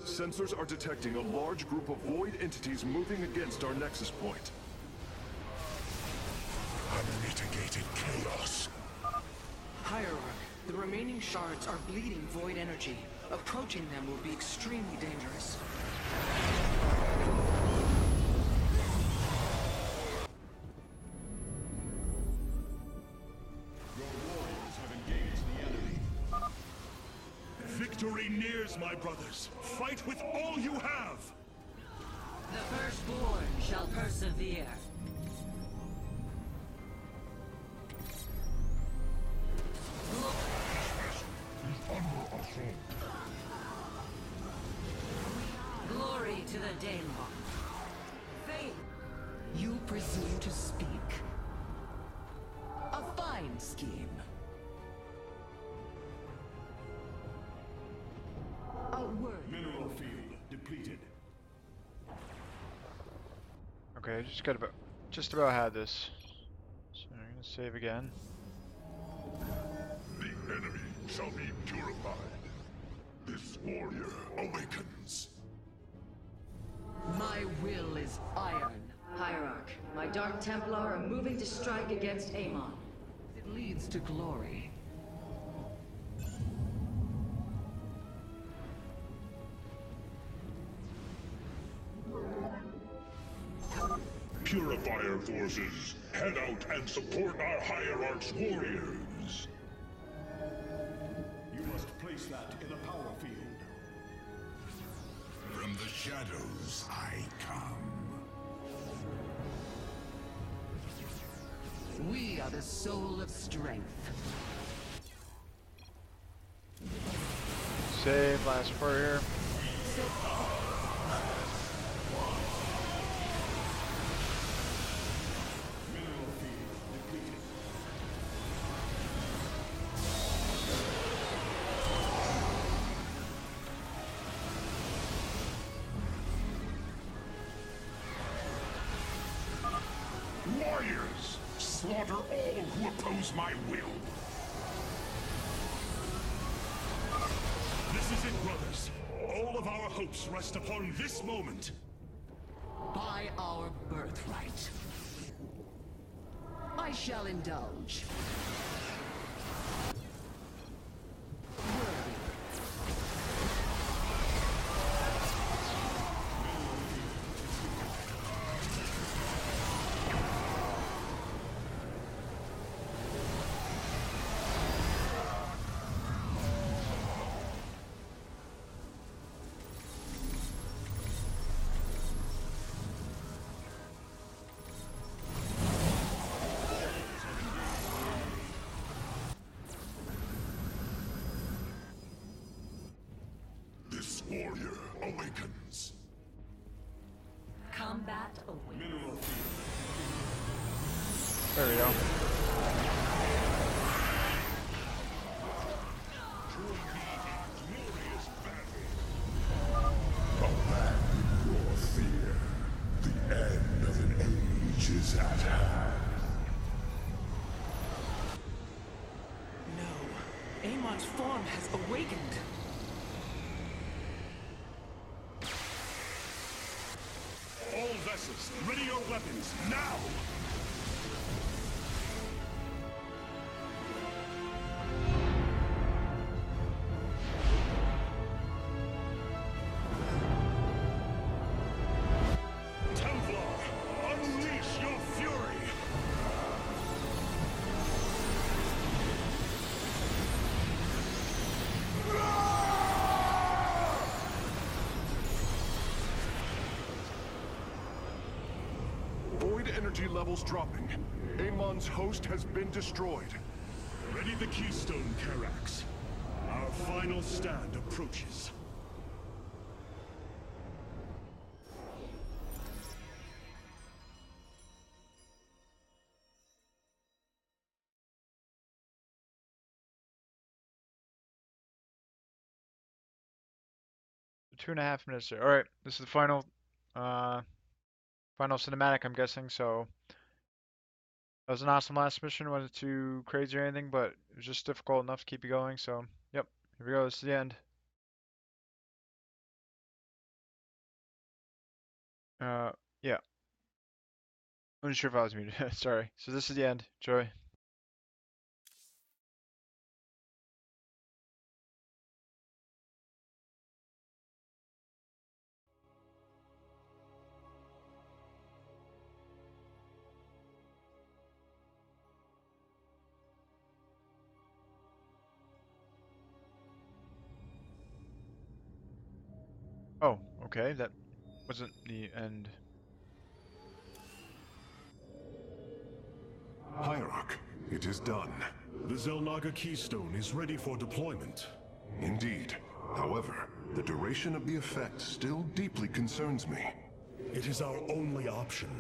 Sensors are detecting a large group of void entities moving against our nexus point.
Unmitigated chaos.
Hierarch, the remaining shards are bleeding void energy. Approaching them will be extremely dangerous.
Victory nears, my brothers. Fight with all you have!
The firstborn shall persevere. Glory to the Daemon. Faith.
You presume to speak. A fine scheme. A word.
Mineral field depleted.
Okay, just about had this. So I'm gonna save again.
The enemy shall be purified. This warrior awakens.
My will is iron.
Hierarch, my Dark Templar are moving to strike against Amon.
It leads to glory.
Purifier forces, head out and support our Hierarch's warriors.
You must place that in a power field.
From the shadows I come.
We are the soul of strength.
Save last part here.
Mineral field depleted.
Warriors, slaughter all who oppose my will.
This is it, brothers. All of our hopes rest upon this moment.
By our birthright. I shall indulge.
This warrior awakens.
Combat awaits.
Mineral field.
There we go.
Glorious battle. Abandon your fear. The end of an age is at hand.
No. Amon's form has awakened.
All vessels, ready your weapons, now! Templar, unleash your fury!
Void energy levels dropping. Amon's host has been destroyed.
Ready the keystone, Karax. Our final stand approaches.
2.5 minutes there. Alright, this is the final final cinematic, I'm guessing, so that was an awesome last mission. Wasn't too crazy or anything, but it was just difficult enough to keep you going, so yep, here we go, this is the end. Yeah. I'm not sure if I was muted. Sorry. So this is the end. Enjoy. Oh, okay. That wasn't the end.
Hierarch, it is done.
The Zelnaga Keystone is ready for deployment.
Indeed. However, the duration of the effect still deeply concerns me.
It is our only option.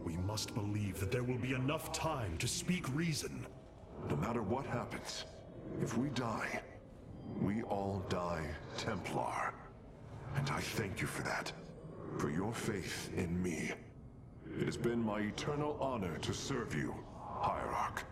We must believe that there will be enough time to speak reason.
No matter what happens, if we die, we all die Templar. And I thank you for that. For your faith in me. It has been my eternal honor to serve you, Hierarch.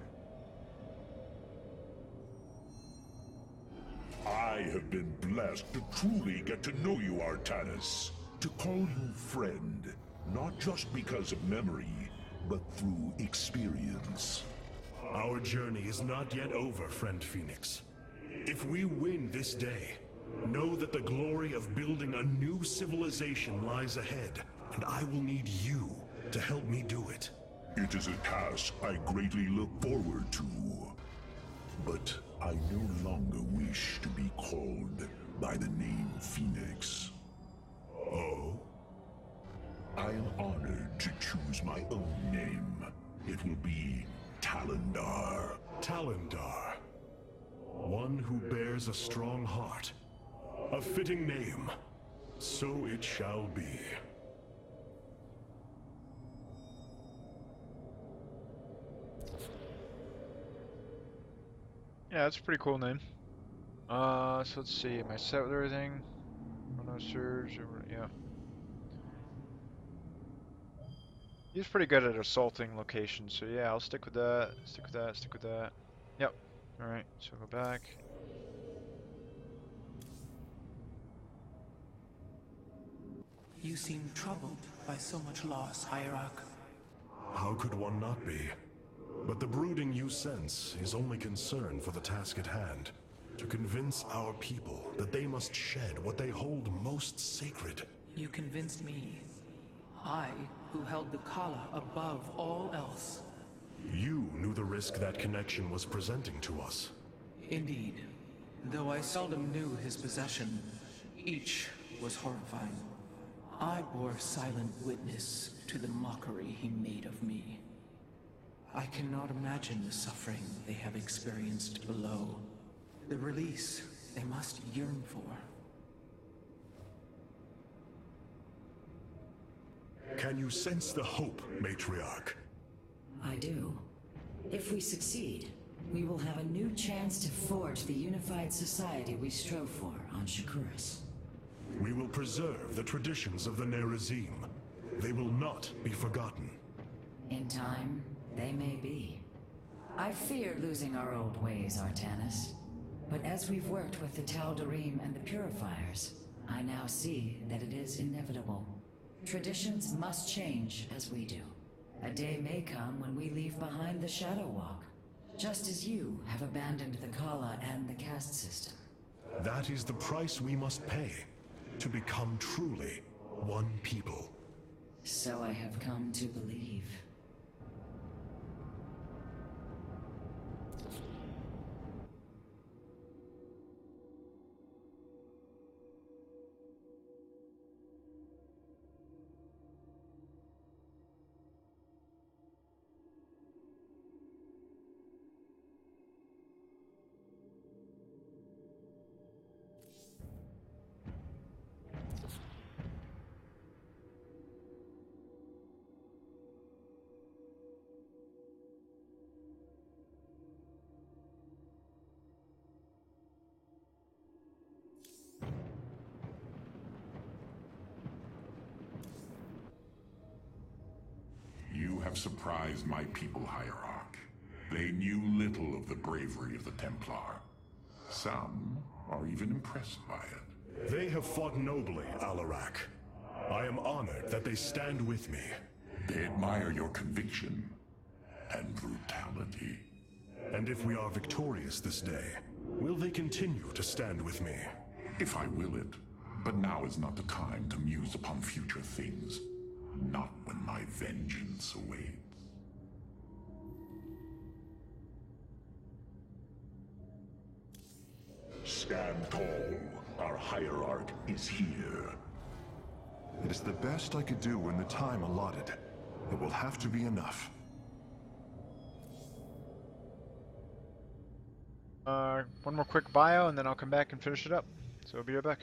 I have been blessed to truly get to know you, Artanis. To call you friend, not just because of memory, but through experience.
Our journey is not yet over, friend Phoenix. If we win this day, know that the glory of building a new civilization lies ahead, and I will need you to help me do it.
It is a task I greatly look forward to. But I no longer wish to be called by the name Phoenix.
Oh?
I am honored to choose my own name. It will be Talendar.
Talendar. One who bears a strong heart. A fitting name. So it shall be.
Yeah, that's a pretty cool name. So let's see. Am I set with everything? No surge. Yeah. He's pretty good at assaulting locations, so yeah, I'll stick with that. Stick with that. Stick with that. Yep. All right. So go back.
You seem troubled by so much loss, Hierarch.
How could one not be? But the brooding you sense is only concern for the task at hand. To convince our people that they must shed what they hold most sacred.
You convinced me. I, who held the Kala above all else.
You knew the risk that connection was presenting to us.
Indeed. Though I seldom knew his possession, each was horrifying. I bore silent witness to the mockery he made of me. I cannot imagine the suffering they have experienced below. The release they must yearn for.
Can you sense the hope, Matriarch?
I do. If we succeed, we will have a new chance to forge the unified society we strove for on Shakuras.
We will preserve the traditions of the Nerazim. They will not be forgotten.
In time, they may be. I fear losing our old ways, Artanis. But as we've worked with the Tal'Darim and the Purifiers, I now see that it is inevitable. Traditions must change as we do. A day may come when we leave behind the Shadow Walk, just as you have abandoned the Kala and the caste system.
That is the price we must pay, to become truly one people.
So I have come to believe.
have surprised my people, Hierarch. They knew little of the bravery of the Templar. Some are even impressed by it.
They have fought nobly, Alarak. I am honored that they stand with me.
They admire your conviction and brutality.
And if we are victorious this day, will they continue to stand with me?
If I will it. But now is not the time to muse upon future things. Not when my vengeance awaits. Stand tall. Our Hierarch is here.
It is the best I could do in the time allotted. It will have to be enough.
One more quick bio, and then I'll come back and finish it up. So I'll be right back.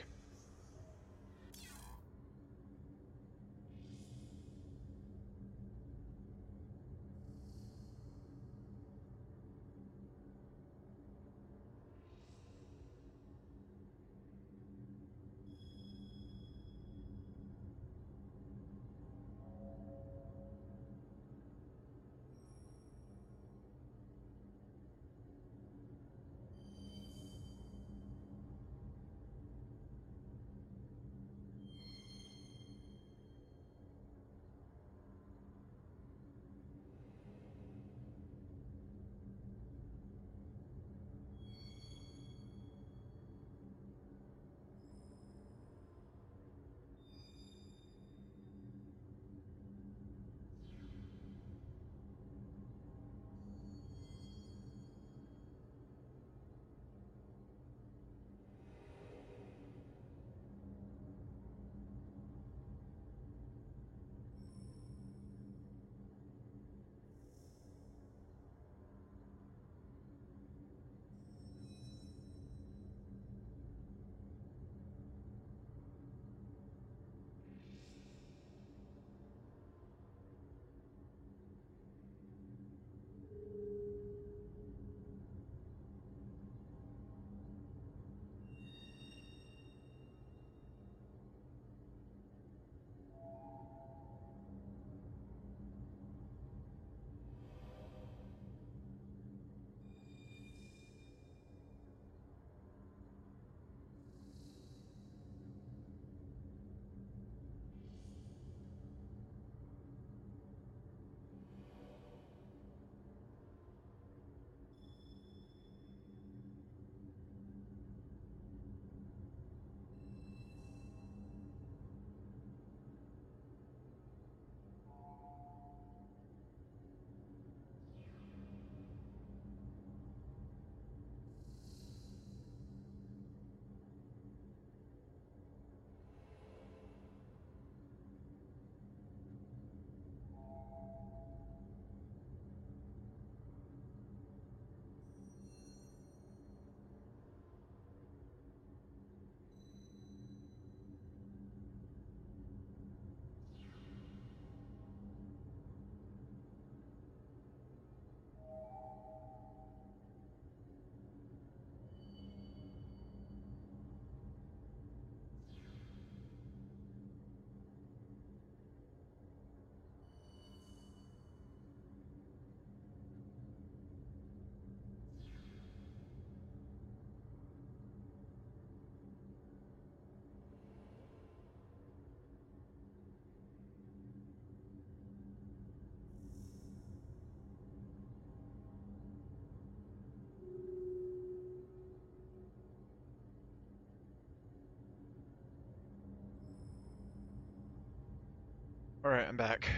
Alright, I'm back.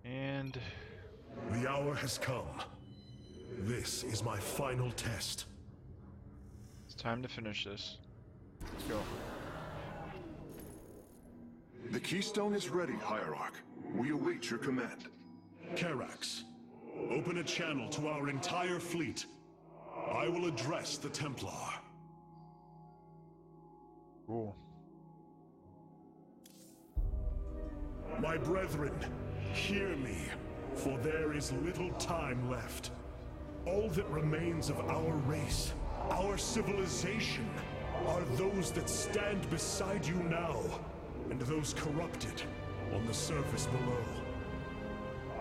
And
the hour has come. This is my final test.
It's time to finish this. Let's go.
The keystone is ready, Hierarch. We await your command.
Karax, open a channel to our entire fleet. I will address the Templar.
Cool.
My brethren, hear me, for there is little time left. All that remains of our race, our civilization, are those that stand beside you now. and those corrupted on the surface below.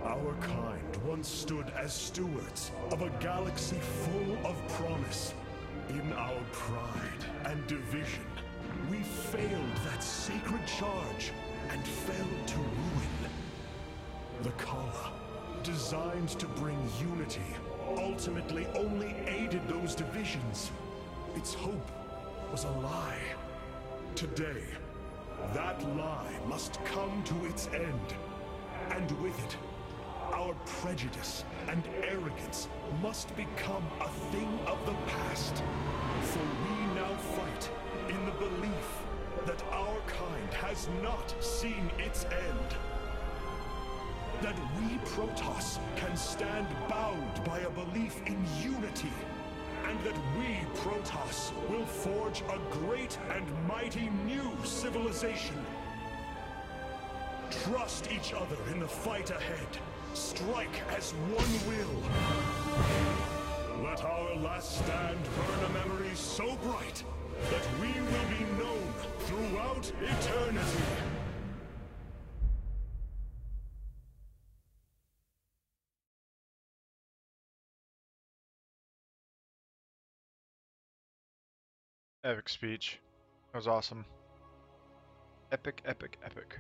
Our kind once stood as stewards of a galaxy full of promise. In our pride and division, we failed that sacred charge and fell to ruin. The Kala, designed to bring unity, ultimately only aided those divisions. Its hope was a lie. Today, that lie must come to its end. And with it, our prejudice and arrogance must become a thing of the past. For we now fight in the belief that our kind has not seen its end. That we Protoss can stand bound by a belief in unity. And that we Protoss will forge a great and mighty new civilization. Trust each other in the fight ahead. Strike as one will. Let our last stand burn a memory so bright that we will be known throughout eternity.
Epic speech. That was awesome. Epic, epic, epic.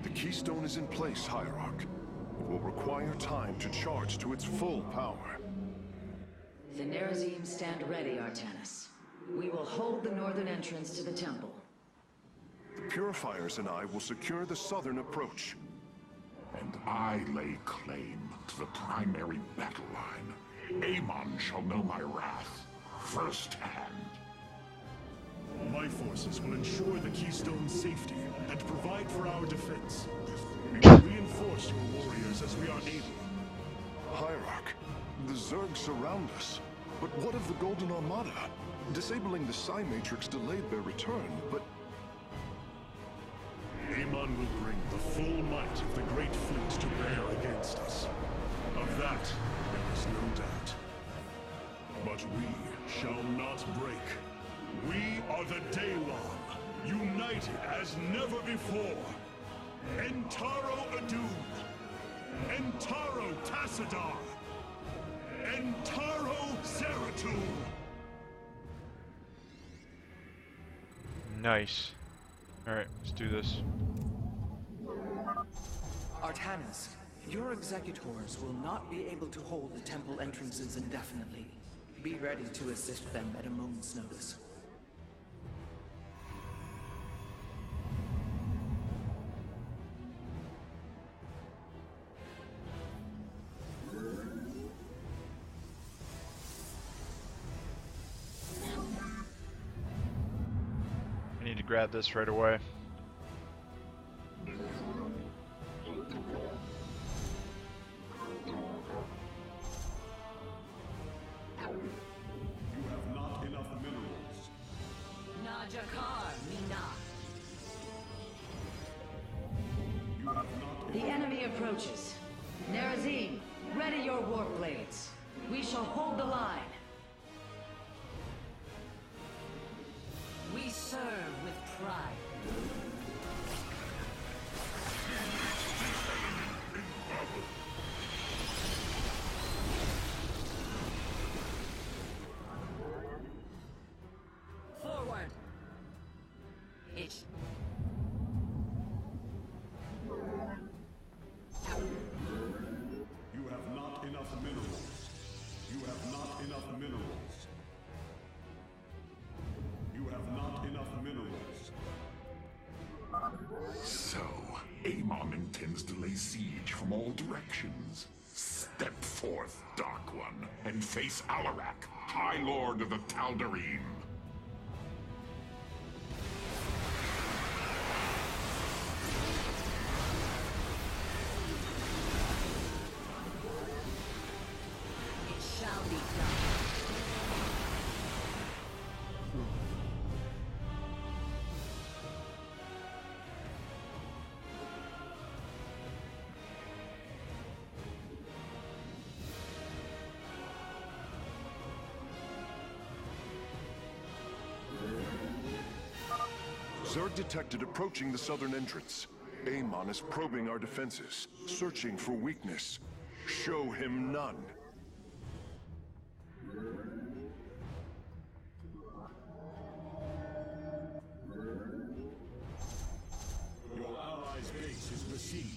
The keystone is in place, Hierarch. It will require time to charge to its full power.
The Nerazim stand ready, Artanis. We will hold the northern entrance to the temple.
The Purifiers and I will secure the southern approach.
And I lay claim to the primary battle line. Amon shall know my wrath firsthand.
My forces will ensure the keystone's safety and provide for our defense. We will reinforce your warriors as we are able.
Hierarch, the Zerg surround us. But what of the Golden Armada? Disabling the Psi Matrix delayed their return, but...
Amon will bring the full might of the Great Fleet to bear against us. Of that, there is no doubt. But we shall not break. We are the Daylon, united as never before. Entaro Adun, Entaro Tassadar, Entaro Zeratul.
Nice. Alright, let's do this.
Artanis, your executors will not be able to hold the temple entrances indefinitely. Be ready to assist them at a moment's notice.
I need to grab this right away.
You have not enough minerals.
Najakar, Mina.
You have not
The enemy approaches. Nerazim, ready your warp blades. We shall hold the line. We serve with pride. Forward. It's...
You have not enough minerals. You have not enough minerals. You have not enough minerals.
So, Amon intends to lay siege from all directions. Step forth, Dark One, and face Alarak, High Lord of the Tal'Darim.
It shall be done.
Zerg detected approaching the southern entrance. Amon is probing our defenses, searching for weakness. Show him none.
Your allies' base is besieged.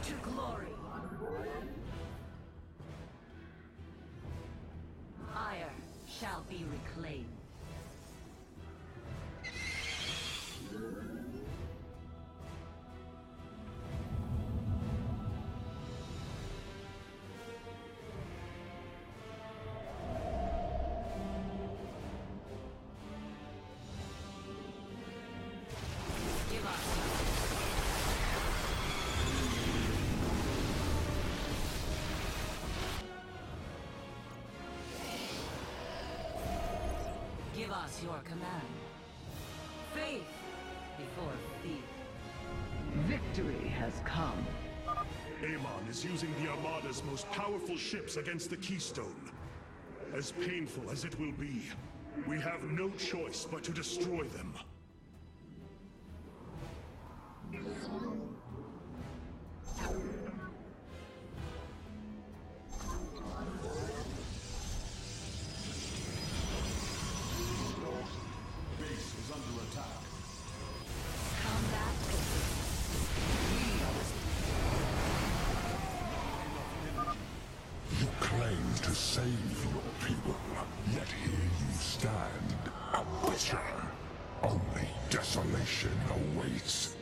To glory. Ire shall be reclaimed. Give us. Give us your command. Faith before fear.
Victory has come.
Amon is using the Armada's most powerful ships against the Keystone. As painful as it will be, we have no choice but to destroy them.
Base is under attack.
Combat
You claim to save your people, yet here you stand, a butcher. Only desolation awaits.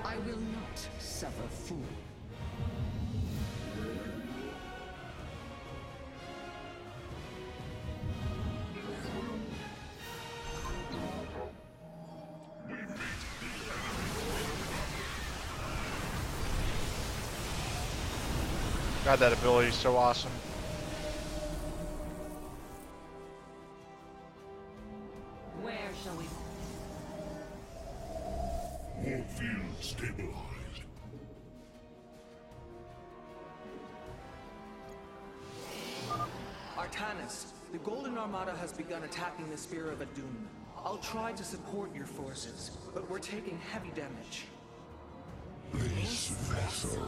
I will not suffer fool.
God, that ability is so awesome.
Where shall we?
Warfield stabilized.
Artanis, the Golden Armada has begun attacking the Spear of Adun. I'll try to support your forces, but we're taking heavy damage.
This vessel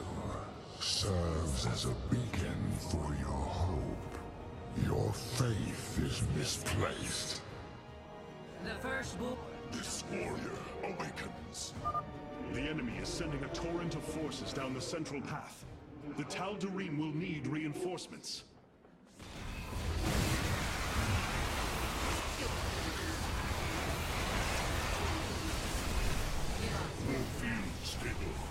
serves as a beacon for your hope. Your faith is misplaced.
The first book.
This warrior awakens.
The enemy is sending a torrent of forces down the central path. The Tal'Darim will need reinforcements.
Warfield stabilized.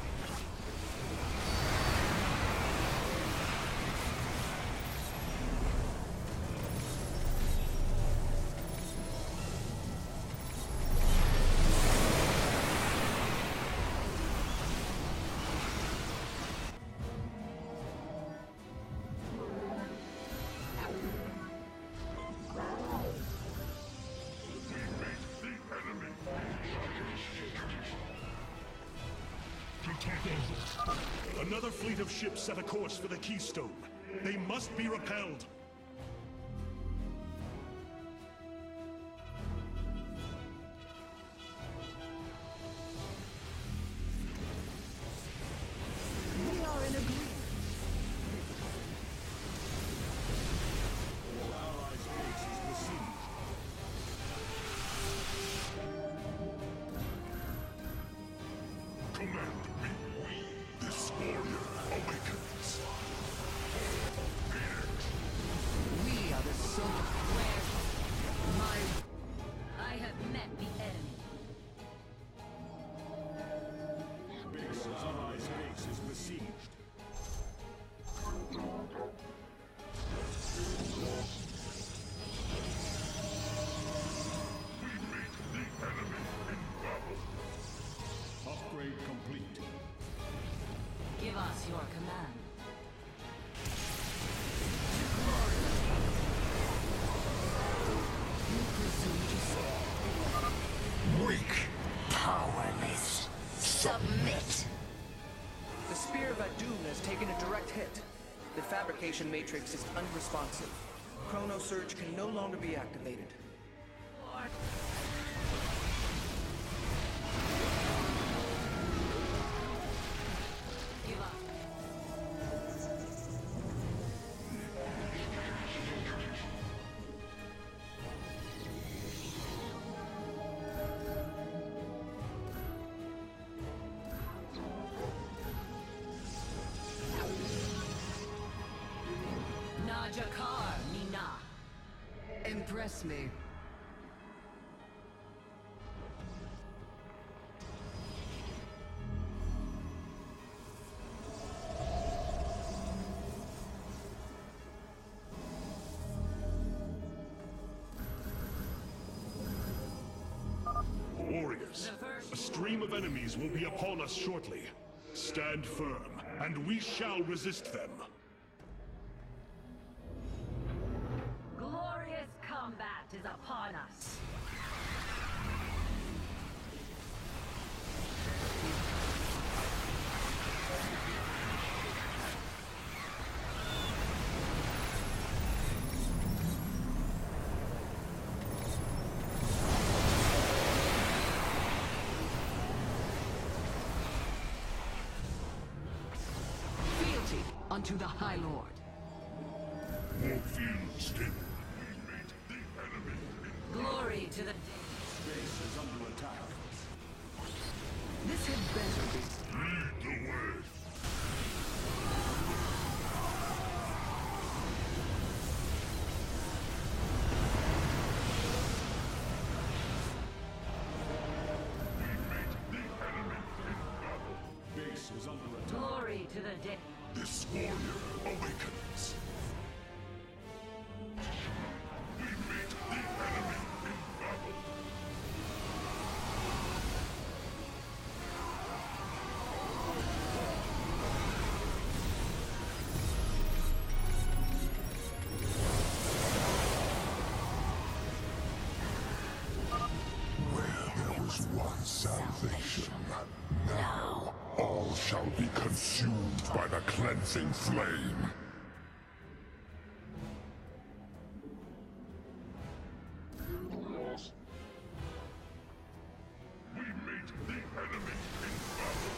Another fleet of ships set a course for the Keystone. They must be repelled.
We are in agreement.
Your allies' base is besieged.
Command me. This warrior awakens. Phoenix.
The fabrication matrix is unresponsive. Chrono Surge can no longer be activated.
Najakar, Nina.
Impress me.
Warriors, a stream of enemies will be upon us shortly. Stand firm, and we shall resist them.
Glorious combat is upon us.
Fealty unto the High Lord.
Warfield still. We meet the enemy.
Glory to the...
Base is under attack.
This had better be.
Lead the way. We meet the enemy in battle.
Base is under attack.
Glory to the dead.
This warrior awakens. We meet the enemy in battle. Where there was once salvation, now all shall be consumed by the cleansing flame. We meet the enemy in battle.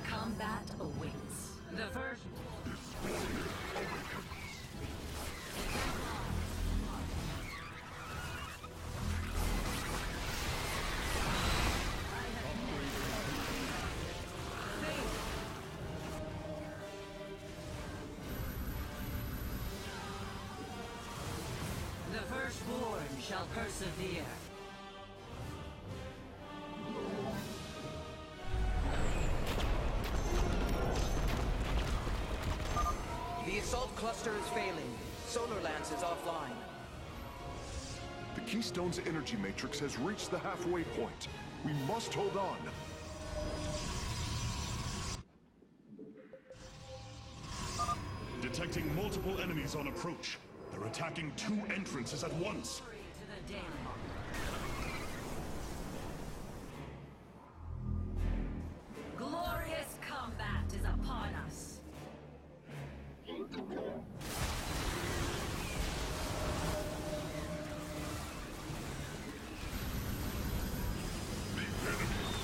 Combat awaits.
The first
This warrior awakens.
the firstborn shall persevere.
The assault cluster is failing. Solar Lance is offline.
The Keystone's energy matrix has reached the halfway point. We must hold on.
Detecting multiple enemies on approach. They're attacking 2 entrances at once.
Glory to the dead. Glorious combat is upon us.
The enemy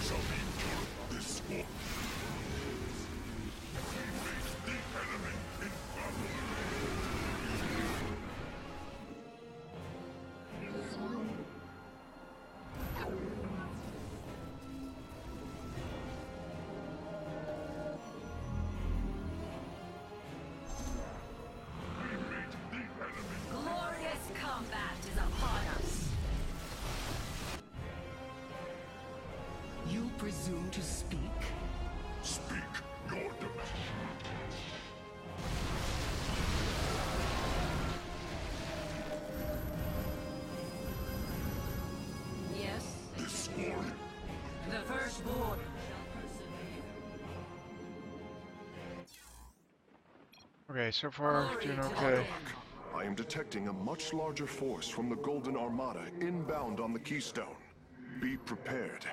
shall be killed this war. We meet the enemy in battle. We meet the enemy.
Glorious combat is upon us.
You presume to speak?
Speak your demand.
Yes,
This warrior.
the firstborn shall persevere.
Okay, so far
Glory
doing
to the
okay.
dead.
I am detecting a much larger force from the Golden Armada inbound on the Keystone. Be prepared.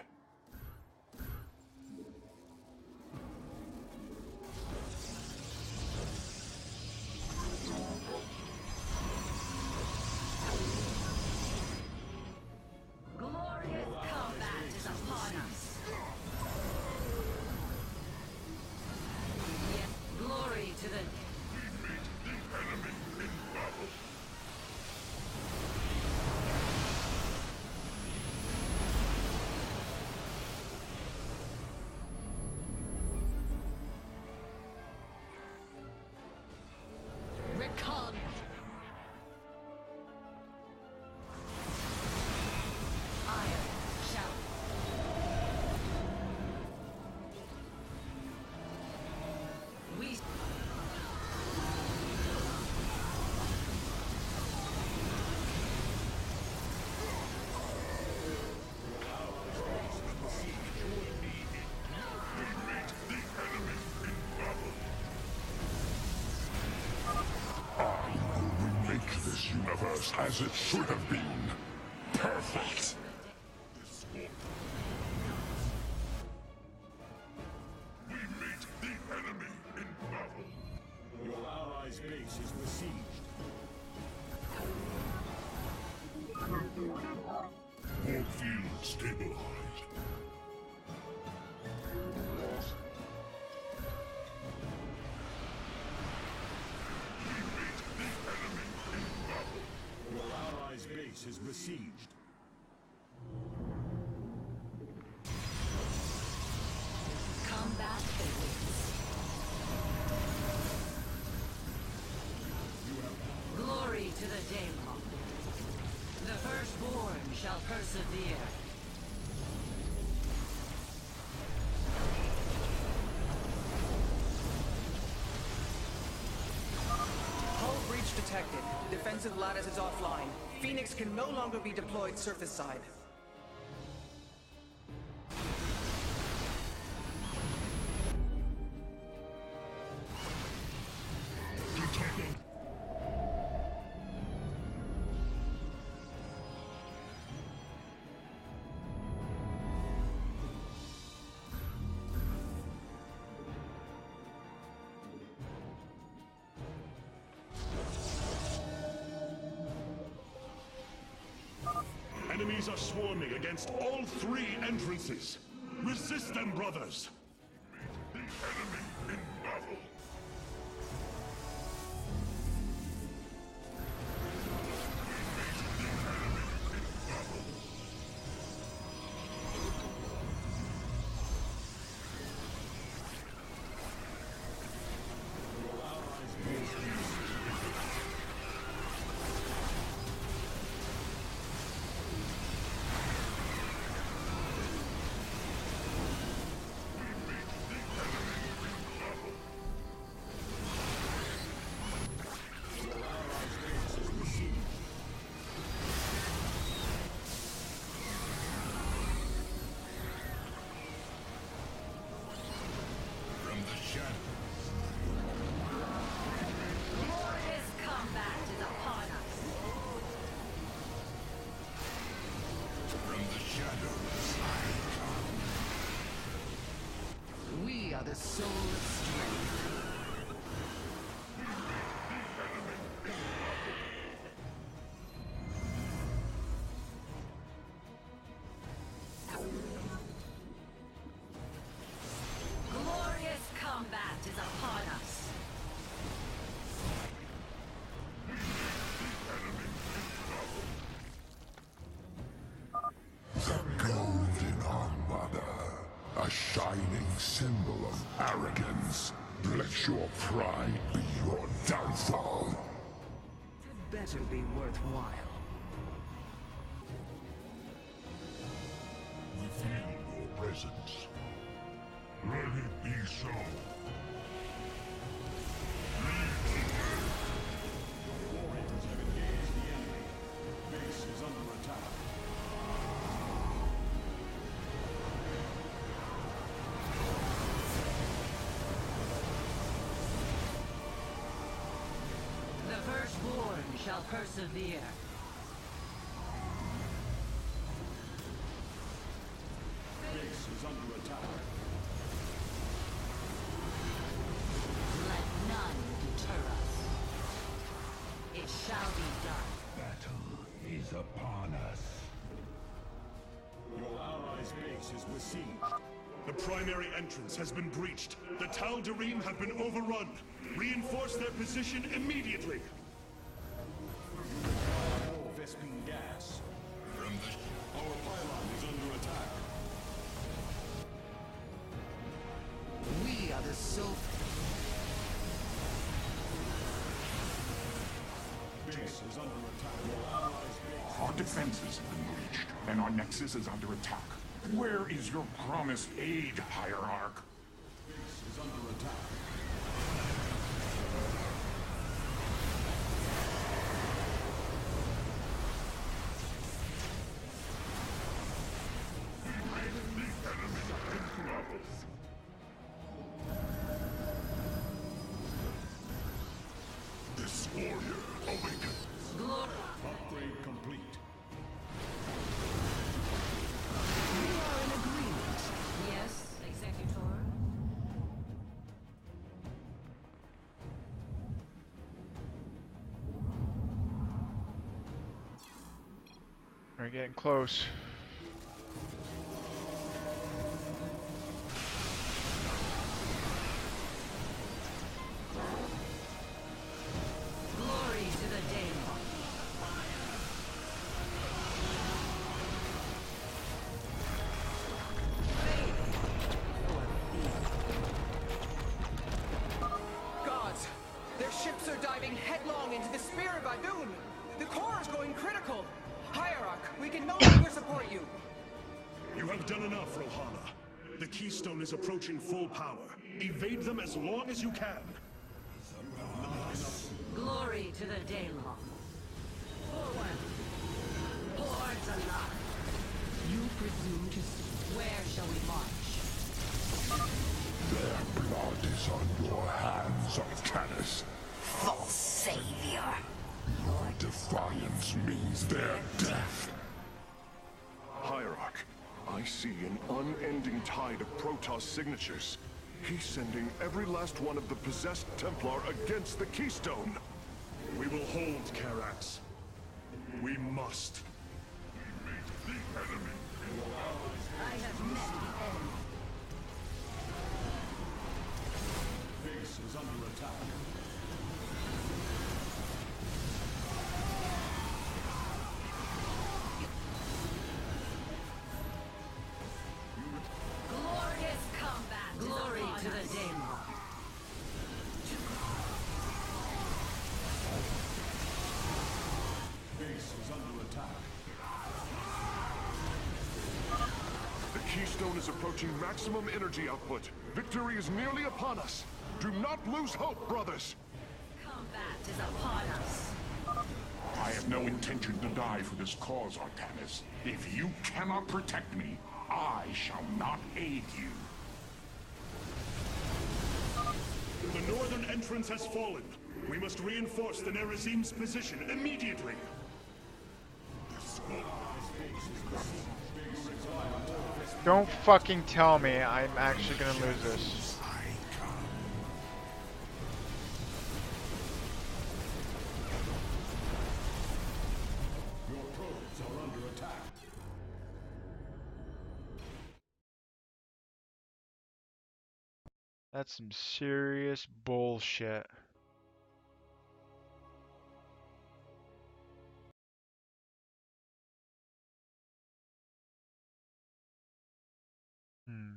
Glorious combat is upon us. Yes, glory to the... Recon! Iron shall... We...
Make this universe as it should have been. Perfect.
We meet the enemy in battle.
Your allies' base is besieged.
Warp field stabilized.
Your allies' base is besieged.
Combat awaits. Glory to the Daemon. The firstborn shall persevere.
Hull breach detected. Defensive lattice is offline. Phoenix can no longer be deployed surface side.
Enemies are swarming against all three entrances. Resist them, brothers!
The enemy in battle.
From the shadows.
Glorious combat is upon us.
From the shadows I come.
We are the soul of strength.
Glorious combat is upon us.
The Golden Armada, a shining symbol of arrogance. Let your pride be your downfall.
It better be worthwhile.
We feel your presence. Let it be so.
Warriors have engaged the enemy. Base is under attack.
The firstborn shall persevere.
is under attack.
Let none deter us. It shall be done.
Battle is upon us.
Your allies' base is besieged.
The primary entrance has been breached. The Tal'Darim have been overrun. Reinforce their position immediately.
More Vespene gas.
From the
Our pylon is under attack.
We are the
Base is under attack. Your allies' base.
Our defenses have been breached, and our nexus is under attack. Where is your promised aid, Hierarch?
Base is under attack.
This warrior awakens.
Upgrade complete.
We are in agreement. Yes, Executor.
We're getting close.
Glory to the Daemon.
gods! Their ships are diving headlong into the Spear of Idun! The core is going critical! Hierarch, we can no longer support you!
You have done enough, Rohana. The Keystone is approaching full power. Evade them as long as you can.
Glory to the Daemon. Forward. Hordes alive. You presume to... Where shall we march?
Their blood is on your hands, Arcanus.
False savior.
Your defiance means their death.
Hierarch, I see an unending tide of Protoss signatures. He's sending every last one of the possessed Templar against the Keystone.
We will hold Karax. We must.
The enemy.
I have met the end.
Base is under attack.
Glorious combat. Glory to the Daemon.
Base is under attack.
The Keystone is approaching maximum energy output. Victory is nearly upon us. Do not lose hope, brothers.
Combat is upon us.
I have no intention to die for this cause, Arcanus. If you cannot protect me, I shall not aid you.
The northern entrance has fallen. We must reinforce the Nerazim's position immediately.
Don't fucking tell me I'm actually gonna lose this.
Your probes are under attack.
That's some serious bullshit. Hmm.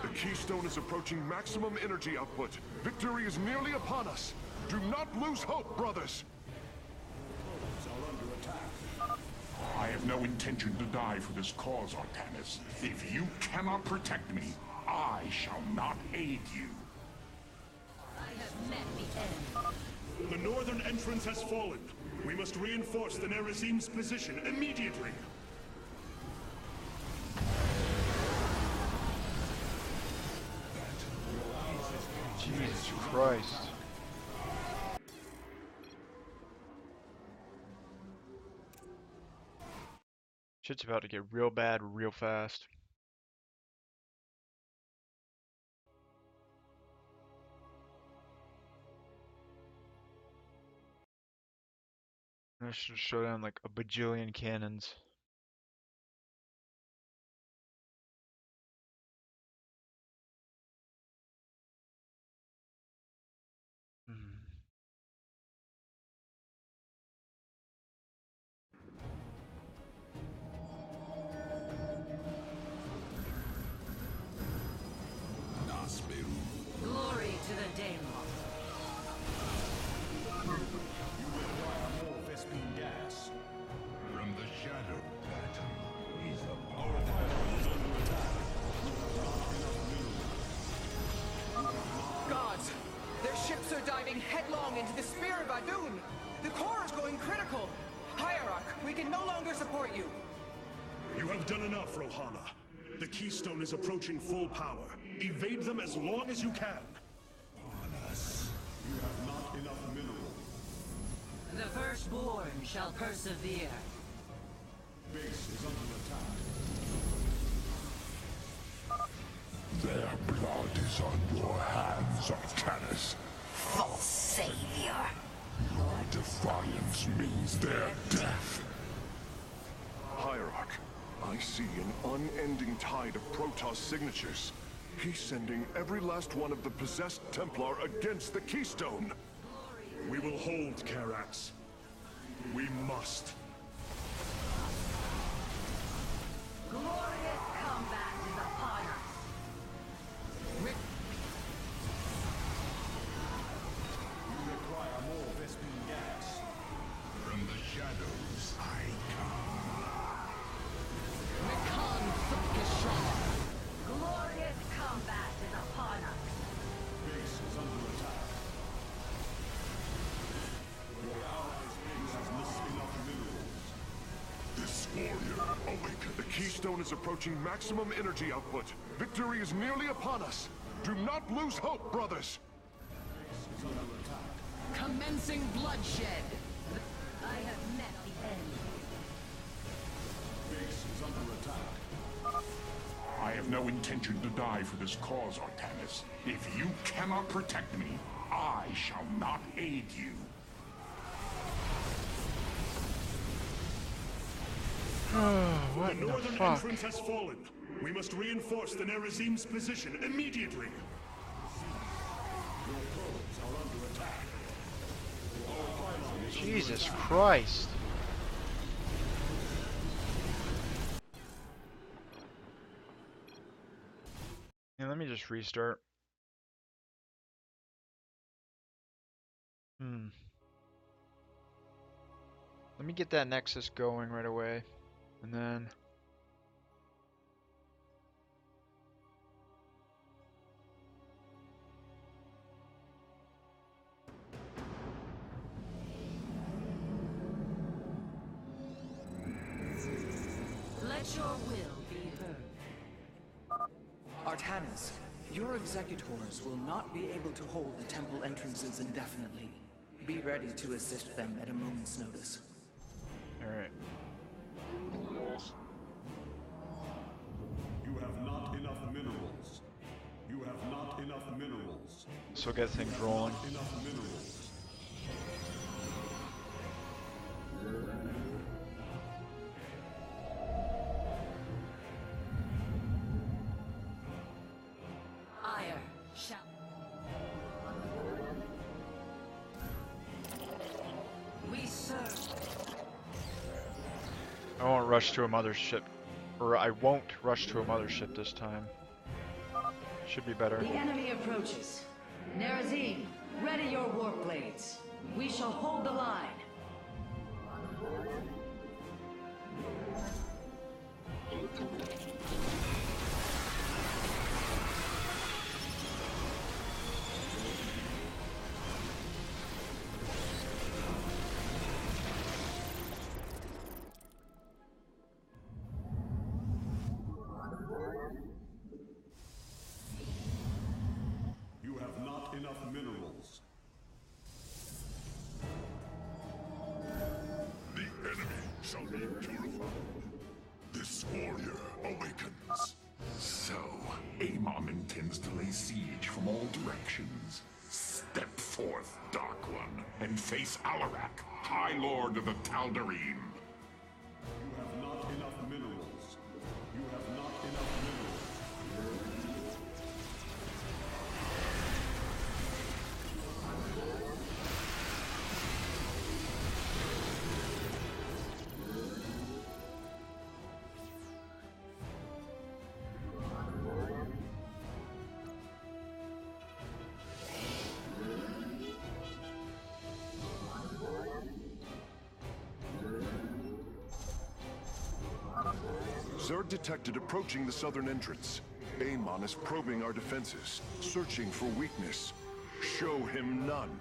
The Keystone is approaching maximum energy output. Victory is nearly upon us. Do not lose hope, brothers.
Probes are under attack.
I have no intention to die for this cause, Arcanus. If you cannot protect me, I shall not aid you.
I have met the end.
The northern entrance has fallen. We must reinforce the Nerazim's position immediately.
Jesus Christ. Shit's about to get real bad real fast. I should show down like a bajillion cannons.
Glory to the Daemon.
You require more Vespene gas.
From the shadow pattern is a
Our pylon is under attack. We have not enough minerals.
Gods! Their ships are diving headlong into the Spear of Adun! The core is going critical! Hierarch, we can no longer support you!
You have done enough, Rohana. The Keystone is approaching full power. Evade them as long as you can.
On us. You have not enough minerals.
The firstborn shall persevere.
Base is under attack.
Their blood is on your hands, Artanis.
False savior.
Your defiance means their death.
Hierarch, I see an unending tide of Protoss signatures. He's sending every last one of the possessed Templar against the Keystone.
We will hold Karax. We must.
Glorious combat is upon us.
You require more Vespene gas.
from the shadows I
Glorious combat is upon us.
Base is under attack. Your allies' base has not enough minerals.
This warrior awakened. The Keystone is approaching maximum energy output. Victory is nearly upon us. Do not lose hope, brothers.
Base is under attack.
Commencing bloodshed!
I have met the end.
Base is under attack.
I have no intention to die for this cause, Artanis. If you cannot protect me, I shall not aid you.
What
The
the
northern
fuck?
entrance has fallen. We must reinforce the Nerazim's position immediately.
Your probes are under attack. Our pylon is
Jesus Christ. Yeah, let me just restart. Let me get that Nexus going right away. And then...
Let your will be heard.
Artanis, your executors will not be able to hold the temple entrances indefinitely. Be ready to assist them at a moment's notice.
Alright.
You have not enough minerals. You have not enough minerals.
So get things rolling.
Not enough minerals.
Ire shall... We serve.
I won't rush to a mothership. Or I won't rush to a mothership this time. Should be better.
The enemy approaches. Nerazim, ready your warp blades. We shall hold the line.
You have not enough minerals.
The enemy shall be purified. awakens. So, Amon intends to lay siege from all directions. Step forth, Dark One, and face Alarak, High Lord of the Tal'Darim.
You have not enough minerals. You have not enough minerals.
Zerg detected approaching the southern entrance. Amon is probing our defenses, searching for weakness. Show him none.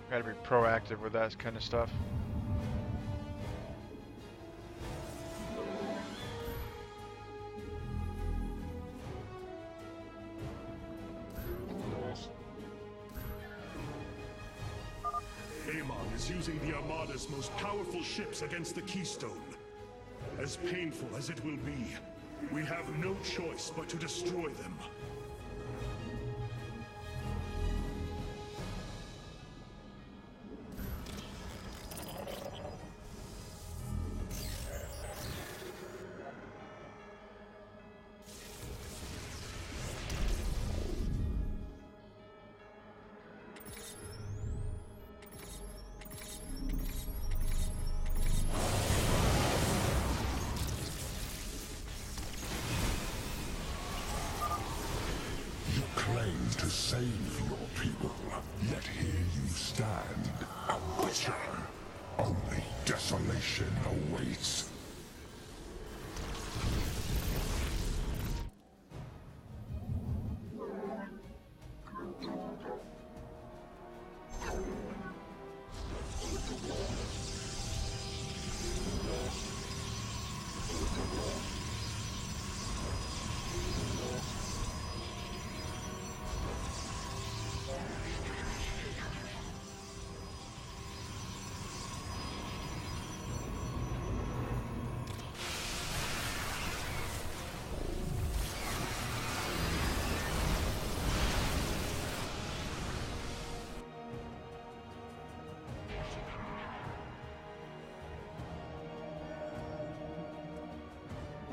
Gotta be proactive with that kind of stuff.
Amon is using the Armada's most powerful ships against the Keystone. As painful as it will be, we have no choice but to destroy them.
Claim to save your people, yet here you stand, a butcher. Only desolation awaits.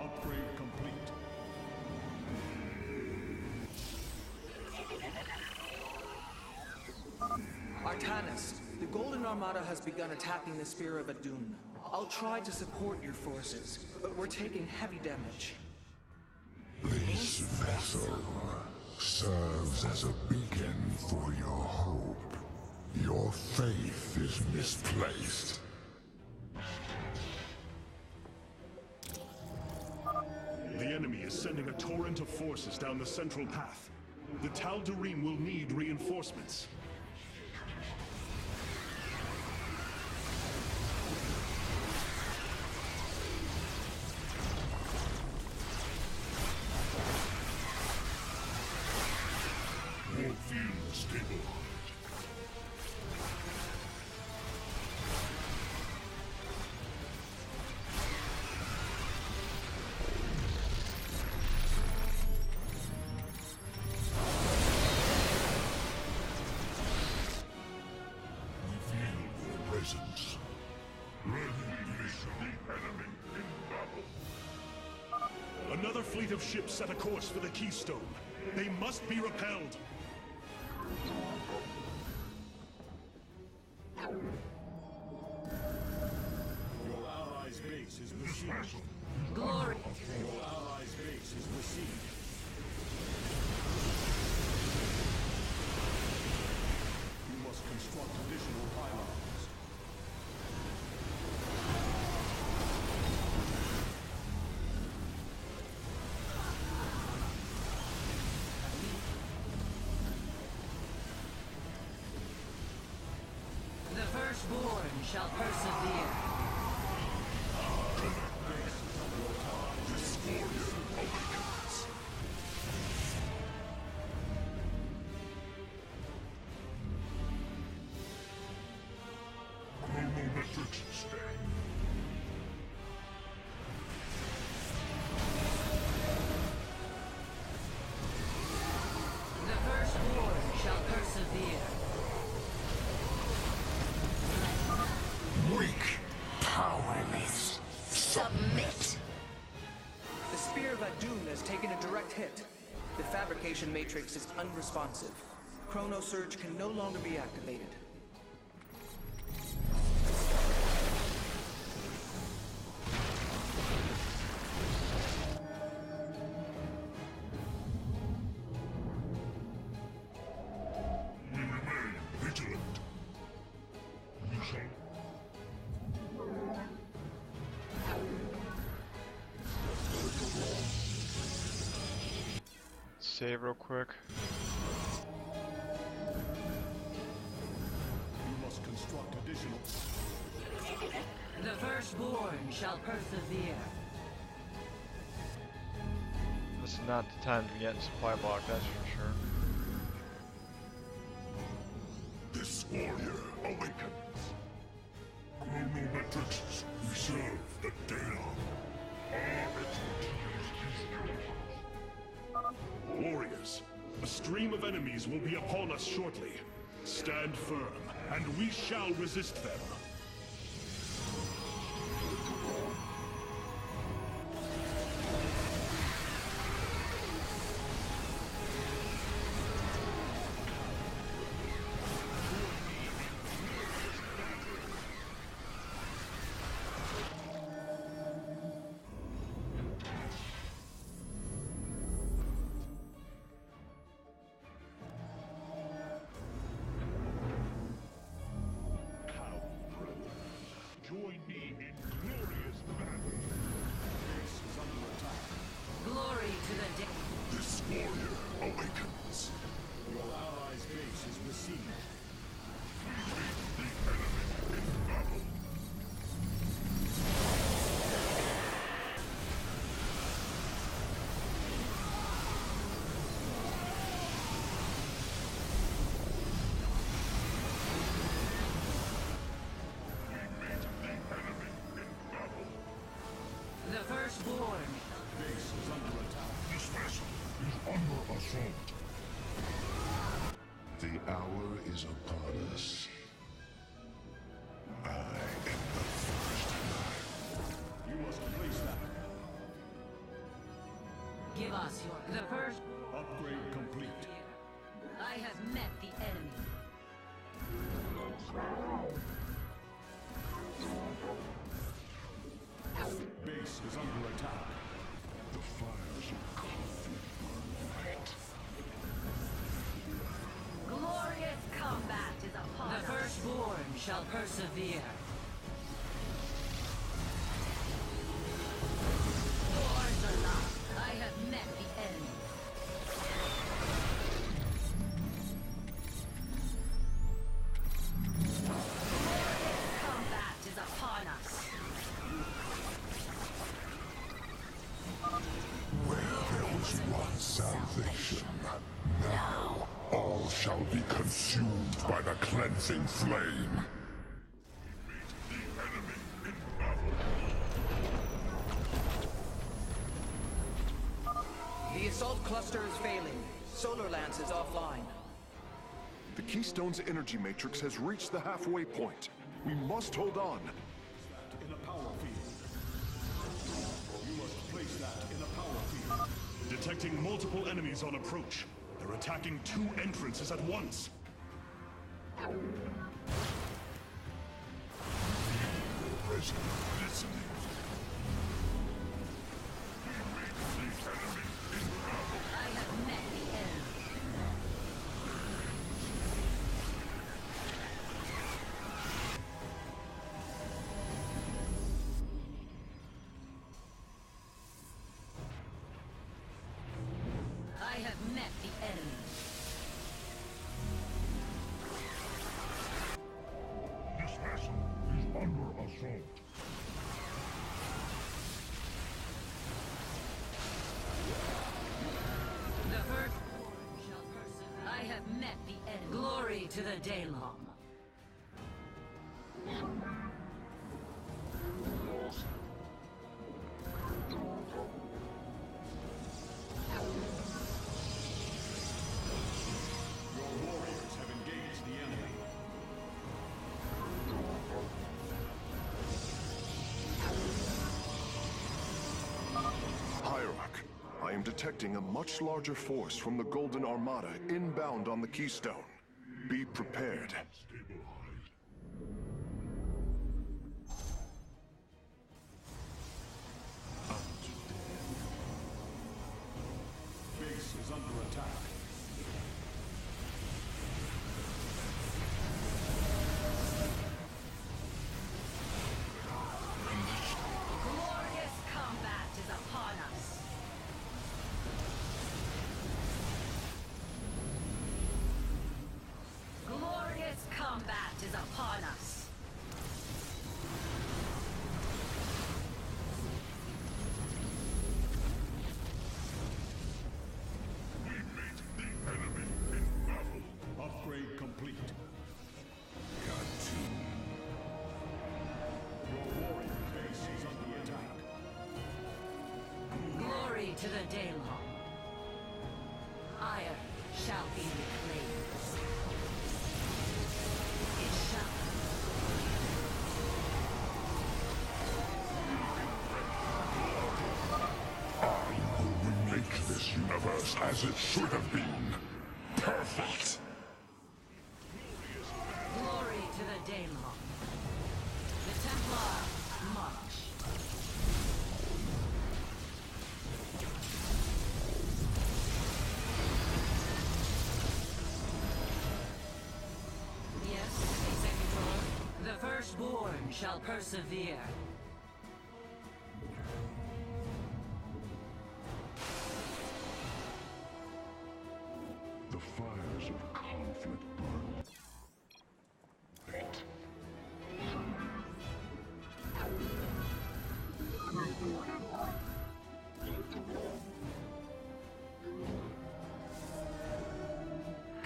Upgrade complete.
Artanis, the Golden Armada has begun attacking the Spear of Adun. I'll try to support your forces, but we're taking heavy damage.
This vessel serves as a beacon for your hope. Your faith is misplaced.
The enemy is sending a torrent of forces down the central path. The Tal'Darim will need reinforcements.
Your field stabilized. Presence. Recognition of the enemy in battle.
Another fleet of ships set a course for the Keystone. They must be repelled.
shall persevere.
This warrior awakens. Chronometrics stand.
The firstborn shall persevere.
Weak, powerless, submit.
The Spear of Adun has taken a direct hit. The fabrication matrix is unresponsive. Chrono Surge can no longer be activated.
We remain vigilant. You shall.
Save real quick.
You must construct additional.
The firstborn shall persevere.
This is not the time to get in supply block, that's for sure.
This warrior awakens. Chronometrics reserve the data.
Warriors, a stream of enemies will be upon us shortly. Stand firm, and we shall resist them.
Join me in glorious battle.
Base is under attack.
Glory to the day.
This warrior awakens.
Your allies' base is besieged.
The enemy in battle.
The firstborn.
Base is under attack.
This vessel is under assault. The hour is upon us. I am the first life.
You must place that.
Give us your. The first.
Upgrade complete.
I have met the enemy.
Base is under attack.
The fires of conflict burn bright.
Glorious combat is upon us. The firstborn shall persevere. Wars are lost. I have met the enemy. Glorious combat is upon us.
Where there was once salvation, now all shall be consumed by the cleansing flame. The enemy in battle.
The assault cluster is failing. Solar Lance is offline.
The Keystone's energy matrix has reached the halfway point. We must hold on.
In a power field. You must place that in a power field.
Detecting multiple enemies on approach. They're attacking 2 entrances at once.
Present listening.
I have met the enemy. I have met the enemy.
This vessel is
have met the enemy. Glory to the Daylong.
Your warriors have engaged the enemy.
Hierarch, I am detecting a much larger force from the Golden Armada inbound on the Keystone. Be prepared.
Base is under attack.
Glorious combat is upon us. Glorious combat is upon us.
Upgrade complete.
Got to.
Your warrior base is under attack.
Glory to the Daylong. Ire shall be reclaimed. It shall.
I will remake this universe as it should have been. Perfect!
Glory to the Daylong. The Templar march. Yes, Executor. The firstborn shall persevere.
The fires of conflict burn.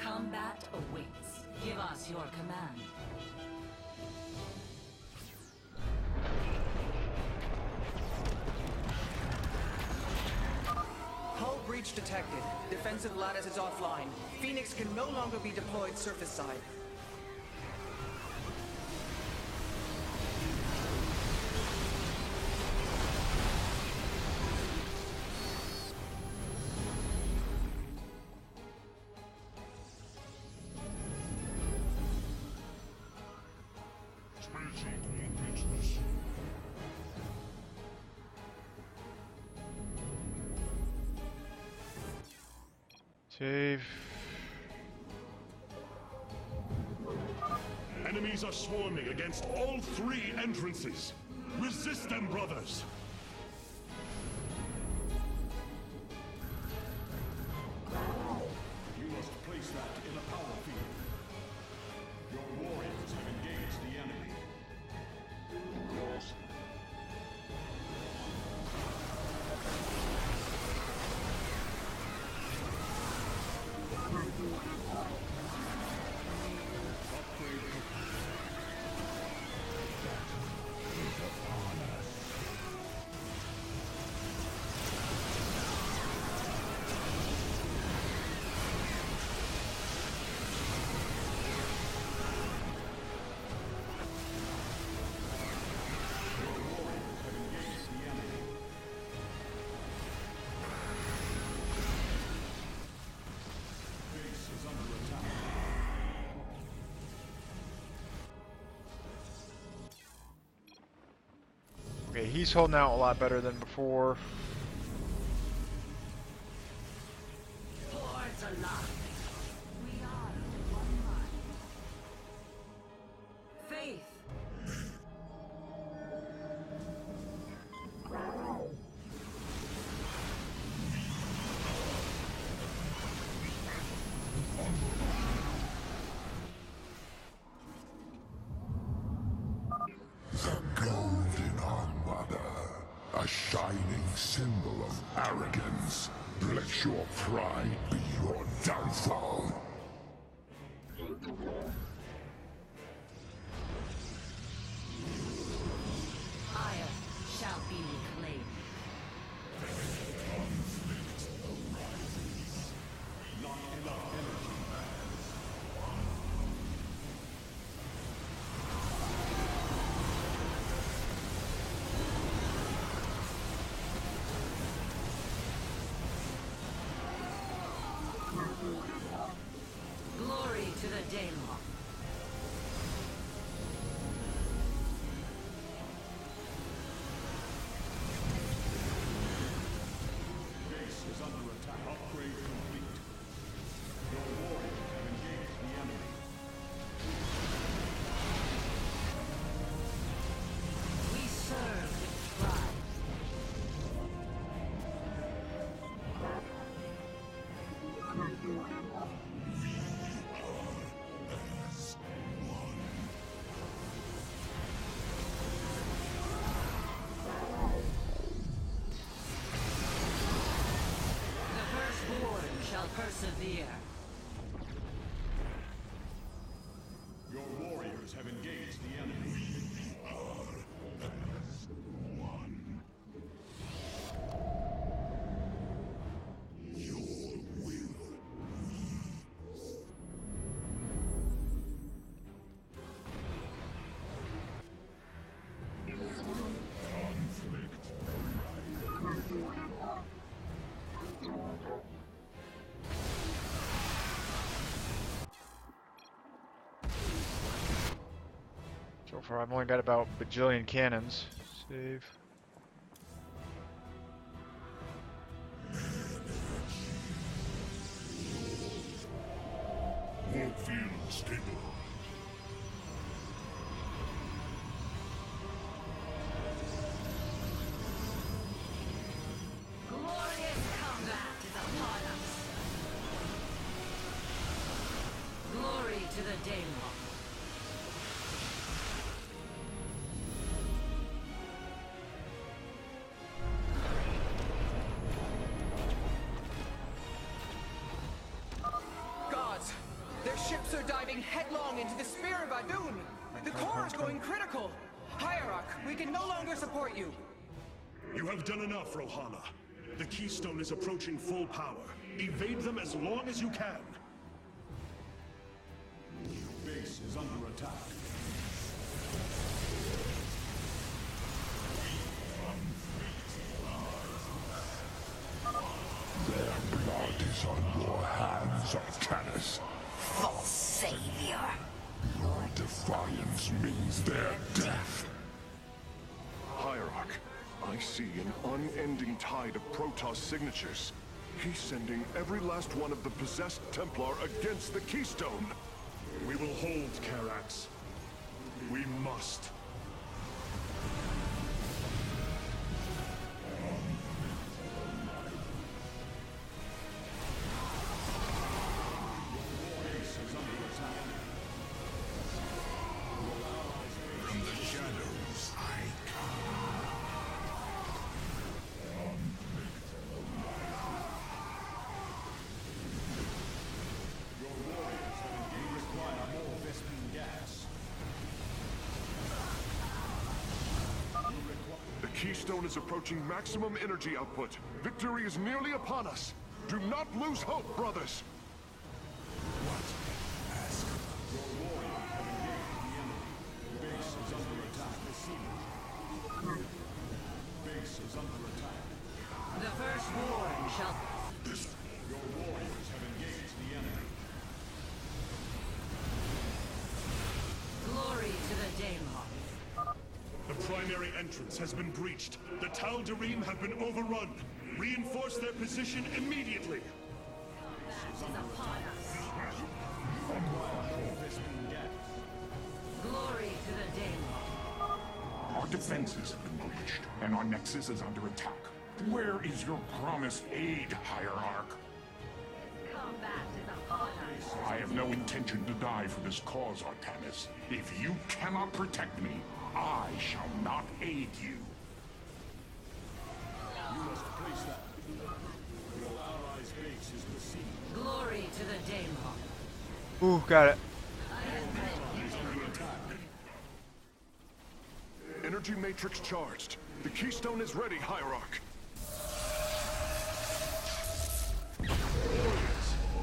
Combat awaits. Give us your command.
Hull breach detected. Defensive lattice is offline. Phoenix can no longer be deployed surface side.
Save.
Enemies are swarming against all three entrances. Resist them, brothers!
You must place that in a power field. Your warriors have engaged the enemy.
Okay, he's holding out a lot better than before.
Boards alive. We are one mind. Faith.
The Golden Armada, a shining symbol
Daemon.
Base is under attack. Upgrade complete. Your warriors have engaged the enemy.
We serve with pride. The firstborn shall persevere.
Your warriors have engaged the enemy.
So far, I've only got about a bajillion cannons. Save.
Warp field stable.
Glorious combat is upon us. Glory to the Daemon.
Gods, their ships are diving headlong into the Spear of Adun. The core is going critical. Hierarch, we can no longer support you.
You have done enough, Rohana. The Keystone is approaching full power. Evade them as long as you can.
Base is under attack.
Their blood is on your hands, Arcanus.
False savior.
Your defiance means their death.
Hierarch, I see an unending tide of Protoss signatures. He's sending every last one of the possessed Templar against the Keystone.
We will hold Karax. We must.
Base is under attack.
From the shadows, I come.
Your warriors have engaged. We require more Vespene gas.
The Keystone is approaching maximum energy output. Victory is nearly upon us. Do not lose hope, brothers.
Your warriors have engaged the enemy. Base is under attack. Base is under attack.
The firstborn shall...
Your warriors have engaged the enemy.
Glory to the Daemon.
The primary entrance has been breached. The Tal Darim have been overrun. Reinforce their position immediately.
Is upon us.
Vespene gas.
Glory to the Daemon.
Our defenses have been breached, and our nexus is under attack. Where is your promised aid, Hierarch?
Combat is upon us.
I have no intention to die for this cause, Arcanus. If you cannot protect me, I shall not aid you.
You must place that. Your allies' base is besieged.
Glory to the Daemon.
Ooh, got it.
Energy matrix charged. The Keystone is ready, Hierarch.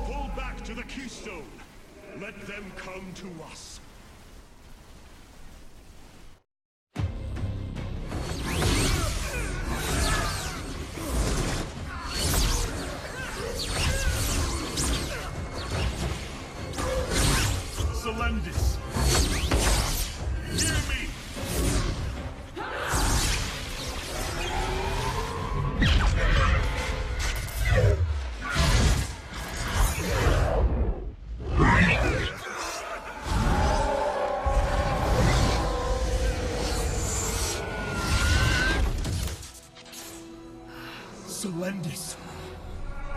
Pull back to the Keystone. Let them come to us. Solendis! Hear me! Solendis!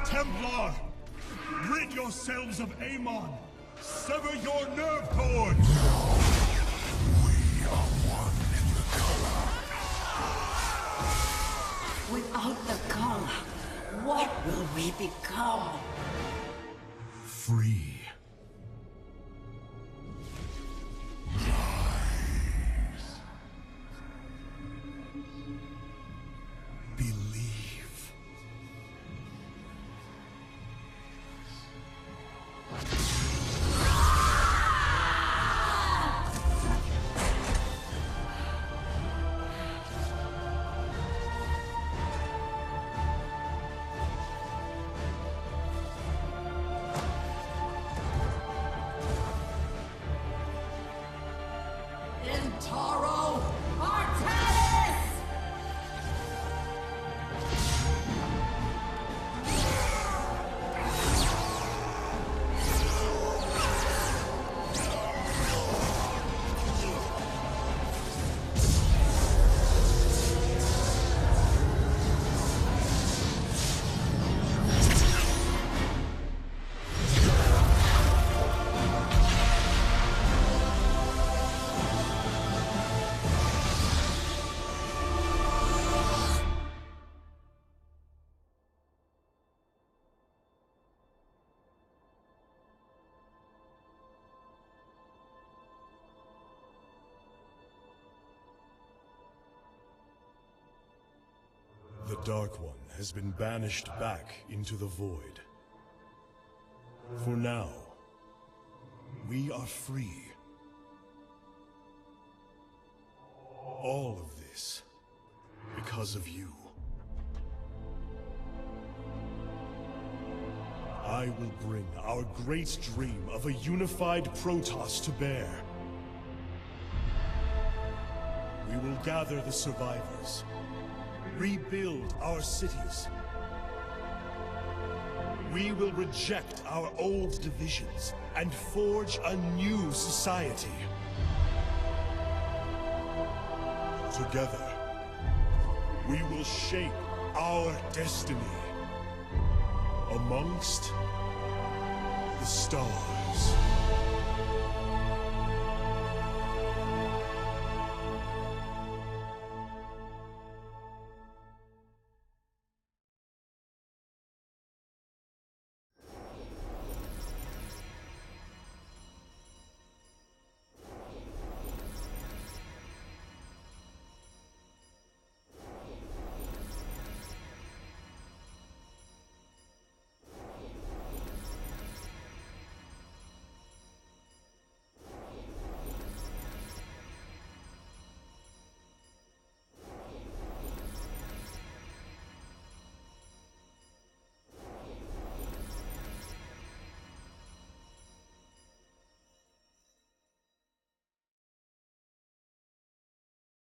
Templar! Rid yourselves of Amon! Sever your nerve cords!
We are one in the color.
Without the color, what will we become?
Free. Believe.
Intaro Artanis!
The Dark One has been banished back into the Void. For now, we are free. All of this, because of you. I will bring our great dream of a unified Protoss to bear. We will gather the survivors, rebuild our cities. We will reject our old divisions and forge a new society. Together, we will shape our destiny amongst the stars.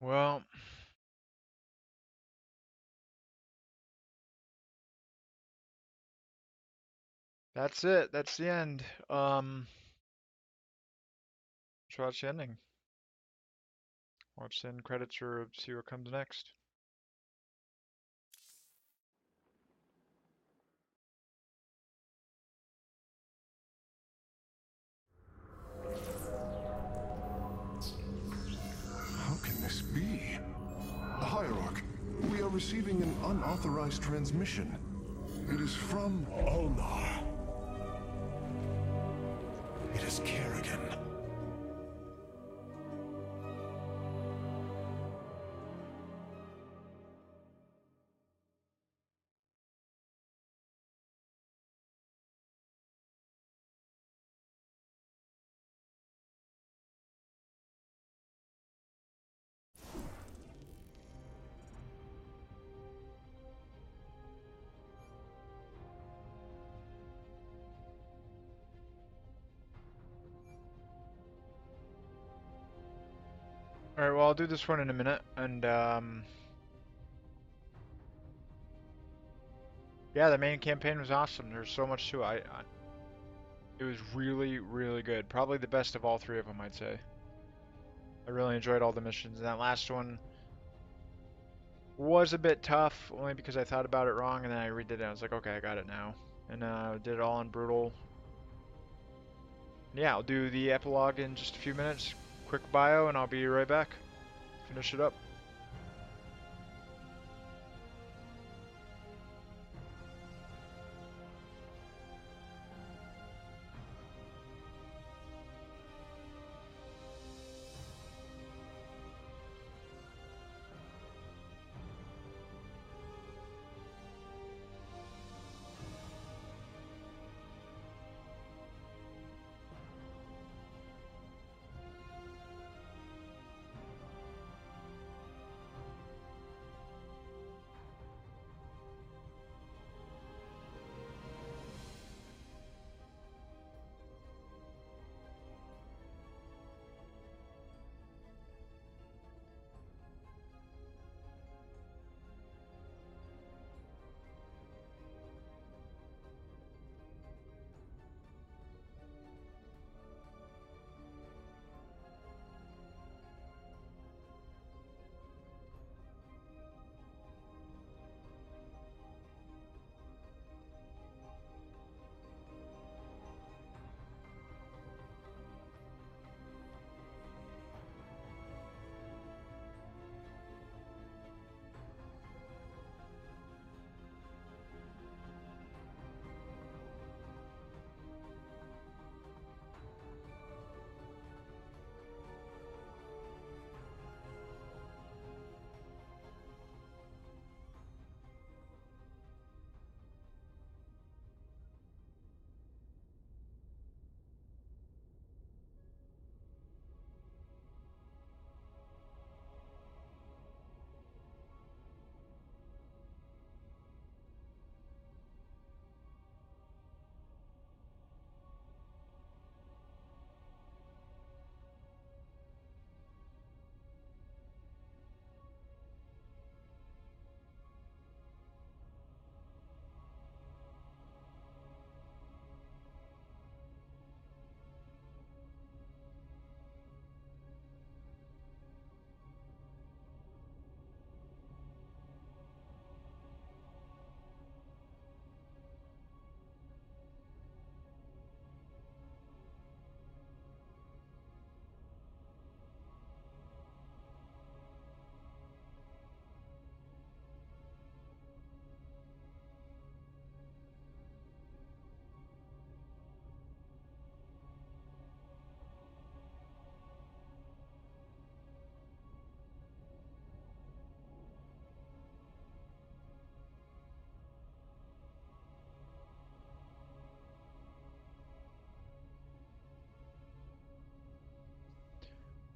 Well, that's it. That's the end. Let's watch the ending. Watch the end credits or see what comes next.
How can this be? Hierarch, we are receiving an unauthorized transmission. It is from
Ulnar. It is Kerrigan.
Alright, well, I'll do this one in a minute, and, yeah, the main campaign was awesome. There's so much to it. It was really, really good. Probably the best of all three of them, I'd say. I really enjoyed all the missions, and that last one was a bit tough, only because I thought about it wrong, and then I redid it, and I was like, okay, I got it now. And, did it all on Brutal. Yeah, I'll do the epilogue in just a few minutes. Quick bio, and I'll be right back. Finish it up.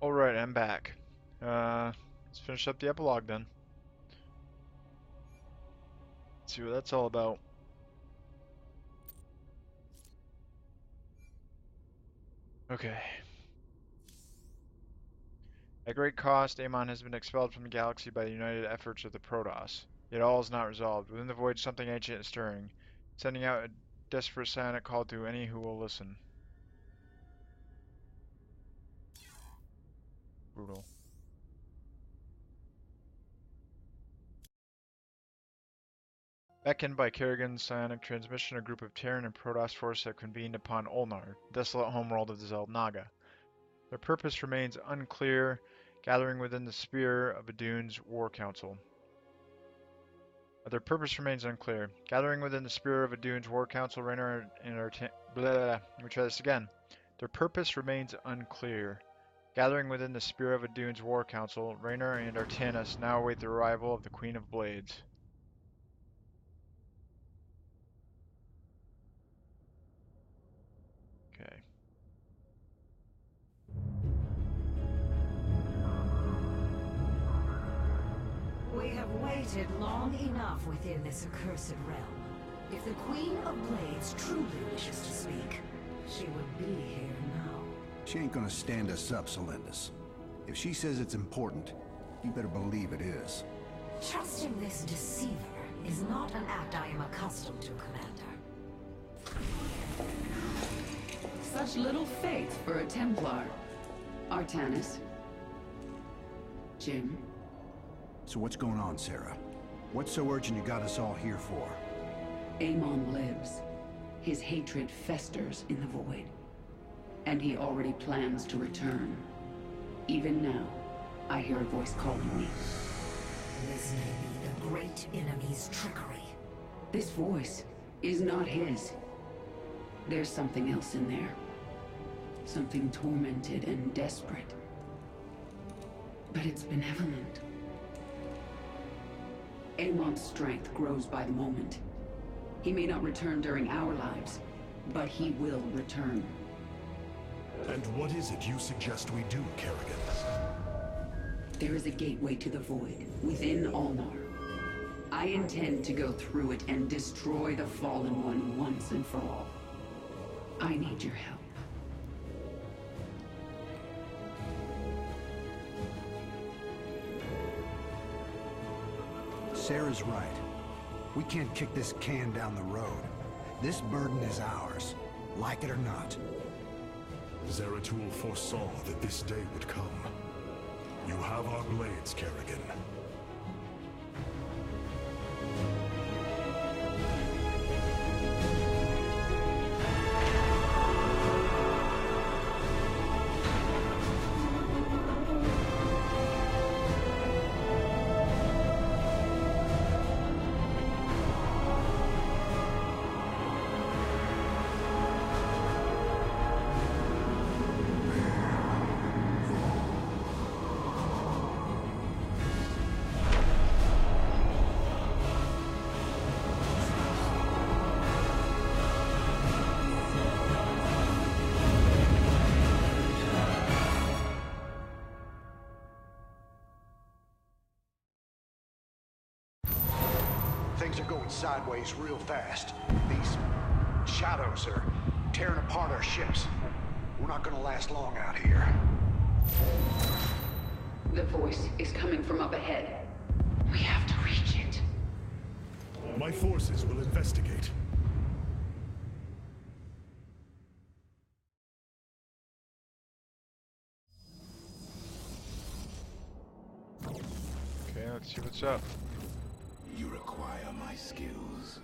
Alright, I'm back. Let's finish up the epilogue then. Let's see what that's all about. Okay. At great cost, Amon has been expelled from the galaxy by the united efforts of the Protoss. Yet all is not resolved. Within the void something ancient is stirring, sending out a desperate silent call to any who will listen. Brutal. Beckoned by Kerrigan's psionic transmission, a group of Terran and Protoss forces have convened upon Ulnar, the desolate homeworld of the Xel'Naga. Their purpose remains unclear, gathering within the sphere of Adune's war council. Their purpose remains unclear. Gathering within the sphere of Adune's war council, Raynor and let me try this again. Their purpose remains unclear. Gathering within the sphere of Adune's war council, Raynor and Artanis now await the arrival of the Queen of Blades. Okay.
We have waited long enough within this accursed realm. If the Queen of Blades truly wishes to speak, she would be here now.
She ain't gonna stand us up, Celendis. If she says it's important, you better believe it is.
Trusting this deceiver is not an act I am accustomed to, Commander.
Such little faith for a Templar. Artanis. Jim.
So what's going on, Sarah? What's so urgent you got us all here for?
Amon lives. His hatred festers in the void. And he already plans to return. Even now, I hear a voice calling me.
This may be the great enemy's trickery.
This voice is not his. There's something else in there. Something tormented and desperate. But it's benevolent. Amon's strength grows by the moment. He may not return during our lives, but he will return.
And what is it you suggest we do, Kerrigan?
There is a gateway to the void, within Ulnar. I intend to go through it and destroy the Fallen One once and for all. I need your help.
Sarah's right. We can't kick this can down the road. This burden is ours, like it or not.
Zeratul foresaw that this day would come. You have our blades, Kerrigan.
Things are going sideways real fast. These shadows are tearing apart our ships. We're not gonna last long out here.
The voice is coming from up ahead. We have to reach it.
My forces will investigate.
Okay, let's see what's up.
You require my skills.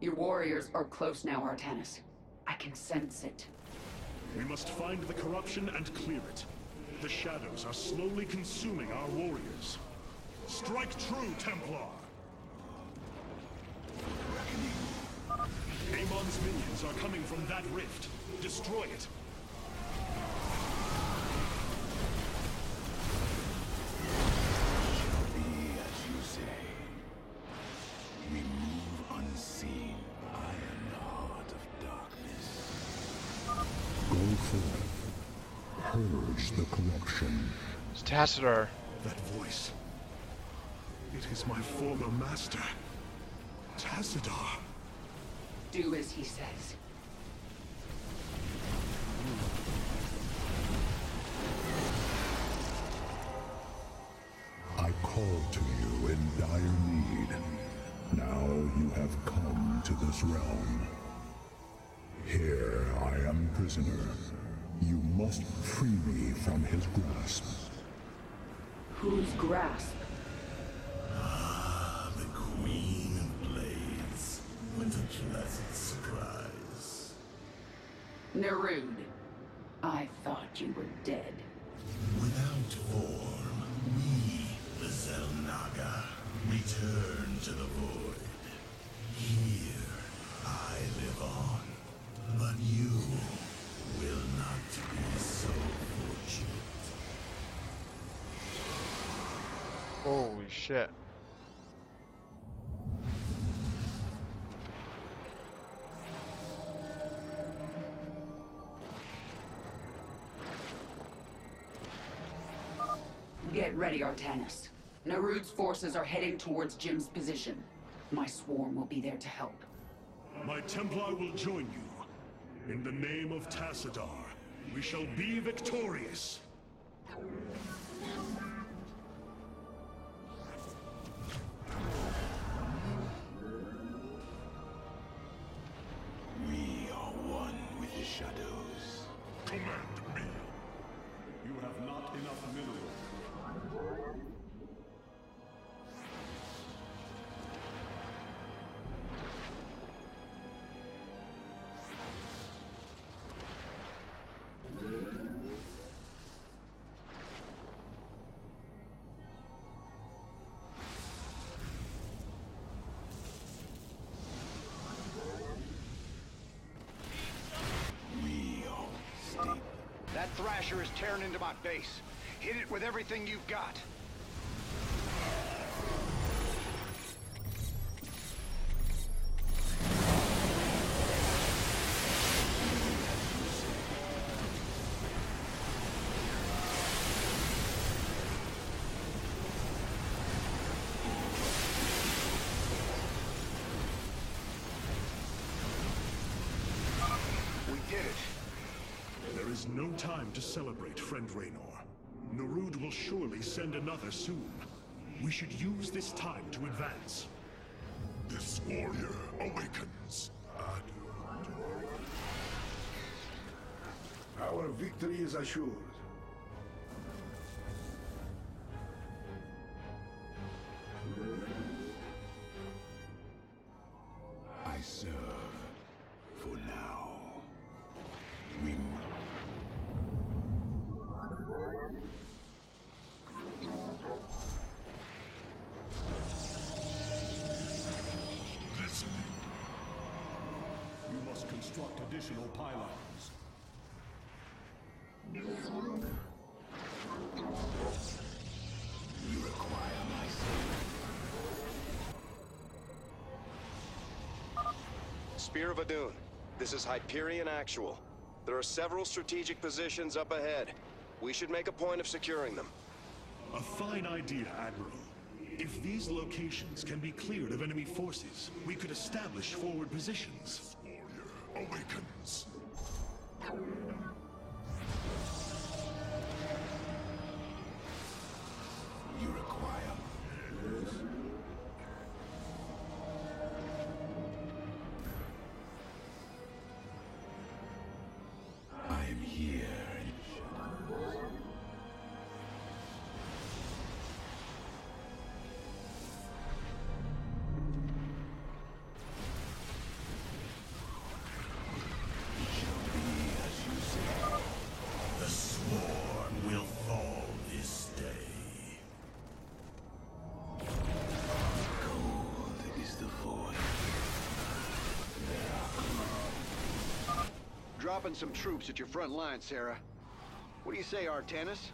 Your warriors are close now, Artanis. I can sense it.
We must find the corruption and clear it. The shadows are slowly consuming our warriors. Strike true, Templar! Amon's minions are coming from that rift. Destroy it.
Shall be as you say. We move unseen. I am the heart of darkness.
Go forth. Purge the corruption.
It's Tassadar.
That voice. It is my former master. Tassadar.
Do as he says.
I called to you in dire need. Now you have come to this realm. Here I am prisoner. You must free me from his grasp.
Whose grasp?
Ah, the Queen of Blades. What a pleasant surprise.
Nerud. I thought you were dead.
Without form, we, the Zelnaga, return to the void. Here, I live on. But you will not be so fortunate.
Holy shit.
Get ready, Artanis. Nerud's forces are heading towards Jim's position. My swarm will be there to help.
My Templar will join you. In the name of Tassadar, we shall be victorious.
We are one with the shadows.
Command me.
You have not enough minerals.
That Thrasher is tearing into my base. Hit it with everything you've got. We did it.
There is no time to celebrate, friend Raynor. Narud will surely send another soon. We should use this time to advance.
This warrior awakens.
Our victory is assured.
I serve for now. We
You must construct additional pylons.
You require my
Spear of Adun. This is Hyperion Actual. There are several strategic positions up ahead. We should make a point of securing them.
A fine idea, Admiral. If these locations can be cleared of enemy forces, we could establish forward positions.
Warrior awakens.
You require. I am here.
The swarm will fall this day.
Cold is the void.
Dropping some troops at your front line, Sarah. What do you say, Artanis?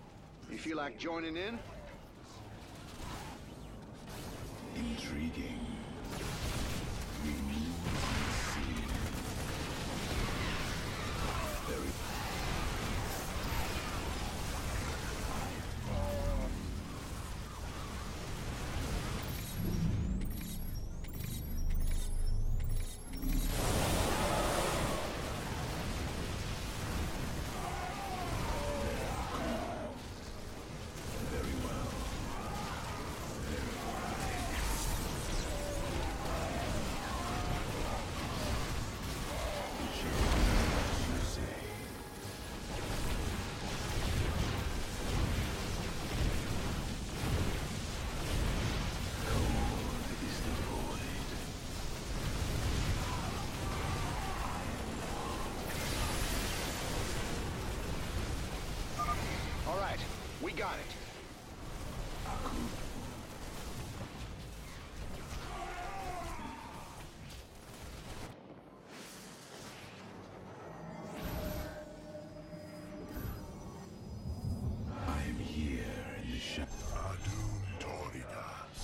You feel like joining in?
Intriguing. We move unseen. Very
All right, we got it.
I am here in the shadow.
Adun Toridas.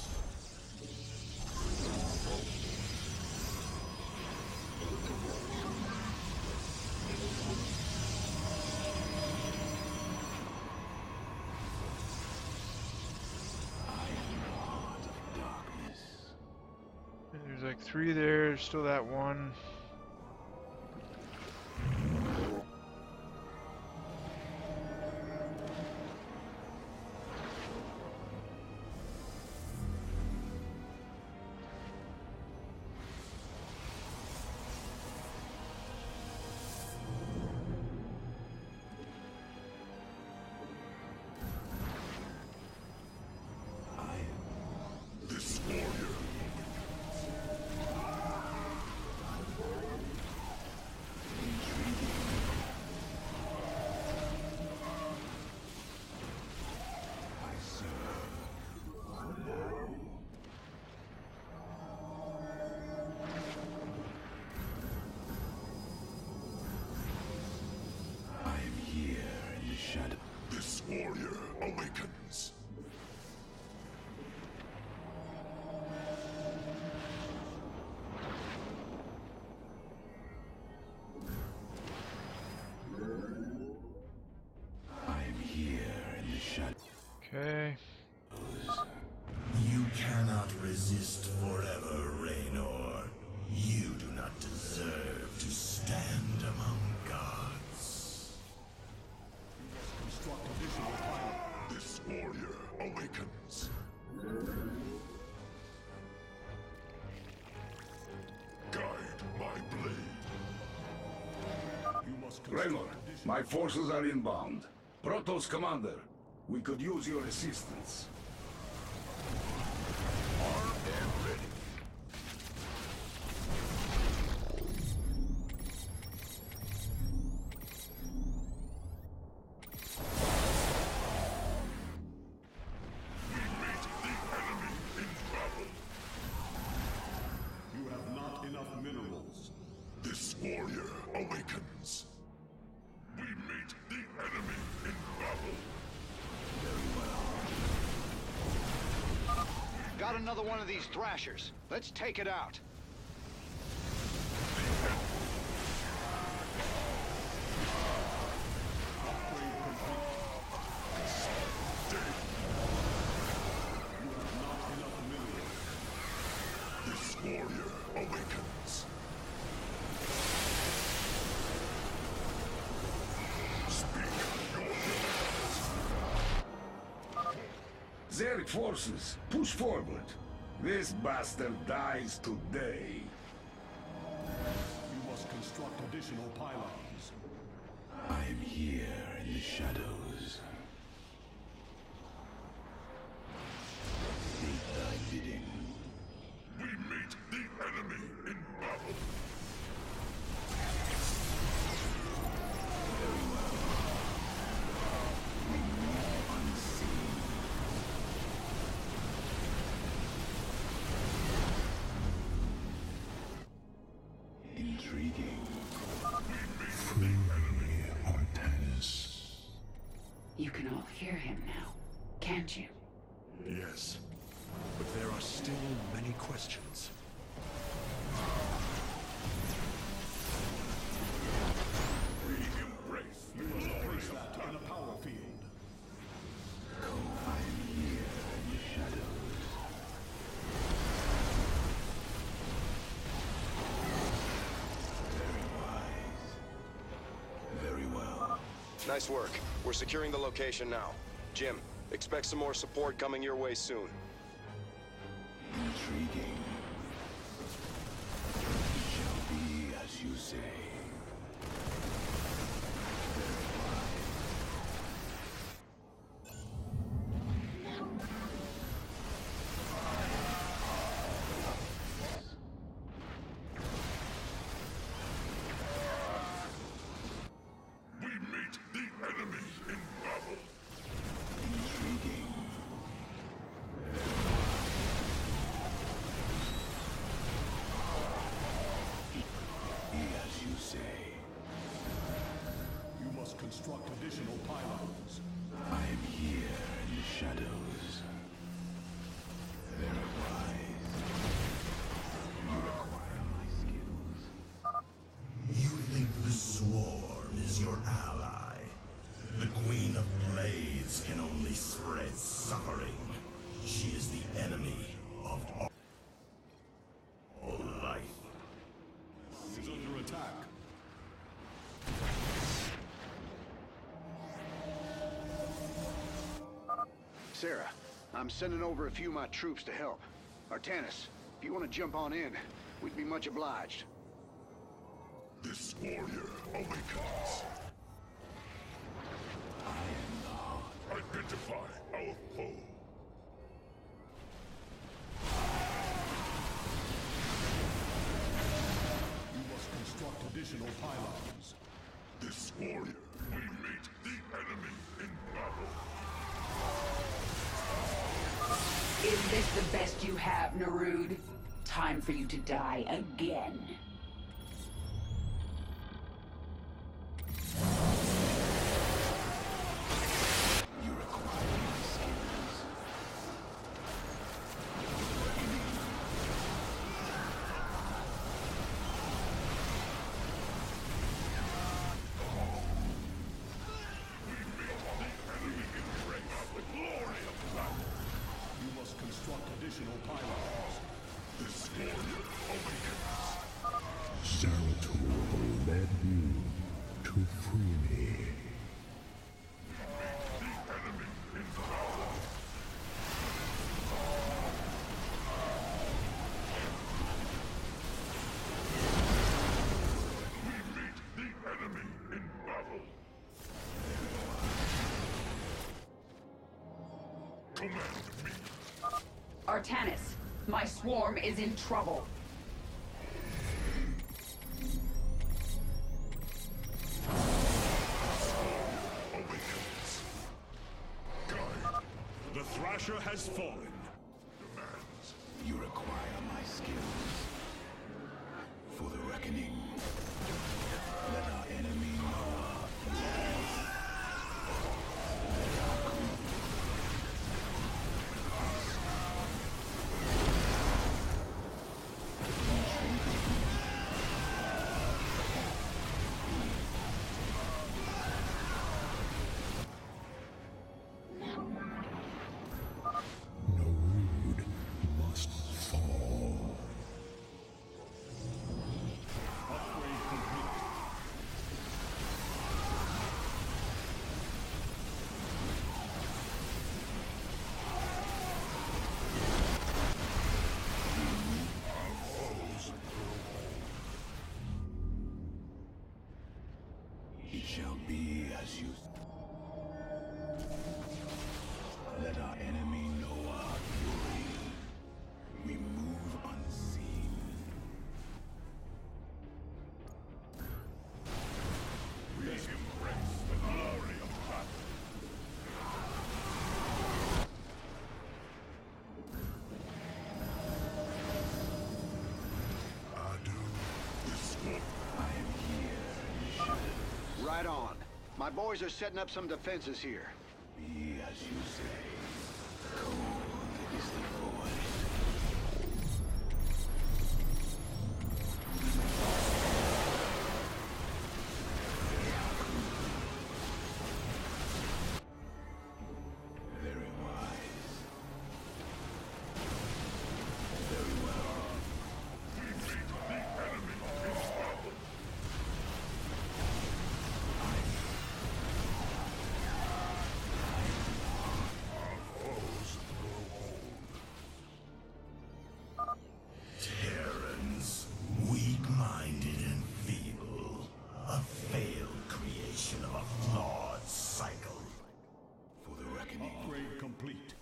There's like 3 there, still that one.
warrior awakens.
I'm here in the shadows.
Okay.
You cannot resist forever, Raynor. You do not deserve to stand among gods.
Construct additional pilot.
This warrior awakens. Guide my blade.
You must
Raynor, my forces are inbound. Protoss commander, we could use your assistance.
Armed and ready.
You have not enough minerals.
This warrior awakens. We meet the enemy in battle.
Got another one of these thrashers. Let's take it out.
This warrior awakens. Speak your demands.
Zerg forces, push forward. This bastard dies today.
You must construct additional pylons.
I'm here in the shadows. Seek thy bidding.
We meet the enemy in battle.
Very well. We move unseen. Intriguing.
We meet the enemy, Artanis.
You can all hear him now, can't you?
Yes, but there are still many questions.
Embrace.
You must place that in a power field.
I'm here in the shadows. Very wise. Very well.
Nice work. We're securing the location now. Jim, expect some more support coming your way soon.
Intriguing. It shall be as you say.
We meet the enemy in battle.
Intriguing. Be as you say.
You must construct additional pylons.
I am here in the shadows. Very wise. You require my skills.
You think the Swarm is your ally? The Queen of Blades can only spread suffering. She is the enemy of all life.
Is under attack.
Sarah, I'm sending over a few of my troops to help. Artanis, if you want to jump on in, we'd be much obliged.
This warrior awakens. Identify our foe.
You must construct additional pylons.
This warrior, we meet the enemy in battle.
Is this the best you have, Narud? Time for you to die again.
You
Artanis, my swarm is in trouble.
The Thrasher has fallen.
You require my skills. For the reckoning. Let our enemy know our fears.
Node must fall.
It shall be as you... Let our enemy know our fury. We move unseen.
We embrace the glory of battle.
Right on. My boys are setting up some defenses here.
Be as you say. Cold is the void. Very wise. Very well.
We meet the enemy in battle.
Terrans, weak-minded and feeble. A failed creation of a flawed cycle.
For the reckoning.
Upgrade complete.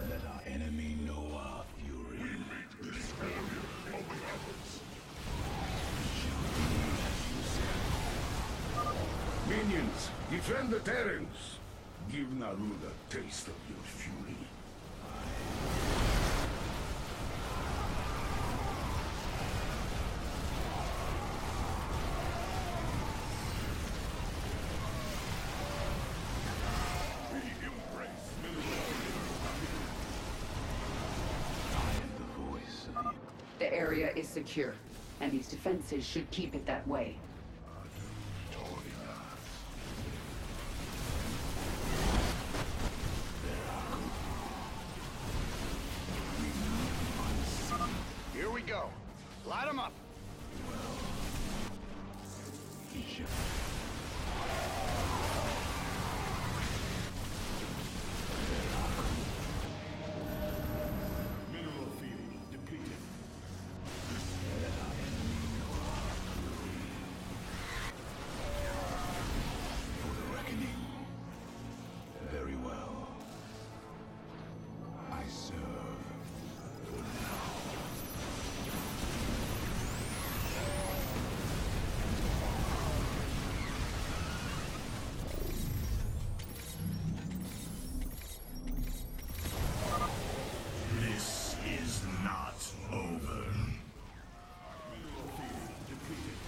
Let our enemy know our fury.
We meet this area of the others.
Minions, defend the Terrans. Give Narud a taste of your fury.
We embrace
I am the voice of the...
The area is secure, and these defenses should keep it that way.
Here we go. Light them up.
Mineral field depleted.
For the reckoning. Very well. I serve for now.
This is not over.
Mineral field depleted.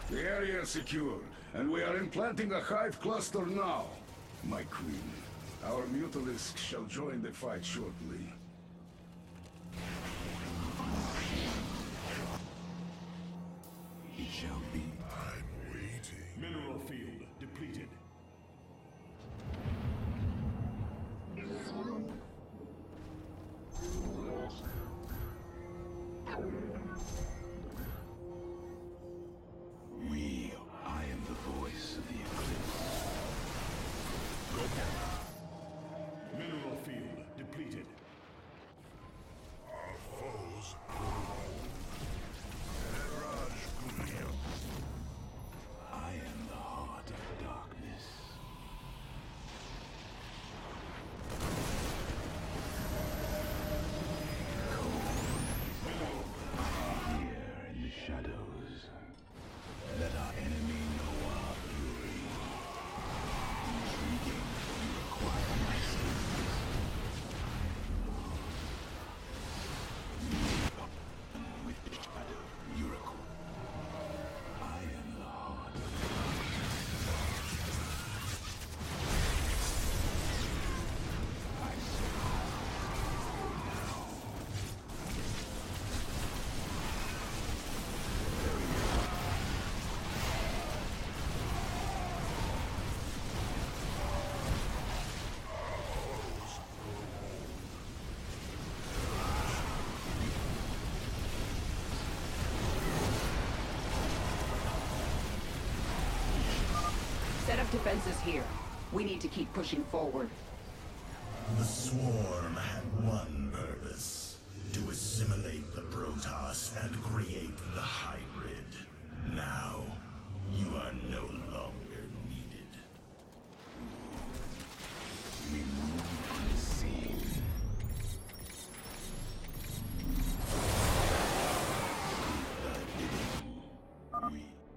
The area is secured, and we are implanting a hive cluster now. My queen, our mutalisks shall join the fight shortly.
It shall be.
I'm waiting.
Mineral field depleted.
I am the voice of the eclipse.
Mineral field depleted.
Our foes
defenses here. We need to keep pushing forward.
The Swarm had one purpose: to assimilate the Protoss and create the hybrid. Now, you are no longer needed.
We move unseen.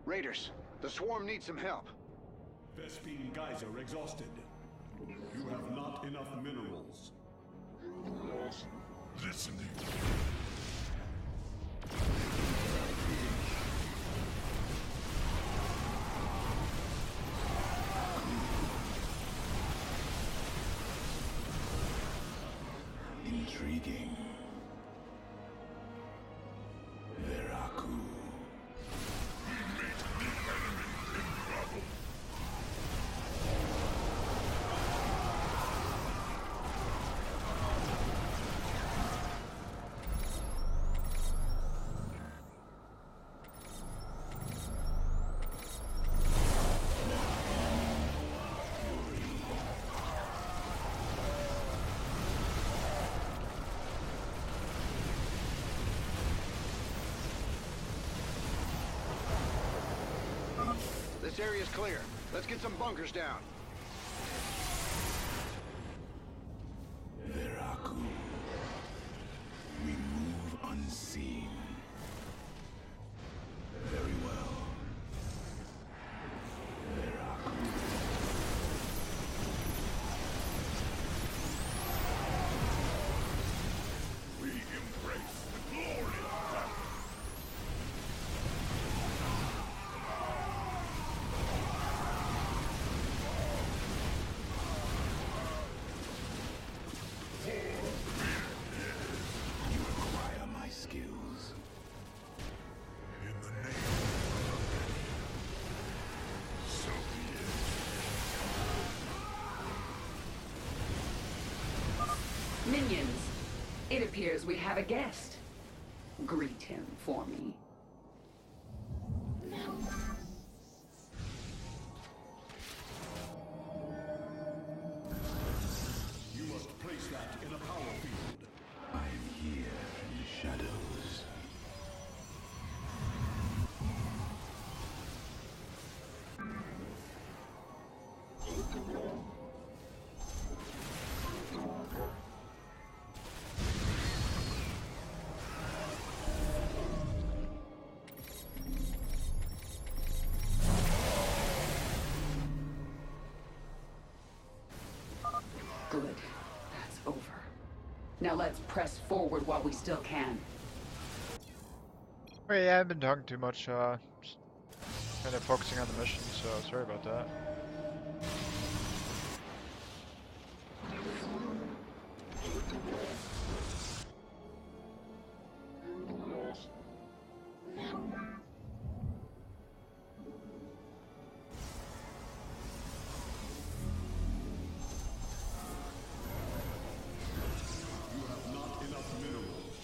Raiders, the Swarm needs some help.
Vespene Geyser exhausted. You have not enough minerals.
Listening.
Intriguing. Veraku.
This area's clear. Let's get some bunkers down.
Veraku. We move unseen. Very well. Veraku.
We embrace the glory of battle.
You acquire my skills.
In the name of so be it.
Minions, it appears we have a guest. Greet him for me.
You must place that in a power field.
I am here in the shadows.
Good. That's over. Now let's press forward while we still can.
Oh yeah, I've been talking too much, just kind of focusing on the mission, so sorry about that.
You have not enough minerals.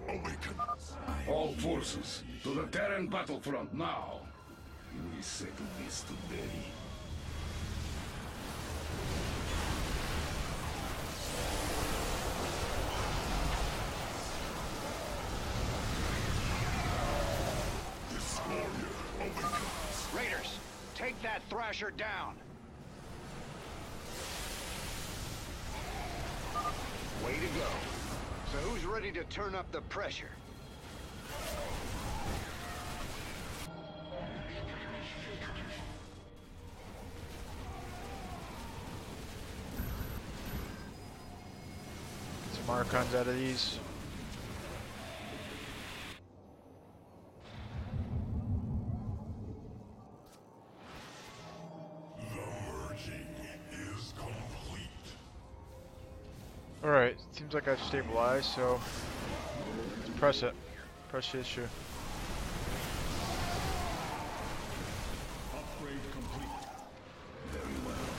awakens.
All forces, to the Terran battlefront now. We settle this today.
Raiders, take that Thrasher down. Way to go. So who's ready to turn up the pressure?
Some Archons out of these. Alright, seems like I've stabilized, so let's press it. Press the issue.
Upgrade complete.
Very well.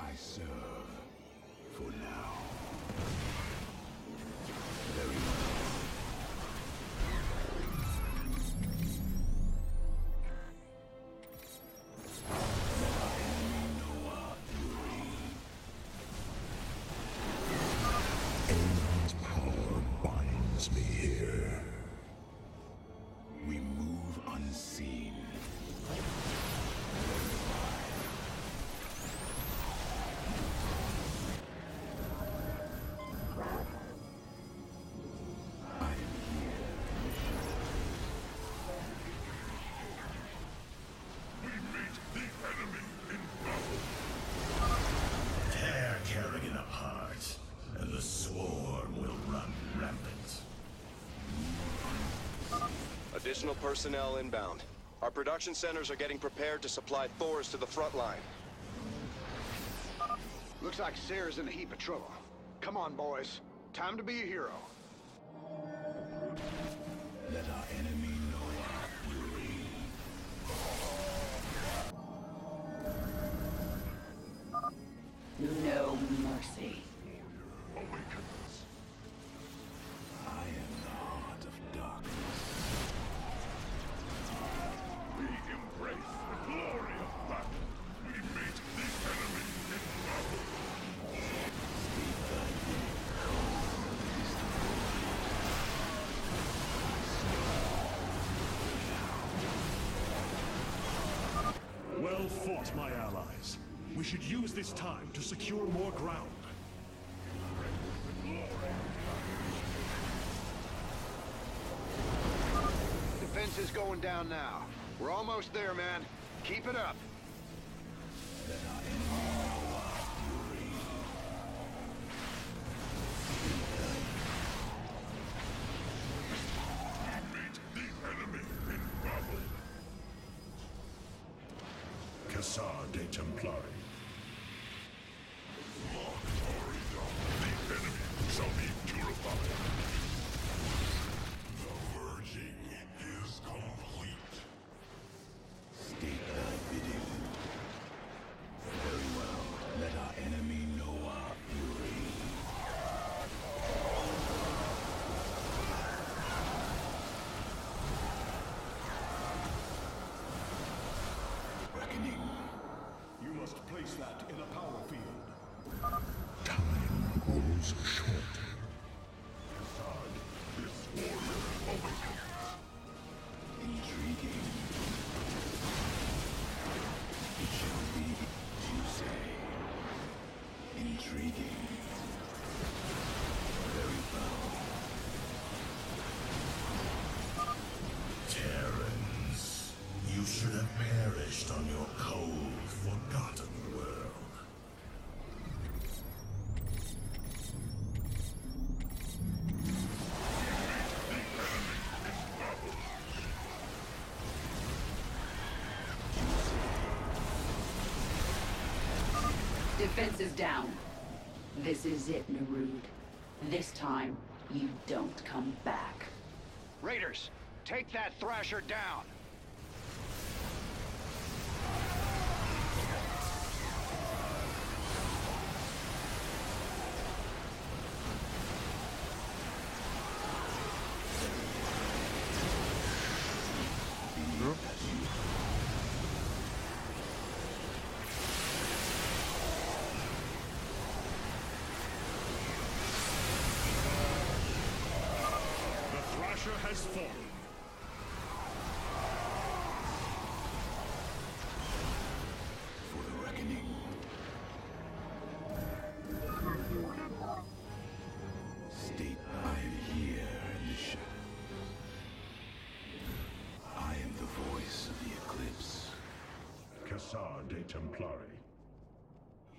I serve for now. Very well.
Amon's power binds me here.
We move unseen.
Tear Kerrigan apart, and the swarm will run rampant.
Additional personnel inbound. Our production centers are getting prepared to supply Thors to the front line.
Looks like Sarah's in a heap of trouble. Come on, boys. Time to be a hero.
Let our enemy know our fury.
No mercy.
I am the heart of darkness.
We embrace the glory of battle. We meet the enemy in battle.
Well fought, my allies. We should use this time to secure more ground.
Defense is going down now. We're almost there, man. Keep it up.
Cassar de Templari. The enemy shall be purified. The purging is complete.
State thy bidding. Very well. Let our enemy know our fury. Reckoning.
You must place that in a power field.
Time grows short. This warrior awakens.
Intriguing. It shall be, you say. Intriguing. Very well.
Terrans, you should have perished on your cold, forgotten world.
Defense is down. This is it, Narud. This time, you don't come back.
Raiders, take that Thrasher down.
structure has fallen.
For the reckoning. State I am here in the shadow. I am the voice of the eclipse.
Cassar de Templari.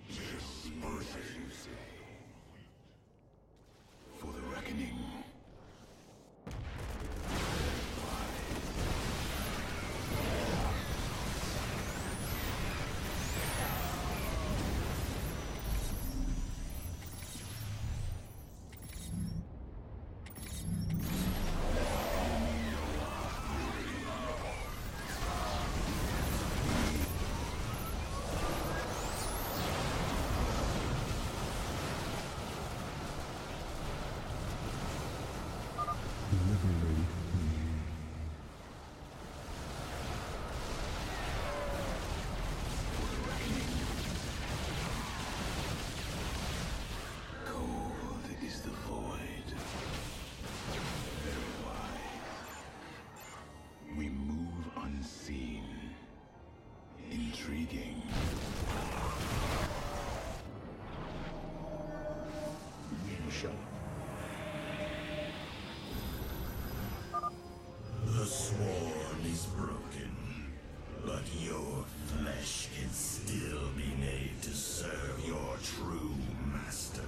Yes, Earth, as you say. For the reckoning. Cold is the void. Very wise. We move unseen. Intriguing.
We shall.
The swarm is broken, but your flesh can still be made to serve your true master.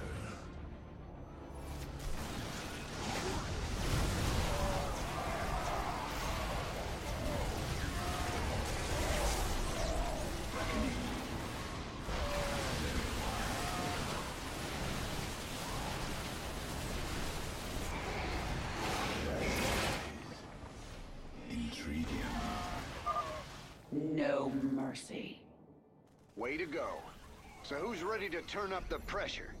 Intriguing.
No mercy.
Way to go. So who's ready to turn up the pressure?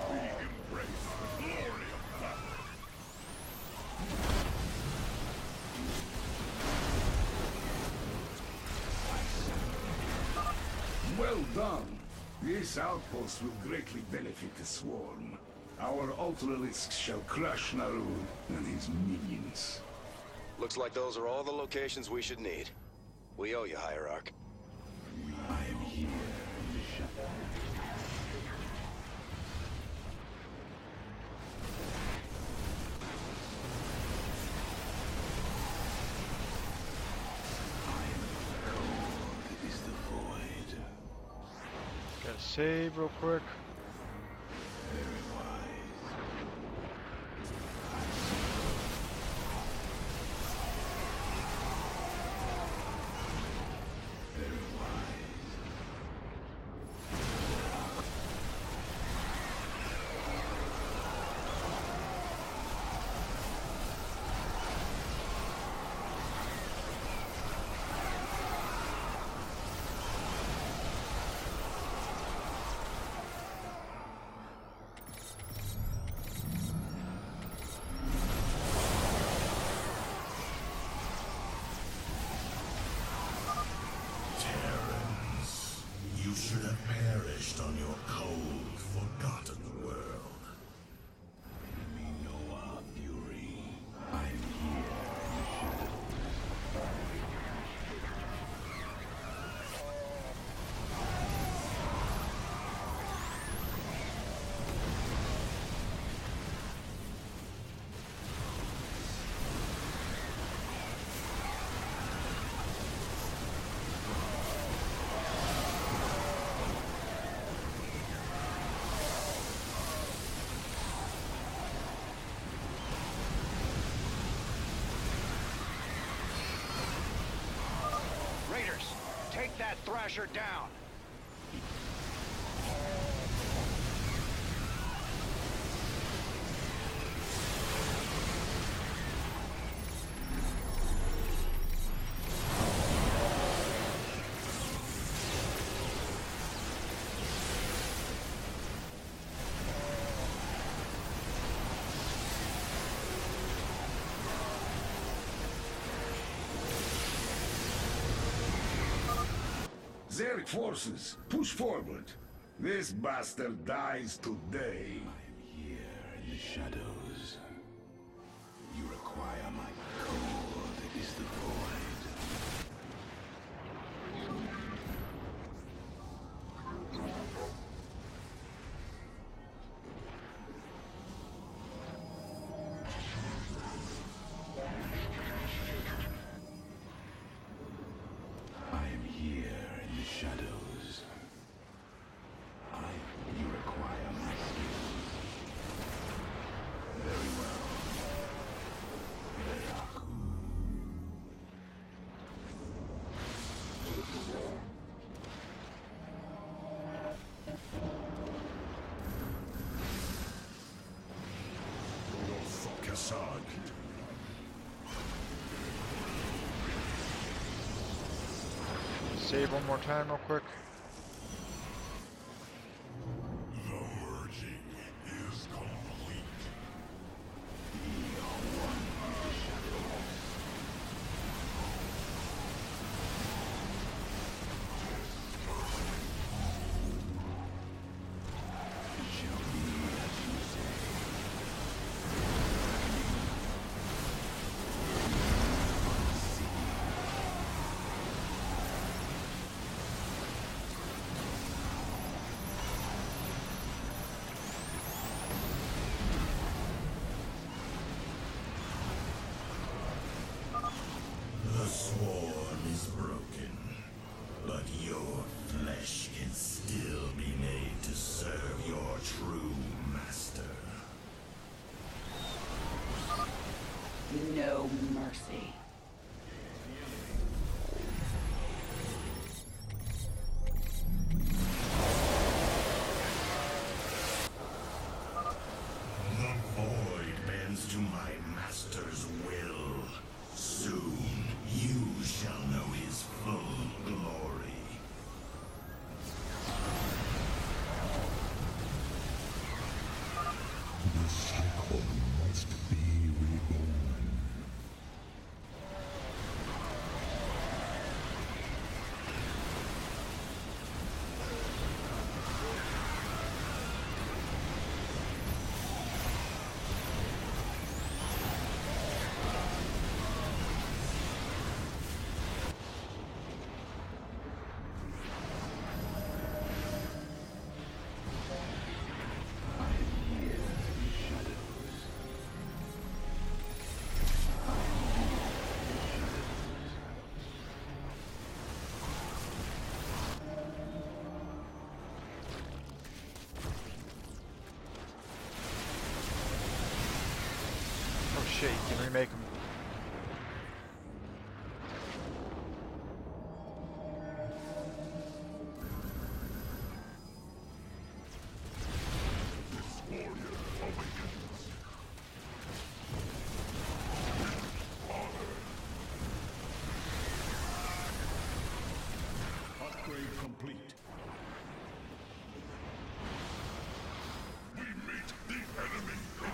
We embrace the glory of battle.
Well done. This outpost will greatly benefit the swarm. Our ultralisks shall crush Naru and his minions.
Looks like those are all the locations we should need. We owe you, Hierarch.
I am here in the shadow. Cold is the void.
Gotta save real quick.
Very wise. Very wise.
Terrans, you should have perished on your cold, forgotten world.
Me Noah Fury. I am here in the shadow.
Raiders, take that Thrasher down.
Zerg forces, push forward. This bastard dies today.
Here in the shadows. You require my code is the void. I am here in the shadows. You require my skills. Very well.
Cassad.
Save one more time real quick.
The merging is complete. The swarm is broken, but your flesh can still be made to serve your true master.
No mercy.
The void bends to my master's will. Soon, you shall know his full glory. The cycle must be reborn.
Oh shit, you can remake them.
Upgrade complete.
We meet the enemy in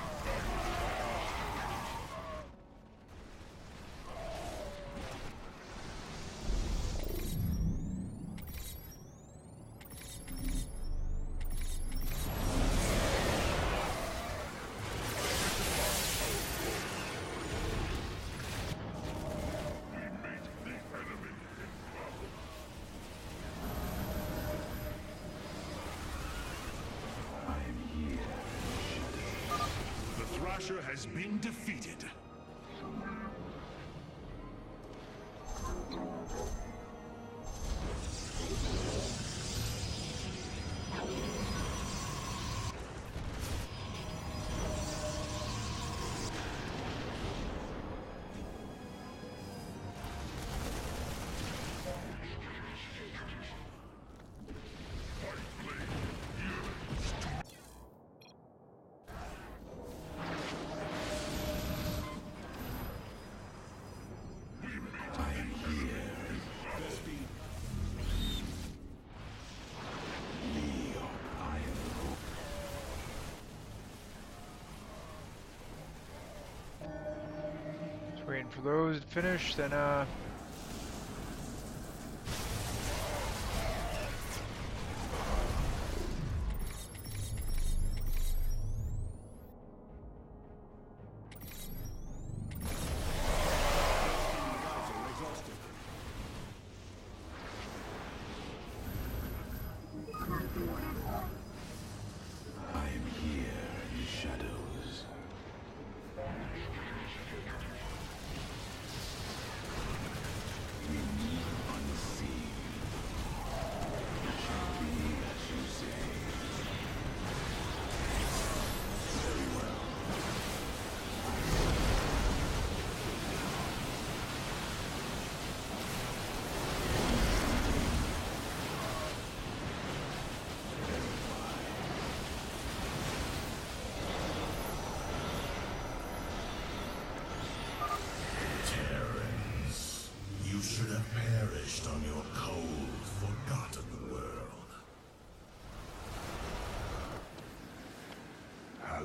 The Thrasher has been defeated.
Just waiting for those to finish, then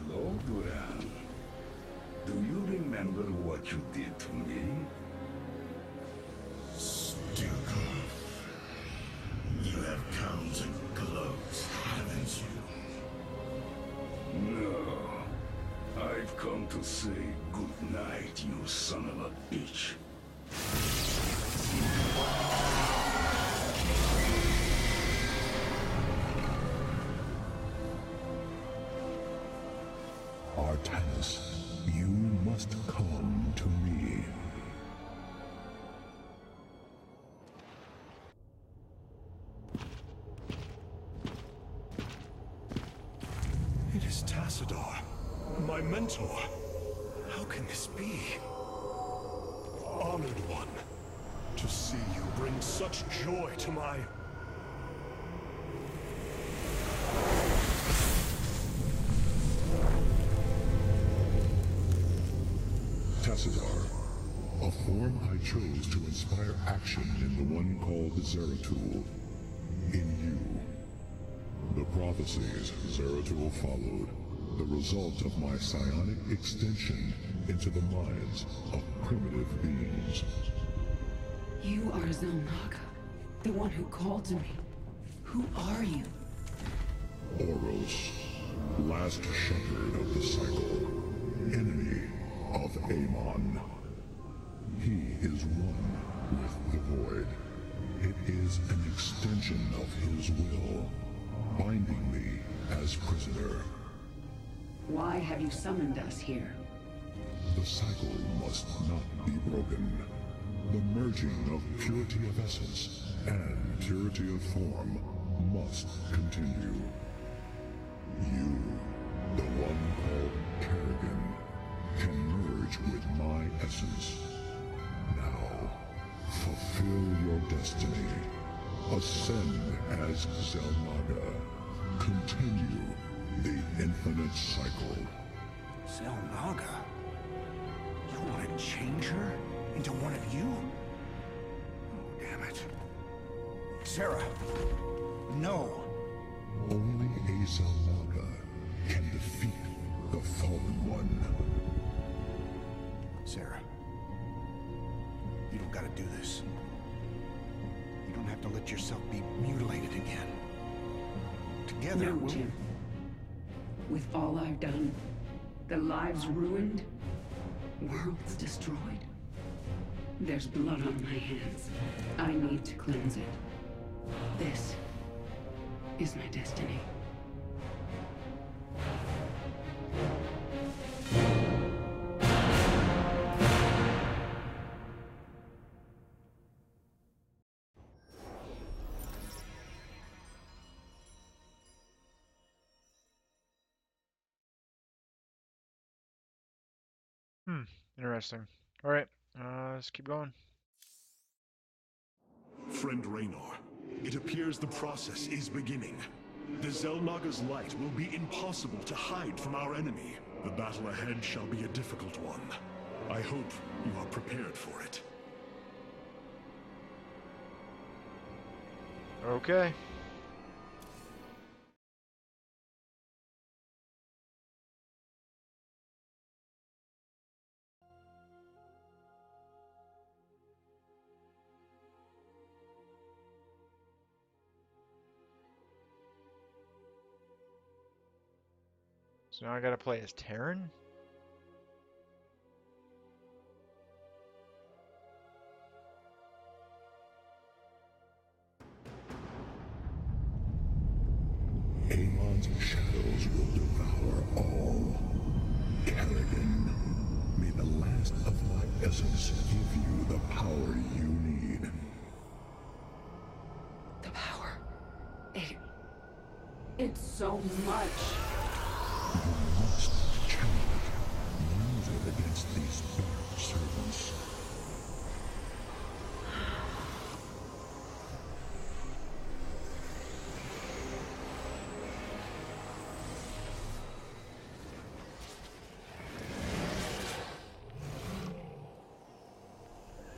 Hello, Duran. Do you remember what you did to me?
Stilkov, you have counted close, haven't you?
No. I've come to say good night, you son of a bitch.
Artanis, you must come to me.
It is Tassadar, my mentor. How can this be? Honored one, to see you bring such joy to my...
Tassadar, a form I chose to inspire action in the one called Zeratul. In you. The prophecies Zeratul followed, the result of my psionic extension into the minds of primitive beings.
You are Zelnaga, the one who called to me. Who are you?
Oros, last shepherd of the cycle, enemy of Amon. He is one with the void. It is an extension of his will, binding me as prisoner.
Why have you summoned us here?
The cycle must not be broken. The merging of purity of essence and purity of form must continue. You, the one called Kerrigan, can merge with my essence. Now, fulfill your destiny. Ascend as Zelnaga. Continue the infinite cycle.
Zelnaga? You want to change her into one of you? Oh, damn it. Sarah, no.
Only a Zelnaga can defeat the Fallen One.
Sarah, you don't gotta do this. You don't have to let yourself be mutilated again. Together,
No,
we'll...
Jim. With all I've done, the lives ruined, worlds destroyed. There's blood on my hands. I need to cleanse it. This is my destiny.
Interesting. Alright, let's keep going.
Friend Raynor, it appears the process is beginning. The Zelnaga's light will be impossible to hide from our enemy. The battle ahead shall be a difficult one. I hope you are prepared for it.
Okay. So now I gotta play as Terran?
Amon's shadows will devour all. Kerrigan, may the last of my essence give you the power you need.
The power. It's so much.
You must channel it. Use it against these dark servants.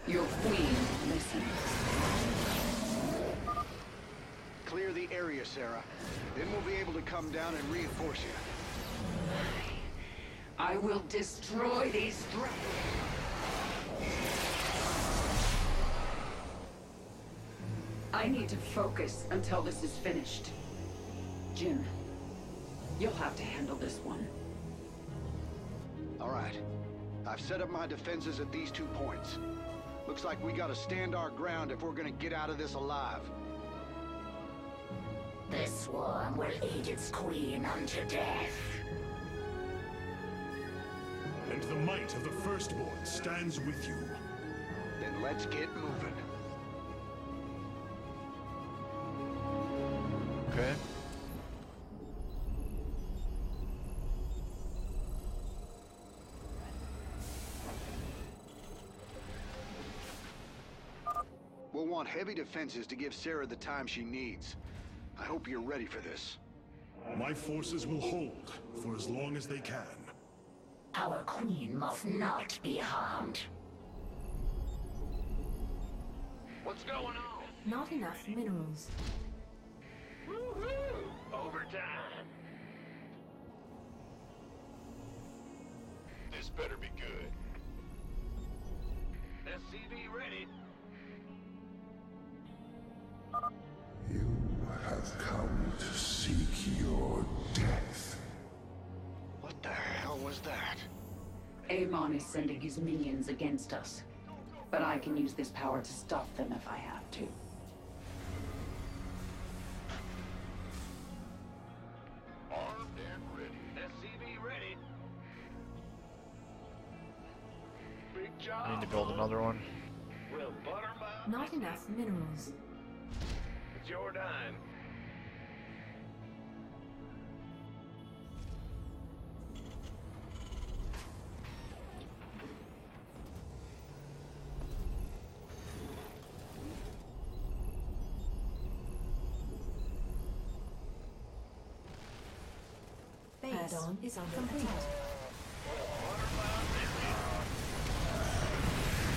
Your queen listens.
Clear the area, Sarah. Then we'll be able to come down and reinforce you.
I will destroy these threats. I need to focus until this is finished. Jin, you'll have to handle this one.
All right. I've set up my defenses at these 2 points. Looks like we gotta stand our ground if we're gonna get out of this alive.
The swarm will eat its queen unto death.
And the might of the Firstborn stands with you.
Then let's get moving.
Okay.
We'll want heavy defenses to give Sarah the time she needs. I hope you're ready for this.
My forces will hold for as long as they can.
Our queen must not be harmed.
What's going on?
Not enough minerals.
Woohoo! Overtime. This better be good. SCV ready.
You have come to seek your death.
What the hell was that?
Amon is sending his minions against us. But I can use this power to stop them if I have to.
Armed and ready. SCV ready. Big job.
I need to build another one.
Well, butter my...
Not enough minerals.
It's your dime.
Add-on is under attack.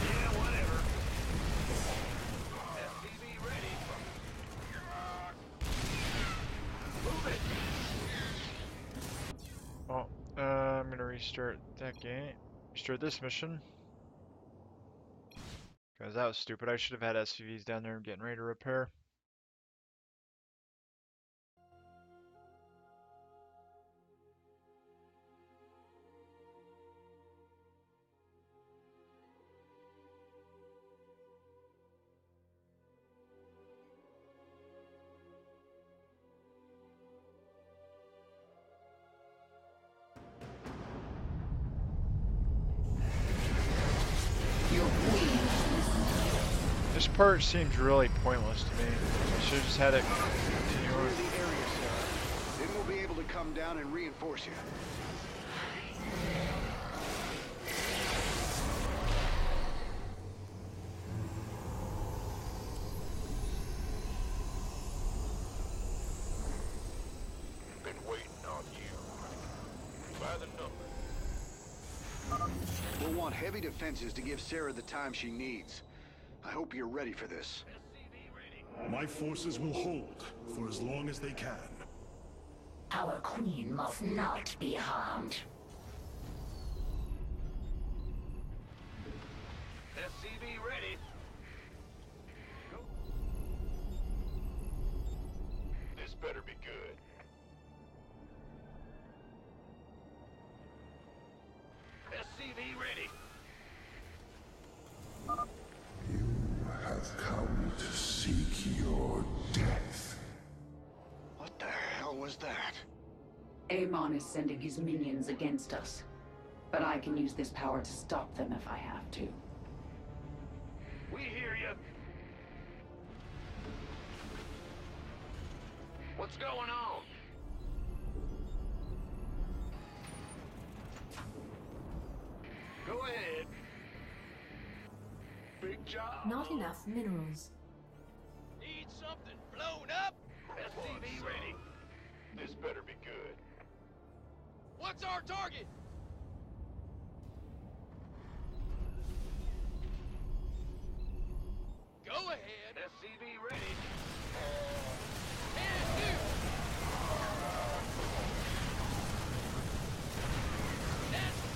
Yeah, whatever. SCV ready. Move it.
Oh, I'm gonna restart that game. Restart this mission. Cause that was stupid. I should have had SCVs down there getting ready to repair. This part seems really pointless to me. I should have just had it continue
Clear
on.
the area, Sarah. Then we'll be able to come down and reinforce you.
Been waiting on you. By the number.
We'll want heavy defenses to give Sarah the time she needs. I hope you're ready for this.
My forces will hold for as long as they can.
Our queen must not be harmed.
SCV ready. Go. This better be good. SCV ready.
Have come to seek your death.
What the hell was that?
Amon is sending his minions against us. But I can use this power to stop them if I have to.
We hear you. What's going on? Go ahead. Big job.
Not enough minerals.
Need something blown up? SCV ready. This better be good. What's our target? Go ahead. SCV ready. And do. That's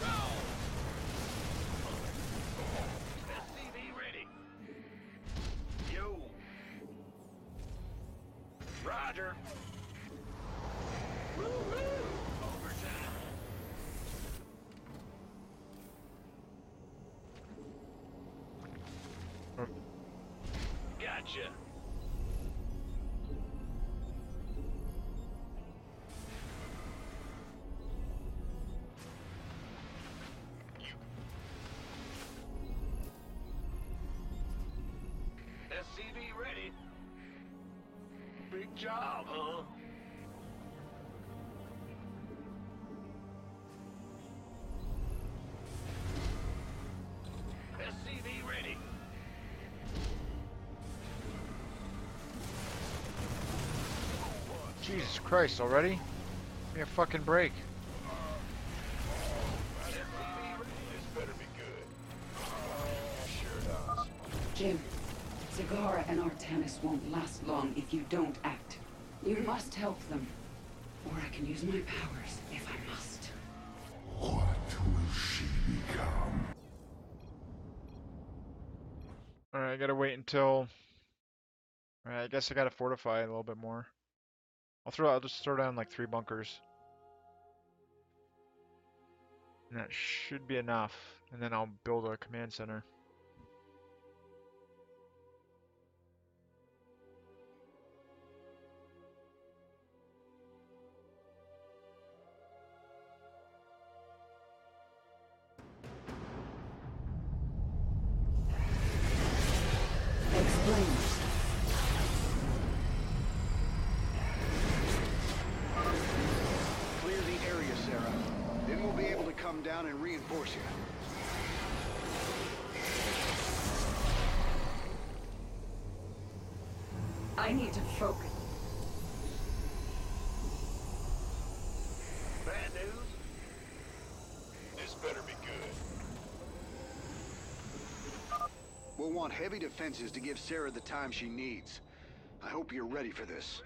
Roger. Woo-hoo! Overtime. Gotcha. SCV ready. Big job, huh? SCV ready.
Jesus Christ, already? Give me a fucking break.
SCV ready. This better be good. Sure does.
Jim, Zagara and Artanis won't last long if you don't act. You must help them. Or I can use my powers if I must.
What will she become?
Alright, I gotta wait until... Alright, I guess I gotta fortify a little bit more. I'll just throw down like 3 bunkers. And that should be enough. And then I'll build a command center.
Explain.
Clear the area, Sarah. Then we'll be able to come down and reinforce you.
I need to focus.
Bad news? This better be good.
We'll want heavy defenses to give Sarah the time she needs. I hope you're ready for this.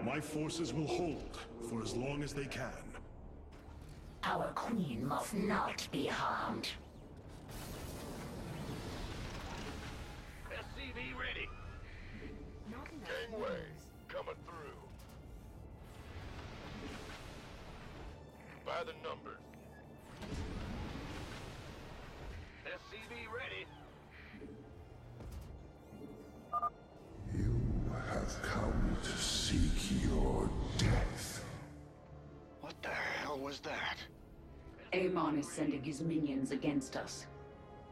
My forces will hold for as long as they can.
Our queen must not be harmed.
SCV ready.
Not enough
Gangway
minerals.
coming through. By the numbers. SCV ready.
You have come to seek your death.
What the hell was that?
Amon is sending his minions against us.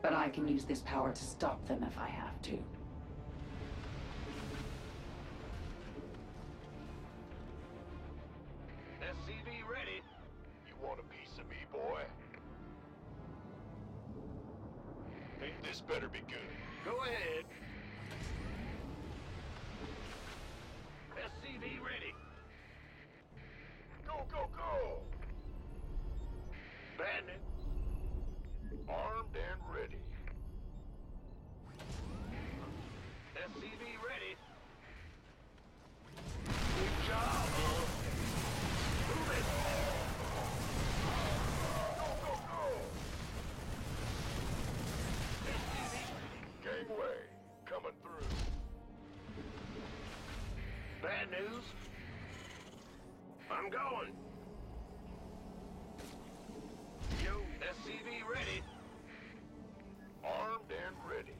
But I can use this power to stop them if I have to.
SCV ready. You want a piece of me, boy? Hey, this better be good. Go ahead. SCV ready. Go, go, go! Bandit. Armed and ready. SCV ready. Good job, huh? Move it! Go, go, go! SCV ready. Gangway coming through. Bad news? I'm going. Yo, SCV ready. Armed and ready.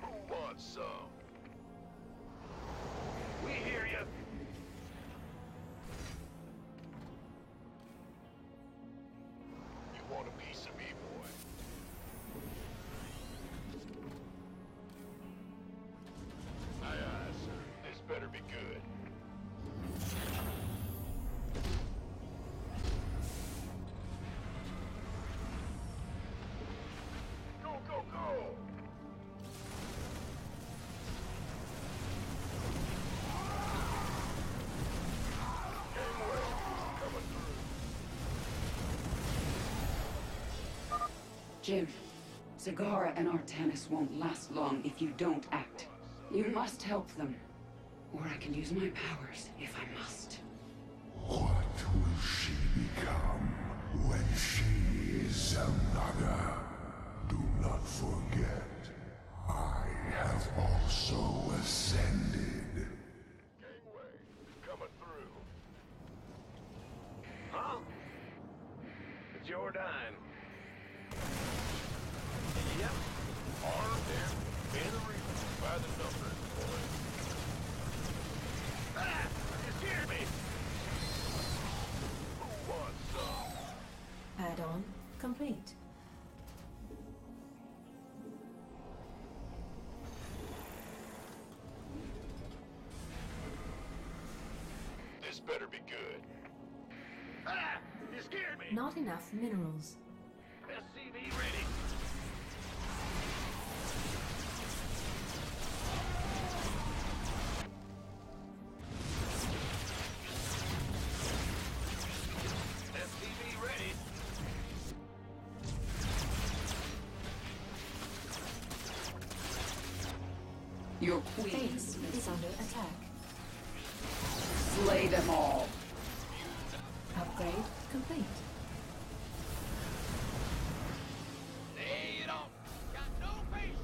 Who wants some? We hear you. You want a piece of me, boy? Aye, aye, sir. This better be good. Go, go, go! Gangway coming through.
Jim, Zagara and Artanis won't last long if you don't act. You must help them. Or I can use my powers if I must.
What will she become when she is another? Do not forget.
or dime. Yep. Armed and in the reach by the numbers, boy. Ah! You scared me! Who wants some?
Add-on complete.
This better be good. Ah! You scared me!
Not enough minerals.
SCV ready. SCV ready.
Your queen
Base is under attack.
slay them all.
Upgrade complete.
Lay it on. Got no patience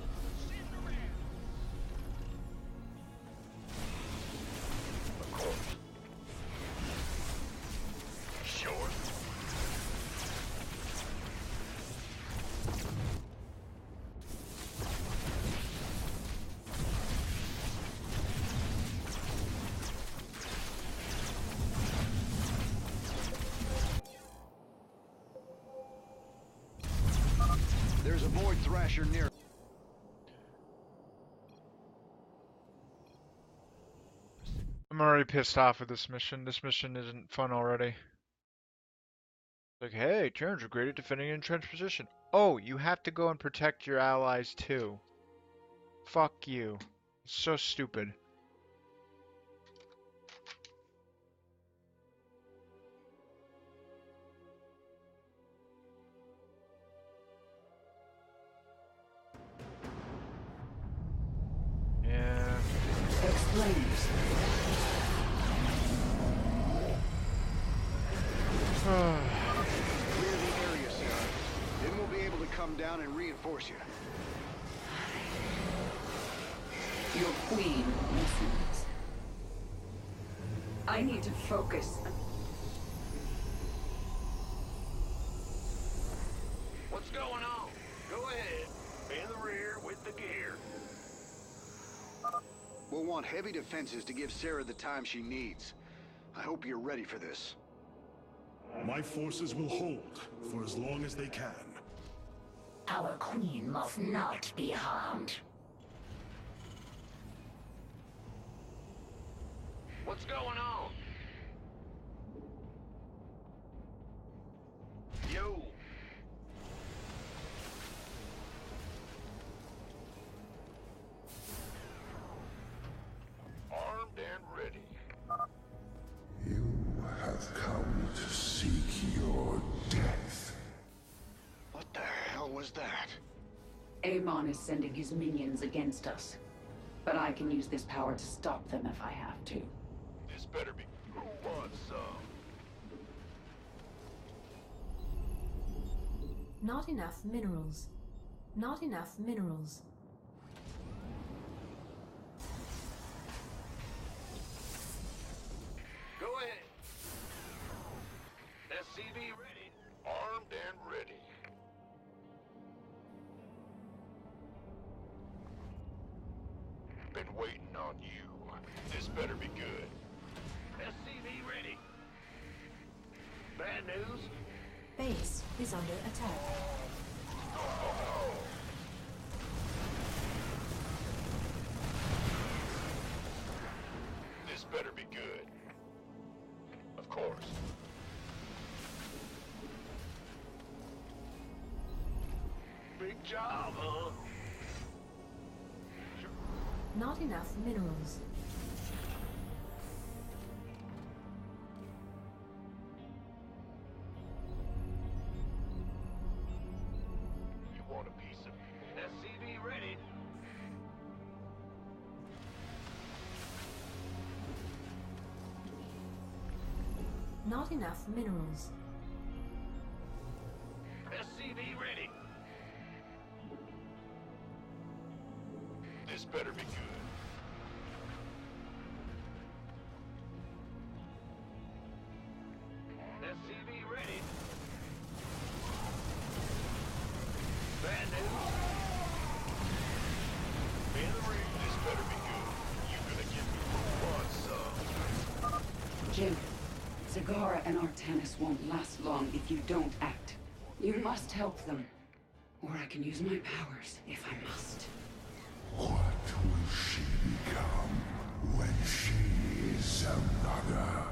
sitting around. Of course. Sure.
There's a Void Thrasher near.
I'm already pissed off with this mission. This mission isn't fun already. Like, hey, Terrans are great at defending an entrenched position. Oh, you have to go and protect your allies too. Fuck you. It's so stupid. Yeah.
Explains.
Clear the area, Sarah. Then we'll be able to come down and reinforce you.
Your queen listens. I need to focus.
What's going on? Go ahead. In the rear with the gear.
We'll want heavy defenses to give Sarah the time she needs. I hope you're ready for this.
My forces will hold for as long as they can.
Our queen must not be harmed.
What's going on? Yo. Armed and ready.
You have come to seek your death.
What the hell was that?
Amon is sending his minions against us. But I can use this power to stop them if I have to.
This better be. Who wants some?
Not enough minerals. Not enough minerals.
Go ahead. SCV ready. Armed and ready. Been waiting on you. This better be good. SCV ready. Bad news?
Base is under attack.
This better be good. Of course. Big job, huh?
Not enough minerals.
You want a piece of SCV ready?
Not enough minerals.
SCV ready. This better be good. SCV ready.
Jim, Zagara and Artanis won't last long if you don't act. You must help them. Or I can use my powers if I must.
What will she become when she is another?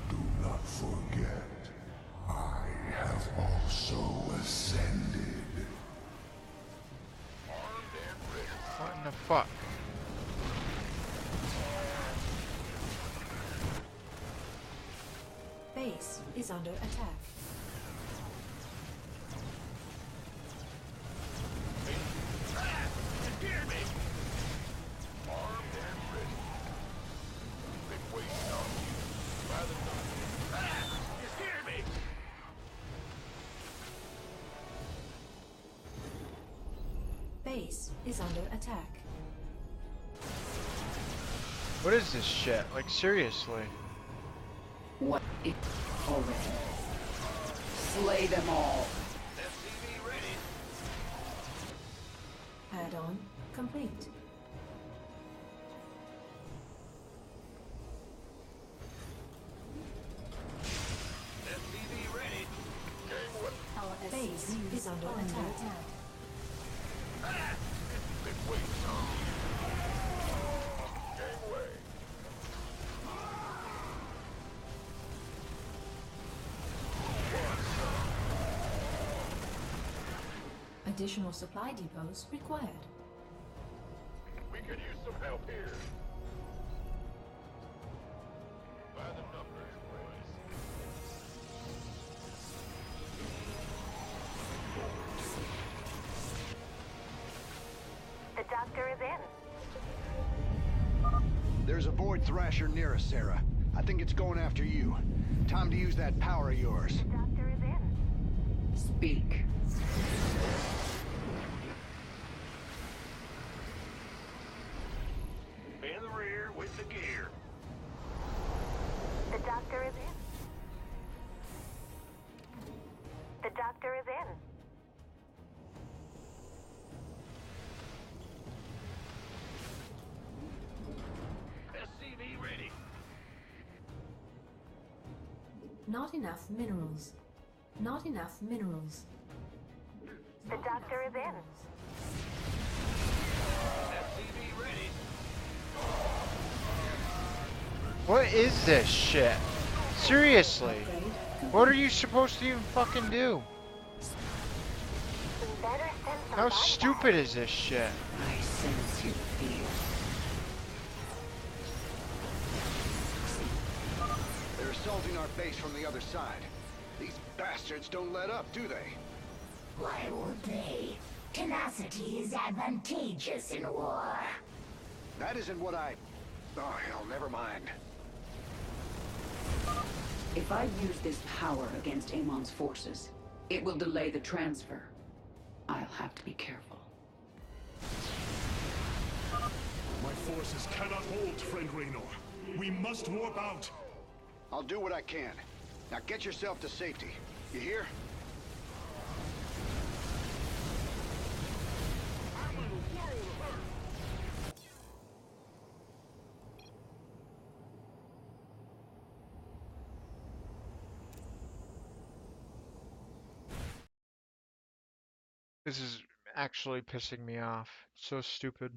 Do not forget, I have also ascended.
What in the fuck?
Base is under attack. Base is under attack.
What is this shit? Like, seriously.
What is already? Slay them all.
Add-on complete. Our base is under attack. Additional supply depots required.
We could use some help here. By the numbers, boys.
The doctor is in.
There's a Void Thrasher near us, Sarah. I think it's going after you. Time to use that power of yours.
The doctor is in.
Speak.
In the rear with the gear.
The doctor is in. The doctor is in.
SCV ready.
Not enough minerals. Not enough minerals.
The doctor is in.
SCV ready.
What is this shit? Seriously. What are you supposed to even fucking do? How stupid is this shit?
I sense your fear.
They're assaulting our base from the other side. These bastards don't let up, do they?
Why would they? Tenacity is advantageous in war.
That isn't what I... Oh, hell, never mind.
If I use this power against Amon's forces, it will delay the transfer. I'll have to be careful.
My forces cannot hold, friend Raynor. We must warp out.
I'll do what I can. Now get yourself to safety. You hear?
This is actually pissing me off. It's so stupid.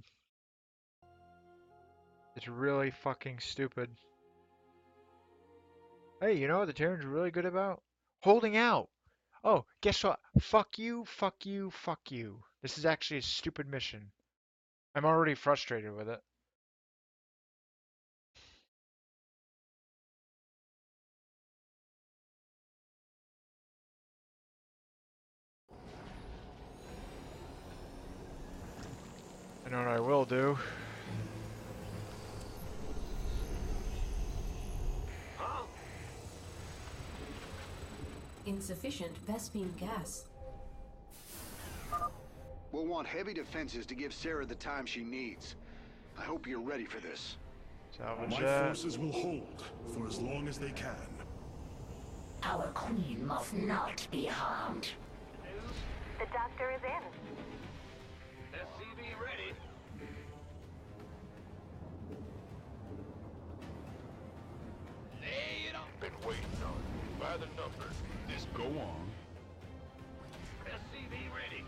It's really fucking stupid. Hey, you know what the Terrans are really good about? Holding out! Oh, guess what? Fuck you, fuck you, fuck you. This is actually a stupid mission. I'm already frustrated with it. I know what I will do.
Insufficient Vespene gas.
We'll want heavy defenses to give Sarah the time she needs. I hope you're ready for this.
Salvage
My
that.
forces will hold for as long as they can.
Our queen must not be harmed.
The doctor is in.
SCV ready. Lay
Go on.
SCV ready.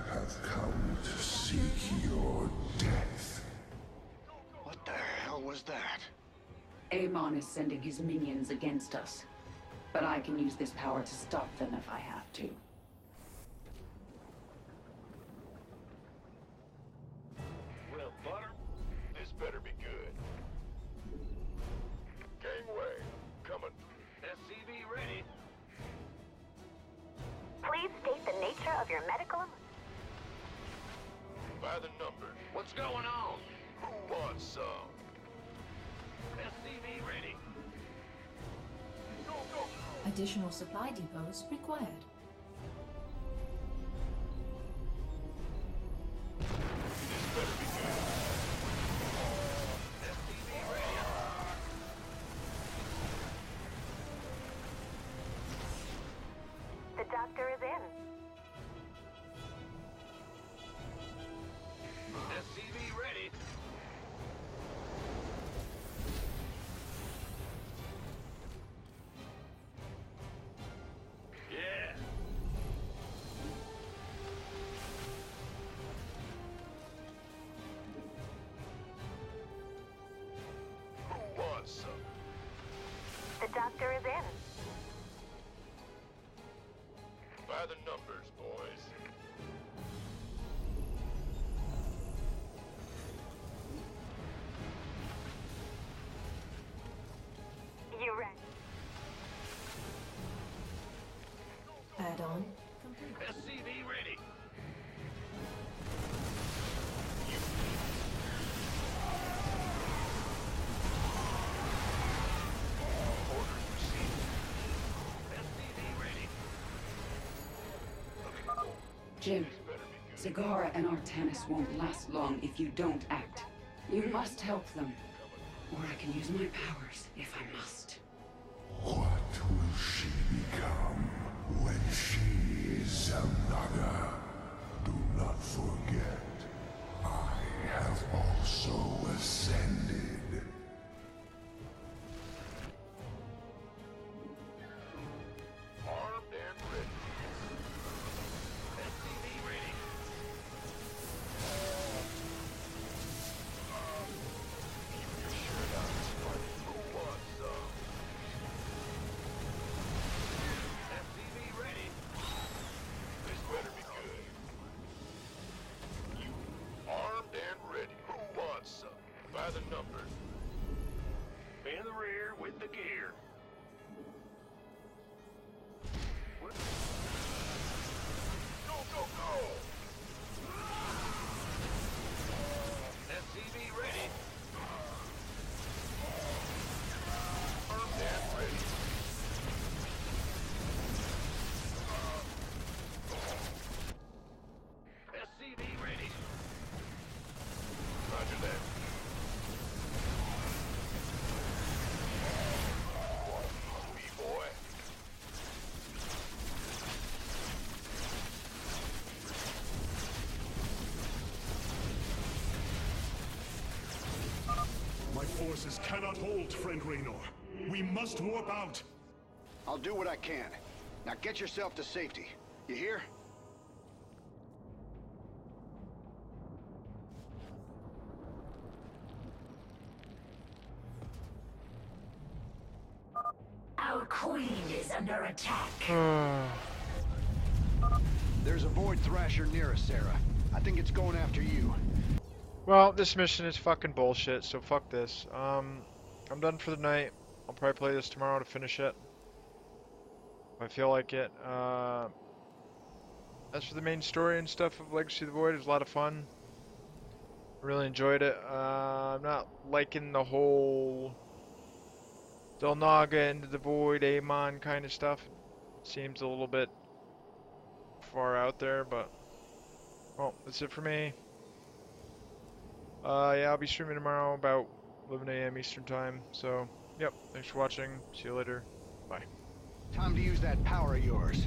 Have come to seek your death.
What the hell was that?
Amon is sending his minions against us. But I can use this power to stop them if I have to.
Well, butter, this better be good. Gangway, coming. SCV ready.
Please state the nature of your medical.
By the numbers. What's going on? Who wants some? SCV ready. Go, go, go.
Additional supply depots required.
This better be good. SCV ready.
The doctor is in.
SCV ready. Yeah. Who wants some?
The doctor is in.
By the numbers, boys.
You ready?
Add-on complete.
SCV ready. Orders received. SCV ready.
Jim, Zagara and Artanis won't last long if you don't act. You must help them. Or I can use my powers if I must.
What will she become when she is another? Do not forget, I have also ascended.
Armed and ready. SCV ready. Keep your shirt on, buddy. Who wants some? SCV ready. This better be good. You armed and ready. Who wants some? By the numbers. In the rear with the gear. What? Go, go, go! SCV ready. Armed and ready. SCV ready. Roger that. B-boy.
My forces cannot hold, friend Raynor. We must warp out.
I'll do what I can. Now get yourself to safety. You hear?
Our queen is under attack.
There's a Void Thrasher near us, Sarah. I think it's going after you.
Well, this mission is fucking bullshit, so fuck this. I'm done for the night. I'll probably play this tomorrow to finish it. If I feel like it. As for the main story and stuff of Legacy of the Void, it was a lot of fun. Really enjoyed it. I'm not liking the whole Delnaga into the Void, Amon kind of stuff. It seems a little bit far out there, but well, that's it for me. Yeah, I'll be streaming tomorrow about 11 a.m. Eastern time. So, yep, thanks for watching. See you later. Bye.
Time to use that power of yours.